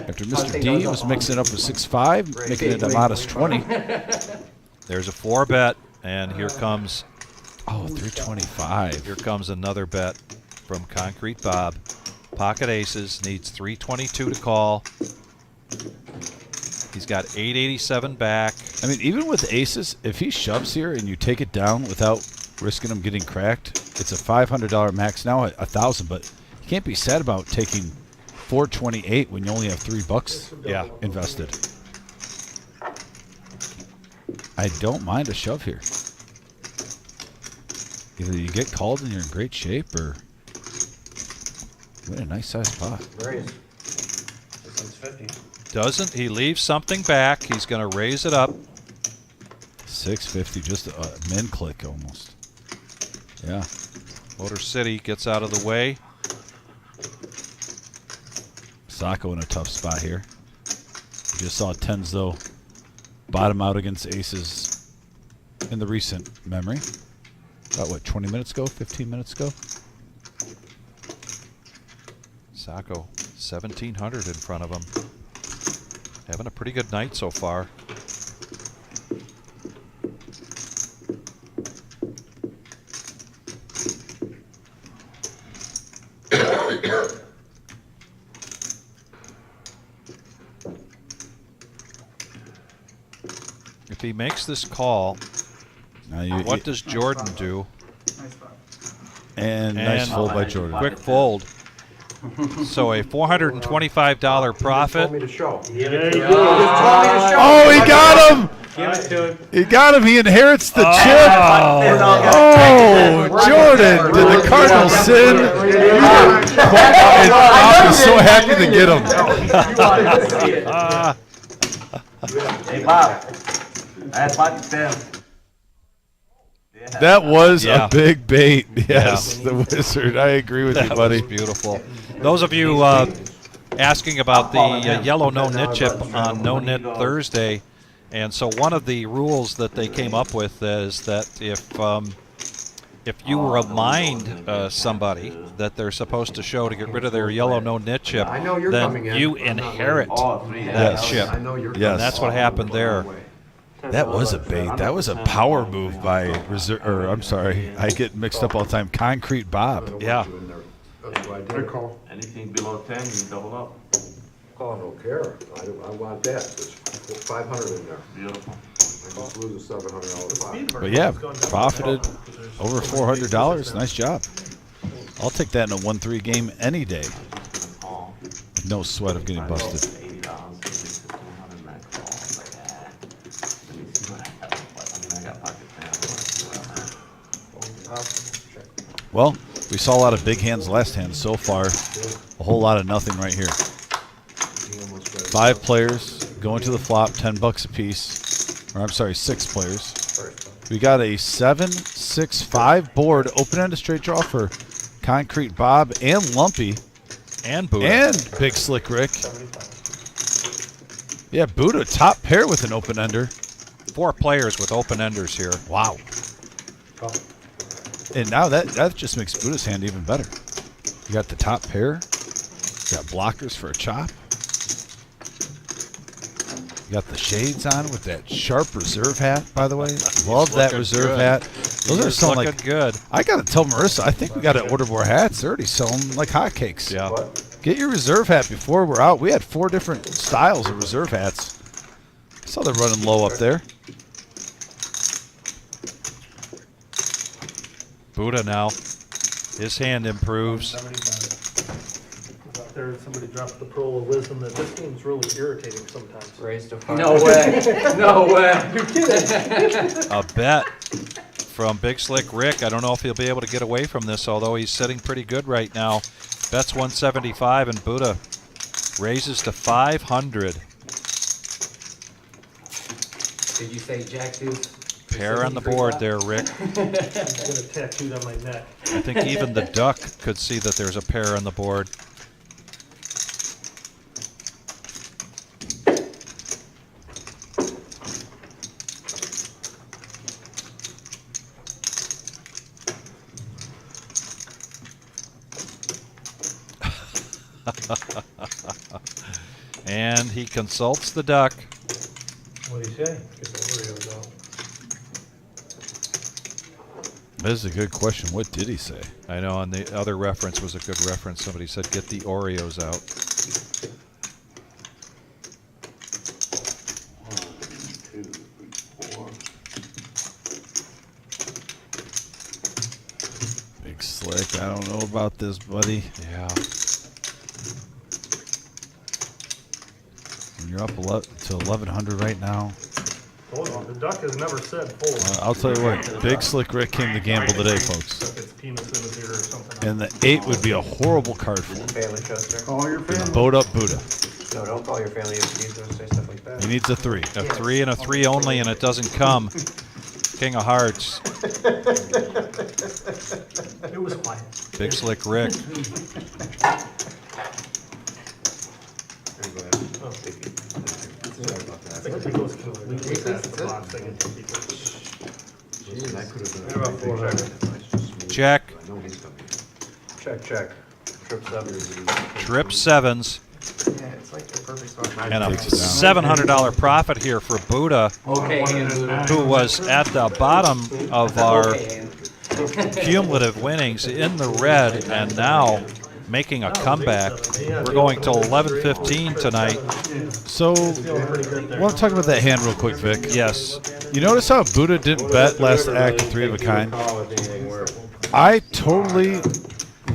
Speaker 1: After Mr. D was mixing it up with 6-5, making it a modest 20.
Speaker 2: There's a 4-bet, and here comes
Speaker 1: Oh, 325.
Speaker 2: here comes another bet from Concrete Bob. Pocket aces, needs 322 to call. He's got 887 back.
Speaker 1: I mean, even with aces, if he shoves here and you take it down without risking him getting cracked, it's a $500 max now, $1,000. But you can't be sad about taking $428 when you only have $3 invested. I don't mind a shove here. either you get called and you're in great shape, or win a nice sized pot.
Speaker 4: Raise. 650.
Speaker 2: Doesn't he leave something back? He's going to raise it up.
Speaker 1: 650, just a min click almost. Yeah.
Speaker 2: Motor City gets out of the way.
Speaker 1: Sacco in a tough spot here. We just saw tens though bottom out against aces in the recent memory. About what, 20 minutes ago, 15 minutes ago?
Speaker 2: Sacco, 1,700 in front of him. Having a pretty good night so far. If he makes this call, what does Jordan do?
Speaker 10: Nice spot.
Speaker 1: And nice fold by Jordan.
Speaker 2: Quick fold. So a $425 profit.
Speaker 7: Told me to show.
Speaker 1: Oh, he got him!
Speaker 5: Give it to him.
Speaker 1: He got him. He inherits the chip. Oh, Jordan! Did the Cardinals sin? I was so happy to get him.
Speaker 5: Hey, Bob. That's my 10.
Speaker 1: That was
Speaker 2: Yeah.
Speaker 1: a big bait. Yes, the Wizard. I agree with you,
Speaker 2: That
Speaker 1: buddy.
Speaker 2: was beautiful. Those of you asking about the yellow no-nit chip on No-Nit Thursday, and so one of the rules that they came up with is that if you remind somebody that they're supposed to show to get rid of their yellow no-nit chip,
Speaker 7: I know you're coming
Speaker 2: then
Speaker 7: in.
Speaker 2: you
Speaker 7: I'm not
Speaker 2: inherit
Speaker 7: ready.
Speaker 2: that
Speaker 1: Yes.
Speaker 2: chip.
Speaker 7: I know you're
Speaker 1: Yes.
Speaker 2: And that's what happened there.
Speaker 1: That was a bait. That was a power move by Reserve. Or I'm sorry, I get mixed up all the time. Concrete Bob.
Speaker 2: Yeah.
Speaker 7: That's what I
Speaker 6: Good
Speaker 7: did.
Speaker 6: call.
Speaker 8: Anything below 10, you double up.
Speaker 7: Oh, I don't care. I want that. There's 500 in there.
Speaker 8: Beautiful.
Speaker 7: I just lose a $700 pot.
Speaker 1: But yeah, profited over $400. Nice job. I'll take that in a 1-3 game any day.
Speaker 8: Call.
Speaker 1: No sweat of getting busted.
Speaker 8: $80, give me 1,500 max call. I was like, let me see what I have. I mean, I got pocket fans.
Speaker 1: Well, we saw a lot of big hands last hand so far. A whole lot of nothing right here. 5 players going to the flop, $10 a piece. Or I'm sorry, 6 players. We got a 7-6-5 board, open-ended straight draw for Concrete Bob and Lumpy
Speaker 2: And Buddha.
Speaker 1: and Big Slick Rick. Yeah, Buddha top pair with an open-ender.
Speaker 2: 4 players with open-enders here.
Speaker 1: Wow. And now that just makes Buddha's hand even better. You got the top pair. You got blockers for a chop. You got the shades on with that sharp reserve hat, by the way. Love that
Speaker 2: looking
Speaker 1: reserve
Speaker 2: good.
Speaker 1: hat. Those are
Speaker 2: He's
Speaker 1: some
Speaker 2: looking
Speaker 1: like
Speaker 2: good.
Speaker 1: I gotta tell Marissa, I think we gotta order more hats. They're already selling like hotcakes.
Speaker 2: Yeah.
Speaker 1: Get your reserve hat before we're out. We had 4 different styles of reserve hats. I saw they're running low up there.
Speaker 2: Buddha now. His hand improves.
Speaker 6: Out there, somebody dropped the pearl of wisdom that this game's really irritating sometimes.
Speaker 4: Raise to 5.
Speaker 5: No way. No way.
Speaker 6: You're kidding.
Speaker 2: A bet from Big Slick Rick. I don't know if he'll be able to get away from this, although he's sitting pretty good right now. Bets 175, and Buddha raises to 500.
Speaker 4: Did you say Jack Deuce?
Speaker 2: Pair on the board there, Rick.
Speaker 6: I'm gonna tattoo on my neck.
Speaker 2: I think even the duck could see that there's a pair on the board. And he consults the duck.
Speaker 6: What do you say? Get the Oreos out.
Speaker 1: That is a good question. What did he say?
Speaker 2: I know, and the other reference was a good reference. Somebody said, get the Oreos out.
Speaker 1: Big Slick, I don't know about this, buddy.
Speaker 2: Yeah.
Speaker 1: When you're up to 1,100 right now.
Speaker 6: Told you, the duck has never said fold.
Speaker 1: I'll tell you what, Big Slick Rick came to gamble today, folks.
Speaker 6: Stuck its penis in his ear or something.
Speaker 1: And the 8 would be a horrible card for him.
Speaker 4: Family toaster.
Speaker 6: Call your family.
Speaker 1: Boat up Buddha.
Speaker 4: No, don't call your family if you say stuff like that.
Speaker 1: He needs a 3.
Speaker 2: A 3 and a 3 only, and it doesn't come. King of Hearts.
Speaker 6: It was quiet.
Speaker 2: Big Slick Rick.
Speaker 9: Jeez, I could have done it.
Speaker 2: Check.
Speaker 9: I know he's coming.
Speaker 4: Check, check. Trip 7.
Speaker 2: Trip 7s.
Speaker 10: Yeah, it's like the perfect spot.
Speaker 2: And a $700 profit here for Buddha,
Speaker 4: Okay,
Speaker 2: who was at the bottom of our cumulative winnings in the red and now making a comeback. We're going till 11:15 tonight.
Speaker 1: So, I want to talk about that hand real quick, Vic.
Speaker 2: Yes.
Speaker 1: You notice how Buddha didn't bet last act 3 of a kind? I totally,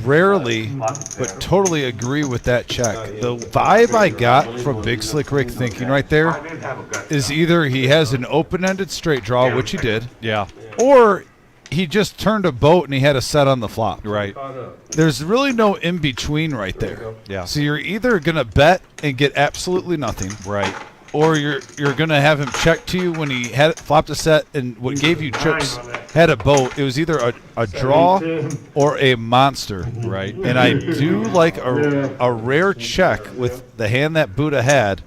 Speaker 1: rarely, but totally agree with that check. The vibe I got from Big Slick Rick thinking right there is either he has an open-ended straight draw, which he did,
Speaker 2: Yeah.
Speaker 1: or he just turned a boat and he had a set on the flop.
Speaker 2: Right.
Speaker 1: There's really no in-between right there.
Speaker 2: Yeah.
Speaker 1: So you're either going to bet and get absolutely nothing,
Speaker 2: Right.
Speaker 1: or you're going to have him check to you when he had flopped a set and what gave you chips had a boat. It was either a draw or a monster.
Speaker 2: Right.
Speaker 1: And I do like a rare check with the hand that Buddha had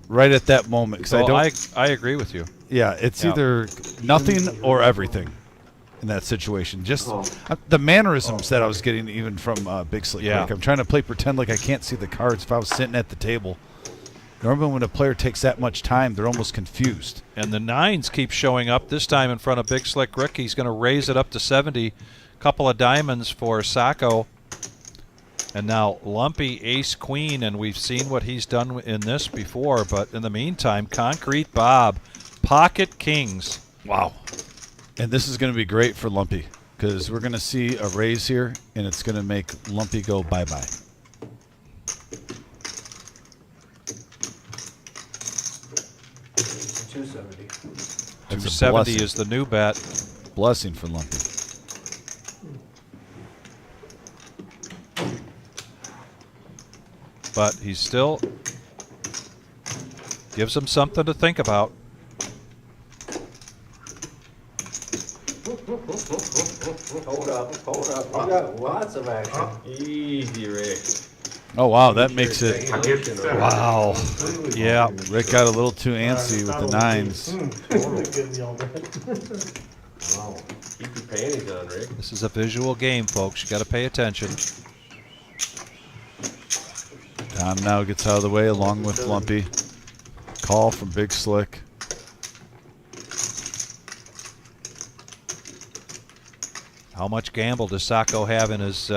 Speaker 1: right at that moment. Because
Speaker 2: So I agree with you.
Speaker 1: yeah, it's
Speaker 2: Yeah.
Speaker 1: either nothing or everything in that situation. Just the mannerisms that I was getting even from Big Slick
Speaker 2: Yeah.
Speaker 1: Rick. I'm trying to play pretend like I can't see the cards if I was sitting at the table. Normally when a player takes that much time, they're almost confused.
Speaker 2: And the 9s keep showing up, this time in front of Big Slick Rick. He's going to raise it up to 70. Couple of diamonds for Sacco. And now Lumpy, Ace, Queen, and we've seen what he's done in this before. But in the meantime, Concrete Bob, Pocket Kings.
Speaker 1: Wow. And this is going to be great for Lumpy because we're going to see a raise here, and it's going to make Lumpy go bye-bye. That's a
Speaker 2: 270
Speaker 1: blessing.
Speaker 2: is the new bet.
Speaker 1: Blessing for Lumpy.
Speaker 2: But he still gives him something to think about.
Speaker 4: Hold up, hold up. We got lots of action.
Speaker 5: Easy, Rick.
Speaker 1: Oh, wow, that makes it... Wow.
Speaker 2: Yeah.
Speaker 1: Rick got a little too antsy with the 9s.
Speaker 9: Wow.
Speaker 5: Keep your panties on, Rick.
Speaker 2: This is a visual game, folks. You got to pay attention.
Speaker 1: Tom now gets out of the way along with Lumpy. Call from Big Slick.
Speaker 2: How much gamble does Sacco have in his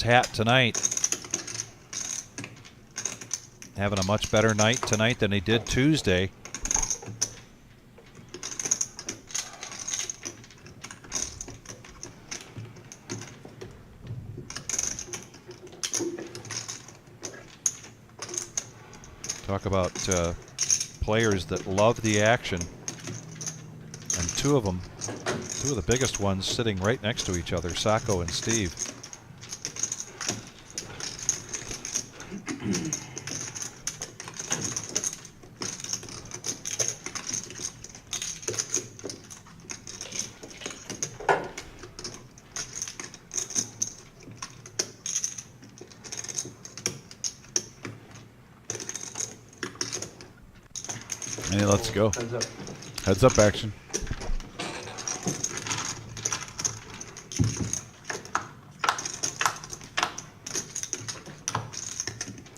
Speaker 2: hat tonight? Having a much better night tonight than he did Tuesday. Talk about players that love the action. And two of the biggest ones sitting right next to each other, Sacco and Steve.
Speaker 1: And let's go. Heads up action.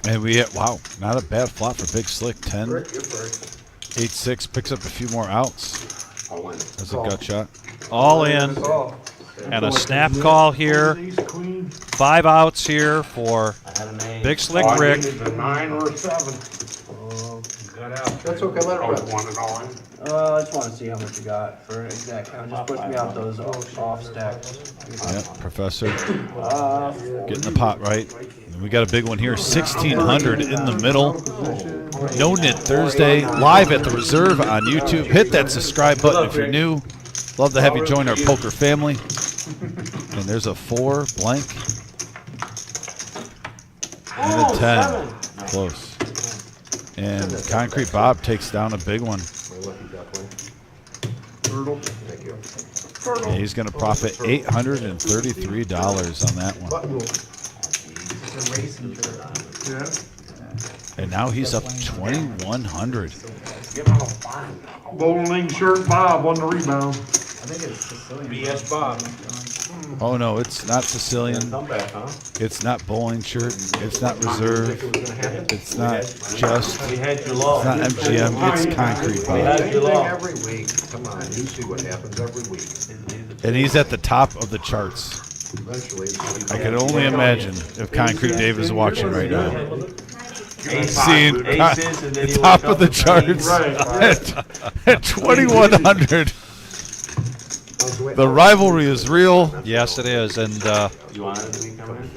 Speaker 1: And we hit, wow, not a bad flop for Big Slick. 10, 8-6, picks up a few more outs.
Speaker 9: I'll win.
Speaker 1: That's a gut shot.
Speaker 2: All in. And a snap call here. 5 outs here for Big Slick Rick.
Speaker 6: A 9 or a 7.
Speaker 7: That's okay, let it rip.
Speaker 6: Want it all in?
Speaker 5: I just want to see how much you got for exact count. Just push me out those off stacks.
Speaker 1: Yep, Professor getting the pot right. And we got a big one here, 1,600 in the middle. No-Nit Thursday, live at the Reserve on YouTube. Hit that subscribe button if you're new. Love to have you join our poker family. And there's a 4 blank. And a 10. Close. And Concrete Bob takes down a big one.
Speaker 6: Turtle.
Speaker 1: And he's going to profit $833 on that one.
Speaker 10: It's a racing shirt.
Speaker 6: Yeah.
Speaker 1: And now he's up 2,100.
Speaker 6: Bowling shirt Bob on the rebound.
Speaker 10: I think it's Sicilian.
Speaker 5: BS Bob.
Speaker 1: Oh no, it's not Sicilian.
Speaker 8: Comeback, huh?
Speaker 1: It's not bowling shirt. It's not reserve. It's not just.
Speaker 5: We had you low.
Speaker 1: It's not MGM. It's Concrete
Speaker 5: We
Speaker 1: Bob.
Speaker 5: had you
Speaker 7: Same thing
Speaker 5: low.
Speaker 7: every week. Come on, you see what happens every week.
Speaker 1: And he's at the top of the charts.
Speaker 7: Eventually.
Speaker 1: I can only imagine if Concrete Dave is watching right now.
Speaker 8: Ace
Speaker 1: Seeing
Speaker 8: aces, and then
Speaker 1: the
Speaker 8: you
Speaker 1: top
Speaker 8: wake
Speaker 1: of the
Speaker 8: up and
Speaker 1: charts at 2,100. The rivalry is real.
Speaker 2: Yes, it is. And
Speaker 8: You wanted to be coming in?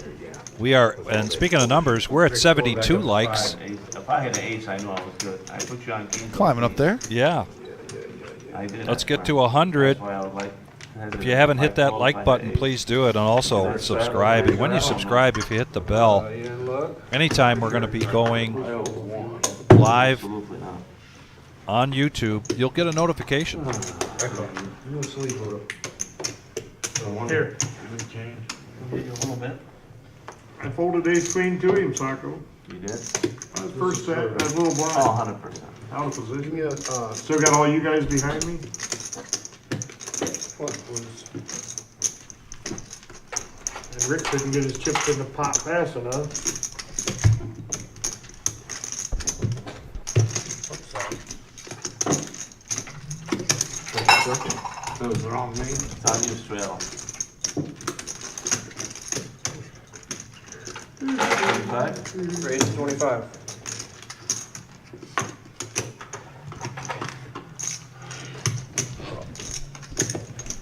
Speaker 2: we are, and speaking of numbers, we're at 72 likes.
Speaker 8: If I had an ace, I know I was good. I put you on king.
Speaker 1: Climbing up there.
Speaker 2: Yeah.
Speaker 8: I did.
Speaker 2: Let's get to 100.
Speaker 8: That's why I would like.
Speaker 2: If you haven't hit that like button, please do it, and also subscribe. And when you subscribe, if you hit the bell, anytime we're going to be going live
Speaker 8: Absolutely not.
Speaker 2: on YouTube, you'll get a notification.
Speaker 6: Here. I folded ace queen to him, Sacco.
Speaker 8: You did?
Speaker 6: First set, that little blind.
Speaker 8: Oh, 100%.
Speaker 6: Out of position. Still got all you guys behind me? And Rick couldn't get his chips in the pot fast enough.
Speaker 8: Those are on me. It's on you, Strail. 25?
Speaker 5: Raise 25.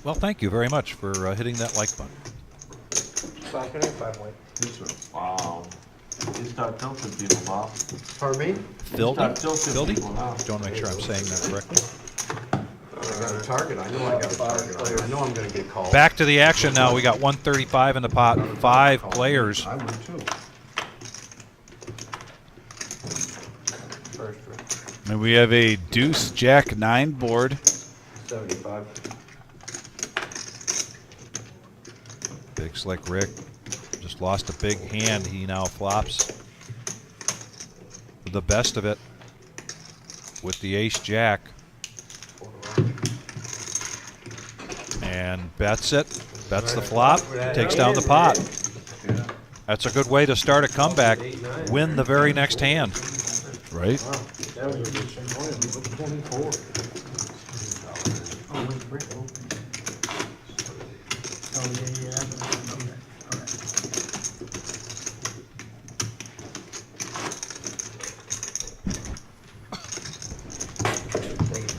Speaker 2: Well, thank you very much for hitting that like button.
Speaker 5: Sock and 5 white.
Speaker 8: Wow. You start tilting people, Bob.
Speaker 7: Pardon me?
Speaker 2: Filding?
Speaker 8: Tilting
Speaker 2: Filding?
Speaker 8: people now.
Speaker 2: Don't make sure I'm saying that correctly.
Speaker 7: I got a target. I know I got a target. I know I'm gonna get called.
Speaker 2: Back to the action now. We got 135 in the pot. 5 players.
Speaker 7: I would too.
Speaker 5: First round.
Speaker 1: And we have a deuce jack 9 board.
Speaker 5: 75.
Speaker 2: Big Slick Rick just lost a big hand. He now flops the best of it with the ace jack. And bets it. Bets the flop. Takes down the pot. That's a good way to start a comeback. Win the very next hand.
Speaker 1: Right?
Speaker 6: That was a good 24.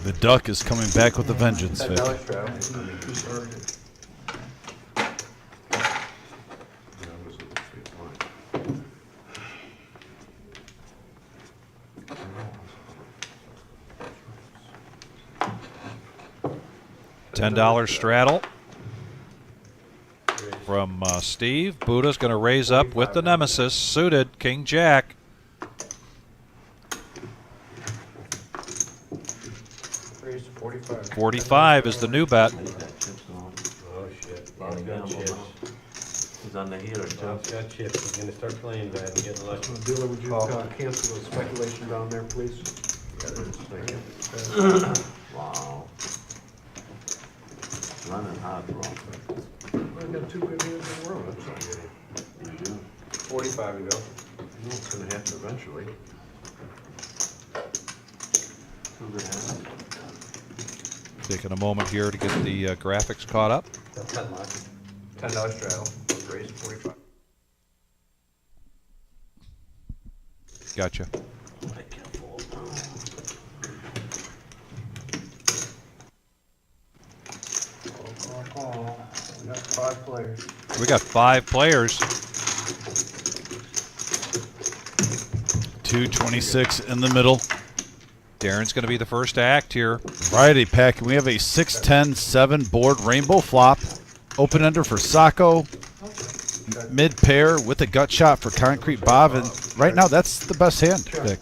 Speaker 1: The duck is coming back with a vengeance, Vic.
Speaker 5: $10 trail.
Speaker 2: $10 straddle from Steve. Buddha's going to raise up with the nemesis suited, King Jack.
Speaker 5: Raise to 45.
Speaker 2: 45 is the new bet.
Speaker 8: He's got chips on.
Speaker 5: Oh shit.
Speaker 8: Yeah, he's got chips. He's on the healer, too.
Speaker 5: Bob's got chips. He's gonna start playing bad and getting lucky.
Speaker 7: Dealer, would you cancel the speculation down there, please? Thank you.
Speaker 8: Wow. Running hot, bro.
Speaker 7: I've got 2 good hands in a row. That's not good.
Speaker 8: You do.
Speaker 5: 45 to go.
Speaker 7: I know it's gonna happen eventually.
Speaker 8: 2 good hands.
Speaker 2: Taking a moment here to get the graphics caught up.
Speaker 5: That's $10 straddle. Raise to 45.
Speaker 2: Gotcha.
Speaker 8: I can't fold.
Speaker 5: We got 5 players.
Speaker 2: We got 5 players.
Speaker 1: 226 in the middle.
Speaker 2: Darren's going to be the first to act here.
Speaker 1: Variety pack. We have a 6-10-7 board rainbow flop. Open ender for Sacco. Mid pair with a gut shot for Concrete Bob. And right now, that's the best hand, Vic.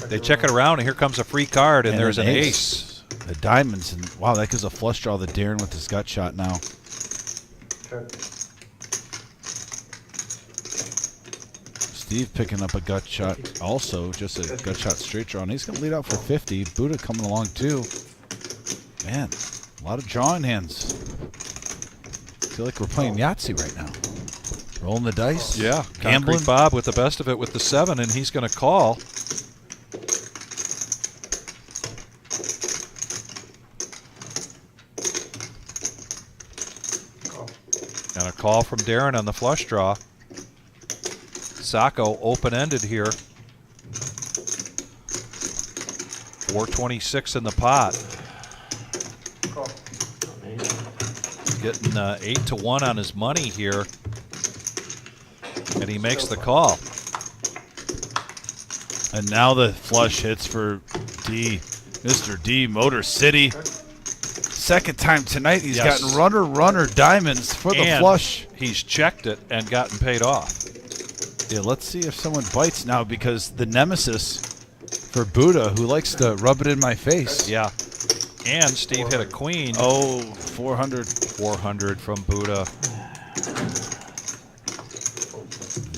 Speaker 2: They check it around, and here comes a free card, and there's an ace.
Speaker 1: The diamonds. And wow, that gives a flush draw to Darren with his gut shot now. Steve picking up a gut shot also, just a gut shot straight draw. And he's going to lead out for 50. Buddha coming along too. Man, a lot of drawing hands. I feel like we're playing Yahtzee right now. Rolling the dice.
Speaker 2: Yeah,
Speaker 1: Gambling.
Speaker 2: Concrete Bob with the best of it with the 7, and he's going to call. And a call from Darren on the flush draw. Sacco open-ended here. 426 in the pot. Getting 8-1 on his money here. And he makes the call.
Speaker 1: And now the flush hits for D. Mr. D, Motor City. Second time tonight he's gotten runner diamonds for the flush.
Speaker 2: He's checked it and gotten paid off.
Speaker 1: Yeah, let's see if someone bites now, because the nemesis for Buddha, who likes to rub it in my face.
Speaker 2: Yeah. And Steve hit a queen.
Speaker 1: Oh, 400.
Speaker 2: 400 from Buddha.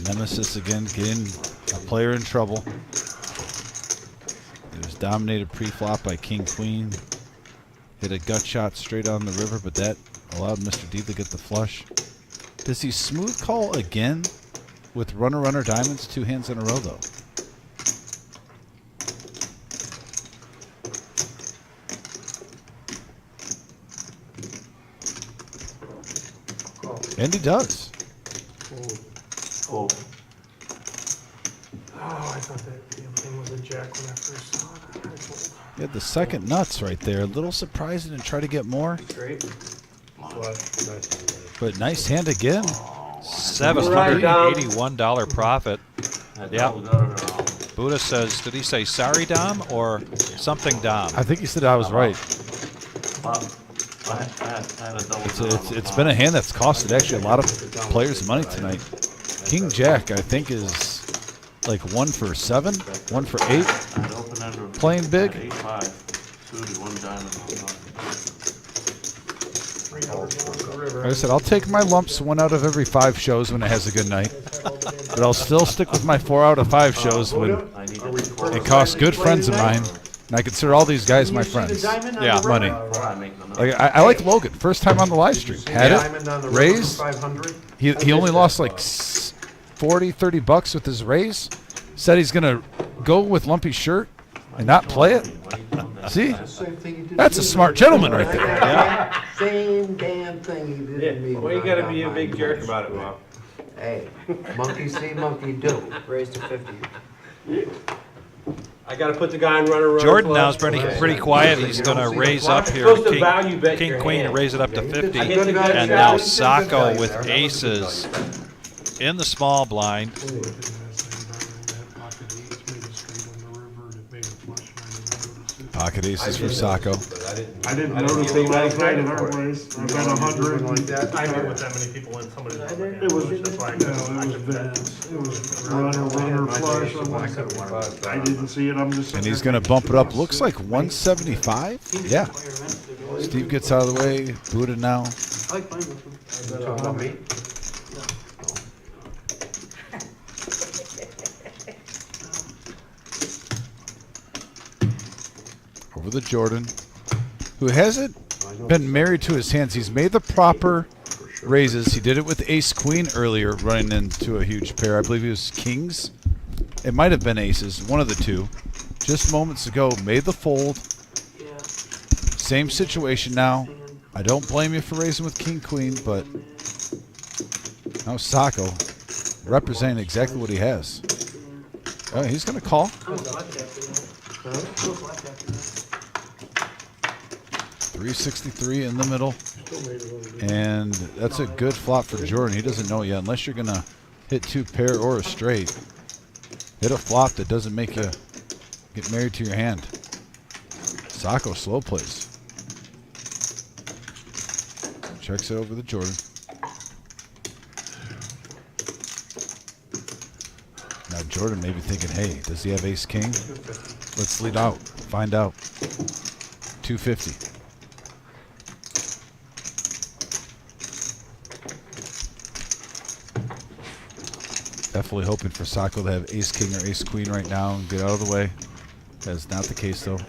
Speaker 1: Nemesis again getting a player in trouble. It was dominated pre-flop by King Queen. Hit a gut shot straight on the river, but that allowed Mr. D to get the flush. Does he smooth call again with runner diamonds 2 hands in a row though? And he does.
Speaker 6: Oh, I thought that damn thing was a jack when I first saw it.
Speaker 1: He had the second nuts right there. A little surprising and try to get more. But nice hand again.
Speaker 2: $781 profit. Yeah. Buddha says, did he say sorry, Dom, or something, Dom?
Speaker 1: I think he said I was right. It's been a hand that's costed actually a lot of players money tonight. King Jack, I think, is like 1 for 7, 1 for 8. Playing big. Like I said, I'll take my lumps 1 out of every 5 shows when it has a good night. But I'll still stick with my 4 out of 5 shows when it costs good friends of mine. And I consider all these guys my friends.
Speaker 2: Yeah,
Speaker 1: money. Like I like Logan. First time on the live stream. Had it. Raise. He only lost like 40, 30 bucks with his raise. Said he's going to go with Lumpy's shirt and not play it. See? That's a smart gentleman right there.
Speaker 7: Yeah. Same damn thing he did to me.
Speaker 5: Well, you gotta be a big jerk about it, Bob.
Speaker 7: Hey, monkey see, monkey do.
Speaker 10: Raised to 50.
Speaker 5: I gotta put the guy in runner.
Speaker 2: Jordan now is pretty quiet. He's going to raise up here. King Queen to raise it up to 50. And now Sacco with aces in the small blind.
Speaker 1: Pocket aces for Sacco.
Speaker 6: I didn't notice it last night at our place. I bet 100.
Speaker 5: I knew with that many people in somebody.
Speaker 6: It was just like, no, it was Venice. It was runner flush. I didn't see it. I'm just.
Speaker 1: And he's going to bump it up. Looks like 175. Yeah. Steve gets out of the way. Buddha now.
Speaker 10: I like playing with him.
Speaker 1: Over the Jordan, who hasn't been married to his hands. He's made the proper raises. He did it with ace queen earlier, running into a huge pair. I believe it was kings. It might have been aces, one of the two. Just moments ago, made the fold. Same situation now. I don't blame you for raising with king queen, but now Sacco representing exactly what he has. Oh, he's going to call. 363 in the middle, and that's a good flop for Jordan. He doesn't know yet, unless you're gonna hit 2 pair or a straight. Hit a flop that doesn't make you get married to your hand. Sacco slow plays. Checks it over to Jordan. Now Jordan may be thinking, hey, does he have ace king? Let's lead out. Find out. 250. Definitely hoping for Sacco to have ace king or ace queen right now and get out of the way. That is not the case though.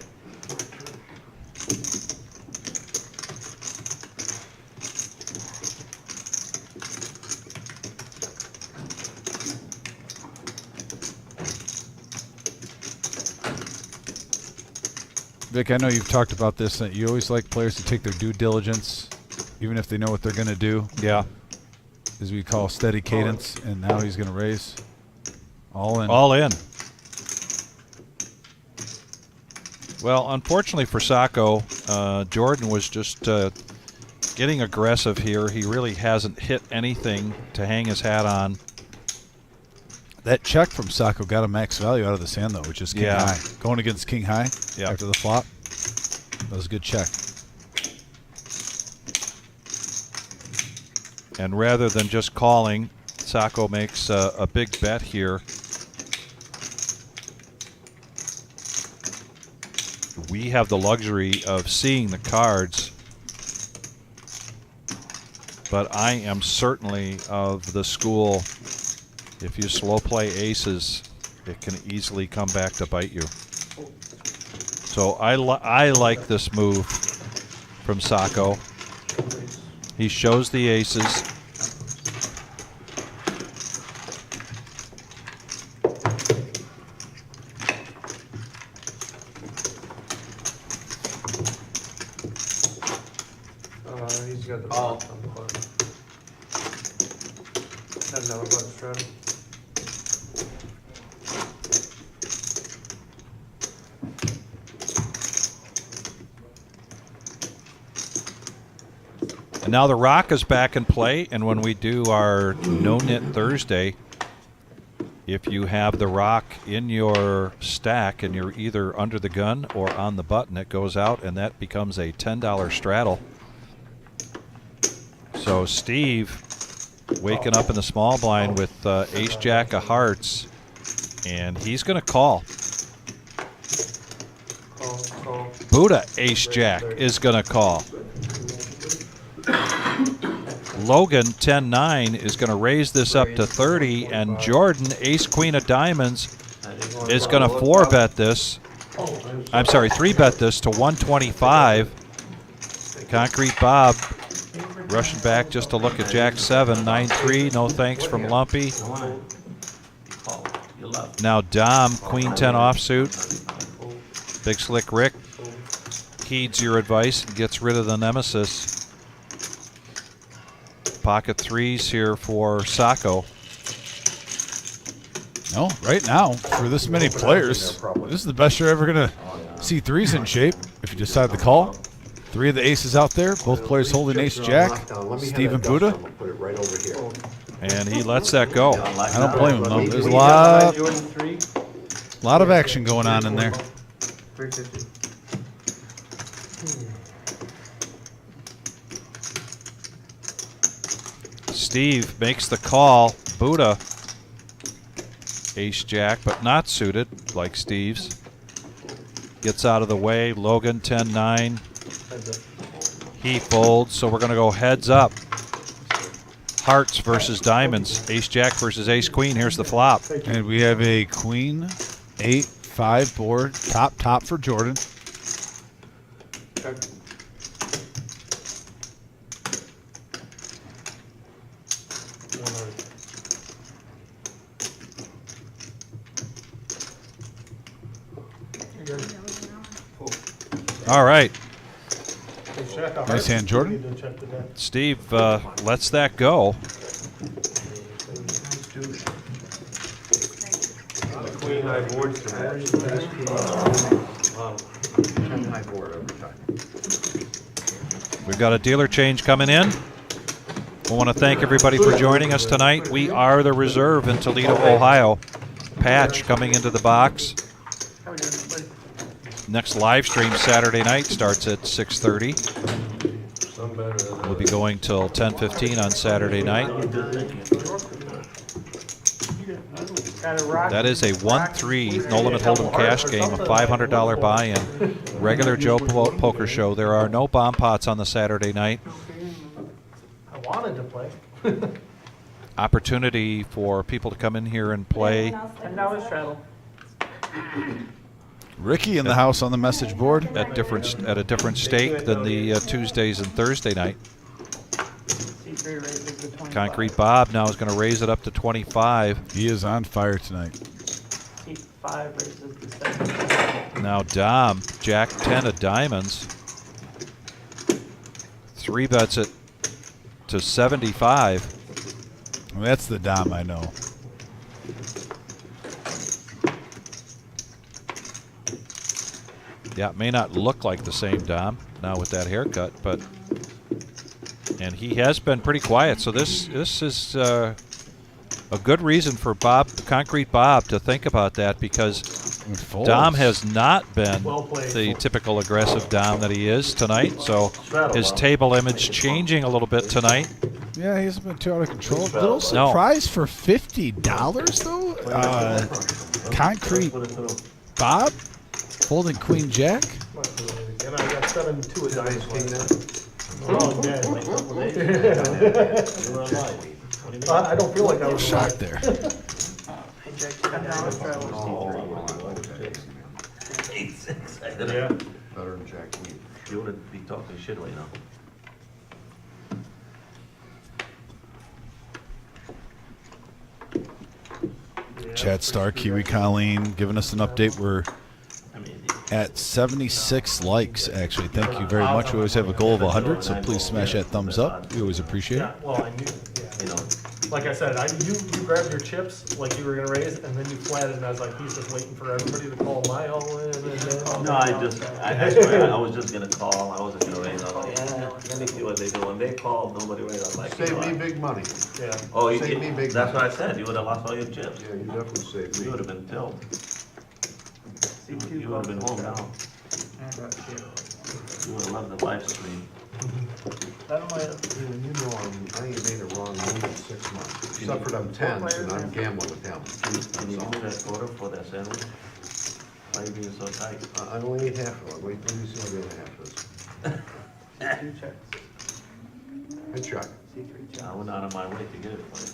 Speaker 1: Vic, I know you've talked about this, that you always like players to take their due diligence, even if they know what they're going to do.
Speaker 2: Yeah.
Speaker 1: As we call steady cadence, and now he's going to raise. All in.
Speaker 2: All in. Well, unfortunately for Sacco, Jordan was just getting aggressive here. He really hasn't hit anything to hang his hat on.
Speaker 1: That check from Sacco got a max value out of this hand, though, which is king high. Going against king high after the flop. That was a good check.
Speaker 2: And rather than just calling, Sacco makes a big bet here. We have the luxury of seeing the cards, but I am certainly of the school, if you slow play aces, it can easily come back to bite you. So I like this move from Sacco. He shows the aces.
Speaker 4: He's got the box on the button. Another button straddle.
Speaker 2: And now the rock is back in play, and when we do our No-Nit Thursday, if you have the rock in your stack and you're either under the gun or on the button, it goes out, and that becomes a $10 straddle. So Steve waking up in the small blind with ace-jack of hearts, and he's going to call. Buddha ace-jack is going to call. Logan 10-9 is going to raise this up to 30, and Jordan ace-queen of diamonds is going to 4-bet this. I'm sorry, 3-bet this to 125. Concrete Bob rushing back just to look at Jack 7, 9-3, no thanks from Lumpy. Now Dom, Queen 10 offsuit. Big Slick Rick heeds your advice and gets rid of the nemesis. Pocket threes here for Sacco.
Speaker 1: No, right now, for this many players, this is the best you're ever going to see threes in shape if you decide to call. 3 of the aces out there, both players holding ace-jack, Steve and Buddha.
Speaker 2: And he lets that go.
Speaker 1: I don't blame him, though. There's a lot of action going on in there.
Speaker 4: 350.
Speaker 2: Steve makes the call. Buddha ace-jack, but not suited like Steve's. Gets out of the way. Logan 10-9. He folds, so we're going to go heads up. Hearts versus diamonds. Ace-jack versus ace-queen. Here's the flop.
Speaker 1: And we have a queen 8-5 board. Top for Jordan.
Speaker 2: All right.
Speaker 1: Nice hand, Jordan.
Speaker 2: Steve lets that go.
Speaker 4: Queen high boards to match.
Speaker 7: High board every time.
Speaker 2: We've got a dealer change coming in. I want to thank everybody for joining us tonight. We are the Reserve in Toledo, Ohio. Patch coming into the box. Next live stream Saturday night starts at 6:30. We'll be going till 10:15 on Saturday night. That is a 1-3 No Limit Hold'em cash game, a $500 buy-in. Regular Joe Poker Show. There are no bomb pots on the Saturday night.
Speaker 5: I wanted to play.
Speaker 2: Opportunity for people to come in here and play.
Speaker 5: $10 straddle.
Speaker 1: Ricky in the house on the message board.
Speaker 2: At a different stake than the Tuesdays and Thursday night.
Speaker 5: C3 raises to 25.
Speaker 2: Concrete Bob now is going to raise it up to 25.
Speaker 1: He is on fire tonight.
Speaker 5: C5 raises to 7.
Speaker 2: Now Dom, Jack 10 of diamonds. 3 bets it to 75.
Speaker 1: Well, that's the Dom I know.
Speaker 2: Yeah, it may not look like the same Dom now with that haircut, but and he has been pretty quiet. So this is a good reason for Concrete Bob to think about that, because Dom has not been the typical aggressive Dom that he is tonight. So his table image changing a little bit tonight.
Speaker 1: Yeah, he hasn't been too out of control. Little surprise for $50 though. Concrete Bob folding Queen Jack.
Speaker 6: And I got 7-2 of dice I don't feel like I was
Speaker 1: shocked there.
Speaker 8: Yeah.
Speaker 9: Better than Jack Queen.
Speaker 8: You wouldn't be talking shit right now.
Speaker 1: Chad Star, Kiwi Colleen, giving us an update. We're at 76 likes, actually. Thank you very much. We always have a goal of 100, so please smash that thumbs up. We always appreciate it.
Speaker 6: Well, I knew, like I said, you grabbed your chips like you were going to raise, and then you flatted, and I was like, he's just waiting for everybody to call my all in.
Speaker 8: No, I was just going to call. I wasn't going to raise. I was like, let me see what they do. When they called, nobody raised. I was like,
Speaker 9: Save me big money.
Speaker 6: Yeah.
Speaker 8: Oh,
Speaker 9: Save me big
Speaker 8: that's
Speaker 9: money.
Speaker 8: what I said. You would have lost all your chips.
Speaker 9: Yeah, you definitely saved me.
Speaker 8: You would have been killed. You would have been home now. You would have loved the live stream.
Speaker 9: You know, I ain't made a wrong move in 6 months. Except for them 10s, and I'm gambling with them.
Speaker 8: Can you give me that quarter for that sandwich? Why are you being so tight?
Speaker 9: I only ate half of it. Wait till you see what the other half is. Good check.
Speaker 8: I went out of my way to get it for you.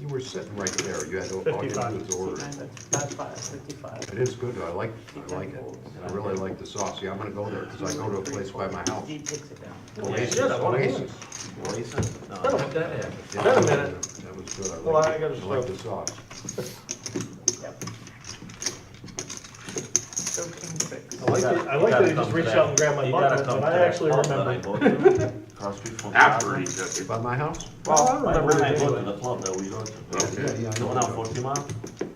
Speaker 9: You were sitting right there. You had to, all you had to do was order it.
Speaker 5: That's 55.
Speaker 9: It is good, though. I like it. I really like the sauce. Yeah, I'm gonna go there, because I go to a place by my house.
Speaker 5: He takes it down.
Speaker 9: Oasis.
Speaker 6: Oasis.
Speaker 8: Oasis? No.
Speaker 6: Been a minute.
Speaker 9: That was good.
Speaker 6: Well, I gotta
Speaker 9: I like the sauce.
Speaker 6: I like that he just reached out and grabbed my bucket, but I actually remember.
Speaker 9: After he took it. By my house?
Speaker 6: Well, I
Speaker 8: Right
Speaker 6: remember
Speaker 8: when I
Speaker 6: it
Speaker 8: go to
Speaker 6: anyway.
Speaker 8: the club that we go to.
Speaker 9: Yeah,
Speaker 8: The one on 40 Mile,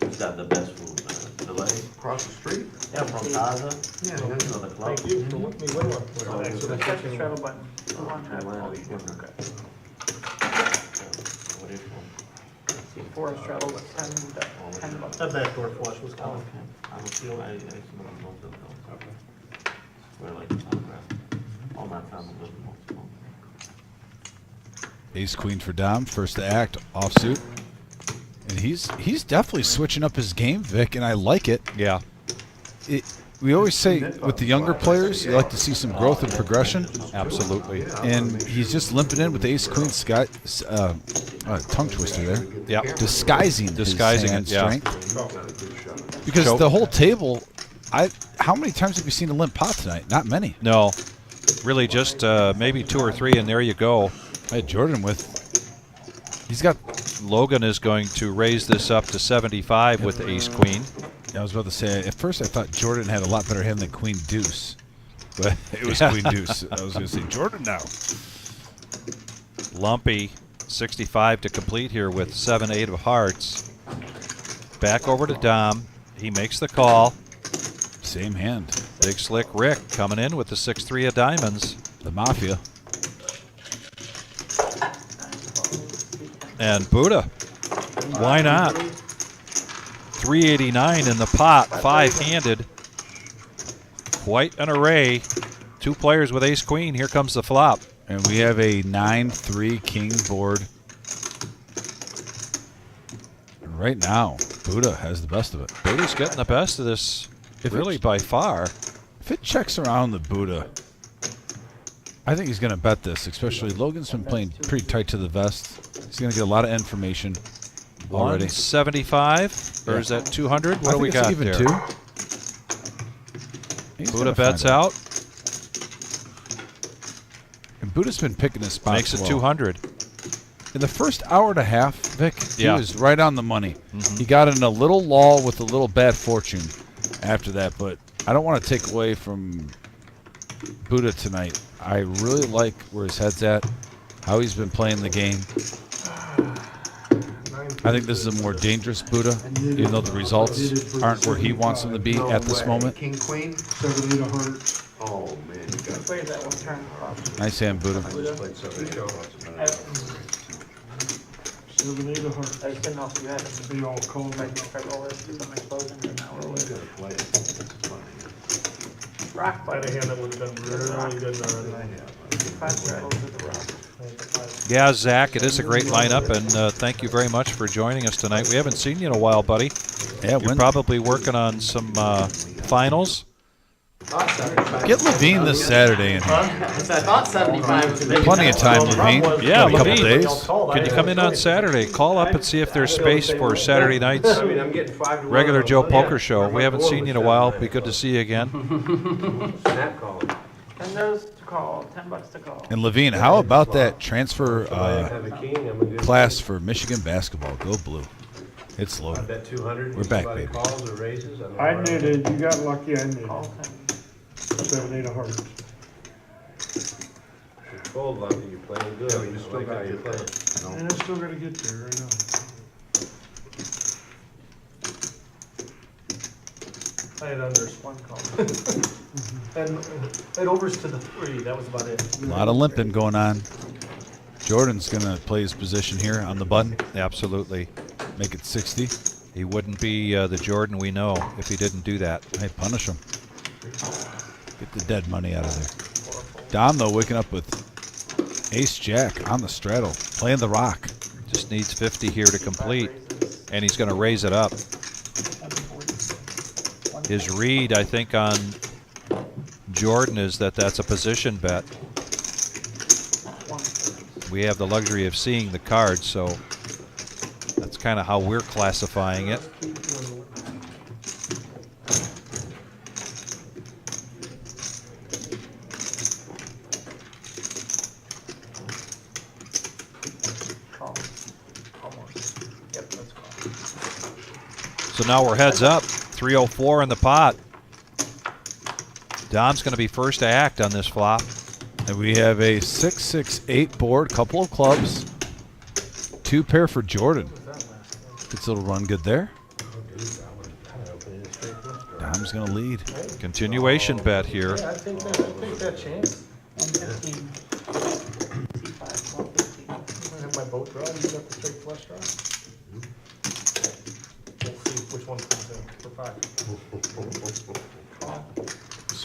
Speaker 8: it's got the best food, man. The leg,
Speaker 9: Across the street?
Speaker 8: yeah, from Plaza,
Speaker 9: Yeah,
Speaker 8: to the club.
Speaker 6: Thank you for letting me win one. Thanks for the
Speaker 5: Check the
Speaker 6: kitchen.
Speaker 5: straddle button.
Speaker 8: What is it?
Speaker 5: C4 straddle with 10 bucks.
Speaker 6: That backdoor flush was
Speaker 8: Oh,
Speaker 6: coming.
Speaker 8: okay. I don't feel I smoke most of those. Okay. We're like, all my family doesn't smoke.
Speaker 1: Ace Queen for Dom, first to act, offsuit. And he's definitely switching up his game, Vic, and I like it.
Speaker 2: Yeah.
Speaker 1: We always say with the younger players, you like to see some growth and progression.
Speaker 2: Absolutely.
Speaker 1: And he's just limping in with the Ace Queen tongue twister there.
Speaker 2: Yep.
Speaker 1: Disguising his hand
Speaker 2: it, yeah.
Speaker 1: strength. Because
Speaker 2: Choke.
Speaker 1: the whole table, how many times have you seen a limp pot tonight? Not many.
Speaker 2: No. Really just maybe 2 or 3, and there you go.
Speaker 1: I had Jordan he's got.
Speaker 2: Logan is going to raise this up to 75 with Ace Queen.
Speaker 1: I was about to say, at first I thought Jordan had a lot better hand than Queen Deuce. But it was
Speaker 2: Yeah.
Speaker 1: Queen Deuce. I was going to say Jordan now.
Speaker 2: Lumpy, 65 to complete here with 7-8 of hearts. Back over to Dom. He makes the call.
Speaker 1: Same hand.
Speaker 2: Big Slick Rick coming in with the 6-3 of diamonds.
Speaker 1: The Mafia.
Speaker 2: And Buddha, why not? 389 in the pot, 5-handed. Quite an array. 2 players with ace-queen. Here comes the flop.
Speaker 1: And we have a 9-3 king board. And right now, Buddha has the best of it.
Speaker 2: Buddha's getting the best of this, really, by far.
Speaker 1: If it checks around the Buddha, I think he's going to bet this, especially Logan's been playing pretty tight to the vest. He's going to get a lot of information already.
Speaker 2: 175, or is that 200? What do we got
Speaker 1: even
Speaker 2: there?
Speaker 1: Too.
Speaker 2: Buddha bets out.
Speaker 1: And Buddha's been picking his spots.
Speaker 2: Makes it
Speaker 1: well.
Speaker 2: 200.
Speaker 1: In the first hour and a half, Vic, he
Speaker 2: Yeah.
Speaker 1: was right on the money. He got in a little lull with a little bad fortune after that, but I don't want to take away from Buddha tonight. I really like where his head's at, how he's been playing the game. I think this is a more dangerous Buddha, even though the results aren't where he wants them to be at this moment.
Speaker 7: King, queen?
Speaker 6: 7, 8 of hearts.
Speaker 7: Oh, man, you got
Speaker 11: Where is that one turn?
Speaker 1: Nice hand, Buddha.
Speaker 7: played 7, 8 of hearts a minute.
Speaker 6: 7, 8 of hearts.
Speaker 5: I just didn't know if you had it.
Speaker 6: They all call me.
Speaker 5: If I roll this, do some explosion or now roll it.
Speaker 7: Play it. It's funny.
Speaker 5: Rock
Speaker 6: I had a hand that would have been really good already.
Speaker 2: Yeah, Zach, it is a great lineup, and thank you very much for joining us tonight. We haven't seen you in a while, buddy.
Speaker 1: Yeah,
Speaker 2: You're probably working on some finals.
Speaker 1: Get Levine this Saturday in here.
Speaker 5: I thought 75 was the
Speaker 1: Plenty of time, Levine.
Speaker 2: Yeah,
Speaker 1: Got a couple
Speaker 2: Levine.
Speaker 1: days.
Speaker 2: Can you come in on Saturday? Call up and see if there's space for Saturday night's regular Joe Poker Show. We haven't seen you in a while. Be good to see you again.
Speaker 5: Snap call. $10 to call, $10 to call.
Speaker 1: And Levine, how about that transfer class for Michigan basketball? Go blue. It's loaded.
Speaker 3: Bet 200.
Speaker 1: We're back, baby.
Speaker 3: Calls or raises.
Speaker 6: I knew it. You got lucky. I knew
Speaker 5: Call
Speaker 6: it.
Speaker 5: 10.
Speaker 6: 7, 8 of hearts.
Speaker 3: Fold lucky, you're playing good. You just like how you're playing.
Speaker 6: And I still got to get there. I know.
Speaker 5: I had unders one call. And overs to the 3, that was about it.
Speaker 1: A lot of limping going on. Jordan's going to play his position here on the button.
Speaker 2: Absolutely.
Speaker 1: Make it 60.
Speaker 2: He wouldn't be the Jordan we know if he didn't do that.
Speaker 1: Hey, punish him. Get the dead money out of there. Dom, though, waking up with ace-jack on the straddle, playing the rock.
Speaker 2: Just needs 50 here to complete, and he's going to raise it up. His read, I think, on Jordan is that that's a position bet. We have the luxury of seeing the cards, so that's kind of how we're classifying it. So now we're heads up. 304 in the pot. Dom's going to be first to act on this flop.
Speaker 1: And we have a 6-6-8 board, couple of clubs, 2 pair for Jordan. Gets a little run good there. Dom's going to lead.
Speaker 2: Continuation bet here.
Speaker 5: I think that chance. 115. I have my boat draw, you got the straight flush draw. We'll see which one comes in for 5.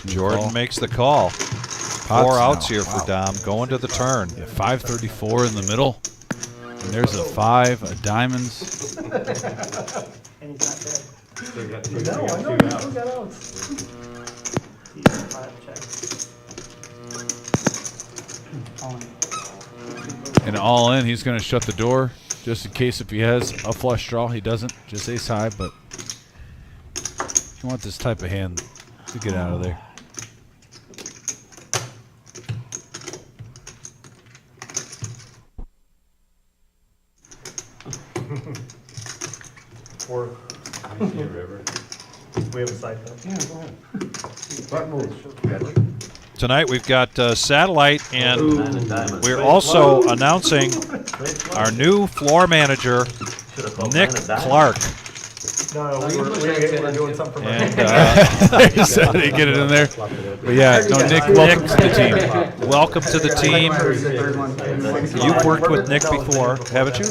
Speaker 2: Jordan makes the call. 4 outs here for Dom, going to the turn.
Speaker 1: Yeah, 534 in the middle. And there's a 5, a diamonds.
Speaker 5: And he's not dead. No, I know, you still got outs. 5 check.
Speaker 1: And all in, he's going to shut the door just in case if he has a flush draw. He doesn't, just ace high, but you want this type of hand to get out of there.
Speaker 5: Or river. We have a side bet.
Speaker 6: Yeah, go ahead.
Speaker 7: Button moves.
Speaker 2: Tonight we've got Satellite, and we're also announcing our new floor manager, Nick Clark.
Speaker 5: No, we're doing something for
Speaker 2: And
Speaker 1: So they get it in there. But yeah, no, Nick, welcome to the team.
Speaker 2: welcome to the team. You've worked with Nick before, haven't you?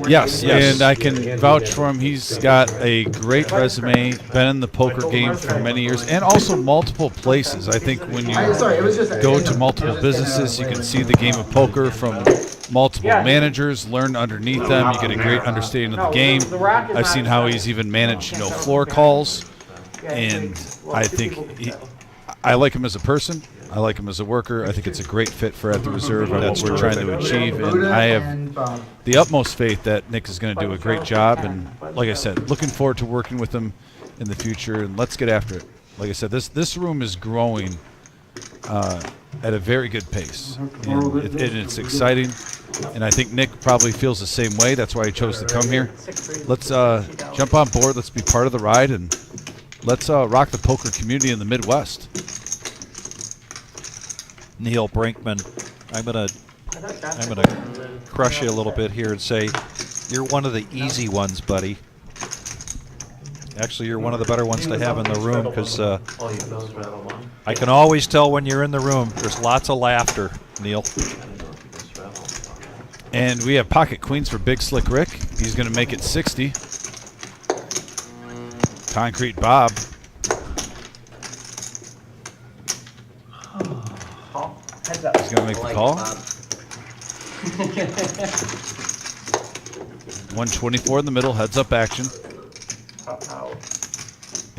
Speaker 1: Yes,
Speaker 2: Yes.
Speaker 1: and I can vouch for him. He's got a great resume, been in the poker game for many years, and also multiple places. I think when you go to multiple businesses, you can see the game of poker from multiple managers, learn underneath them. You get a great understanding of the game. I've seen how he's even managed, floor calls, and I think I like him as a person. I like him as a worker. I think it's a great fit for At the Reserve and what we're trying to achieve. And I have the utmost faith that Nick is going to do a great job. And like I said, looking forward to working with him in the future. And let's get after it. Like I said, this room is growing at a very good pace, and it's exciting. And I think Nick probably feels the same way. That's why he chose to come here. Let's jump on board. Let's be part of the ride, and let's rock the poker community in the Midwest.
Speaker 2: Neil Brinkman, I'm gonna crush you a little bit here and say you're one of the easy ones, buddy. Actually, you're one of the better ones to have in the room because I can always tell when you're in the room. There's lots of laughter, Neil.
Speaker 1: And we have pocket queens for Big Slick Rick. He's going to make it 60. Concrete Bob. He's going to make the call. 124 in the middle, heads up action.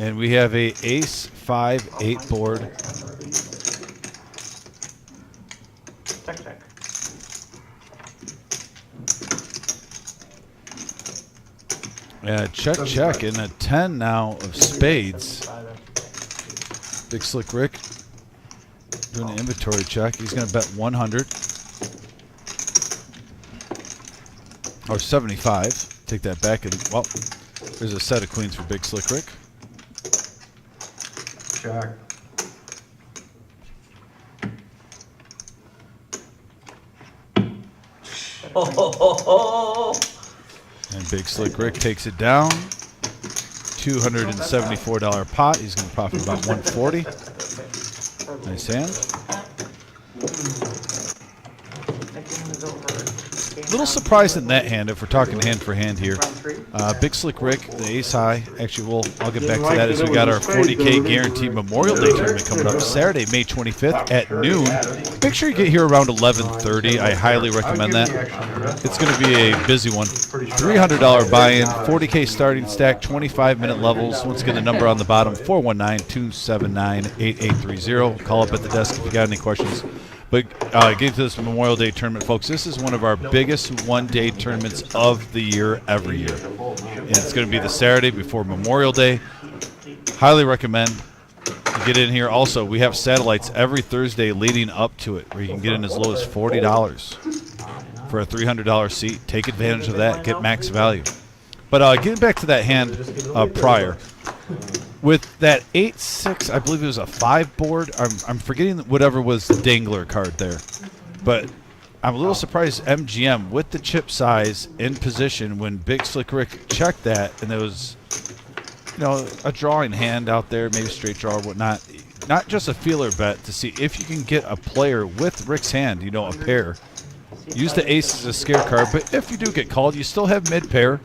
Speaker 1: And we have a ace 5-8 board.
Speaker 5: Check.
Speaker 1: Check, and a 10 now of spades. Big Slick Rick doing an inventory check. He's going to bet 100. Or 75. Take that back, and, well, there's a set of queens for Big Slick Rick.
Speaker 7: Check.
Speaker 1: And Big Slick Rick takes it down. $274 pot. He's going to profit about 140. Nice hand. A little surprised in that hand, if we're talking hand for hand here. Big Slick Rick, the ace high. Actually, I'll get back to that as we got our 40K guaranteed Memorial Day tournament coming up Saturday, May 25th at noon. Make sure you get here around 11:30. I highly recommend that. It's going to be a busy one. $300 buy-in, 40K starting stack, 25-minute levels. Once again, the number on the bottom, 419-279-8830. Call up at the desk if you got any questions. But getting to this Memorial Day tournament, folks, this is one of our biggest one-day tournaments of the year every year. And it's going to be the Saturday before Memorial Day. Highly recommend you get in here. Also, we have satellites every Thursday leading up to it where you can get in as low as $40 for a $300 seat. Take advantage of that. Get max value. But getting back to that hand prior. With that 8-6, I believe it was a 5 board. I'm forgetting whatever was the dangler card there. But I'm a little surprised MGM with the chip size in position when Big Slick Rick checked that, and there was, a drawing hand out there, maybe straight draw or whatnot. Not just a feeler bet to see if you can get a player with Rick's hand, a pair. Use the ace as a scare card, but if you do get called, you still have mid pair.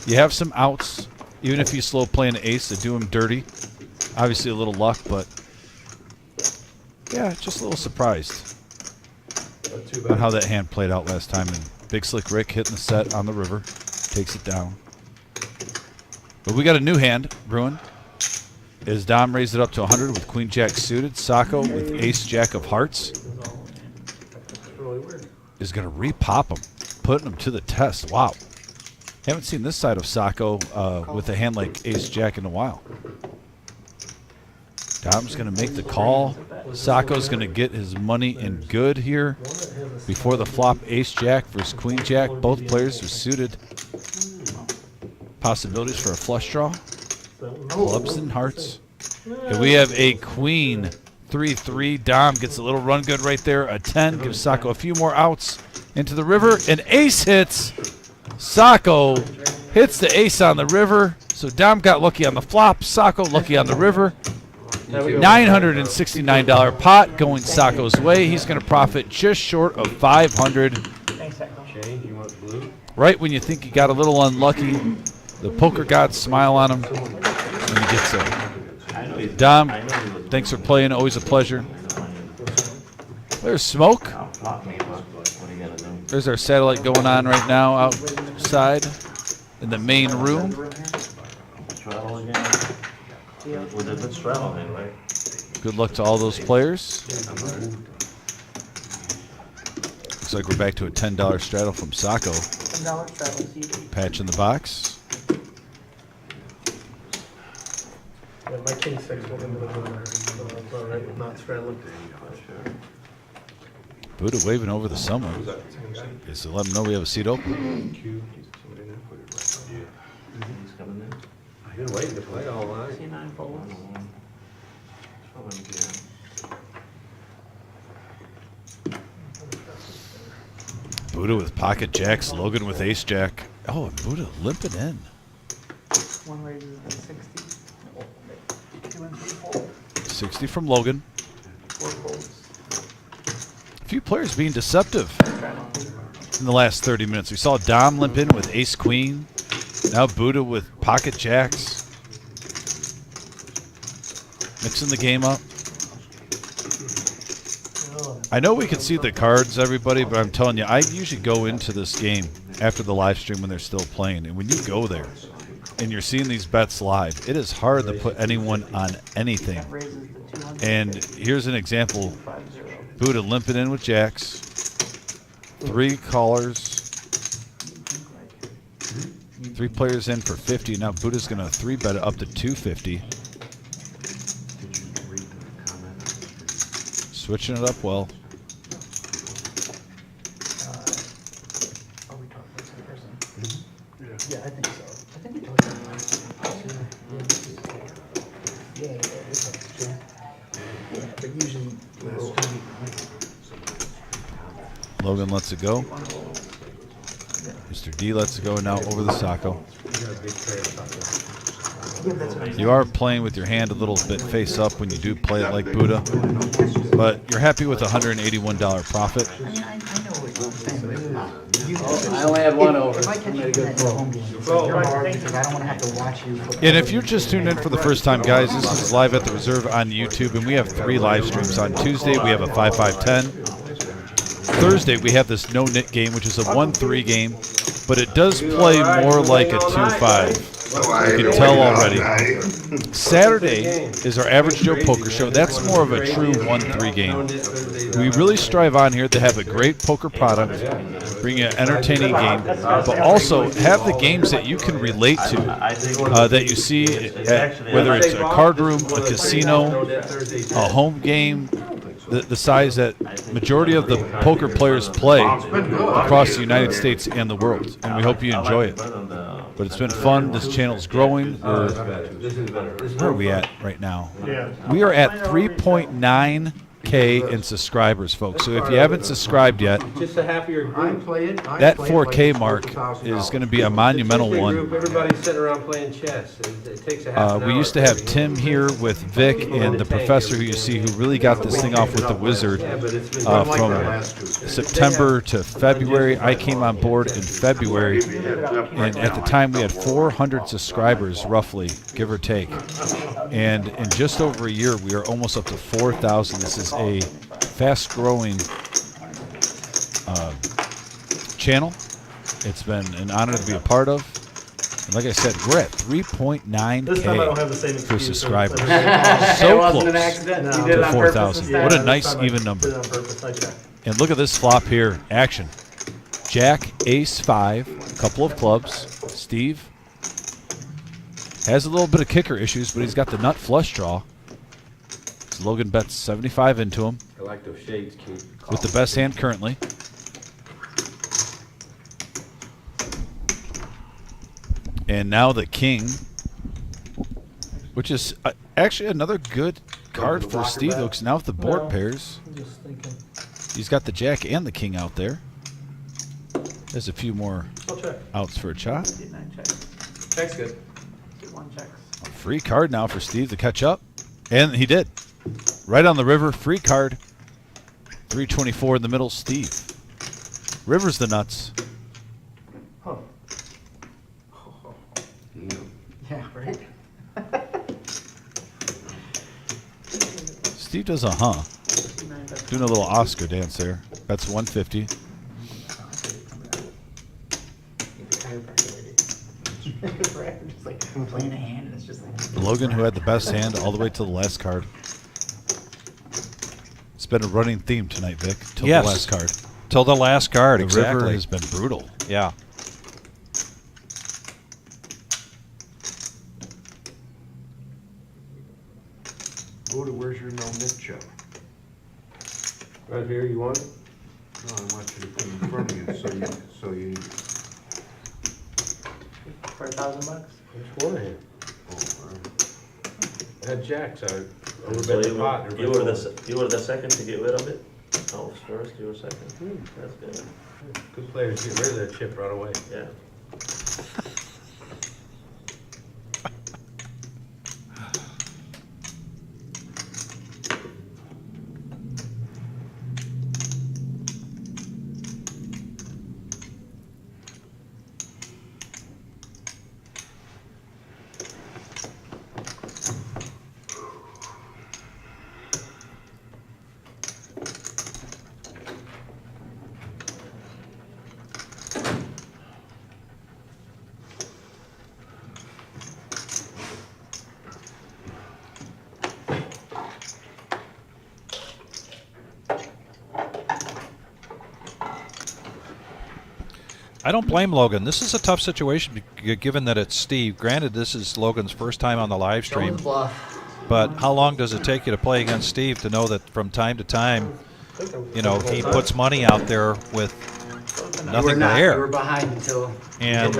Speaker 1: You have some outs. Even if you slow play an ace to do him dirty. Obviously a little luck, but yeah, just a little surprised on how that hand played out last time. And Big Slick Rick hitting the set on the river. Takes it down. But we got a new hand brewing. As Dom raised it up to 100 with Queen Jack suited. Sacco with Ace Jack of Hearts is going to repop him, putting him to the test. Wow. Haven't seen this side of Sacco with a hand like Ace Jack in a while. Dom's going to make the call. Sacco's going to get his money in good here before the flop. Ace Jack versus Queen Jack. Both players are suited. Possibilities for a flush draw. Clubs and hearts. And we have a Queen 3-3. Dom gets a little run good right there. A 10 gives Sacco a few more outs into the river. And Ace hits. Sacco hits the ace on the river. So Dom got lucky on the flop, Sacco lucky on the river. $969 pot going Sacco's way. He's going to profit just short of 500.
Speaker 4: Change, you want blue?
Speaker 1: Right when you think you got a little unlucky, the poker gods smile on him, and he gets there. Dom, thanks for playing. Always a pleasure. There's smoke. There's our satellite going on right now outside in the main room. Good luck to all those players. Looks like we're back to a $10 straddle from Sacco.
Speaker 10: $10 straddle.
Speaker 1: Patch in the box.
Speaker 6: Yeah, my king six went into the corner, so it's all right with not straddling.
Speaker 1: Buddha waving over the someone. Okay, so let him know we have a seat open.
Speaker 4: I've been waiting to play all night.
Speaker 1: Buddha with pocket jacks, Logan with ace jack. Oh, and Buddha limping in.
Speaker 10: One raises at 60. 2 and 3 fold.
Speaker 1: 60 from Logan.
Speaker 10: 4 folds.
Speaker 1: A few players being deceptive in the last 30 minutes. We saw Dom limp in with ace queen. Now Buddha with pocket jacks. Mixing the game up. I know we can see the cards, everybody, but I'm telling you, I usually go into this game after the live stream when they're still playing. And when you go there and you're seeing these bets live, it is hard to put anyone on anything. And here's an example. Buddha limping in with jacks. 3 callers. 3 players in for 50. Now Buddha's going to 3-bet it up to 250. Switching it up well.
Speaker 10: Are we talking about the person? Yeah, I think so. I think we talked about it. Yeah, but usually
Speaker 1: Logan lets it go. Mr. D lets it go now over the Sacco. You are playing with your hand a little bit face up when you do play it like Buddha, but you're happy with $181 profit.
Speaker 10: I mean, I know what you're saying.
Speaker 5: I only had one over.
Speaker 10: If I catch you in that home game, it's like you're hard because I don't want to have to watch you.
Speaker 1: And if you're just tuned in for the first time, guys, this is Live at the Reserve on YouTube, and we have 3 live streams. On Tuesday, we have a 5-5-10. Thursday, we have this No-Nit game, which is a 1-3 game, but it does play more like a 2-5. You can tell already. Saturday is our Average Joe Poker Show. That's more of a true 1-3 game. We really strive on here to have a great poker product, bring an entertaining game, but also have the games that you can relate to, that you see at, whether it's a card room, a casino, a home game, the size that majority of the poker players play across the United States and the world, and we hope you enjoy it. But it's been fun. This channel's growing. Where are we at right now? We are at 3.9K in subscribers, folks. So if you haven't subscribed yet,
Speaker 4: Just a half of your group.
Speaker 1: that 4K mark is going to be a monumental
Speaker 4: Your
Speaker 1: one.
Speaker 4: group, everybody's sitting around playing chess. It takes a half an
Speaker 1: We
Speaker 4: hour.
Speaker 1: used to have Tim here with Vic and the professor who you see who really got this thing off with the wizard from September to February. I came on board in February, and at the time we had 400 subscribers roughly, give or take. And in just over a year, we are almost up to 4,000. This is a fast-growing channel. It's been an honor to be a part of. And like I said, we're at 3.9K for subscribers. So close to 4,000. What a nice even number. And look at this flop here. Action. Jack, ace 5, a couple of clubs. Steve has a little bit of kicker issues, but he's got the nut flush draw. So Logan bets 75 into him
Speaker 4: I like those shades, Keith.
Speaker 1: with the best hand currently. And now the king, which is actually another good card for Steve, because now with the board pairs, he's got the jack and the king out there. There's a few more outs for a chop.
Speaker 4: Check's good.
Speaker 10: One checks.
Speaker 1: A free card now for Steve to catch up. And he did. Right on the river, free card. 324 in the middle, Steve. River's the nuts.
Speaker 10: Huh. Yeah, right?
Speaker 1: Steve does a huh. Doing a little Oscar dance there. That's 150.
Speaker 10: Just like playing a hand and it's just like.
Speaker 1: Logan, who had the best hand all the way to the last card. It's been a running theme tonight, Vic, till
Speaker 2: Yes.
Speaker 1: the last card.
Speaker 2: Till the last card,
Speaker 1: The
Speaker 2: exactly.
Speaker 1: river has been brutal.
Speaker 2: Yeah.
Speaker 9: Buddha, where's your no-nit chip?
Speaker 3: Right here, you want it?
Speaker 9: No, I want you to put it in front of you, so you,
Speaker 5: For $1,000?
Speaker 3: Which one here?
Speaker 9: oh, all right.
Speaker 3: That Jack's out. Over
Speaker 12: So
Speaker 3: by the pot.
Speaker 12: you were the second to get rid of it? I was first, you were second. That's good.
Speaker 3: Good players get rid of that chip right away.
Speaker 12: Yeah.
Speaker 2: I don't blame Logan. This is a tough situation given that it's Steve. Granted, this is Logan's first time on the live stream. But how long does it take you to play against Steve to know that from time to time, you know, he puts money out there with nothing but
Speaker 10: We were
Speaker 2: air.
Speaker 10: behind until.
Speaker 2: And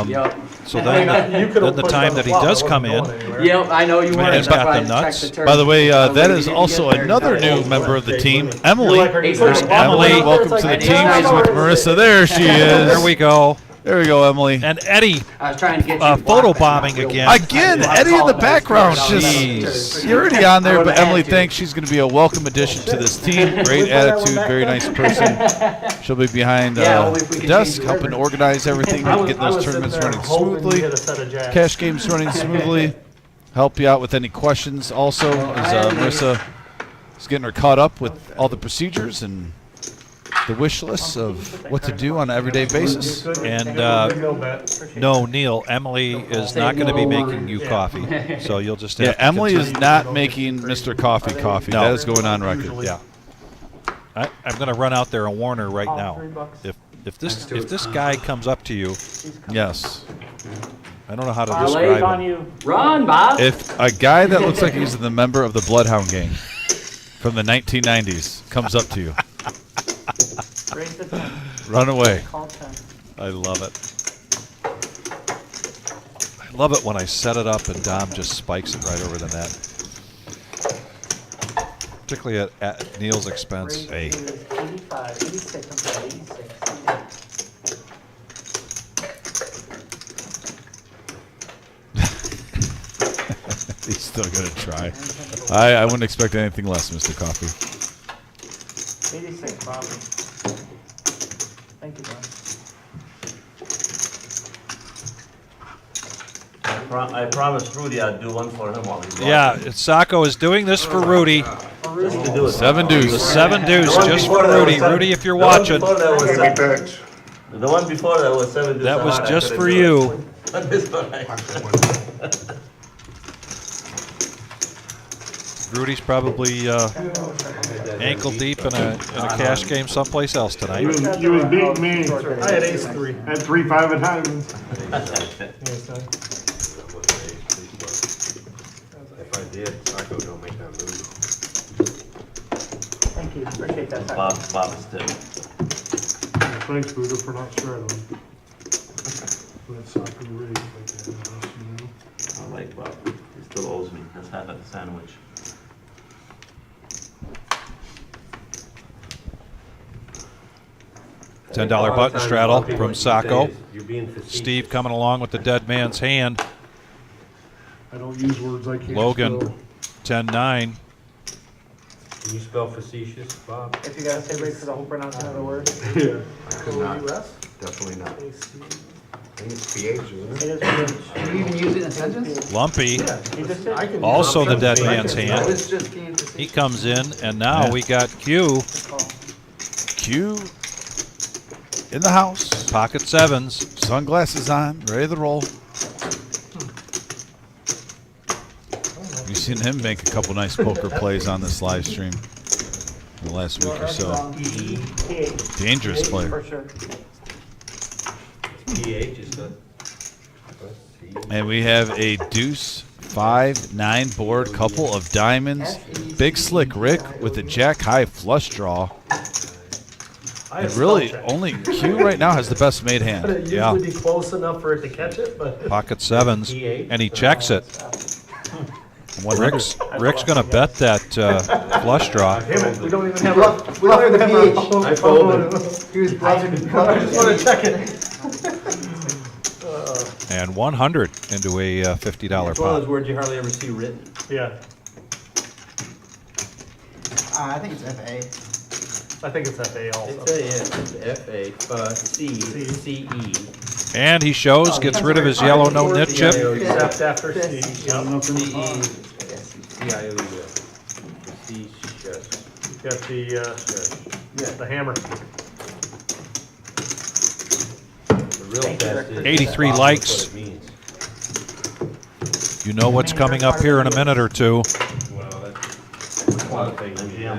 Speaker 10: Yep.
Speaker 2: so then the time that he does come in,
Speaker 10: Yep, I know you
Speaker 2: I mean,
Speaker 10: were.
Speaker 2: it's got the nuts.
Speaker 1: By the way, that is also another new member of the team, Emily.
Speaker 2: There's Emily.
Speaker 1: Welcome to the team. She's with Marissa. There she is.
Speaker 2: There we go.
Speaker 1: There we go, Emily.
Speaker 2: And Eddie,
Speaker 10: I was trying to get you
Speaker 2: photo
Speaker 10: blocked, but not
Speaker 2: bombing
Speaker 10: real
Speaker 2: again.
Speaker 10: well.
Speaker 1: Again,
Speaker 10: I
Speaker 1: Eddie in the
Speaker 10: apologize
Speaker 1: background.
Speaker 10: for it.
Speaker 1: Just, you're already on there, but Emily thinks she's going to be a welcome addition to this team. Great attitude, very nice person. She'll be behind the desk, helping organize everything, getting those tournaments running smoothly, cash games running smoothly, help you out with any questions. Also, as Marissa is getting her caught up with all the procedures and the wish lists of what to do on an everyday basis.
Speaker 2: And no, Neil, Emily is not going to be making you coffee. So you'll just have
Speaker 1: Yeah,
Speaker 2: to
Speaker 1: Emily is
Speaker 2: continue.
Speaker 1: not making Mr. Coffee coffee.
Speaker 2: No.
Speaker 1: That is going on record.
Speaker 2: Yeah. I'm going to run out there and warn her right now. If this guy comes up to you,
Speaker 1: Yes.
Speaker 2: I don't know how to describe him.
Speaker 10: Run, Bob.
Speaker 1: If a guy that looks like he's the member of the Bloodhound Gang from the 1990s comes up to you,
Speaker 5: Raise the 10.
Speaker 1: run away.
Speaker 5: Call 10.
Speaker 2: I love it. I love it when I set it up and Dom just spikes it right over the net. Particularly at Neil's expense. Hey.
Speaker 5: Raise is 85, 86, I'm sorry, 86.
Speaker 1: He's still going to try. I wouldn't expect anything less, Mr. Coffee.
Speaker 5: 86, Bobby. Thank you, Bob.
Speaker 12: I promised Rudy I'd do one for him while he's
Speaker 2: Yeah, Sacco is doing this for Rudy.
Speaker 12: Just to do it.
Speaker 1: 7
Speaker 2: The
Speaker 1: deuce.
Speaker 2: 7 deuce
Speaker 12: The one
Speaker 2: just
Speaker 12: before
Speaker 2: for
Speaker 12: that was
Speaker 2: Rudy.
Speaker 12: seven-
Speaker 2: Rudy, if you're
Speaker 12: the one
Speaker 2: watching,
Speaker 12: before that was
Speaker 6: Give me
Speaker 12: seven-
Speaker 6: backs.
Speaker 12: The one before that was 7
Speaker 2: that was just for you.
Speaker 12: This one I-
Speaker 2: Rudy's probably ankle deep in a cash game someplace else tonight.
Speaker 6: You was beating me. I had ace 3. I had 3-5 of diamonds.
Speaker 3: If I did, Psycho don't make that move.
Speaker 5: Thank you, appreciate that.
Speaker 12: Bob is still.
Speaker 6: Thanks, Buddha, for not straddling. Let soccer raise like that, you know.
Speaker 12: I like Bob. He still owes me. That's half of the sandwich.
Speaker 2: $10 button straddle from Sacco.
Speaker 3: You're being facetious.
Speaker 2: Steve coming along with the dead man's hand.
Speaker 6: I don't use words I can't
Speaker 2: Logan,
Speaker 6: spell.
Speaker 2: 10-9.
Speaker 8: Can you spell facetious, Bob?
Speaker 5: If you gotta say wait for the whole pronouncing of the word.
Speaker 6: Yeah.
Speaker 7: I could not, definitely not. I think it's PH, isn't it?
Speaker 5: It is.
Speaker 10: Can you even use it in a sentence?
Speaker 2: Lumpy,
Speaker 5: He just did.
Speaker 2: also the dead man's
Speaker 10: I
Speaker 2: hand.
Speaker 10: was just being facetious.
Speaker 2: He comes in, and now
Speaker 1: Yeah.
Speaker 2: we got Q,
Speaker 1: Q in the house.
Speaker 2: pocket sevens.
Speaker 1: Sunglasses on, ready to roll. You've seen him make a couple nice poker plays on this live stream in the last week or so. Dangerous player.
Speaker 5: For sure.
Speaker 8: PH is good.
Speaker 1: And we have a deuce, 5-9 board, couple of diamonds. Big slick Rick with a jack high flush draw. And really, only Q right now has the best made hand.
Speaker 2: Yeah.
Speaker 5: Usually be close enough for it to catch it, but.
Speaker 2: Pocket sevens, and he checks it. Rick's going to bet that flush draw.
Speaker 5: We don't even have
Speaker 10: Bluff for the PH.
Speaker 8: I folded.
Speaker 10: He was bluffing.
Speaker 5: I just wanna check it.
Speaker 2: And 100 into a $50
Speaker 8: It's one of those
Speaker 2: pot.
Speaker 8: words you hardly ever see written.
Speaker 5: Yeah,
Speaker 10: I think it's FA.
Speaker 5: I think it's FA also.
Speaker 8: It's F-A, C-C-E.
Speaker 2: And he shows, gets rid of his yellow no-nit chip.
Speaker 5: Except after C. Yep.
Speaker 8: C-E-C-I-O-U.
Speaker 5: Got the hammer.
Speaker 8: The real test is
Speaker 2: 83
Speaker 8: Bob
Speaker 2: likes.
Speaker 8: knows what it means.
Speaker 2: You know what's coming up here in a minute or two.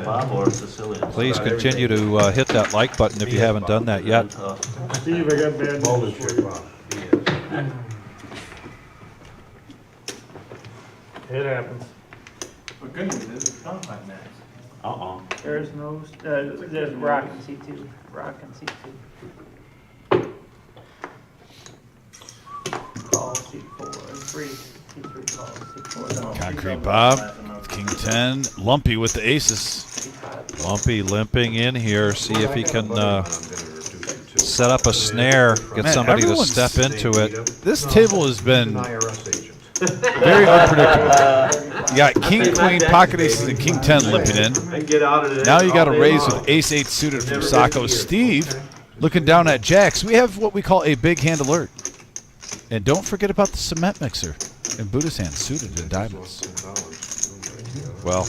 Speaker 12: Bob or Sicilian?
Speaker 2: Please continue to hit that like button if you haven't done that yet.
Speaker 6: Steve, I got bad news for you.
Speaker 5: It happens.
Speaker 4: But good news is it's not like max.
Speaker 12: Uh-oh.
Speaker 5: There's no, there's rock and C2. Rock and C2. Call C4. 3. C3 call C4. No,
Speaker 1: Concrete
Speaker 5: C4.
Speaker 1: Bob, King 10, Lumpy with the aces.
Speaker 2: Lumpy limping in here, see if he can set up a snare, get
Speaker 1: Man,
Speaker 2: somebody to
Speaker 1: everyone's-
Speaker 2: step into it.
Speaker 1: This table has been
Speaker 7: IRS agent.
Speaker 1: very unpredictable. You got King, Queen, Pocket Aces, and King 10 limping in.
Speaker 8: And get out of it.
Speaker 1: Now you got a raise with Ace 8 suited from Sacco. Steve looking down at jacks. We have what we call a big hand alert. And don't forget about the cement mixer in Buddha's hand suited in diamonds.
Speaker 2: Well,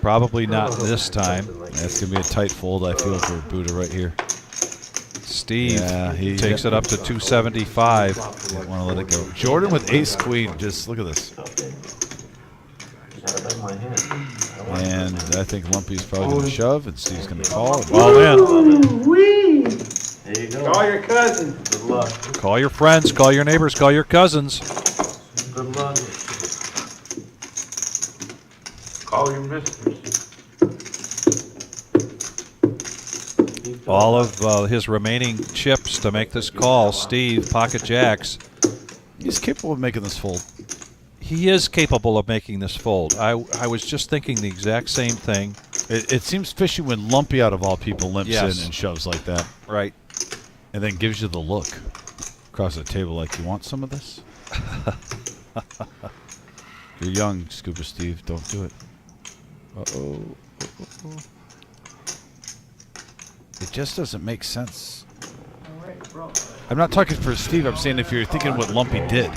Speaker 2: probably not this time.
Speaker 1: That's going to be a tight fold, I feel, for Buddha right here.
Speaker 2: Steve
Speaker 1: Yeah, he
Speaker 2: takes it up to 275.
Speaker 1: Didn't want to let it go. Jordan with Ace Queen. Just look at this.
Speaker 12: Gotta bend my hand.
Speaker 1: And I think Lumpy's probably going to shove, and Steve's going to call.
Speaker 2: All in.
Speaker 12: There you go.
Speaker 5: Call your cousin.
Speaker 12: Good luck.
Speaker 2: Call your friends, call your neighbors, call your cousins.
Speaker 12: Good luck.
Speaker 8: Call your misters.
Speaker 2: All of his remaining chips to make this call. Steve, pocket jacks.
Speaker 1: He's capable of making this fold.
Speaker 2: He is capable of making this fold. I was just thinking the exact same thing.
Speaker 1: It seems fishy when Lumpy, out of all people, limps
Speaker 2: Yes.
Speaker 1: in and shoves like that.
Speaker 2: Right.
Speaker 1: And then gives you the look across the table like, you want some of this? You're young, Scuba Steve. Don't do it. Uh-oh. It just doesn't make sense. I'm not talking for Steve. I'm saying if you're thinking what Lumpy did.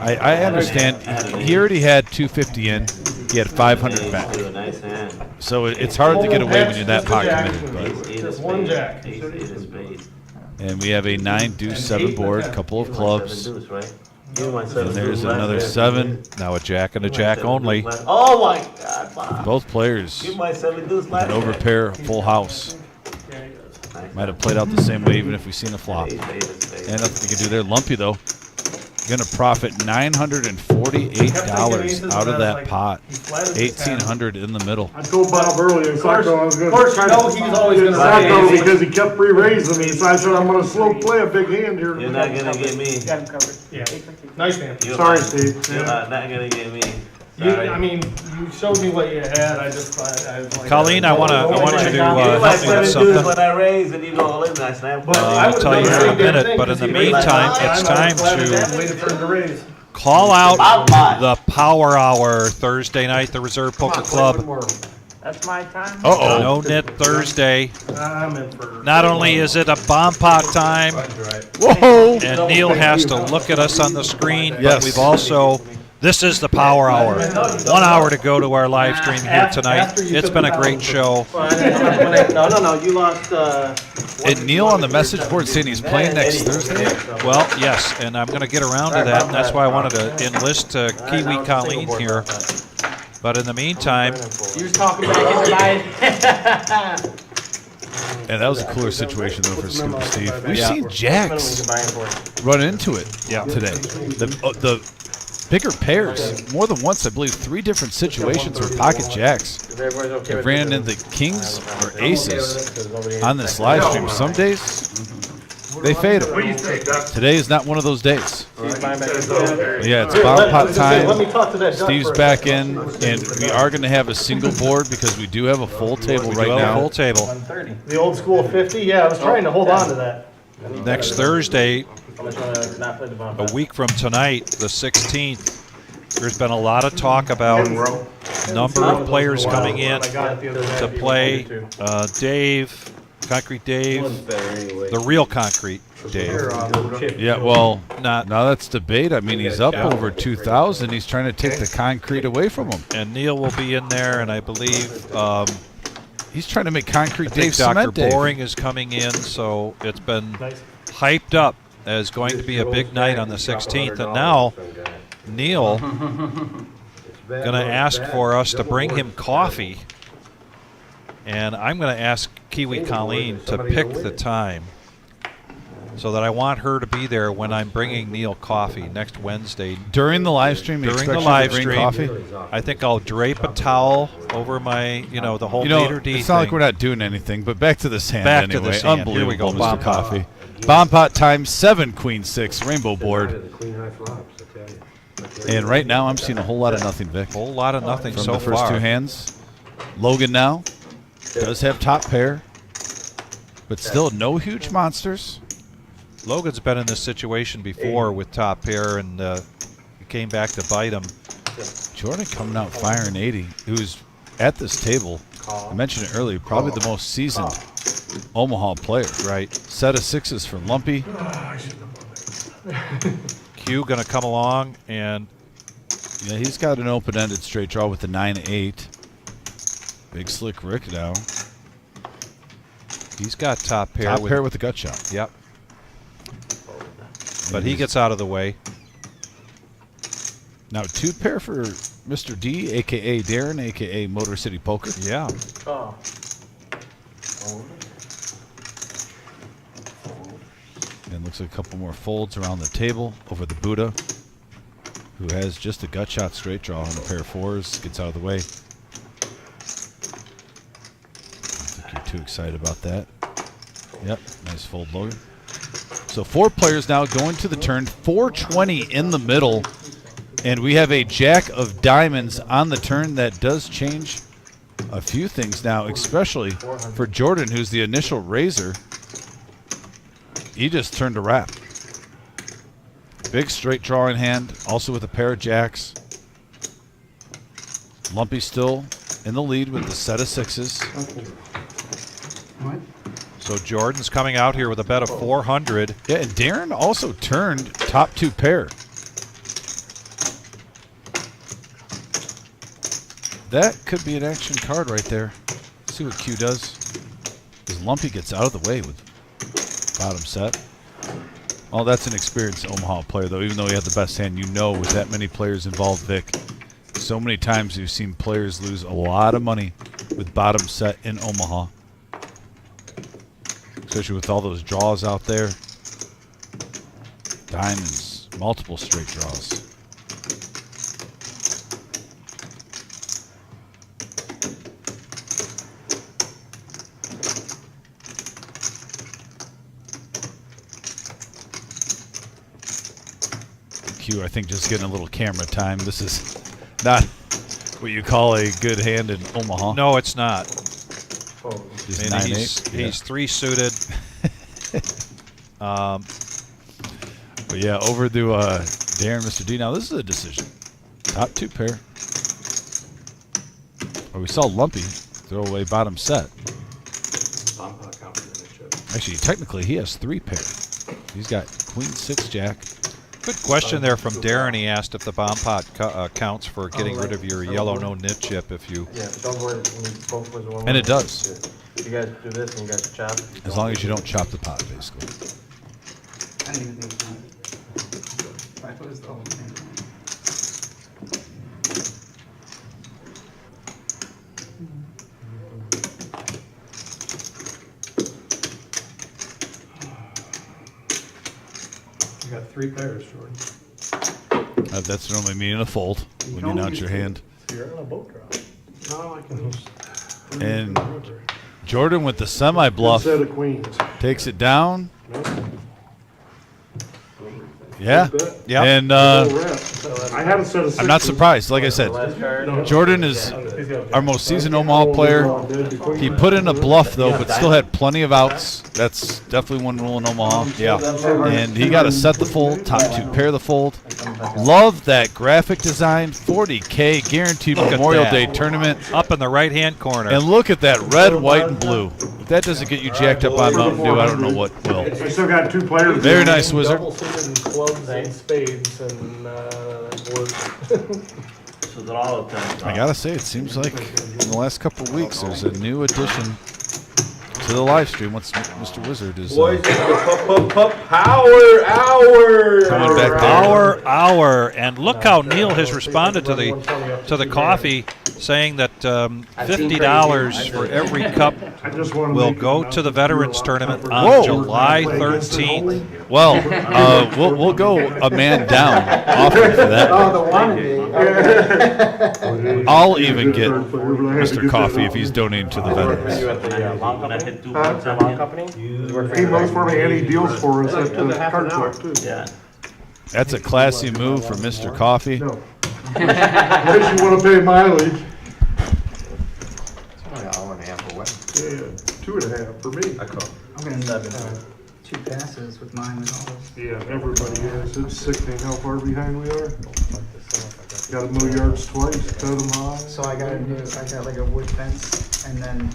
Speaker 1: I understand. He already had 250 in. He had 500 back.
Speaker 12: Nice hand.
Speaker 1: So it's hard to get away when you're that pot committed.
Speaker 5: Just one jack.
Speaker 12: Ace, eight of spades.
Speaker 1: And we have a 9 deuce 7 board, couple of clubs.
Speaker 12: Seven deuce, right? Give me my
Speaker 1: And
Speaker 12: seven
Speaker 1: there's
Speaker 12: deuce left
Speaker 1: another
Speaker 12: there.
Speaker 1: 7.
Speaker 2: Now a jack and a
Speaker 12: Give me my
Speaker 2: jack
Speaker 12: seven
Speaker 2: only.
Speaker 12: deuce left. Oh my God, Bob.
Speaker 1: Both players
Speaker 12: Give me my seven deuce
Speaker 1: an
Speaker 12: left.
Speaker 1: overpair, full house. Might have played out the same way even if we've seen a flop.
Speaker 12: Ace, eight of spades.
Speaker 1: And nothing we can do there. Lumpy, though, going to profit $948 out of that pot. $1,800 in the middle.
Speaker 6: I told Bob earlier, Sacco, I was gonna.
Speaker 5: Of course, you know he's always gonna
Speaker 6: Sacco
Speaker 5: say.
Speaker 6: because he kept re-raising me, so I said I'm gonna slow play a big hand here.
Speaker 12: You're not gonna get me.
Speaker 5: Got him covered.
Speaker 6: Yeah.
Speaker 5: Nice man.
Speaker 6: Sorry, Steve.
Speaker 12: You're not gonna get me.
Speaker 5: You,
Speaker 12: Sorry.
Speaker 5: I mean, you showed me what you had. I just thought I was like.
Speaker 2: Colleen, I want you to
Speaker 12: Give me my
Speaker 2: help me with
Speaker 12: seven deuce
Speaker 2: something.
Speaker 12: when I raise and you go all in. I snap.
Speaker 5: But I
Speaker 2: I'll
Speaker 5: would've
Speaker 2: tell
Speaker 5: done
Speaker 2: you
Speaker 5: the
Speaker 2: here in a
Speaker 5: same damn
Speaker 2: minute,
Speaker 5: thing,
Speaker 2: but in
Speaker 5: 'cause
Speaker 2: the
Speaker 5: he raised
Speaker 2: meantime,
Speaker 5: my
Speaker 2: it's
Speaker 5: time, I
Speaker 2: time
Speaker 5: would've flattened
Speaker 2: to
Speaker 5: that and waited for him to raise.
Speaker 2: Call out the Power Hour Thursday night, the Reserve Poker Club.
Speaker 5: That's my time.
Speaker 1: Uh-oh.
Speaker 2: No-Nit Thursday.
Speaker 6: I'm in for.
Speaker 2: Not only is it a bomb pot time,
Speaker 1: Whoa!
Speaker 2: and Neil has to look at us on the screen, but
Speaker 1: Yes.
Speaker 2: we've also, this is the Power Hour. 1 hour to go to our live stream here tonight. It's been a great show.
Speaker 5: No, you lost,
Speaker 1: And Neil on the message board saying he's playing next Thursday.
Speaker 2: Well, yes, and I'm going to get around to that, and that's why I wanted to enlist Kiwi Colleen here. But in the meantime,
Speaker 5: you was talking about getting
Speaker 1: And that was a cooler situation though for Scoop Steve. We've
Speaker 2: Yeah.
Speaker 1: seen Jacks run into it today. The bigger pairs, more than once, I believe, 3 different situations where pocket jacks have ran into kings or aces on this live stream. Some days they fade them. Today is not one of those days. Yeah, it's bomb pot time. Steve's back in, and we are going to have a single board because we do have a full table right now.
Speaker 2: Full table.
Speaker 5: The old school 50? Yeah, I was trying to hold on to that.
Speaker 2: Next Thursday,
Speaker 5: I'm just gonna not play the bomb.
Speaker 2: a week from tonight, the 16th, there's been a lot of talk about number of players coming in to play. Dave, Concrete Dave, the real Concrete Dave.
Speaker 1: Yeah, well,
Speaker 2: Not
Speaker 1: now that's debate. I mean, he's up over 2,000. He's trying to take the concrete away from him.
Speaker 2: and Neil will be in there, and I believe
Speaker 1: He's trying to make concrete
Speaker 2: I think
Speaker 1: Dave
Speaker 2: Dr.
Speaker 1: cement Dave.
Speaker 2: Boring is coming in, so it's been hyped up as going to be a big night on the 16th. And now Neil going to ask for us to bring him coffee, and I'm going to ask Kiwi Colleen to pick the time so that I want her to be there when I'm bringing Neil coffee next Wednesday.
Speaker 1: During the live stream,
Speaker 2: During the
Speaker 1: you
Speaker 2: live
Speaker 1: to bring
Speaker 2: stream,
Speaker 1: coffee?
Speaker 2: I think I'll drape a towel over my, the whole Peter D
Speaker 1: it's not like
Speaker 2: thing.
Speaker 1: we're not doing anything, but back to this hand
Speaker 2: Back to
Speaker 1: anyway.
Speaker 2: this hand.
Speaker 1: Unbelievable,
Speaker 2: Here we go,
Speaker 1: Mr.
Speaker 2: bomb pot.
Speaker 1: Coffee. Bomb pot time, 7, Queen 6, rainbow board. And right now I'm seeing a whole lot of nothing, Vic.
Speaker 2: Whole lot of nothing
Speaker 1: From
Speaker 2: so
Speaker 1: the first
Speaker 2: far.
Speaker 1: 2 hands. Logan now does have top pair, but still no huge monsters.
Speaker 2: Logan's been in this situation before with top pair, and it came back to bite him.
Speaker 1: Jordan coming out firing 80, who's at this table. I mentioned it earlier, probably the most seasoned Omaha player.
Speaker 2: Right.
Speaker 1: Set of 6s for Lumpy.
Speaker 2: Q going to come along, and
Speaker 1: Yeah, he's got an open-ended straight draw with the 9-8. Big slick Rick now.
Speaker 2: he's got top pair.
Speaker 1: Top pair with the gut shot.
Speaker 2: Yep. But he gets out of the way.
Speaker 1: Now 2 pair for Mr. D, a.k.a. Darren, a.k.a. Motor City Poker.
Speaker 2: Yeah.
Speaker 5: Oh.
Speaker 1: And looks like a couple more folds around the table over the Buddha, who has just a gut shot straight draw on a pair of 4s. Gets out of the way. I don't think you're too excited about that. Yep, nice fold, Logan. So 4 players now going to the turn. 420 in the middle. And we have a jack of diamonds on the turn. That does change a few things now, especially for Jordan, who's the initial raiser. He just turned a wrap. Big straight draw in hand, also with a pair of jacks. Lumpy still in the lead with the set of 6s.
Speaker 2: So Jordan's coming out here with a bet of 400.
Speaker 1: Yeah, and Darren also turned top 2 pair. That could be an action card right there. Let's see what Q does. Because Lumpy gets out of the way with bottom set. Oh, that's an experienced Omaha player, though. Even though he had the best hand, with that many players involved, Vic, so many times you've seen players lose a lot of money with bottom set in Omaha. Especially with all those draws out there. Diamonds, multiple straight draws. Q, I think, just getting a little camera time. This is not what you call a good hand in Omaha.
Speaker 2: No, it's not.
Speaker 1: Just
Speaker 2: And
Speaker 1: 9-8.
Speaker 2: he's 3 suited.
Speaker 1: But yeah, over to Darren, Mr. D. Now this is a decision. Top 2 pair. Or we saw Lumpy throw away bottom set. Actually, technically, he has 3 pair. He's got Queen 6 Jack.
Speaker 2: Good question there from Darren. He asked if the bomb pot counts for getting rid of your yellow no-nit chip if you...
Speaker 5: Yeah, both was one.
Speaker 1: And it does.
Speaker 5: You guys do this and you guys chop.
Speaker 1: As long as you don't chop the pot, basically.
Speaker 10: I didn't even think I thought it was the whole thing.
Speaker 6: You got 3 pairs, Jordan.
Speaker 1: That's normally meaning a fold when you notch your hand.
Speaker 6: So you're on a boat drop. No, I can use 3
Speaker 1: And
Speaker 6: from the river.
Speaker 1: Jordan with the semi-bluff
Speaker 6: Good set of queens.
Speaker 1: takes it down.
Speaker 6: No?
Speaker 1: Yeah.
Speaker 2: Yeah.
Speaker 1: And
Speaker 6: I had a set of 6.
Speaker 1: I'm not surprised. Like I said, Jordan is our most seasoned Omaha player. He put in a bluff, though, but still had plenty of outs. That's definitely one rule in Omaha.
Speaker 2: Yeah.
Speaker 1: And he got to set the fold, top 2 pair the fold. Love that graphic design. 40K guaranteed Memorial Day tournament.
Speaker 2: Up in the right-hand corner.
Speaker 1: And look at that red, white, and blue. If that doesn't get you jacked up on Mountain Dew, I don't know what will.
Speaker 6: I still got 2 players.
Speaker 1: Very nice, Wizard.
Speaker 5: Clubs and spades and
Speaker 12: So they're all of them.
Speaker 1: I gotta say, it seems like in the last couple of weeks there's a new addition to the live stream. What's Mr. Wizard is
Speaker 12: Boys, power hour.
Speaker 1: coming back
Speaker 2: Hour, and look how Neil has responded to the coffee, saying that $50 for every cup will go to the Veterans Tournament on
Speaker 1: Whoa.
Speaker 2: July 13th.
Speaker 1: Well, we'll go a man down often for that. I'll even get Mr. Coffee if he's donating to the veterans.
Speaker 5: you at the lawn company?
Speaker 12: Lawn
Speaker 5: Company?
Speaker 6: He knows for me, and he deals for us at the card shop, too.
Speaker 12: Yeah.
Speaker 1: That's a classy move for Mr. Coffee.
Speaker 6: No. Unless you want to pay mileage.
Speaker 7: It's only an hour and a half away.
Speaker 6: Yeah, 2.5 for me.
Speaker 10: I'm gonna need 2 passes with mine and all this.
Speaker 6: Yeah, everybody is. It's sickening how far behind we are. Got to mow yards twice, cut them high.
Speaker 10: So I got like a wood fence, and then.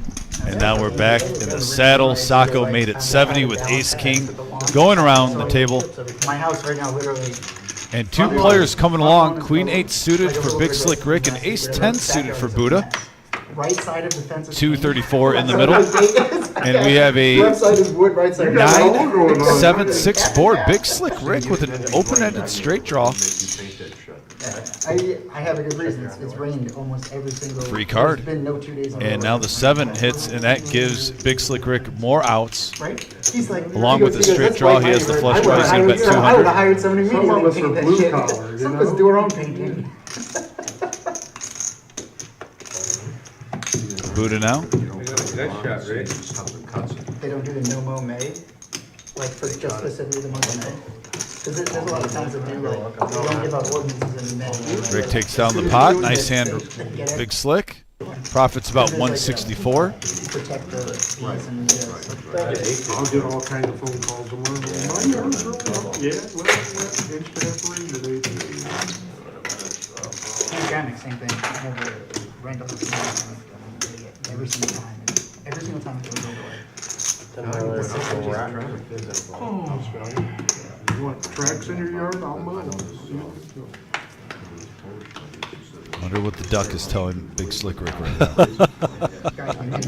Speaker 1: And now we're back in the saddle. Sacco made it 70 with ace-king going around the table.
Speaker 10: My house right now, literally.
Speaker 1: And 2 players coming along. Queen 8 suited for Big Slick Rick and ace 10 suited for Buddha.
Speaker 10: Right side of the fence is
Speaker 1: 234 in the middle. And we have a
Speaker 10: left side is wood, right side is
Speaker 1: 9-7-6 board. Big Slick Rick with an open-ended straight draw.
Speaker 10: I have a good reason. It's rained almost every single.
Speaker 1: Free card.
Speaker 10: There's been no 2 days.
Speaker 1: And now the 7 hits, and that gives Big Slick Rick more outs.
Speaker 10: Right? He's like,
Speaker 1: Along with the straight draw, he has the flush draw. He's going to bet
Speaker 10: I would have
Speaker 1: 200.
Speaker 10: hired somebody
Speaker 6: Some of
Speaker 10: immediately
Speaker 6: us
Speaker 10: to
Speaker 6: are
Speaker 10: paint that
Speaker 6: blue
Speaker 10: shit.
Speaker 6: collar, you
Speaker 10: Some of
Speaker 6: know?
Speaker 10: us do our own painting.
Speaker 1: Buddha now.
Speaker 10: They don't do the no-mo May, like for just specifically the month of May. Because there's a lot of times that do like, they don't give out ordinances in May.
Speaker 1: Rick takes down the pot. Nice hand, Big Slick. Profits about 164.
Speaker 10: Protect the fees and
Speaker 6: I'll get all kinds of phone calls tomorrow. My yard's really up. Yeah, well, inch and a half rain today.
Speaker 10: Organic, same thing. I have a rental every single time. Every single time it goes over.
Speaker 6: You want tracks in your yard? I'll mow them.
Speaker 1: Wonder what the duck is telling Big Slick Rick right now.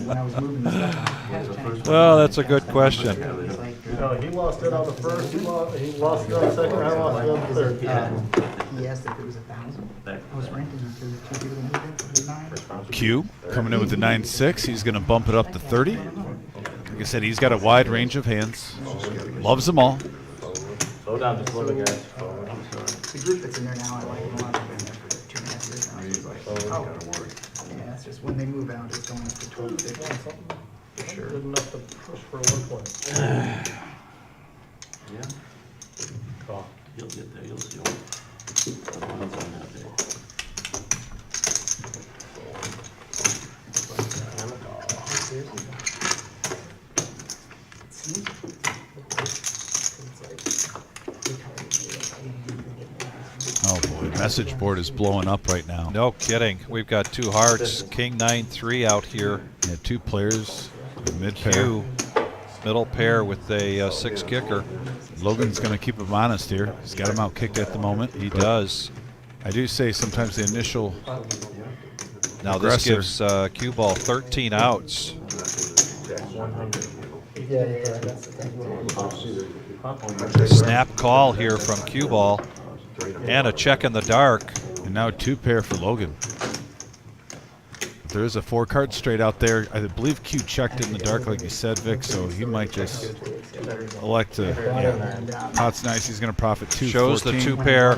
Speaker 10: When I was moving the stuff, I had a chance.
Speaker 2: Well, that's a good question.
Speaker 5: No, he lost it on the first, he lost it on the second, I lost it on the third.
Speaker 10: He asked if it was 1,000. I was renting it to 2 people that moved in for 9.
Speaker 1: Q coming in with the 9-6. He's going to bump it up to 30. Like I said, he's got a wide range of hands. Loves them all.
Speaker 5: Slow down just a little bit, guys.
Speaker 10: The group that's in there now, I like them a lot. I've been there for 2.5 years now. It's like, oh, yeah, it's just when they move out, it's going up to 12, 15. For sure.
Speaker 5: Good enough to push for 1 point.
Speaker 12: Yeah.
Speaker 5: Call.
Speaker 12: You'll get there, you'll see.
Speaker 1: message board is blowing up right now.
Speaker 2: No kidding. We've got 2 hearts, King 9-3 out here.
Speaker 1: Yeah, 2 players, mid pair.
Speaker 2: Q, middle pair with a 6 kicker.
Speaker 1: Logan's going to keep him honest here. He's got him out kicked at the moment.
Speaker 2: He does.
Speaker 1: I do say sometimes the initial.
Speaker 2: Now this gives Q ball 13 outs. Snap call here from Q ball, and a check in the dark.
Speaker 1: And now 2 pair for Logan. There is a 4-card straight out there. I believe Q checked in the dark, like you said, Vic. So he might just elect to. Yeah, pot's nice. He's going to profit 2.
Speaker 2: Shows
Speaker 1: 14.
Speaker 2: the 2 pair.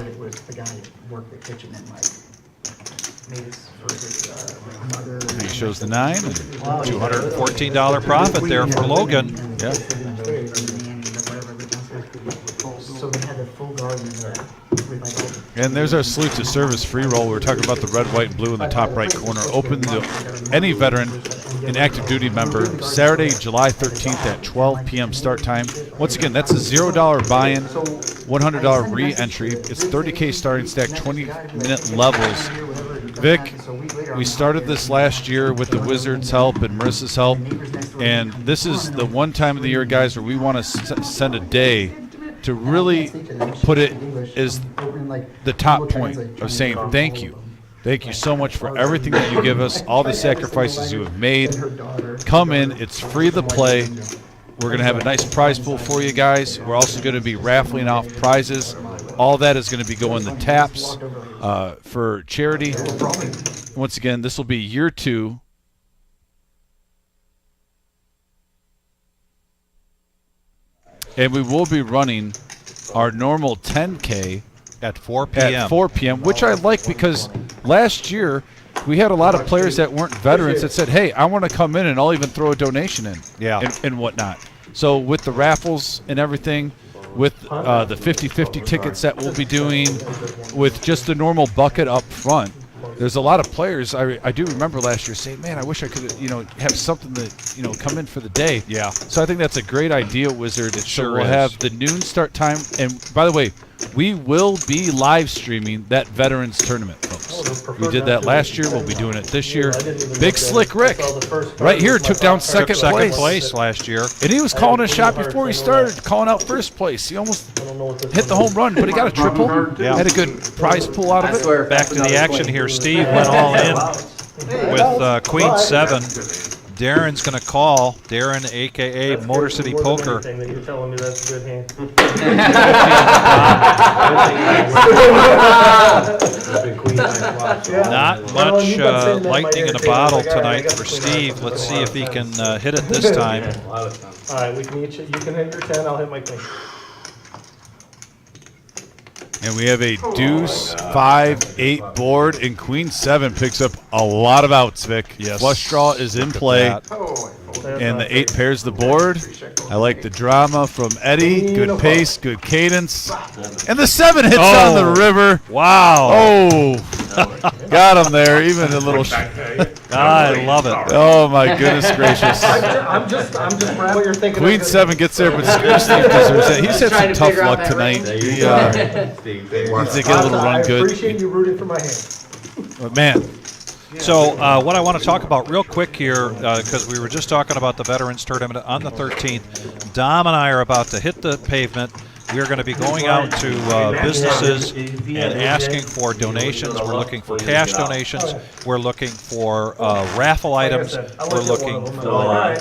Speaker 1: He shows the 9. And
Speaker 2: $214 profit there for Logan.
Speaker 1: Yeah. And there's our salute to service free roll. We're talking about the red, white, and blue in the top right corner. Open to any veteran and active duty member Saturday, July 13th at 12 p.m. start time. Once again, that's a $0 buy-in, $100 re-entry. It's 30K starting stack, 20-minute levels. Vic, we started this last year with the Wizards' help and Marissa's help, and this is the one time of the year, guys, where we want to send a day to really put it as the top point of saying thank you. Thank you so much for everything that you give us, all the sacrifices you have made. Come in. It's free to play. We're going to have a nice prize pool for you guys. We're also going to be raffling off prizes. All that is going to be going to TAPS for charity. Once again, this will be year 2. And we will be running our normal 10K
Speaker 2: at 4 p.m.
Speaker 1: At 4 p.m., which I like because last year we had a lot of players that weren't veterans that said, hey, I want to come in and I'll even throw a donation in and whatnot. So with the raffles and everything, with the 50-50 tickets that we'll be doing, with just the normal bucket up front, there's a lot of players. I do remember last year saying, man, I wish I could have something to come in for the day.
Speaker 2: Yeah.
Speaker 1: So I think that's a great idea, Wizard.
Speaker 2: Sure
Speaker 1: we'll have the noon start time. And by the way, we will be live streaming that Veterans Tournament, folks. We did that last year. We'll be doing it this year. Big Slick Rick, right here, took down second
Speaker 2: place last year.
Speaker 1: And he was calling a shot before he started, calling out first place. He almost hit the home run, but he got a triple.
Speaker 2: Yeah.
Speaker 1: Had a good prize pool out of it.
Speaker 2: Back to the action here. Steve went all in with Queen 7. Darren's going to call. Darren, a.k.a. Motor City Poker.
Speaker 5: You're telling me that's a good hand.
Speaker 2: Not much lightning in a bottle tonight for Steve. Let's see if he can hit it this time.
Speaker 5: All right, we can you can hit your 10, I'll hit my queen.
Speaker 1: And we have a deuce, 5-8 board, and Queen 7 picks up a lot of outs, Vic.
Speaker 2: Yes.
Speaker 1: Flush draw is in play. And the 8 pairs the board. I like the drama from Eddie. Good pace, good cadence. And the 7 hits on the river.
Speaker 2: Wow.
Speaker 1: Oh, got him there. Even a little.
Speaker 2: I love it.
Speaker 1: Oh, my goodness gracious.
Speaker 5: I'm just what you're thinking.
Speaker 1: Queen 7 gets there, but Steve deserves it. He's had some tough luck tonight. He needs to get a little run good.
Speaker 5: I appreciate you rooting for my hand.
Speaker 1: But man.
Speaker 2: So what I want to talk about real quick here, because we were just talking about the Veterans Tournament on the 13th. Dom and I are about to hit the pavement. We are going to be going out to businesses and asking for donations. We're looking for cash donations. We're looking for raffle items. We're looking for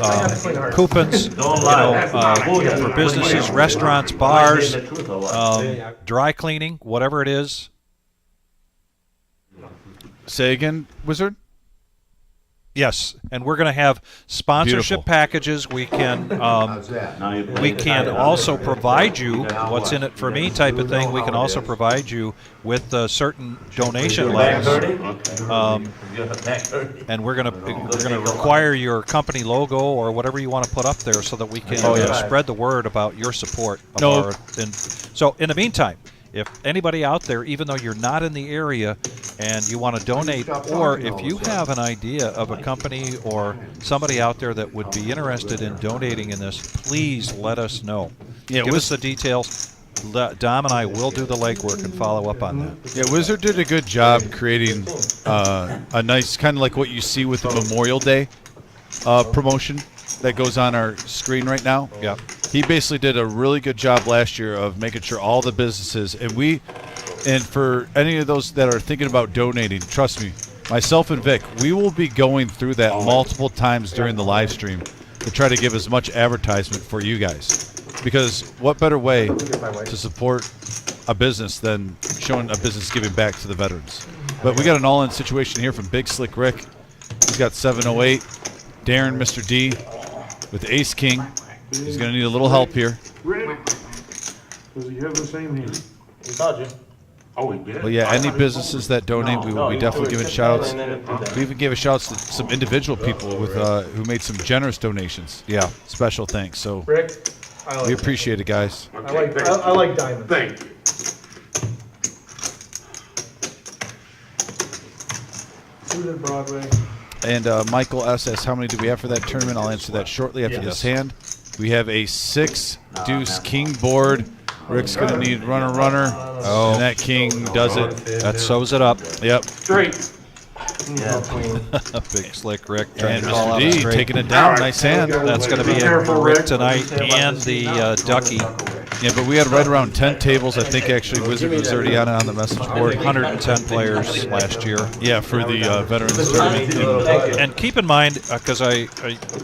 Speaker 2: coupons, for businesses, restaurants, bars, dry cleaning, whatever it is.
Speaker 1: Say again, Wizard?
Speaker 2: Yes, and we're going to have sponsorship
Speaker 1: Beautiful.
Speaker 2: packages. We can also provide you what's in it for me type of thing. We can also provide you with certain donation levels, and we're going to require your company logo or whatever you want to put up there so that we can spread the word about your support. So in the meantime, if anybody out there, even though you're not in the area and you want to donate, or if you have an idea of a company or somebody out there that would be interested in donating in this, please let us know. Give us the details. Dom and I will do the legwork and follow up on that.
Speaker 1: Yeah, Wizard did a good job creating a nice, kind of like what you see with the Memorial Day promotion that goes on our screen right now.
Speaker 2: Yeah.
Speaker 1: He basically did a really good job last year of making sure all the businesses, and for any of those that are thinking about donating, trust me, myself and Vic, we will be going through that multiple times during the live stream to try to give as much advertisement for you guys. Because what better way to support a business than showing a business giving back to the veterans? But we got an all-in situation here from Big Slick Rick. He's got 708. Darren, Mr. D, with Ace King. He's going to need a little help here.
Speaker 6: Rick, does he have the same hand?
Speaker 5: He told you.
Speaker 6: Oh, he did?
Speaker 1: Well, yeah, any businesses that donate, we will be definitely giving shout-outs. We even gave a shout-outs to some individual people with who made some generous donations. Yeah, special thanks. So
Speaker 6: Rick,
Speaker 1: we appreciate it, guys.
Speaker 6: I like diamonds. Thank you. Suited Broadway.
Speaker 1: And Michael S. asks, how many do we have for that tournament? I'll answer that shortly after this hand. We have a 6-deuce king board. Rick's going to need runner. Oh, and that king does it.
Speaker 2: That sews it up.
Speaker 1: Yep.
Speaker 6: Straight.
Speaker 5: Yeah, queen.
Speaker 2: Big Slick Rick.
Speaker 1: And
Speaker 2: trying to call out a
Speaker 1: Mr. D
Speaker 2: straight.
Speaker 1: taking it down. Nice hand.
Speaker 2: That's going to be
Speaker 6: Careful,
Speaker 2: a Rick
Speaker 6: Rick.
Speaker 2: tonight and the Ducky.
Speaker 1: Yeah, but we had right around 10 tables. I think actually Wizard was already on it on the message board.
Speaker 2: 110 players last year.
Speaker 1: Yeah, for the Veterans Tournament.
Speaker 2: And keep in mind, because I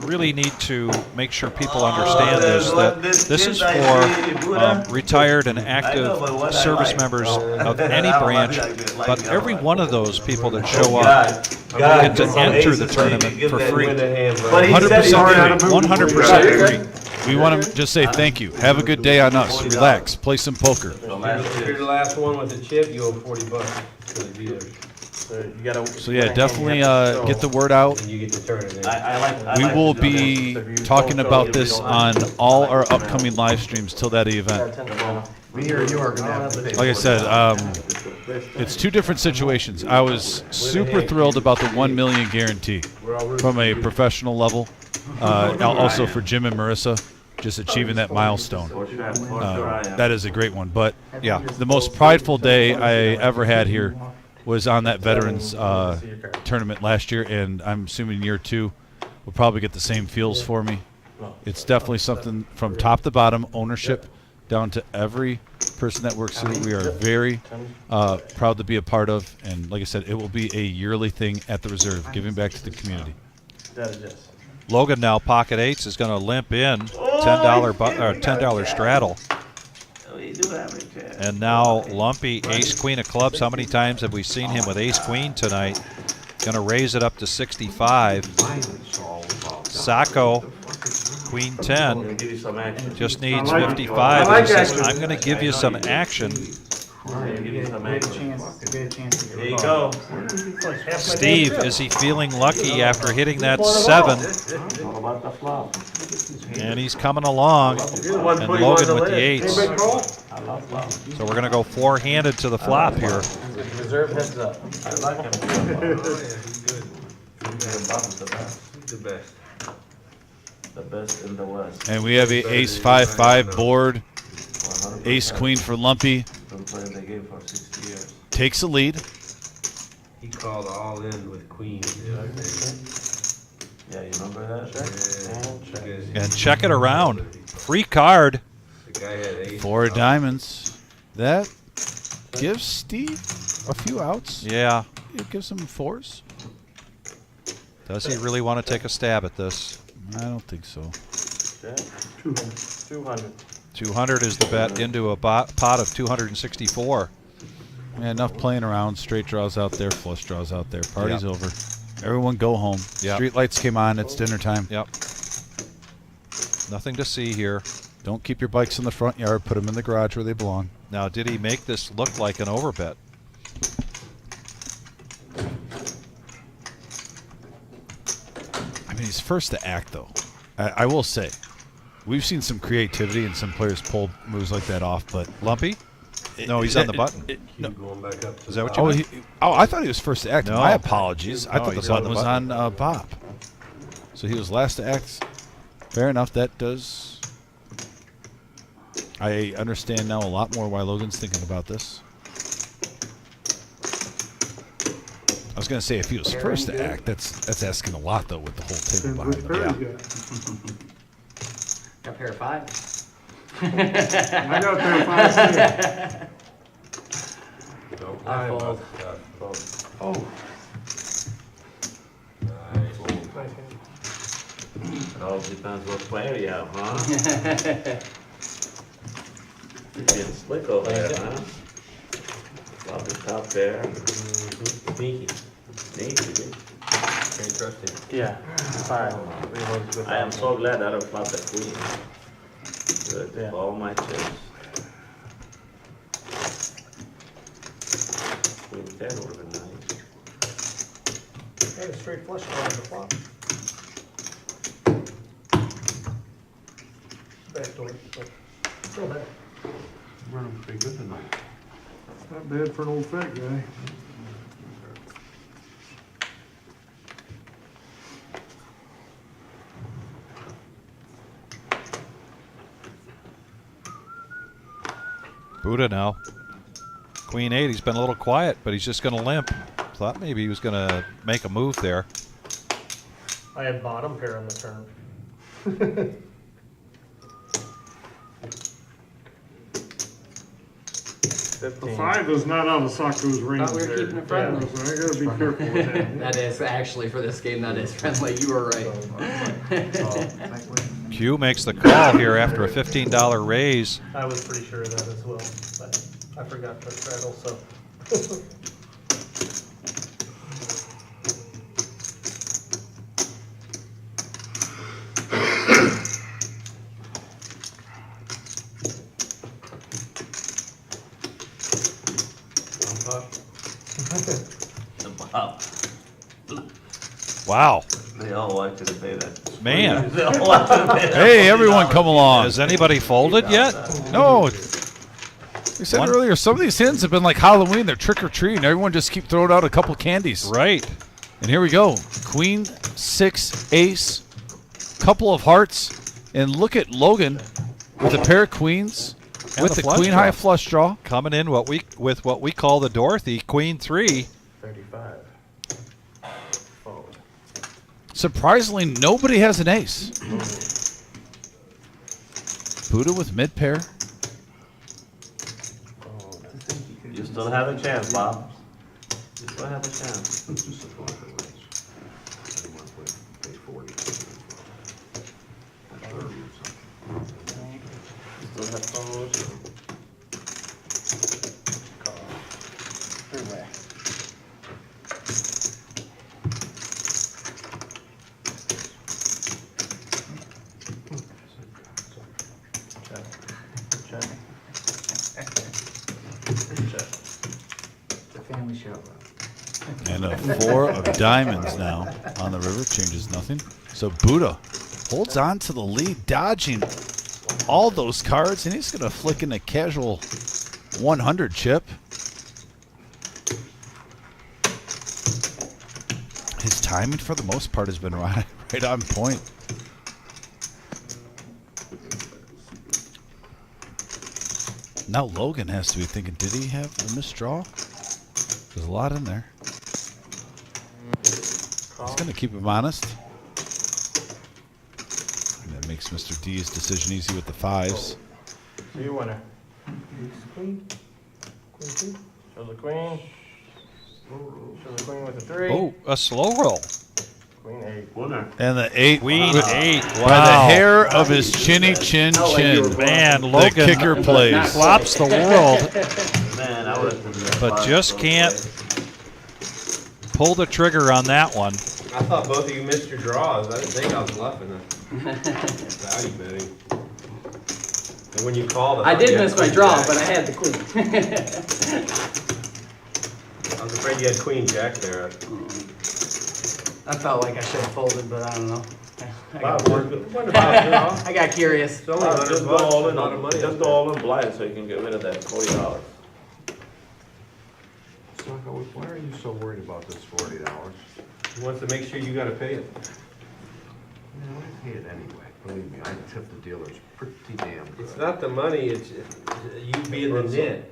Speaker 2: really need to make sure people understand this, that this is for retired and active service members of any branch, but every one of those people that show up get to enter the tournament for free.
Speaker 1: 100% free.
Speaker 2: 100% free.
Speaker 1: We want to just say thank you. Have a good day on us. Relax. Play some poker.
Speaker 12: If you're the last one with the chip, you owe $40 for the dealers.
Speaker 5: You gotta.
Speaker 1: So yeah, definitely get the word out.
Speaker 12: And you get to turn it in.
Speaker 5: I
Speaker 1: We
Speaker 5: like
Speaker 1: will
Speaker 5: to know
Speaker 1: be
Speaker 5: this.
Speaker 1: talking about this on all our upcoming live streams till that event.
Speaker 7: Me or you are gonna have to pay.
Speaker 1: Like I said, it's two different situations. I was super thrilled about the 1 million guarantee from a professional level. Also for Jim and Marissa, just achieving that milestone. That is a great one. But yeah, the most prideful day I ever had here was on that Veterans tournament last year, and I'm assuming year 2 will probably get the same feels for me. It's definitely something from top to bottom, ownership down to every person that works here. We are very proud to be a part of, and like I said, it will be a yearly thing at the Reserve, giving back to the community.
Speaker 5: That is yes.
Speaker 2: Logan now pocket eights is going to limp in $10 straddle. And now Lumpy ace queen of clubs. How many times have we seen him with ace queen tonight? Going to raise it up to 65. Sacco queen 10 just needs 55. He says, I'm going to give you some action.
Speaker 5: There
Speaker 12: you go.
Speaker 2: Steve, is he feeling lucky after hitting that 7? And he's coming along, and Logan with the 8s. So we're going to go 4-handed to the flop here.
Speaker 5: Reserve heads up.
Speaker 12: I like him. The best. The best in the West.
Speaker 1: And we have a ace 5-5 board. Ace queen for Lumpy.
Speaker 12: They gave for 60 years.
Speaker 1: Takes a lead.
Speaker 12: He called all in with queen. Yeah, you remember that?
Speaker 2: And check it around. Free card.
Speaker 12: The guy had ace.
Speaker 1: 4 diamonds. That gives Steve a few outs.
Speaker 2: Yeah.
Speaker 1: It gives him 4s.
Speaker 2: Does he really want to take a stab at this?
Speaker 1: I don't think so.
Speaker 5: 200.
Speaker 2: 200 is the bet into a pot of 264.
Speaker 1: Yeah, enough playing around. Straight draws out there, flush draws out there. Party's over. Everyone go home.
Speaker 2: Yep.
Speaker 1: Street lights came on. It's dinner time.
Speaker 2: Yep. Nothing to see here.
Speaker 1: Don't keep your bikes in the front yard. Put them in the garage where they belong.
Speaker 2: Now, did he make this look like an overbet?
Speaker 1: I mean, he's first to act, though. I will say, we've seen some creativity and some players pull moves like that off, but
Speaker 2: Lumpy? No, he's on the button.
Speaker 1: No.
Speaker 12: Going back up to
Speaker 2: Is that what you meant?
Speaker 1: I thought he was first to act.
Speaker 2: No.
Speaker 1: My apologies. I
Speaker 2: No,
Speaker 1: thought
Speaker 2: he's
Speaker 1: the
Speaker 2: on
Speaker 1: button
Speaker 2: the
Speaker 1: was
Speaker 2: button.
Speaker 1: on Bob. So he was last to act. Fair enough. That does I understand now a lot more why Logan's thinking about this. I was going to say if he was first to act, that's asking a lot though with the whole table behind him.
Speaker 6: Yeah.
Speaker 8: Got a pair of fives?
Speaker 6: I got a pair of fives too.
Speaker 3: No,
Speaker 8: I fold.
Speaker 3: Oh.
Speaker 12: It all depends what player you have, huh? You're getting slick over there, huh? Love the top there.
Speaker 5: Sneaky.
Speaker 12: Sneaky.
Speaker 5: Can't trust him. Yeah, fine.
Speaker 12: I am so glad I don't flop the queen. Good,
Speaker 5: Yeah.
Speaker 12: all my chips. Queen 10 would have been nice.
Speaker 6: Hey, a straight flush draw on the flop. Backdoor, but still bad.
Speaker 9: Running pretty good tonight.
Speaker 6: Not bad for an old fat guy.
Speaker 2: Buddha now. Queen 8, he's been a little quiet, but he's just going to limp. Thought maybe he was going to make a move there.
Speaker 6: I had bottom pair on the turn. The 5 is not out of Socko's range.
Speaker 8: Thought we were
Speaker 6: there.
Speaker 8: keeping it friendly.
Speaker 6: Yeah, so I gotta be careful with that.
Speaker 8: That is actually for this game, that is friendly. You were right.
Speaker 2: Q makes the call here after a $15 raise.
Speaker 6: I was pretty sure of that as well, but I forgot to straddle, so.
Speaker 12: Wow.
Speaker 2: Wow.
Speaker 12: They all like you to say that.
Speaker 2: Man.
Speaker 12: They all like you to say that.
Speaker 1: Hey, everyone come along.
Speaker 2: Has anybody folded yet?
Speaker 1: No. We said earlier, some of these hands have been like Halloween. They're trick-or-treating. Everyone just keep throwing out a couple candies.
Speaker 2: Right.
Speaker 1: And here we go. Queen, 6, ace, couple of hearts. And look at Logan with a pair of queens
Speaker 2: And
Speaker 1: with
Speaker 2: the
Speaker 1: the
Speaker 2: flush
Speaker 1: queen
Speaker 2: draw.
Speaker 1: high flush draw.
Speaker 2: Coming in with what we call the Dorothy, Queen 3.
Speaker 5: 35. Fold.
Speaker 1: Surprisingly, nobody has an ace. Buddha with mid pair.
Speaker 12: You still have a chance, Bob. You still have a chance.
Speaker 9: It's just a bunker race. I didn't want to pay 40. That's 30 or something.
Speaker 12: You still have fold.
Speaker 10: Three-way.
Speaker 5: Check.
Speaker 10: It's a family show.
Speaker 1: And a 4 of diamonds now on the river. Changes nothing. So Buddha holds on to the lead, dodging all those cards. And he's going to flick in a casual 100 chip. His timing for the most part has been right on point. Now Logan has to be thinking, did he have a misdraw? There's a lot in there. He's going to keep him honest. And that makes Mr. D's decision easy with the 5s.
Speaker 5: So you winner. Queen. Queen 2. Show the queen. Show the queen with the 3.
Speaker 2: Oh, a slow roll.
Speaker 5: Queen 8.
Speaker 12: Winner.
Speaker 1: And the 8.
Speaker 2: Queen 8.
Speaker 1: By the
Speaker 2: Wow.
Speaker 1: hair of his chinny chin chin.
Speaker 2: Man,
Speaker 1: The
Speaker 2: Logan
Speaker 1: kicker plays.
Speaker 2: flops the world,
Speaker 12: Man, I would have.
Speaker 2: but just can't pull the trigger on that one.
Speaker 5: I thought both of you missed your draws. I didn't think I was bluffing it. Value betting. And when you called it,
Speaker 8: I did miss my draw, but I had the queen.
Speaker 5: I was afraid you had queen jack there.
Speaker 8: I felt like I should have folded, but I don't know. I
Speaker 5: Wow,
Speaker 8: got bored.
Speaker 5: what about, you know?
Speaker 8: I got curious.
Speaker 5: It's only 100
Speaker 12: Just go
Speaker 5: bucks,
Speaker 12: all in
Speaker 5: a lot of
Speaker 12: on
Speaker 5: money.
Speaker 12: just go all in blind so you can get rid of that $40.
Speaker 9: Socko, why are you so worried about this $40?
Speaker 5: He wants to make sure you gotta pay it.
Speaker 9: Man, I pay it anyway. Believe me, I tip the dealers pretty damn good.
Speaker 12: It's not the money, it's you being the nit.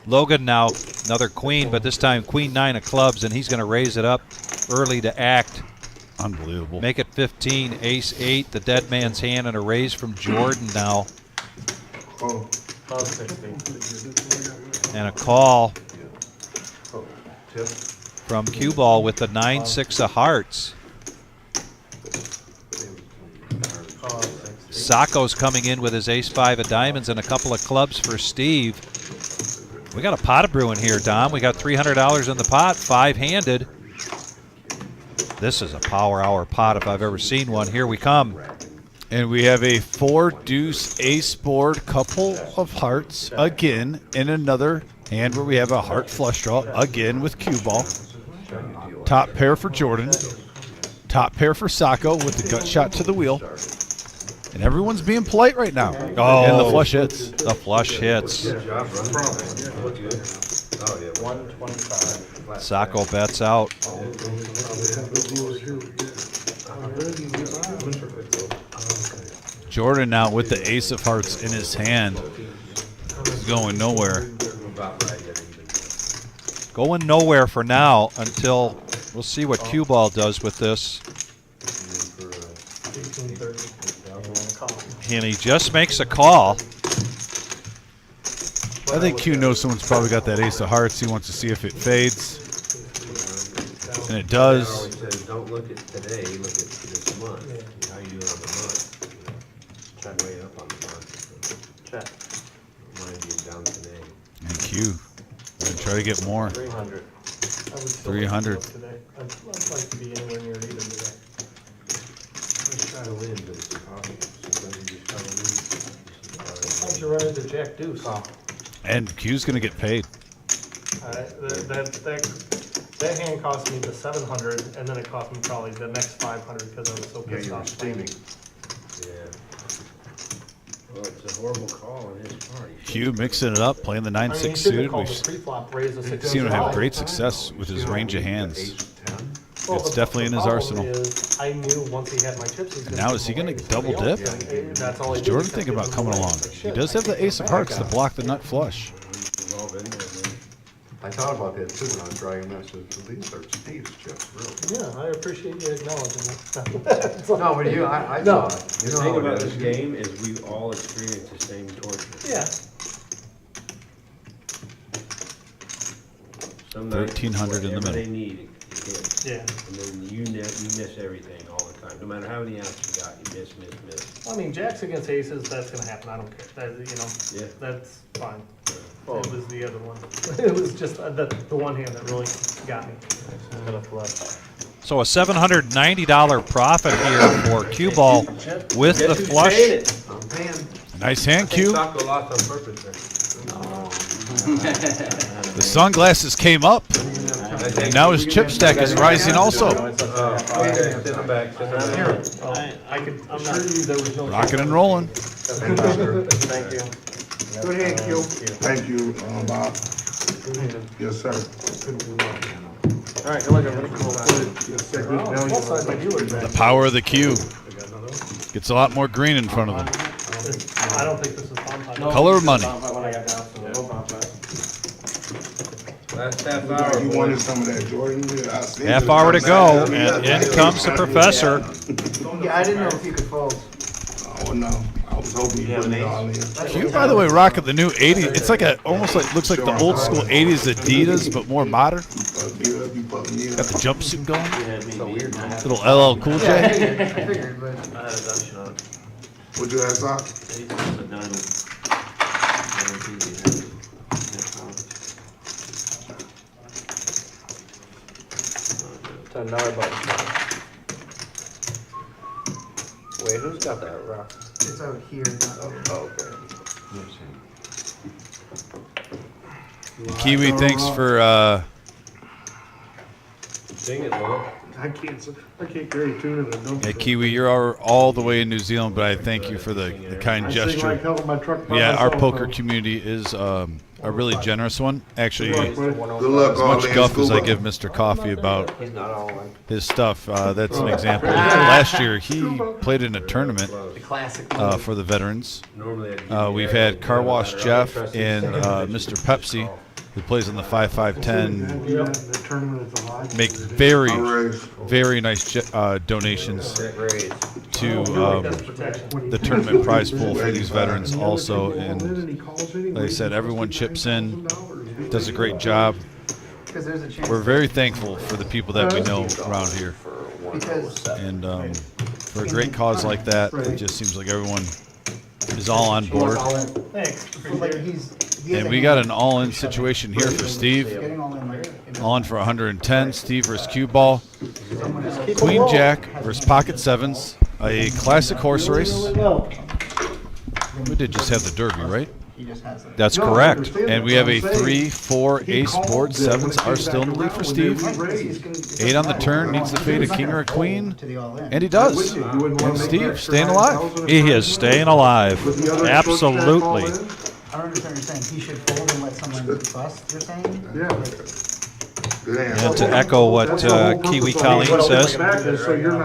Speaker 2: Logan now another queen, but this time queen 9 of clubs, and he's going to raise it up early to act.
Speaker 1: Unbelievable.
Speaker 2: Make it 15, ace 8, the dead man's hand, and a raise from Jordan now.
Speaker 6: Oh.
Speaker 5: About 60.
Speaker 2: And a call
Speaker 9: Oh, tip.
Speaker 2: from cue ball with the 9-6 of hearts. Sacco's coming in with his ace-5 of diamonds and a couple of clubs for Steve. We got a pot of brewing here, Dom. We got $300 in the pot, 5-handed. This is a power hour pot if I've ever seen one. Here we come.
Speaker 1: And we have a 4-deuce ace board, couple of hearts again in another hand where we have a heart flush draw again with cue ball. Top pair for Jordan. Top pair for Sacco with the gut shot to the wheel. And everyone's being polite right now.
Speaker 2: Oh,
Speaker 1: and the flush hits.
Speaker 2: The flush hits.
Speaker 12: Good job, bro. Look good. Oh, yeah.
Speaker 5: 125.
Speaker 2: Sacco bets out.
Speaker 1: Jordan now with the ace of hearts in his hand. He's going nowhere.
Speaker 2: Going nowhere for now until we'll see what cue ball does with this.
Speaker 5: 1830.
Speaker 2: And he just makes a call.
Speaker 1: I think Q knows someone's probably got that ace of hearts. He wants to see if it fades. And it
Speaker 12: I
Speaker 1: does.
Speaker 12: always said, don't look at today, look at this month. How you doing on the month? Try way up on the month.
Speaker 5: Check.
Speaker 12: Mine being down today.
Speaker 1: And Q. Gonna try to get more.
Speaker 5: 300. I would still
Speaker 1: 300.
Speaker 5: like to look today. I'd like to be anywhere near it even today.
Speaker 12: Just try to win, but it's impossible. Sometimes you just gotta lose.
Speaker 5: How'd you run into Jack Deuce?
Speaker 1: And Q's going to get paid.
Speaker 5: That hand cost me the 700, and then it cost me probably the next 500 because I was so
Speaker 9: Yeah,
Speaker 5: pissed
Speaker 9: you were
Speaker 5: off.
Speaker 9: steaming.
Speaker 12: Yeah. Well, it's a horrible call on his part.
Speaker 1: Q mixing it up, playing the
Speaker 5: I mean,
Speaker 1: 9-6
Speaker 5: he should have
Speaker 1: suited.
Speaker 5: called
Speaker 1: We've
Speaker 5: the pre-flop, raise a 6.
Speaker 1: seen him have great success with his range of hands. It's definitely in his arsenal.
Speaker 5: I knew once he had my chips, he was
Speaker 1: And now is he going to double dip?
Speaker 5: That's all he
Speaker 1: Is
Speaker 5: did.
Speaker 1: Jordan thinking about coming along? He does have the ace of hearts to block the nut flush.
Speaker 9: I thought about that too when I was driving that. So these are Steve's chips, really.
Speaker 5: Yeah, I appreciate you acknowledging that.
Speaker 9: No, but you, I
Speaker 5: No.
Speaker 9: saw it.
Speaker 12: The
Speaker 9: You know
Speaker 12: thing
Speaker 9: how
Speaker 12: about
Speaker 9: it
Speaker 12: this
Speaker 9: is.
Speaker 12: game is we all experience the same torture.
Speaker 5: Yeah.
Speaker 12: Some nights,
Speaker 1: 1300 in the
Speaker 12: whatever
Speaker 1: middle.
Speaker 12: they need, it hits.
Speaker 5: Yeah.
Speaker 12: And then you miss everything all the time. No matter how many outs you got, you miss.
Speaker 5: I mean, jacks against aces, that's gonna happen, I don't care,
Speaker 12: Yeah.
Speaker 5: that's fine. It was the other one. It was just the one hand that really got me. I'm gonna flush.
Speaker 2: So a $790 profit here for cue ball with the flush.
Speaker 9: I'm paying.
Speaker 1: Nice hand, Q.
Speaker 12: Taco lost on purpose there.
Speaker 1: The sunglasses came up. And now his chip stack is rising also.
Speaker 12: Okay, send them back.
Speaker 5: I could assure you there was no.
Speaker 1: Rocking and rolling.
Speaker 5: Thank you.
Speaker 6: Good hand, Q. Thank you, Bob. Yes, sir.
Speaker 5: All right, good luck, everybody.
Speaker 6: Yes, sir.
Speaker 5: Both sides of you are
Speaker 1: The
Speaker 5: back.
Speaker 1: power of the Q. Gets a lot more green in front of him.
Speaker 5: I don't think this is fun.
Speaker 1: Color of money.
Speaker 12: Last half hour.
Speaker 6: You wanted some of that, Jordan? Yeah, I see
Speaker 2: Half
Speaker 6: it.
Speaker 2: hour to go, and in comes the professor.
Speaker 10: Yeah, I didn't know if you could fold.
Speaker 6: Oh, no. I was hoping you put it all in.
Speaker 1: Q, by the way, rocking the new 80s. It's like almost like looks like the old school 80s Adidas, but more modern. Got the jumpsuit going. Little LL Cool J.
Speaker 10: I figured, but.
Speaker 12: I had a Dutch shot.
Speaker 6: What'd you ask, Doc?
Speaker 12: It's a diamond.
Speaker 5: $10 button. Wait, who's got that rock?
Speaker 10: It's out here, not here.
Speaker 5: Oh, okay.
Speaker 1: Kiwi, thanks for
Speaker 12: Sing it, Lil.
Speaker 6: I can't carry a tune in a dumpster.
Speaker 1: Yeah, Kiwi, you're all the way in New Zealand, but I thank you for the kind
Speaker 6: I sing like
Speaker 1: gesture.
Speaker 6: hell in my truck by
Speaker 1: Yeah, our
Speaker 6: myself,
Speaker 1: poker
Speaker 6: though.
Speaker 1: community is a really generous one. Actually,
Speaker 6: Good luck, buddy.
Speaker 3: Good luck,
Speaker 1: as
Speaker 3: all
Speaker 1: much
Speaker 3: in
Speaker 1: guff as I
Speaker 3: scuba.
Speaker 1: give Mr. Coffee about
Speaker 12: He's not all in.
Speaker 1: his stuff, that's an example. Last year, he played in a tournament
Speaker 8: The classic.
Speaker 1: for the veterans.
Speaker 12: Normally I'd
Speaker 1: We've had Car Wash Jeff and Mr. Pepsi, who plays in the 5-5-10,
Speaker 6: Yeah, the tournament is alive.
Speaker 1: make very,
Speaker 3: I'll raise.
Speaker 1: very nice donations
Speaker 12: that raise.
Speaker 1: to
Speaker 5: That's protection.
Speaker 1: the tournament prize pool for these veterans
Speaker 6: And the other
Speaker 1: also.
Speaker 6: kid will call in
Speaker 1: And
Speaker 6: he calls anyway.
Speaker 1: like I said, everyone chips in, does a great job.
Speaker 10: Because there's a chance.
Speaker 1: We're very thankful for the people that we know around here.
Speaker 10: Because
Speaker 1: And for a great cause like that, it just seems like everyone is all on board.
Speaker 5: Thanks.
Speaker 10: like
Speaker 5: Appreciate it.
Speaker 10: he has
Speaker 1: And
Speaker 10: a
Speaker 1: we
Speaker 10: hand
Speaker 1: got an all-in situation here for Steve.
Speaker 10: getting all in like
Speaker 1: All in for 110. Steve versus cue ball. Queen Jack versus Pocket Sevens. A classic horse race. We did just have the Derby, right?
Speaker 10: he just has it.
Speaker 2: That's correct.
Speaker 1: And we have a 3-4 ace board. Sevens are still in the lead for Steve. 8 on the turn, needs to fade a king or a queen.
Speaker 10: To the all in.
Speaker 1: And he does. And Steve staying alive.
Speaker 2: He is staying alive. Absolutely.
Speaker 10: I don't understand what you're saying. He should fold and let someone bust, you're saying?
Speaker 6: Yeah.
Speaker 3: Good
Speaker 2: And
Speaker 3: answer.
Speaker 2: to echo what Kiwi Colleen says,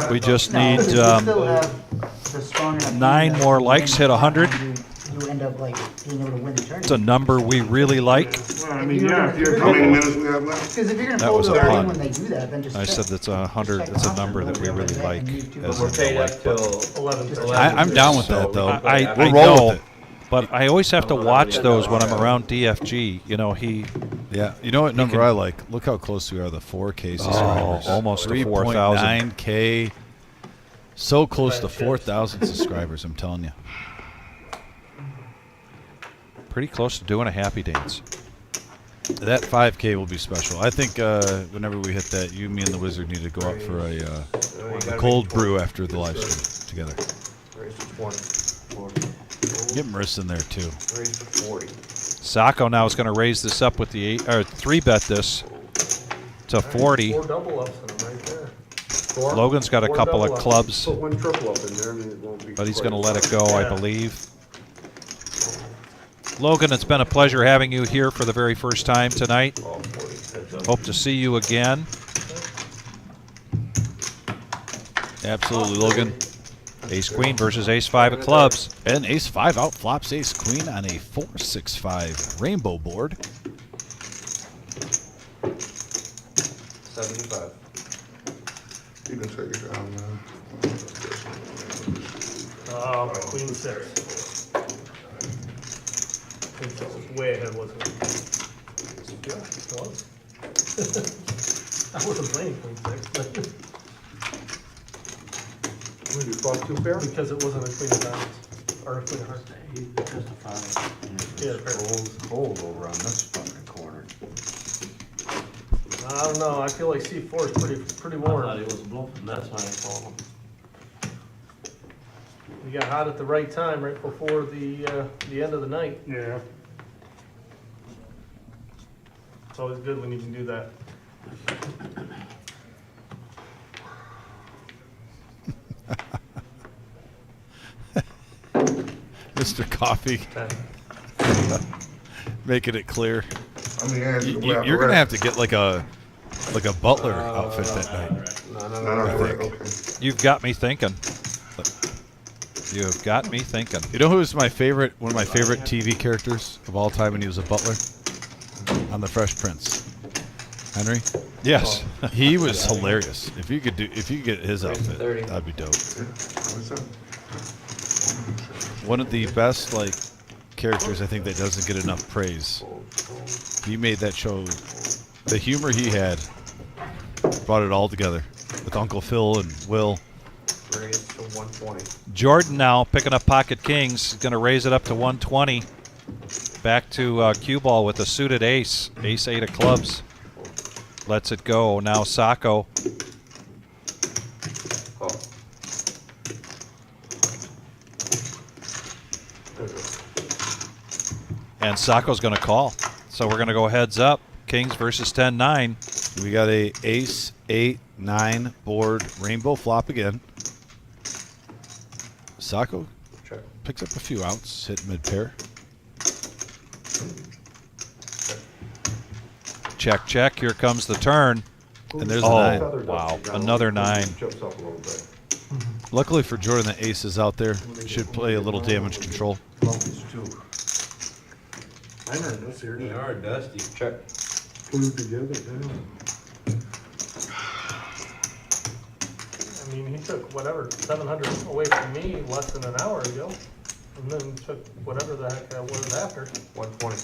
Speaker 2: we just need
Speaker 10: Because you still have the strong enough
Speaker 2: 9
Speaker 10: team
Speaker 2: more
Speaker 10: that
Speaker 2: likes, hit 100.
Speaker 10: You end up like being able to win the tournament.
Speaker 2: It's a number we really like.
Speaker 6: Well, I mean, yeah, if you're
Speaker 3: How many minutes we have left?
Speaker 10: Because if you're going to
Speaker 2: That
Speaker 10: fold
Speaker 2: was
Speaker 10: to
Speaker 2: a
Speaker 10: a
Speaker 2: pun.
Speaker 10: when they do that, then just
Speaker 2: I said that's 100. It's a number that we really like. As
Speaker 12: We're
Speaker 2: in
Speaker 12: paid
Speaker 2: the
Speaker 12: up
Speaker 2: like.
Speaker 12: till
Speaker 5: 11.
Speaker 1: I'm down with that, though.
Speaker 2: I
Speaker 1: We'll roll
Speaker 2: know,
Speaker 1: with it.
Speaker 2: but I always have to watch those when I'm around DFG. You know,
Speaker 1: Yeah, you know what number I like? Look how close we are, the 4K subscribers.
Speaker 2: almost to 4,000.
Speaker 1: 3.9K. So close to 4,000 subscribers, I'm telling you.
Speaker 2: Pretty close to doing a happy dance.
Speaker 1: That 5K will be special. I think whenever we hit that, you, me, and the Wizard need to go out for a cold brew after the live stream together.
Speaker 12: Raise to 20. 40.
Speaker 1: Get Marissa in there, too.
Speaker 12: Raise to 40.
Speaker 2: Sacco now is going to raise this up with the 3-bet this to 40.
Speaker 5: 4 double ups in them right there.
Speaker 2: Logan's got a
Speaker 5: Four
Speaker 2: couple of
Speaker 5: double ups.
Speaker 2: clubs,
Speaker 3: Put one triple up in there and it won't be.
Speaker 2: but he's
Speaker 3: quite
Speaker 2: going to
Speaker 3: as
Speaker 2: let it go, I
Speaker 5: Yeah.
Speaker 2: believe. Logan, it's been a pleasure having you here for the very first time tonight.
Speaker 12: All 40. Heads up.
Speaker 2: Hope to see you again.
Speaker 1: Absolutely, Logan.
Speaker 2: Ace Queen versus Ace 5 of clubs.
Speaker 1: And Ace 5 outflops Ace Queen on a 4-6-5 rainbow board.
Speaker 12: 75.
Speaker 3: You can take it down, man.
Speaker 5: Oh, my queen 6. Queen 6 was way ahead, wasn't it? Yeah, it was. I wasn't playing queen 6, but
Speaker 3: You fought 2 pair?
Speaker 5: because it wasn't a queen of diamonds or a queen of hearts. Yeah, fair.
Speaker 9: Cold over on this fucking corner.
Speaker 5: I don't know. I feel like C4 is pretty warm.
Speaker 8: I thought he was bluffing, that's why I called him.
Speaker 5: You got hot at the right time, right before the end of the night.
Speaker 6: Yeah.
Speaker 5: It's always good when you can do that.
Speaker 1: Mr. Coffee. Making it clear.
Speaker 3: I mean, yeah,
Speaker 1: You're going to have to get like a butler outfit that night.
Speaker 3: Okay.
Speaker 2: You've got me thinking. You have got me thinking.
Speaker 1: You know who was one of my favorite TV characters of all time when he was a butler? On The Fresh Prince. Henry?
Speaker 2: Yes.
Speaker 1: He was hilarious. If you could get his outfit, that'd be dope.
Speaker 3: What's up?
Speaker 1: One of the best characters I think that doesn't get enough praise. He made that show. The humor he had brought it all together with Uncle Phil and Will.
Speaker 12: Raise to 120.
Speaker 2: Jordan now picking up pocket kings. He's going to raise it up to 120. Back to cue ball with a suited ace. Ace 8 of clubs. Lets it go. Now Sacco.
Speaker 12: Call.
Speaker 2: And Sacco's going to call. So we're going to go heads up. Kings versus 10-9.
Speaker 1: We got a ace 8, 9 board rainbow flop again. Sacco picks up a few outs, hit mid pair.
Speaker 2: Check, check. Here comes the turn.
Speaker 1: And there's a 9.
Speaker 2: Wow, another 9.
Speaker 3: Chips up a little bit.
Speaker 1: Luckily for Jordan, the ace is out there. Should play a little damage control.
Speaker 6: Lumpies too. I know this here.
Speaker 12: They are dusty. Check.
Speaker 6: Glued together, yeah.
Speaker 5: I mean, he took whatever, 700 away from me less than an hour ago, and then took whatever the heck that was after.
Speaker 4: 120.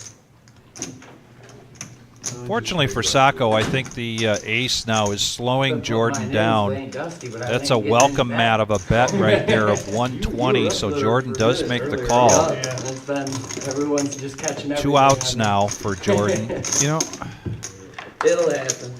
Speaker 2: Fortunately for Sacco, I think the ace now is slowing Jordan down. That's a welcome mat of a bet right there of 120, so Jordan does make the call.
Speaker 8: Everyone's just catching up.
Speaker 2: 2 outs now for Jordan.
Speaker 1: You know,
Speaker 8: It'll happen.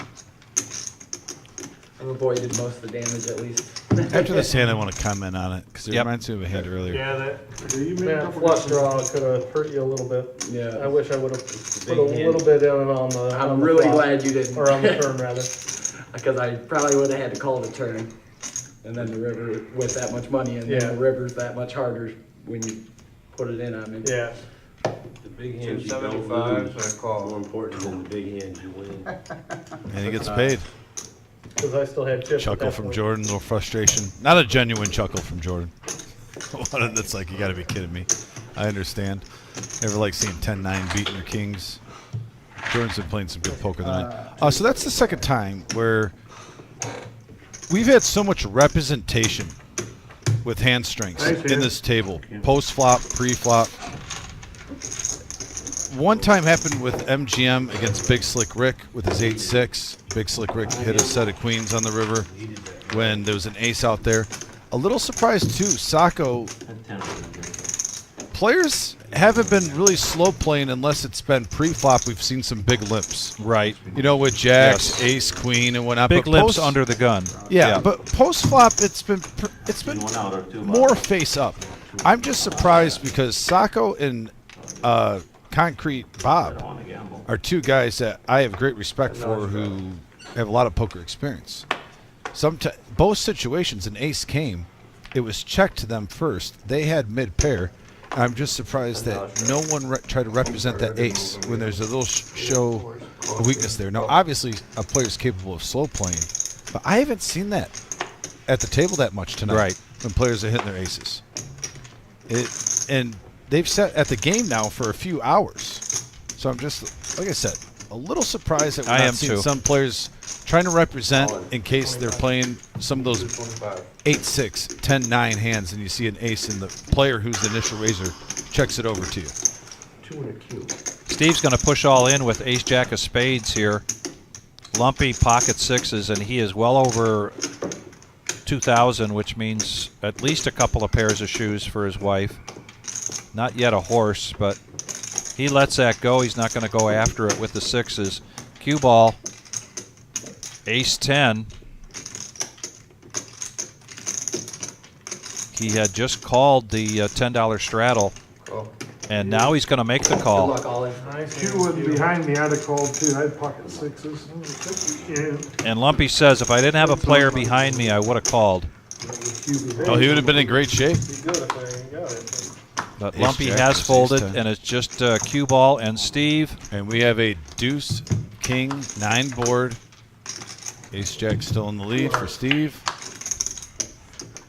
Speaker 8: I've avoided most of the damage at least.
Speaker 1: after this hand, I want to comment on it because it
Speaker 2: Yep.
Speaker 1: reminds me of a hand earlier.
Speaker 5: Yeah, that flush draw could have hurt you a little bit.
Speaker 8: Yeah.
Speaker 5: I wish I would have put a little bit in on the.
Speaker 8: I'm
Speaker 5: on the
Speaker 8: really
Speaker 5: flop.
Speaker 8: glad you didn't.
Speaker 5: Or on the turn, rather.
Speaker 8: Because I probably would have had to call the turn. And then the river with that much money, and
Speaker 5: Yeah.
Speaker 8: then the river's that much harder when you put it in on me.
Speaker 5: Yeah.
Speaker 12: The big hands you don't
Speaker 4: 275,
Speaker 12: lose.
Speaker 4: so I call.
Speaker 12: More important than the big hands you win.
Speaker 1: And he gets paid.
Speaker 5: Because I still had chips. at
Speaker 1: Chuckle
Speaker 5: that
Speaker 1: from
Speaker 5: point.
Speaker 1: Jordan, a little frustration. Not a genuine chuckle from Jordan. One that's like, you got to be kidding me. I understand. Never like seeing 10-9 beating your kings. Jordan's been playing some good poker tonight. So that's the second time where we've had so much representation with hand strengths in this table. Post flop, pre flop. One time happened with MGM against Big Slick Rick with his 8-6. Big Slick Rick hit a set of queens on the river when there was an ace out there. A little surprised too, Sacco. Players haven't been really slow playing unless it's been pre-flop. We've seen some big limps.
Speaker 2: Right.
Speaker 1: You know, with jacks,
Speaker 2: Yes.
Speaker 1: ace, queen, and whatnot.
Speaker 2: Big
Speaker 1: But
Speaker 2: limps
Speaker 1: post-
Speaker 2: under the gun.
Speaker 1: Yeah, but post-flop, it's been more face up. I'm just surprised because Sacco and Concrete Bob are two guys that I have great respect for who have a lot of poker experience. Both situations, an ace came, it was checked to them first. They had mid-pair. I'm just surprised that no one tried to represent that ace when there's a little show of weakness there. Now, obviously, a player's capable of slow playing, but I haven't seen that at the table that much tonight.
Speaker 2: Right.
Speaker 1: When players are hitting their aces. And they've sat at the game now for a few hours. So I'm just, like I said, a little surprised that we're not seeing some players trying to represent in case they're playing some of those 8-6, 10-9 hands, and you see an ace, and the player who's the initial raiser checks it over to you.
Speaker 3: 2 and a cube.
Speaker 2: Steve's going to push all in with ace jack of spades here. Lumpy pocket sixes, and he is well over 2,000, which means at least a couple of pairs of shoes for his wife. Not yet a horse, but he lets that go. He's not going to go after it with the sixes. Cue ball, ace 10. He had just called the $10 straddle, and now he's going to make the call.
Speaker 8: Good luck, Ollie.
Speaker 6: If you wasn't behind me, I'd have called too. I had pocket sixes. Yeah.
Speaker 2: And Lumpy says, if I didn't have a player behind me, I would have called.
Speaker 1: Oh, he would have been in great shape.
Speaker 5: Be good if I ain't got it.
Speaker 2: But
Speaker 1: Ace
Speaker 2: Lumpy
Speaker 1: jack,
Speaker 2: has
Speaker 1: ace
Speaker 2: folded,
Speaker 1: 10.
Speaker 2: and it's just cue ball and Steve.
Speaker 1: And we have a deuce, king, 9 board. Ace jack still in the lead for Steve.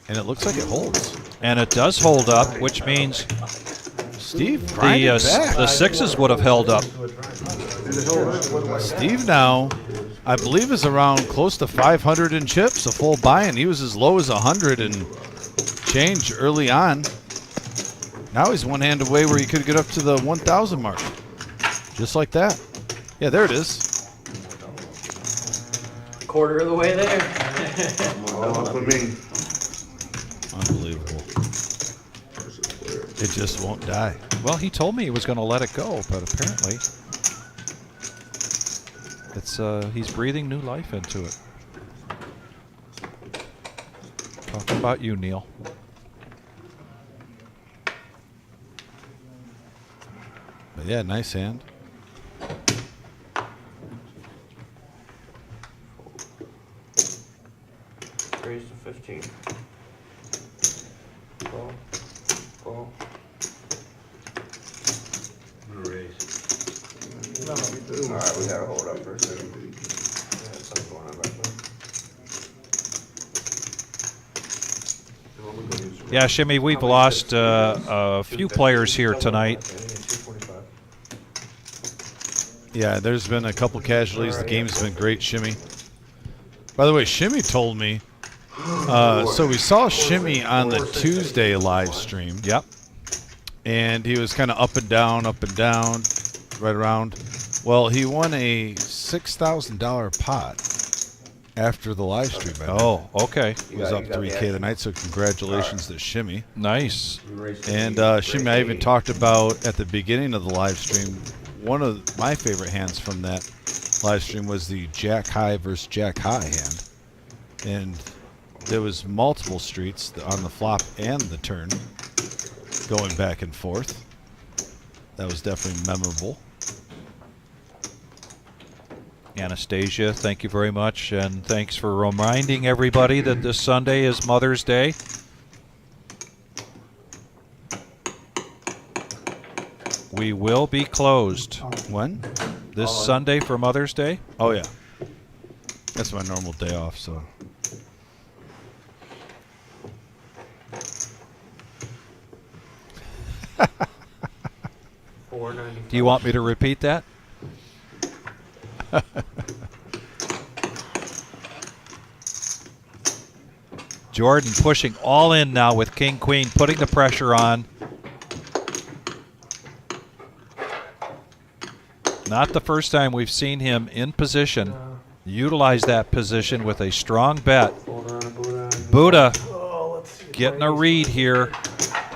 Speaker 1: And it looks like it holds.
Speaker 2: And it does hold up, which means
Speaker 1: Steve grinded back.
Speaker 2: the sixes would have held up.
Speaker 1: Steve now, I believe, is around close to 500 in chips, a full buy-in. He was as low as 100 and change early on. Now he's one hand away where he could get up to the 1,000 mark. Just like that. Yeah, there it is.
Speaker 8: Quarter of the way there.
Speaker 3: All up with me.
Speaker 1: Unbelievable. It just won't die.
Speaker 2: Well, he told me he was going to let it go, but apparently it's he's breathing new life into it. Talking about you, Neil.
Speaker 1: But yeah, nice hand.
Speaker 7: 15. Call. Call.
Speaker 12: I'm gonna raise.
Speaker 7: All right, we gotta hold up for a second. Yeah, something going on back there.
Speaker 2: Yeah, Shimmy, we've lost a few players here tonight.
Speaker 1: Yeah, there's been a couple casualties. The game's been great, Shimmy. By the way, Shimmy told me. So we saw Shimmy on the Tuesday live stream.
Speaker 2: Yep.
Speaker 1: And he was kind of up and down, right around. Well, he won a $6,000 pot after the live stream.
Speaker 2: Oh, okay.
Speaker 1: He was up 3K tonight, so congratulations to Shimmy.
Speaker 2: Nice.
Speaker 1: And Shimmy, I even talked about at the beginning of the live stream, one of my favorite hands from that live stream was the Jack High versus Jack High hand. And there was multiple streets on the flop and the turn going back and forth. That was definitely memorable.
Speaker 2: Anastasia, thank you very much, and thanks for reminding everybody that this Sunday is Mother's Day. We will be closed.
Speaker 1: When?
Speaker 2: This Sunday for Mother's Day?
Speaker 1: Oh, yeah. That's my normal day off, so.
Speaker 2: Do you want me to repeat that? Jordan pushing all in now with King Queen, putting the pressure on. Not the first time we've seen him in position. Utilize that position with a strong bet. Buddha getting a read here,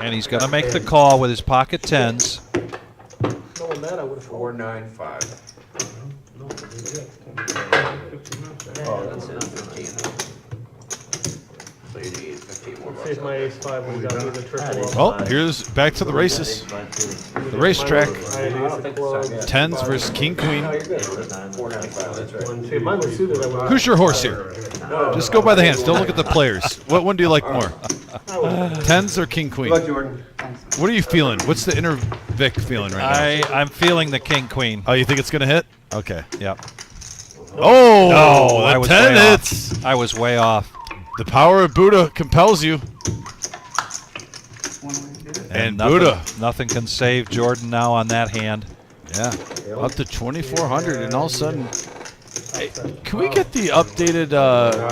Speaker 2: and he's going to make the call with his pocket tens.
Speaker 5: Knowing that, I would have
Speaker 7: 495.
Speaker 5: saved my ace five when we got through the triple.
Speaker 1: Well, here's back to the races. The racetrack. Tens versus King Queen.
Speaker 5: See, if mine was suited, I would.
Speaker 1: Who's your horse here? Just go by the hands. Don't look at the players. What one do you like more? Tens or King Queen? What are you feeling? What's the inner Vic feeling right now?
Speaker 2: I'm feeling the King Queen.
Speaker 1: Oh, you think it's going to hit? Okay.
Speaker 2: Yep.
Speaker 1: Oh,
Speaker 2: no, I
Speaker 1: the
Speaker 2: was
Speaker 1: 10
Speaker 2: way
Speaker 1: hits.
Speaker 2: Off. I was way off.
Speaker 1: The power of Buddha compels you. And Buddha.
Speaker 2: Nothing can save Jordan now on that hand.
Speaker 1: Yeah. Up to 2,400, and all of a sudden. Hey, can we get the updated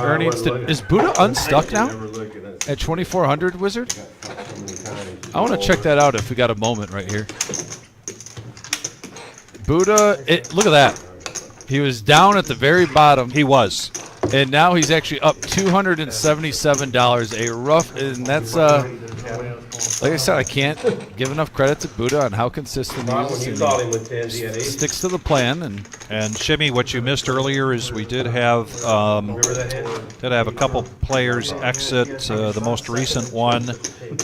Speaker 1: earnings? Is Buddha unstuck now at 2,400, Wizard? I want to check that out if we got a moment right here. Buddha, look at that. He was down at the very bottom.
Speaker 2: He was.
Speaker 1: And now he's actually up $277. A rough, and that's like I said, I can't give enough credit to Buddha on how consistent he is. Sticks to the plan.
Speaker 2: And Shimmy, what you missed earlier is we did have a couple players exit. The most recent one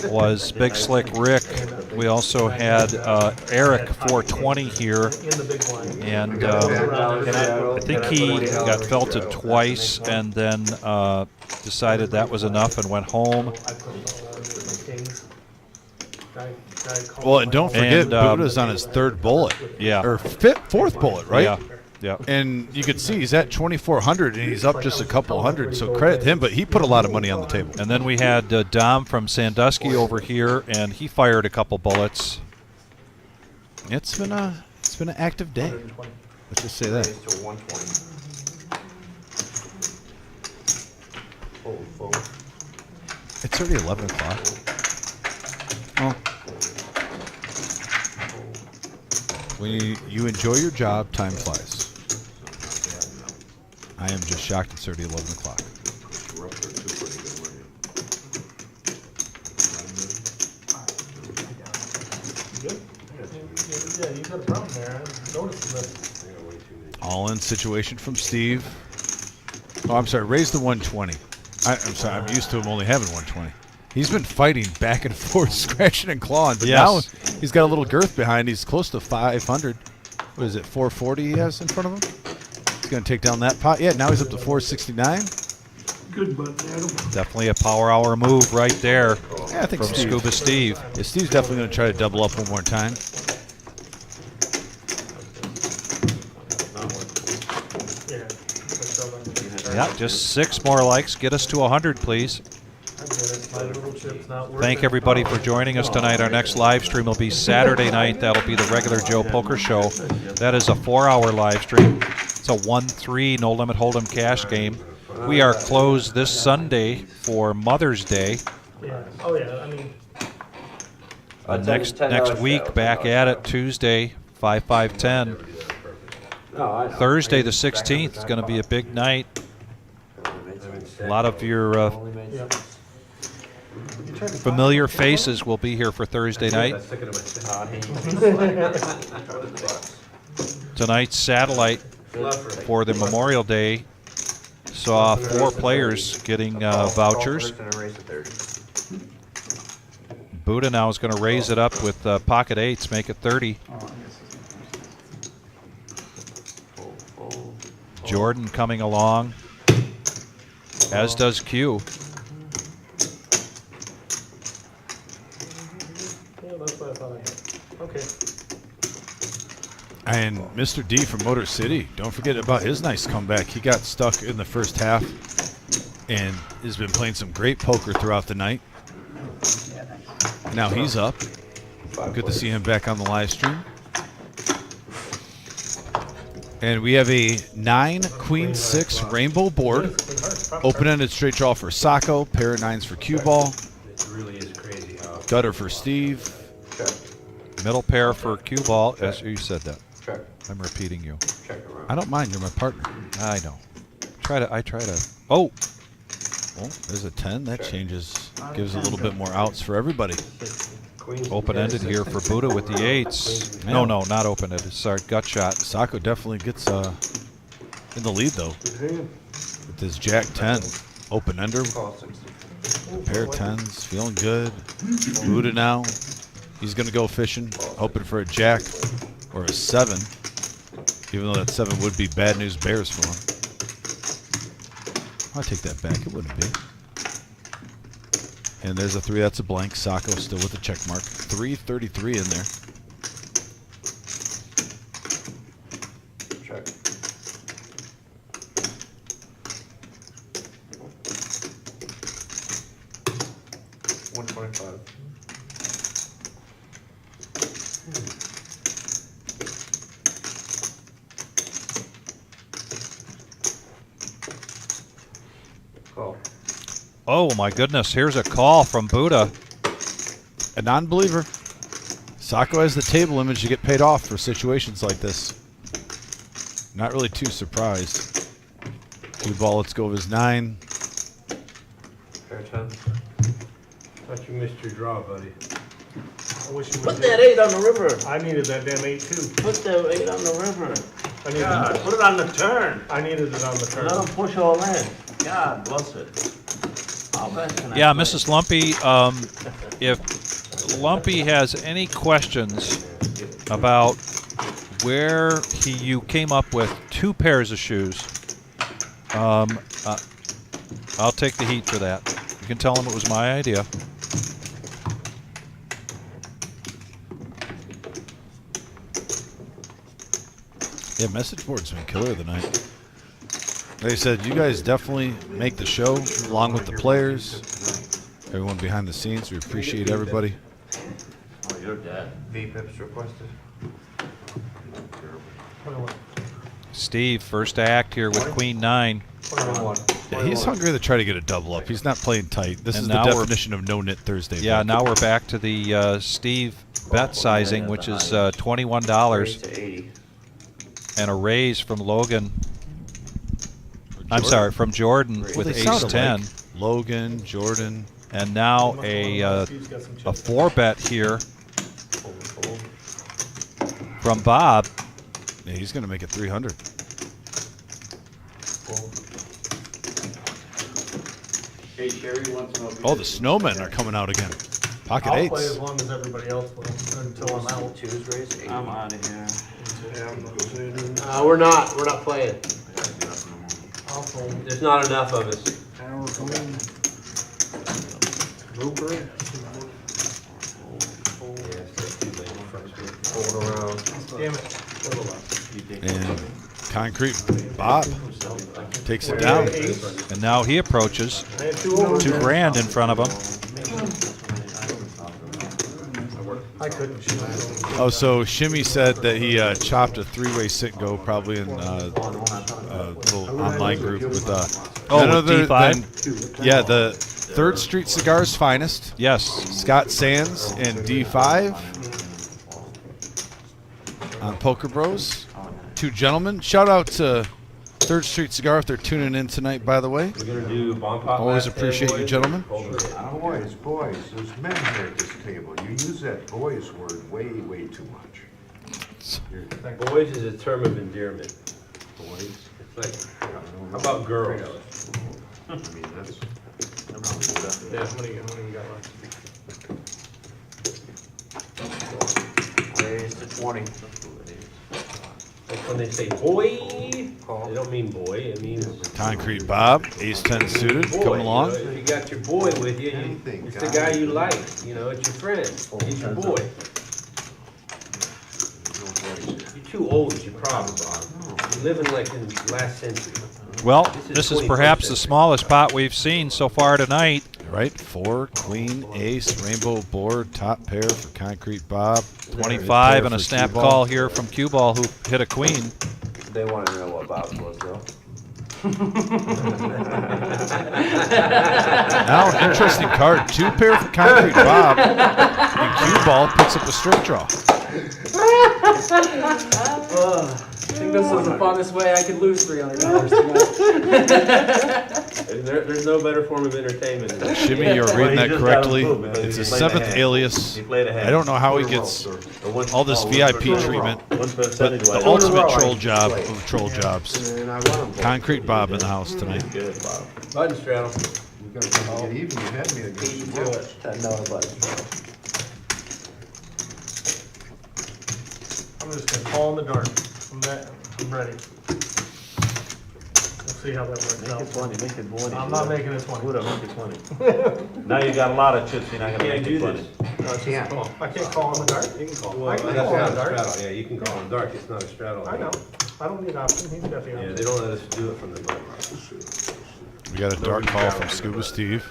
Speaker 2: was Big Slick Rick. We also had Eric 420 here, and I think he got felted twice and then decided that was enough and went home.
Speaker 1: Well, and don't forget, Buddha's on his third bullet.
Speaker 2: Yeah.
Speaker 1: Or fourth bullet, right?
Speaker 2: Yeah. Yeah.
Speaker 1: And you could see he's at 2,400, and he's up just a couple hundred, so credit to him, but he put a lot of money on the table.
Speaker 2: And then we had Dom from Sandusky over here, and he fired a couple bullets.
Speaker 1: It's been an active day. Let's just say that. It's already 11 o'clock. Well, when you enjoy your job, time flies. I am just shocked it's already 11 o'clock.
Speaker 5: Yeah, you got a problem there. I noticed that.
Speaker 1: All-in situation from Steve. Oh, I'm sorry. Raise the 120. I'm sorry. I'm used to him only having 120. He's been fighting back and forth, scratching and clawing. But now he's got a little girth behind. He's close to 500. What is it, 440 he has in front of him? He's going to take down that pot. Yeah, now he's up to 469.
Speaker 6: Good button, Adam.
Speaker 2: Definitely a power hour move right there
Speaker 1: Yeah, I think
Speaker 2: from
Speaker 1: Steve.
Speaker 2: Scuba Steve.
Speaker 1: Yeah, Steve's definitely going to try to double up one more time.
Speaker 5: Yeah.
Speaker 2: Yeah, just 6 more likes. Get us to 100, please.
Speaker 5: I get it. My little chip's not working.
Speaker 2: Thank everybody for joining us tonight. Our next live stream will be Saturday night. That'll be the regular Joe Poker Show. That is a 4-hour live stream. It's a 1-3 No Limit Hold'em cash game. We are closed this Sunday for Mother's Day.
Speaker 5: Yeah. Oh yeah. I mean,
Speaker 2: Next week, back at it Tuesday, 5/5/10. Thursday the 16th is going to be a big night. A lot of your familiar faces will be here for Thursday night. Tonight's satellite for the Memorial Day saw 4 players getting vouchers. Buddha now is going to raise it up with pocket 8s, make it 30. Jordan coming along, as does Q.
Speaker 5: yeah, that's what I thought I had. Okay.
Speaker 1: And Mr. D from Motor City, don't forget about his nice comeback. He got stuck in the first half and has been playing some great poker throughout the night. Now he's up. Good to see him back on the live stream. And we have a 9 Queen 6 rainbow board. Open-ended straight draw for Sacco. Pair of 9s for Cue Ball.
Speaker 12: It really is crazy how.
Speaker 1: Gutter for Steve.
Speaker 2: Middle pair for Cue Ball. Yes, you said that.
Speaker 7: Check.
Speaker 2: I'm repeating you.
Speaker 7: Check around.
Speaker 1: I don't mind. You're my partner.
Speaker 2: I know. I try to. Oh,
Speaker 1: Well, there's a 10. That changes. Gives a little bit more outs for everybody.
Speaker 2: open-ended here for Buddha with the 8s. No, not open-ended. Sorry, gut shot.
Speaker 1: Sacco definitely gets in the lead, though. With his Jack 10. Open-ender. Pair of 10s. Feeling good. Buddha now. He's going to go fishing. Hoping for a Jack or a 7. Even though that 7 would be bad news bears for him. I'll take that back. It wouldn't be. And there's a 3. That's a blank. Sacco still with the check mark. 333 in there.
Speaker 7: Check. $125.
Speaker 12: Call.
Speaker 2: Oh my goodness, here's a call from Buddha.
Speaker 1: A non-believer. Sacco has the table image to get paid off for situations like this. Not really too surprised. Cue ball, let's go with his 9.
Speaker 12: Pair 10. Thought you missed your draw, buddy.
Speaker 5: I wish you
Speaker 12: Put
Speaker 5: would.
Speaker 12: that 8 on the river.
Speaker 5: I needed that damn 8 too.
Speaker 12: Put that 8 on the river.
Speaker 5: I needed
Speaker 12: God,
Speaker 5: it.
Speaker 12: put it on the turn.
Speaker 5: I needed it on the turn.
Speaker 12: Let him push all in. God bless it. How bad can I
Speaker 2: Yeah,
Speaker 12: play?
Speaker 2: Mrs. Lumpy, if Lumpy has any questions about where you came up with 2 pairs of shoes, I'll take the heat for that. You can tell him it was my idea.
Speaker 1: Yeah, message board's been killer tonight. Like I said, you guys definitely make the show along with the players. Everyone behind the scenes. We appreciate everybody.
Speaker 12: Oh, you're dead.
Speaker 7: VPIPs requested.
Speaker 2: Steve, first act here with Queen 9.
Speaker 1: Yeah, he's hungry to try to get a double up. He's not playing tight. This
Speaker 2: And
Speaker 1: is the
Speaker 2: now we're-
Speaker 1: definition of No-Nit Thursday.
Speaker 2: Yeah,
Speaker 1: Vic.
Speaker 2: now we're back to the Steve bet sizing, which is $21.
Speaker 12: to 80.
Speaker 2: And a raise from Logan. I'm sorry, from Jordan with
Speaker 1: They
Speaker 2: ace
Speaker 1: sound
Speaker 2: 10.
Speaker 1: alike. Logan, Jordan.
Speaker 2: And now a 4-bet here from Bob.
Speaker 1: Yeah, he's going to make it 300.
Speaker 8: Hey, Sherry wants to know if
Speaker 1: Oh, the snowmen are coming out again. Pocket
Speaker 5: I'll play
Speaker 1: 8s.
Speaker 5: as long as everybody else will until I'm out.
Speaker 12: Choose race 8.
Speaker 8: I'm out of here.
Speaker 12: We're not playing.
Speaker 5: I'll fold.
Speaker 12: There's not enough of us.
Speaker 6: Power queen. Blueberry.
Speaker 12: Hold around.
Speaker 5: Damn it.
Speaker 1: And Concrete Bob takes it down.
Speaker 2: And now he approaches.
Speaker 5: I had 2 over.
Speaker 2: $2,000 in front of him.
Speaker 5: I couldn't shoot.
Speaker 1: Oh, so Shimmy said that he chopped a 3-way sit and go probably in a little online group with none
Speaker 2: with
Speaker 1: other
Speaker 2: D5?
Speaker 1: than the 3rd Street Cigars finest.
Speaker 2: Yes.
Speaker 1: Scott Sands and D5 on Poker Bros. 2 gentlemen. Shout out to 3rd Street Cigar if they're tuning in tonight, by the way.
Speaker 12: We're gonna do bomb pot.
Speaker 1: Always
Speaker 12: last
Speaker 1: appreciate
Speaker 12: day,
Speaker 1: you,
Speaker 12: boys.
Speaker 1: gentlemen.
Speaker 9: Boys, there's men here at this table. You use that boys word way too much.
Speaker 12: Boys is a term of endearment.
Speaker 9: Boys,
Speaker 12: It's like, how about girls?
Speaker 9: I mean, that's.
Speaker 5: Yeah, how many you got left?
Speaker 7: Raise to 20.
Speaker 12: Like when they say boy, they don't mean boy, it means
Speaker 1: Concrete Bob, Ace-10 suited,
Speaker 12: boy.
Speaker 1: coming along.
Speaker 12: You know, if you got your boy with you, it's the guy you like. You know, it's your friend. He's your boy. You're too old is your problem, Bob. You're living like in last century.
Speaker 2: Well, this is perhaps the smallest pot we've seen so far tonight.
Speaker 1: Right, 4, Queen, Ace, Rainbow Board, top pair for Concrete Bob.
Speaker 2: 25 and a
Speaker 1: for
Speaker 2: snap
Speaker 1: Cue Ball.
Speaker 2: call here from Cue Ball, who hit a queen.
Speaker 8: They want to know what Bob's was, though.
Speaker 1: Now, interesting card. 2 pair for Concrete Bob. And Cue Ball picks up the straight draw.
Speaker 4: I think this is the funnest way I could lose $300 tonight.
Speaker 12: There's no better form of entertainment than that.
Speaker 1: Shimmy, you're reading that correctly. It's a 7th alias.
Speaker 8: He played ahead.
Speaker 1: I don't know how he gets all this VIP treatment, but the ultimate troll job of troll jobs.
Speaker 9: And I want them both.
Speaker 1: Concrete Bob in the house tonight.
Speaker 8: Good, Bob.
Speaker 12: Button straddle.
Speaker 9: You gotta get even, you had me against the ropes.
Speaker 8: $10 button.
Speaker 5: I'm just gonna call in the dark. I'm ready. We'll see how that works
Speaker 8: Make it
Speaker 5: out.
Speaker 8: 20, make it 20.
Speaker 5: I'm not making it 20.
Speaker 8: Buddha, make it 20. Now you got a lot of chips, you're not gonna
Speaker 12: Can't
Speaker 8: make
Speaker 12: do
Speaker 8: it 20.
Speaker 12: this.
Speaker 5: No, it's just a call. I can't call in the dark. You can call.
Speaker 12: Well,
Speaker 5: I
Speaker 12: that's
Speaker 5: can call in
Speaker 12: not
Speaker 5: the
Speaker 12: a
Speaker 5: dark.
Speaker 12: straddle. Yeah, you can call in the dark. It's not a straddle.
Speaker 5: I know. I don't need option. He's got the
Speaker 12: Yeah,
Speaker 5: option.
Speaker 12: they don't let us do it from the button.
Speaker 1: We got a dark call from Scuba Steve.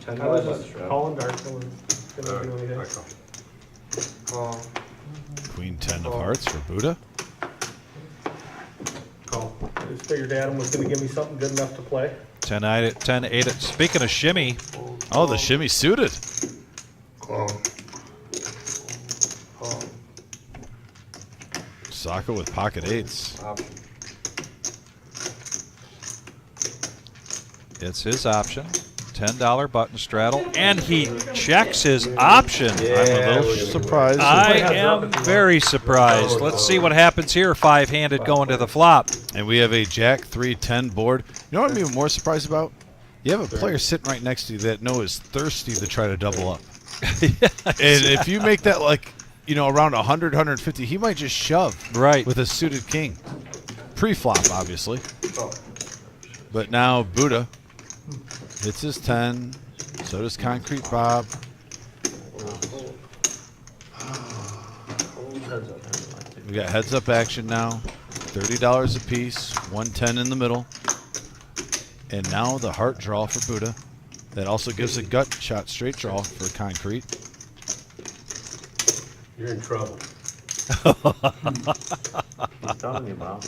Speaker 5: I was just calling dark. I was gonna do
Speaker 12: Alright,
Speaker 5: anything.
Speaker 12: call.
Speaker 1: Queen 10 of hearts for Buddha.
Speaker 5: Call. I just figured Adam was gonna give me something good enough to play.
Speaker 2: 10-8, 10-8. Speaking of shimmy,
Speaker 1: Oh, the Shimmy suited. Saka with pocket 8s.
Speaker 2: it's his option. $10 button straddle, and he checks his option.
Speaker 1: I'm a little surprised.
Speaker 2: I am very surprised. Let's see what happens here. 5-handed going to the flop.
Speaker 1: And we have a Jack 3-10 board. You know what I'm even more surprised about? You have a player sitting right next to you that is thirsty to try to double up. And if you make that around 100, 150, he might just shove
Speaker 2: Right.
Speaker 1: with a suited king. Pre-flop, obviously. But now Buddha hits his 10. So does Concrete Bob. We got heads up action now. $30 a piece. 110 in the middle. And now the heart draw for Buddha. That also gives a gut shot straight draw for Concrete.
Speaker 12: You're in trouble.
Speaker 8: I'm telling you, Bob.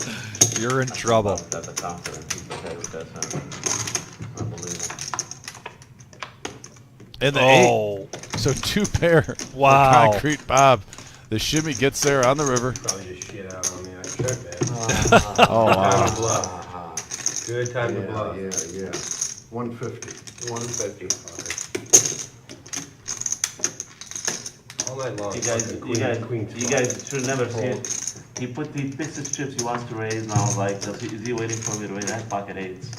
Speaker 2: You're in trouble.
Speaker 8: Bob's got the confidence. He's ahead with that sound. Unbelievable.
Speaker 1: And the
Speaker 2: Oh,
Speaker 1: 8. So 2 pair for
Speaker 2: Wow.
Speaker 1: Concrete Bob. The Shimmy gets there on the river.
Speaker 12: Probably just shit out on me. I check that.
Speaker 1: Oh,
Speaker 12: Time
Speaker 1: wow.
Speaker 12: to bluff. Good time to bluff.
Speaker 9: Yeah. 150.
Speaker 7: 150.
Speaker 12: All night long.
Speaker 8: You guys should never see it. He picks his chips, he wants to raise, and I was like, is he waiting for me to raise? I have pocket 8s.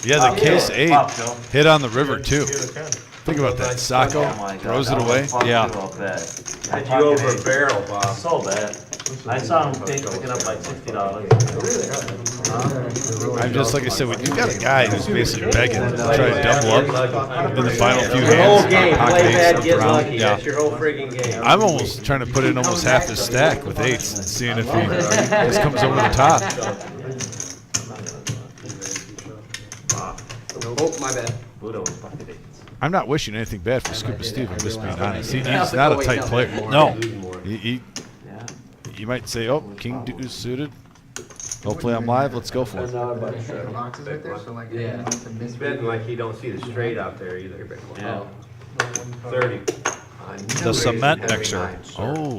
Speaker 1: Yeah, the case 8
Speaker 8: Pop, Joe.
Speaker 1: hit on the river, too.
Speaker 5: Here the 10.
Speaker 1: Think about that. Sacco
Speaker 8: Oh my God,
Speaker 1: throws it
Speaker 8: that
Speaker 1: away.
Speaker 8: was fun
Speaker 2: Yeah.
Speaker 8: too, up there.
Speaker 12: Had you over a barrel, Bob.
Speaker 8: So bad. I saw him picking up like $60.
Speaker 1: I'm just like I said, when you got a guy who's basically begging to try to double up in the final few
Speaker 12: Your whole
Speaker 1: hands,
Speaker 12: game,
Speaker 1: pocket
Speaker 12: play
Speaker 1: eights,
Speaker 12: bad,
Speaker 1: up
Speaker 12: get
Speaker 1: around.
Speaker 12: lucky. That's your whole friggin' game.
Speaker 1: I'm almost trying to put in almost half the stack with eights and seeing if he just comes over the top.
Speaker 12: Oh, my bad.
Speaker 1: I'm not wishing anything bad for Scuba Steve, I'm just being honest. He's not a tight player.
Speaker 2: No.
Speaker 1: You might say, oh, King Deuce suited. Hopefully I'm live. Let's go for it.
Speaker 10: Boxes right there, so like,
Speaker 12: Yeah. It's betting like you don't see the straight out there either.
Speaker 8: Yeah.
Speaker 12: 30.
Speaker 2: The cement mixer.
Speaker 1: Oh.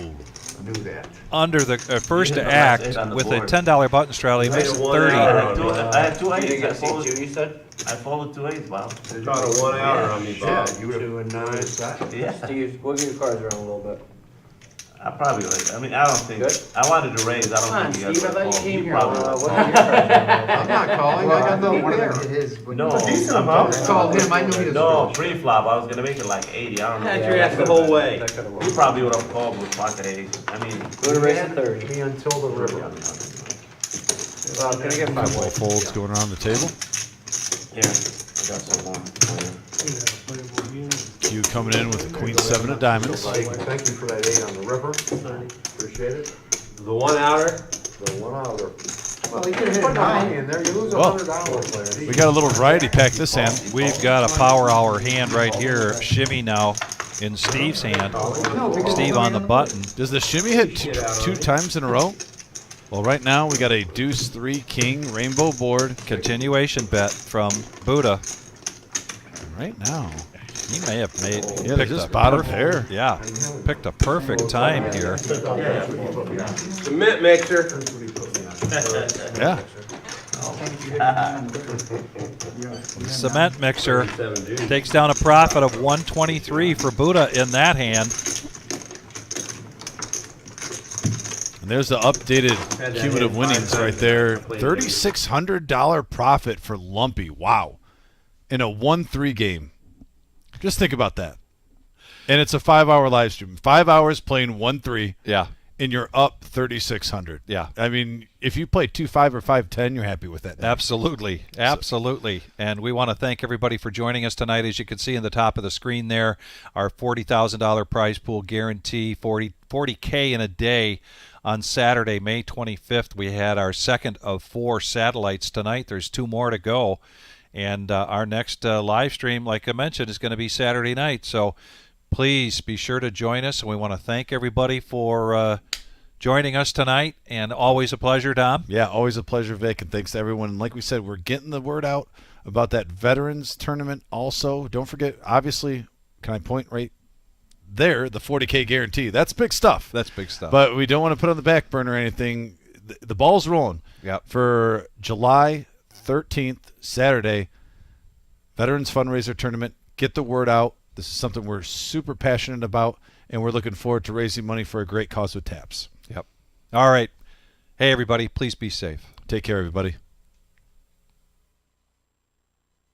Speaker 9: Knew that.
Speaker 2: Under the first act with a $10 button straddle, he makes it 30.
Speaker 8: I had two eights. I folded two eights, Bob.
Speaker 12: Caught a 1 outer on me, Bob.
Speaker 9: Yeah, you would have 9 stack.
Speaker 8: Yeah.
Speaker 12: Steve, we'll give your cards around a little bit.
Speaker 8: I probably like. I mean, I don't think.
Speaker 12: Good.
Speaker 8: I wanted to raise. I
Speaker 12: Come on,
Speaker 8: don't think you guys.
Speaker 12: Steve, I thought you came here.
Speaker 8: Probably.
Speaker 12: What are your cards around?
Speaker 7: I'm not calling, I got
Speaker 10: Well,
Speaker 7: no
Speaker 10: one of them
Speaker 7: there.
Speaker 10: hit his. when-
Speaker 8: No.
Speaker 6: It's a decent amount.
Speaker 7: I called him, I knew he was.
Speaker 8: No, pre-flop. I was gonna make it like 80. I don't know.
Speaker 12: Had your ass the whole way.
Speaker 8: You probably would have called with pocket eight. I mean,
Speaker 12: Go to race at 30.
Speaker 6: Me until the river.
Speaker 12: Well, can I get 5
Speaker 1: Couple of folds going around the table.
Speaker 8: here. I got some more.
Speaker 1: Q coming in with a queen 7 of diamonds.
Speaker 9: Thank you for that 8 on the river. Appreciate it.
Speaker 12: The 1 outer.
Speaker 9: The 1 outer.
Speaker 10: Well, he could have hit
Speaker 9: Put
Speaker 10: a
Speaker 9: no money
Speaker 10: 9.
Speaker 9: in there, you lose
Speaker 1: Well,
Speaker 9: $100.
Speaker 1: We got a little variety pack this hand.
Speaker 2: We've got a power hour hand right here, shimmy now in Steve's hand. Steve on the button.
Speaker 1: Does the shimmy hit two times in a row? Well, right now we got a deuce 3 king rainbow board.
Speaker 2: Continuation bet from Buddha.
Speaker 1: Right now.
Speaker 2: He may have made
Speaker 1: Yeah,
Speaker 2: picked
Speaker 1: just
Speaker 2: a
Speaker 1: bottom
Speaker 2: perfect-
Speaker 1: pair.
Speaker 2: Yeah, picked a perfect time here.
Speaker 12: Cement mixer.
Speaker 1: Yeah.
Speaker 2: Cement mixer
Speaker 12: 7 deuce.
Speaker 2: takes down a profit of 123 for Buddha in that hand.
Speaker 1: And there's the updated cumulative winnings right there. $3,600 profit for Lumpy. Wow. In a 1-3 game. Just think about that. And it's a 5-hour live stream. 5 hours playing 1-3.
Speaker 2: Yeah.
Speaker 1: And you're up 3,600.
Speaker 2: Yeah.
Speaker 1: I mean, if you play 2-5 or 5-10, you're happy with that.
Speaker 2: Absolutely. Absolutely. And we want to thank everybody for joining us tonight. As you can see in the top of the screen there, our $40,000 prize pool guarantee, 40K in a day. On Saturday, May 25th, we had our second of 4 satellites tonight. There's 2 more to go. And our next live stream, like I mentioned, is going to be Saturday night. So please be sure to join us. And we want to thank everybody for joining us tonight. And always a pleasure, Dom.
Speaker 1: Yeah, always a pleasure, Vic. And thanks to everyone. And like we said, we're getting the word out about that Veterans Tournament also. Don't forget, obviously, can I point right there, the 40K guarantee. That's big stuff.
Speaker 2: That's big stuff.
Speaker 1: But we don't want to put on the back burner or anything. The ball's rolling.
Speaker 2: Yep.
Speaker 1: For July 13th, Saturday, Veterans Fundraiser Tournament. Get the word out. This is something we're super passionate about, and we're looking forward to raising money for a great cause with TAPS.
Speaker 2: Yep. All right. Hey, everybody, please be safe.
Speaker 1: Take care, everybody.